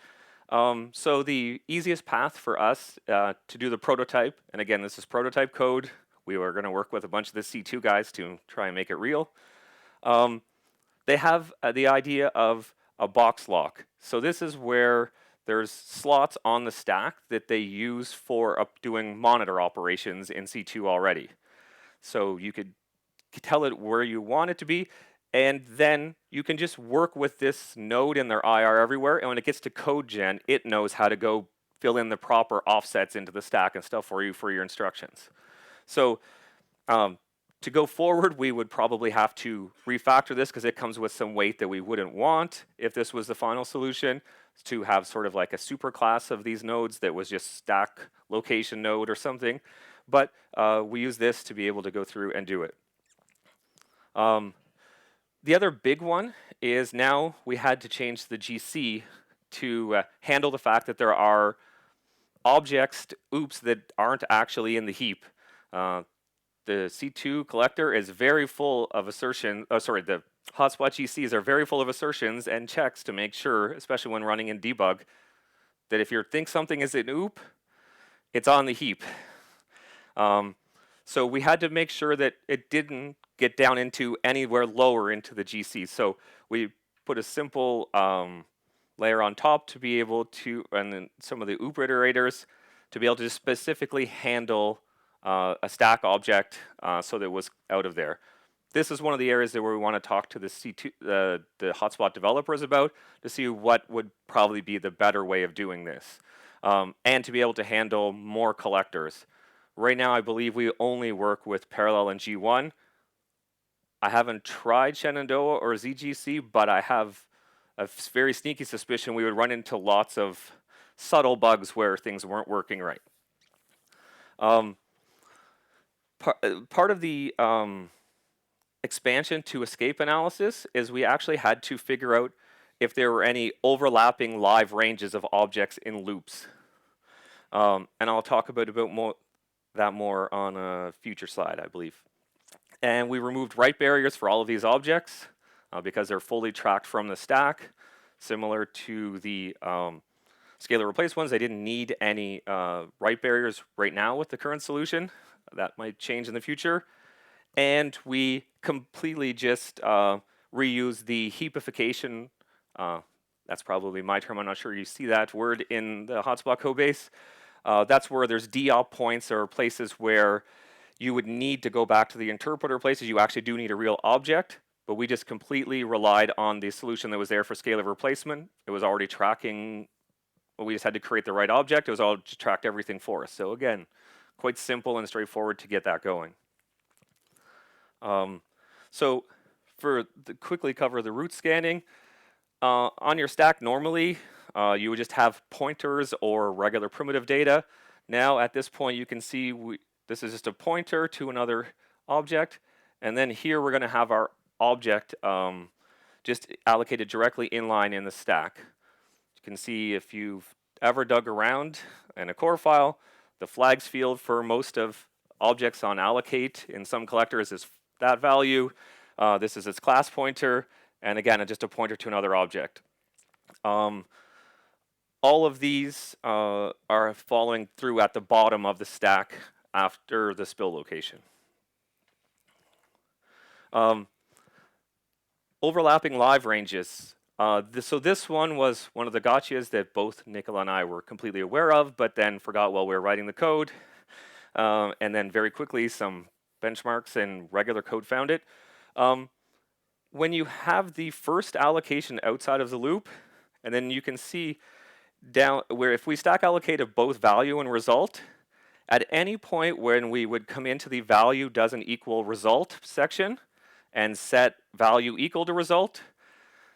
So the easiest path for us to do the prototype, and again, this is prototype code. We were going to work with a bunch of the C2 guys to try and make it real. They have the idea of a box lock. So this is where there's slots on the stack that they use for doing monitor operations in C2 already. So you could tell it where you want it to be, and then you can just work with this node in their IR everywhere, and when it gets to code gen, it knows how to go fill in the proper offsets into the stack and stuff for you for your instructions. So to go forward, we would probably have to refactor this because it comes with some weight that we wouldn't want if this was the final solution, to have sort of like a superclass of these nodes that was just stack location node or something. But we use this to be able to go through and do it. The other big one is now we had to change the GC to handle the fact that there are objects, oops, that aren't actually in the heap. The C2 collector is very full of assertion, the hotspot GCs are very full of assertions and checks to make sure, especially when running in debug, that if you think something is an oop, it's on the heap. So we had to make sure that it didn't get down into anywhere lower into the GC. So we put a simple layer on top to be able to, and then some of the OOP iterators to be able to specifically handle a stack object so that it was out of there. This is one of the areas that where we want to talk to the C2, the hotspot developers about to see what would probably be the better way of doing this, and to be able to handle more collectors. Right now, I believe we only work with Parallel and G1. I haven't tried Shenandoah or ZGC, but I have a very sneaky suspicion we would run into lots of subtle bugs where things weren't working right. Part of the expansion to escape analysis is we actually had to figure out if there were any overlapping live ranges of objects in loops. And I'll talk about that more on a future slide, I believe. And we removed write barriers for all of these objects because they're fully tracked from the stack. Similar to the scalar replace ones, they didn't need any write barriers right now with the current solution. That might change in the future. And we completely just reuse the heapification. That's probably my term. I'm not sure you see that word in the hotspot code base. That's where there's DOP points or places where you would need to go back to the interpreter places. You actually do need a real object, but we just completely relied on the solution that was there for scalar replacement. It was already tracking, we just had to create the right object. It was all just tracked everything for us. So again, quite simple and straightforward to get that going. So quickly cover the root scanning. On your stack normally, you would just have pointers or regular primitive data. Now at this point you can see this is just a pointer to another object, and then here we're going to have our object just allocated directly inline in the stack. You can see if you've ever dug around in a core file, the flags field for most of objects on allocate in some collectors is that value. This is its class pointer, and again, just a pointer to another object. All of these are following through at the bottom of the stack after the spill location. Overlapping live ranges. So this one was one of the gotchas that both Nicola and I were completely aware of, but then forgot while we were writing the code. And then very quickly, some benchmarks and regular code found it. When you have the first allocation outside of the loop, and then you can see down where if we stack allocated both value and result, at any point when we would come into the value doesn't equal result section and set value equal to result,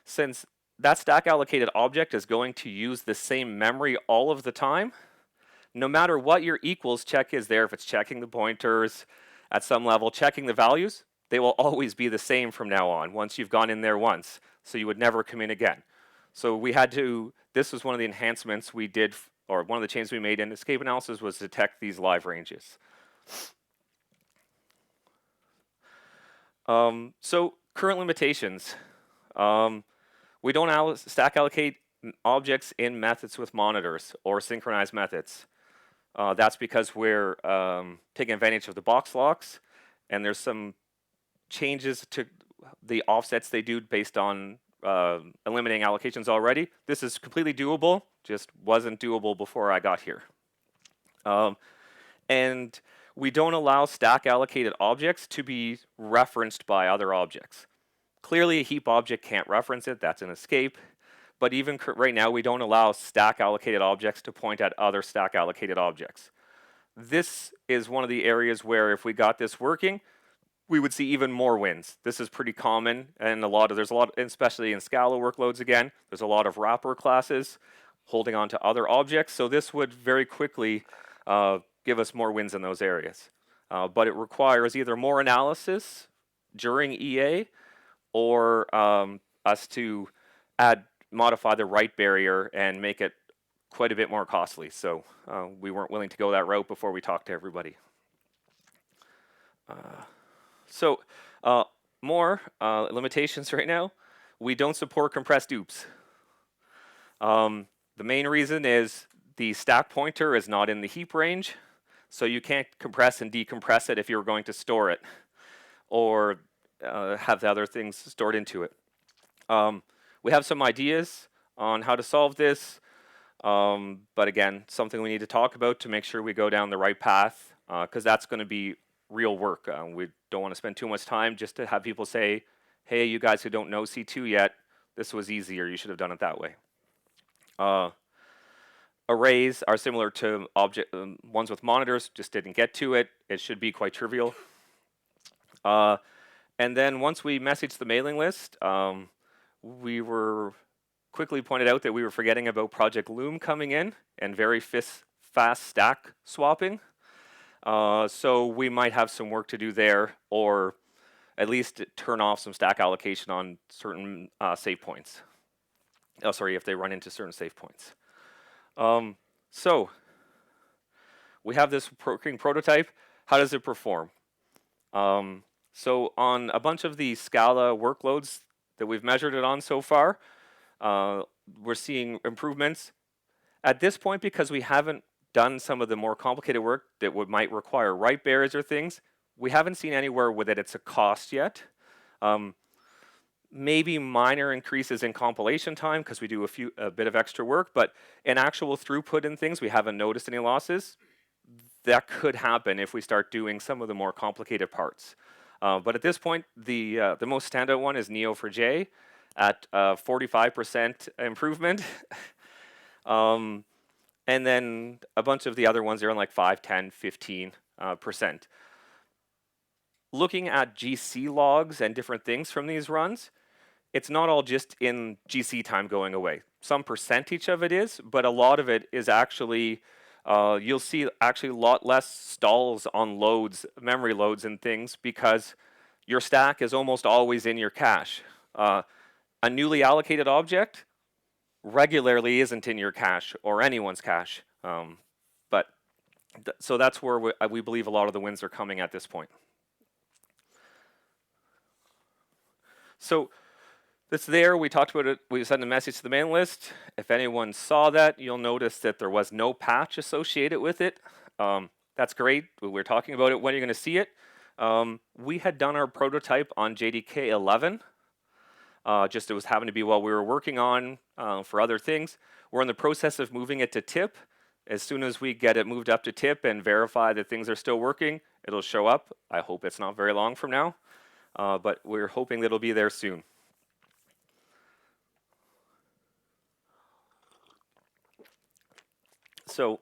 since that stack allocated object is going to use the same memory all of the time, no matter what your equals check is there, if it's checking the pointers at some level, checking the values, they will always be the same from now on once you've gone in there once. So you would never come in again. So we had to, this was one of the enhancements we did, or one of the changes we made in escape analysis was to detect these live ranges. So current limitations. We don't stack allocate objects in methods with monitors or synchronized methods. That's because we're taking advantage of the box locks, and there's some changes to the offsets they do based on eliminating allocations already. This is completely doable, just wasn't doable before I got here. And we don't allow stack allocated objects to be referenced by other objects. Clearly, a heap object can't reference it, that's an escape. But even right now, we don't allow stack allocated objects to point at other stack allocated objects. This is one of the areas where if we got this working, we would see even more wins. This is pretty common, and there's a lot, especially in Scala workloads again, there's a lot of wrapper classes holding on to other objects. So this would very quickly give us more wins in those areas. But it requires either more analysis during EA or us to modify the write barrier and make it quite a bit more costly. So we weren't willing to go that route before we talked to everybody. More limitations right now. We don't support compressed oops. The main reason is the stack pointer is not in the heap range, so you can't compress and decompress it if you're going to store it or have the other things stored into it. We have some ideas on how to solve this, but again, something we need to talk about to make sure we go down the right path, because that's going to be real work. We don't want to spend too much time just to have people say, hey, you guys who don't know C2 yet, this was easier, you should have done it that way. Arrays are similar to ones with monitors, just didn't get to it. It should be quite trivial. And then once we messaged the mailing list, we were quickly pointed out that we were forgetting about Project Loom coming in and very fast stack swapping. So we might have some work to do there, or at least turn off some stack allocation on certain save points. Oh, sorry, if they run into certain save points. So we have this working prototype. How does it perform? So on a bunch of the Scala workloads that we've measured it on so far, we're seeing improvements. At this point, because we haven't done some of the more complicated work that might require write barriers or things, we haven't seen anywhere with it it's a cost yet. Maybe minor increases in compilation time because we do a bit of extra work, but in actual throughput and things, we haven't noticed any losses. That could happen if we start doing some of the more complicated parts. But at this point, the most standout one is Neo4j at 45% improvement. And then a bunch of the other ones are on like 5, 10, 15%. Looking at GC logs and different things from these runs, it's not all just in GC time going away. Some percentage of it is, but a lot of it is actually, you'll see actually a lot less stalls on loads, memory loads and things, because your stack is almost always in your cache. A newly allocated object regularly isn't in your cache or anyone's cache. So that's where we believe a lot of the wins are coming at this point. So that's there. We talked about it. We sent a message to the mailing list. If anyone saw that, you'll notice that there was no patch associated with it. That's great. We were talking about it. When are you going to see it? We had done our prototype on JDK 11. Just it was happened to be while we were working on for other things. We're in the process of moving it to TIP. As soon as we get it moved up to TIP and verify that things are still working, it'll show up. I hope it's not very long from now, but we're hoping that it'll be there soon. So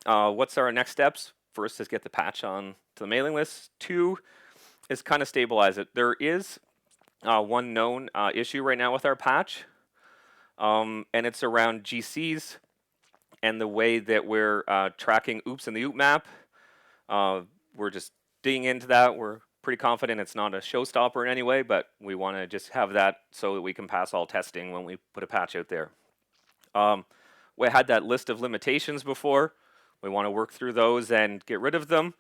what's our next steps? First is get the patch on to the mailing list. 2 is kind of stabilize it. There is one known issue right now with our patch, and it's around GCs and the way that we're tracking oops in the oop map. We're just digging into that. We're pretty confident it's not a showstopper in any way, but we want to just have that so that we can pass all testing when we put a patch out there. We had that list of limitations before. We want to work through those and get rid of them.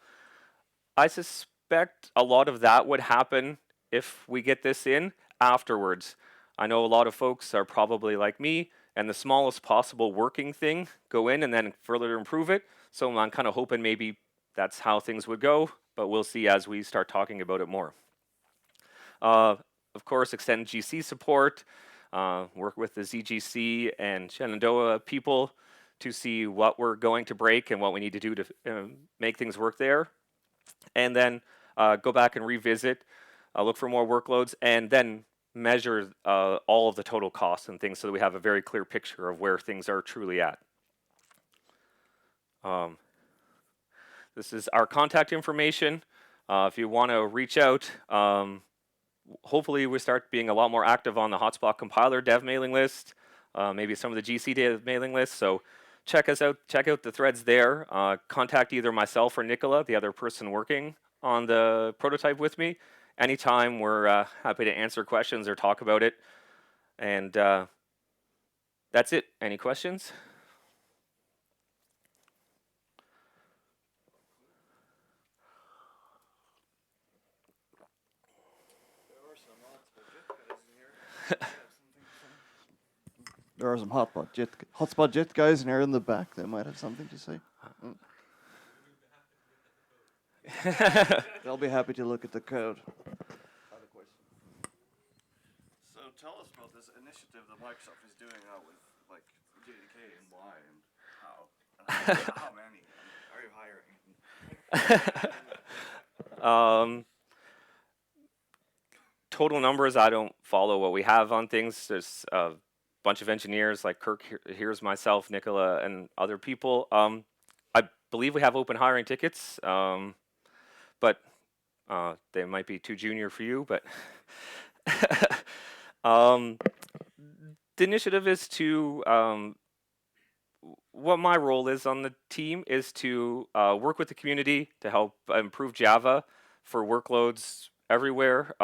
I suspect a lot of that would happen if we get this in afterwards. I know a lot of folks are probably like me and the smallest possible working thing go in and then further improve it. So I'm kind of hoping maybe that's how things would go, but we'll see as we start talking about it more. Of course, extend GC support, work with the ZGC and Shenandoah people to see what we're going to break and what we need to do to make things work there. And then go back and revisit, look for more workloads, and then measure all of the total costs and things so that we have a very clear picture of where things are truly at. This is our contact information. If you want to reach out, hopefully we start being a lot more active on the Hotspot compiler dev mailing list, maybe some of the GC dev mailing lists. So check us out, check out the threads there. Contact either myself or Nicola, the other person working on the prototype with me. Anytime, we're happy to answer questions or talk about it. And that's it. Any questions? There are some hotspot jet guys in here in the back that might have something to say. They'll be happy to look at the code. So tell us about this initiative that Microsoft is doing now with like JDK and why and how. How many? Are you hiring? Total numbers, I don't follow what we have on things. There's a bunch of engineers like Kirk, here's myself, Nicola, and other people. I believe we have open hiring tickets, but they might be too junior for you. But the initiative is to, what my role is on the team is to work with the community to help improve Java for workloads everywhere.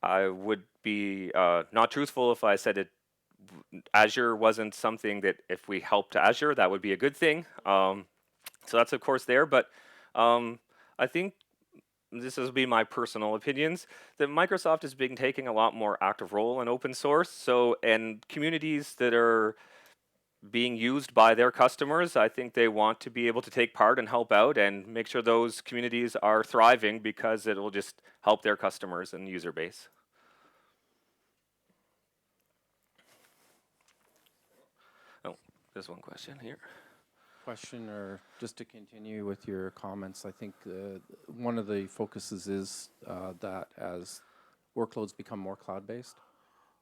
I would be not truthful if I said Azure wasn't something that if we helped Azure, that would be a good thing. So that's of course there, but I think this will be my personal opinions, that Microsoft has been taking a lot more active role in open source. So, and communities that are being used by their customers, I think they want to be able to take part and help out and make sure those communities are thriving because it will just help their customers and user base. Oh, there's one question here. Question, or just to continue with your comments, I think one of the focuses is that as workloads become more cloud-based,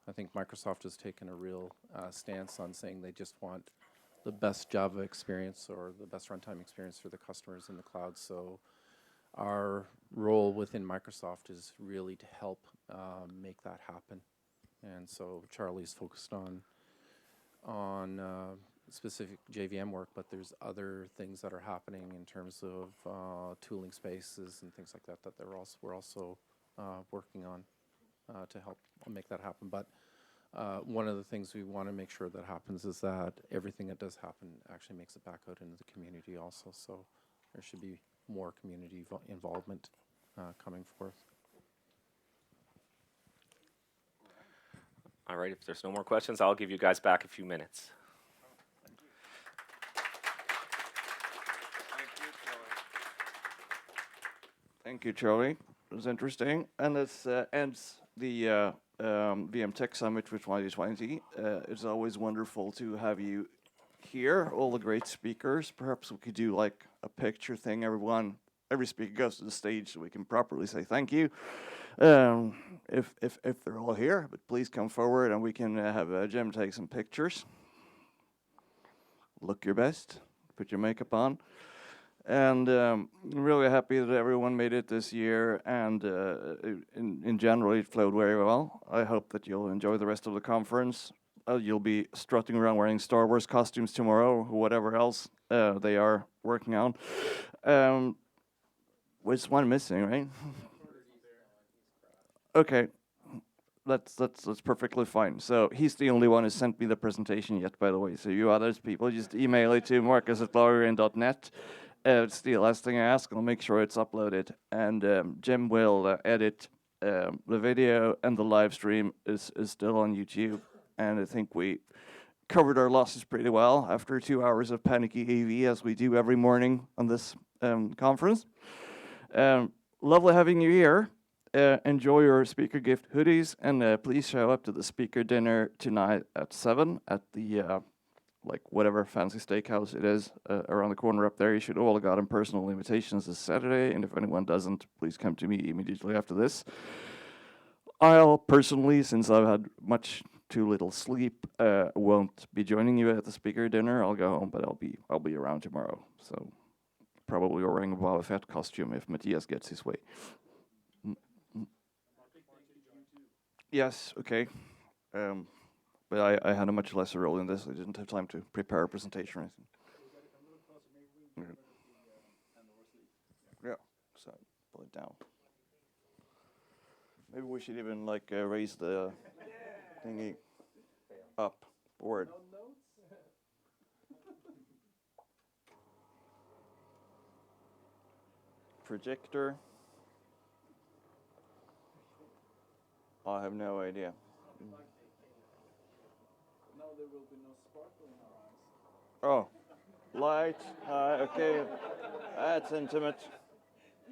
I think Microsoft has taken a real stance on saying they just want the best Java experience or the best runtime experience for the customers in the cloud. So our role within Microsoft is really to help make that happen. And so Charlie's focused on specific JVM work, but there's other things that are happening in terms of tooling spaces and things like that that we're also working on to help make that happen. But one of the things we want to make sure that happens is that everything that does happen actually makes it back out into the community also. So there should be more community involvement coming forth. All right, if there's no more questions, I'll give you guys back a few minutes. Thank you, Charlie. It was interesting. And this ends the VM Tech Summit for 2020. It's always wonderful to have you here, all the great speakers. Perhaps we could do like a picture thing. Every speaker goes to the stage so we can properly say thank you. If they're all here, but please come forward and we can have Jim take some pictures. Look your best, put your makeup on. And I'm really happy that everyone made it this year, and in general it flowed very well. I hope that you'll enjoy the rest of the conference. You'll be strutting around wearing Star Wars costumes tomorrow, or whatever else they are working on. There's one missing, right? Okay, that's perfectly fine. So he's the only one who sent me the presentation yet, by the way. So you others people, just email it to marcus@lawyerin.net. It's the last thing I ask. I'll make sure it's uploaded, and Jim will edit the video, and the live stream is still on YouTube. and I think we covered our losses pretty well after 2 hours of panicky AV, as we do every morning on this conference. Lovely having you here. Enjoy your speaker gift hoodies, and please show up to the speaker dinner tonight at 7 at the like whatever fancy steakhouse it is around the corner up there. You should all have gotten personal invitations this Saturday, and if anyone doesn't, please come to me immediately after this. I'll personally, since I've had much too little sleep, won't be joining you at the speaker dinner. I'll go home, but I'll be around tomorrow. So probably wearing a Boba Fett costume if Matthias gets his way. Yes, okay. But I had a much lesser role in this. I didn't have time to prepare a presentation or anything. Yeah, so pull it down. Maybe we should even like raise the thingy up forward. Projector. I have no idea. Now there will be no sparkle in our eyes. Oh, light. Okay, that's intimate.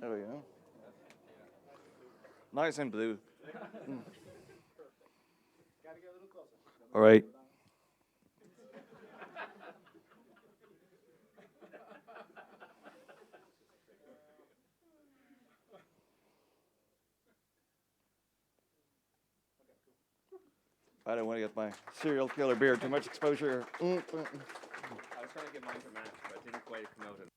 There we go. Nice and blue. All right. I don't want to get my serial killer beard too much exposure. I was trying to get mine to match, but it didn't quite promote it.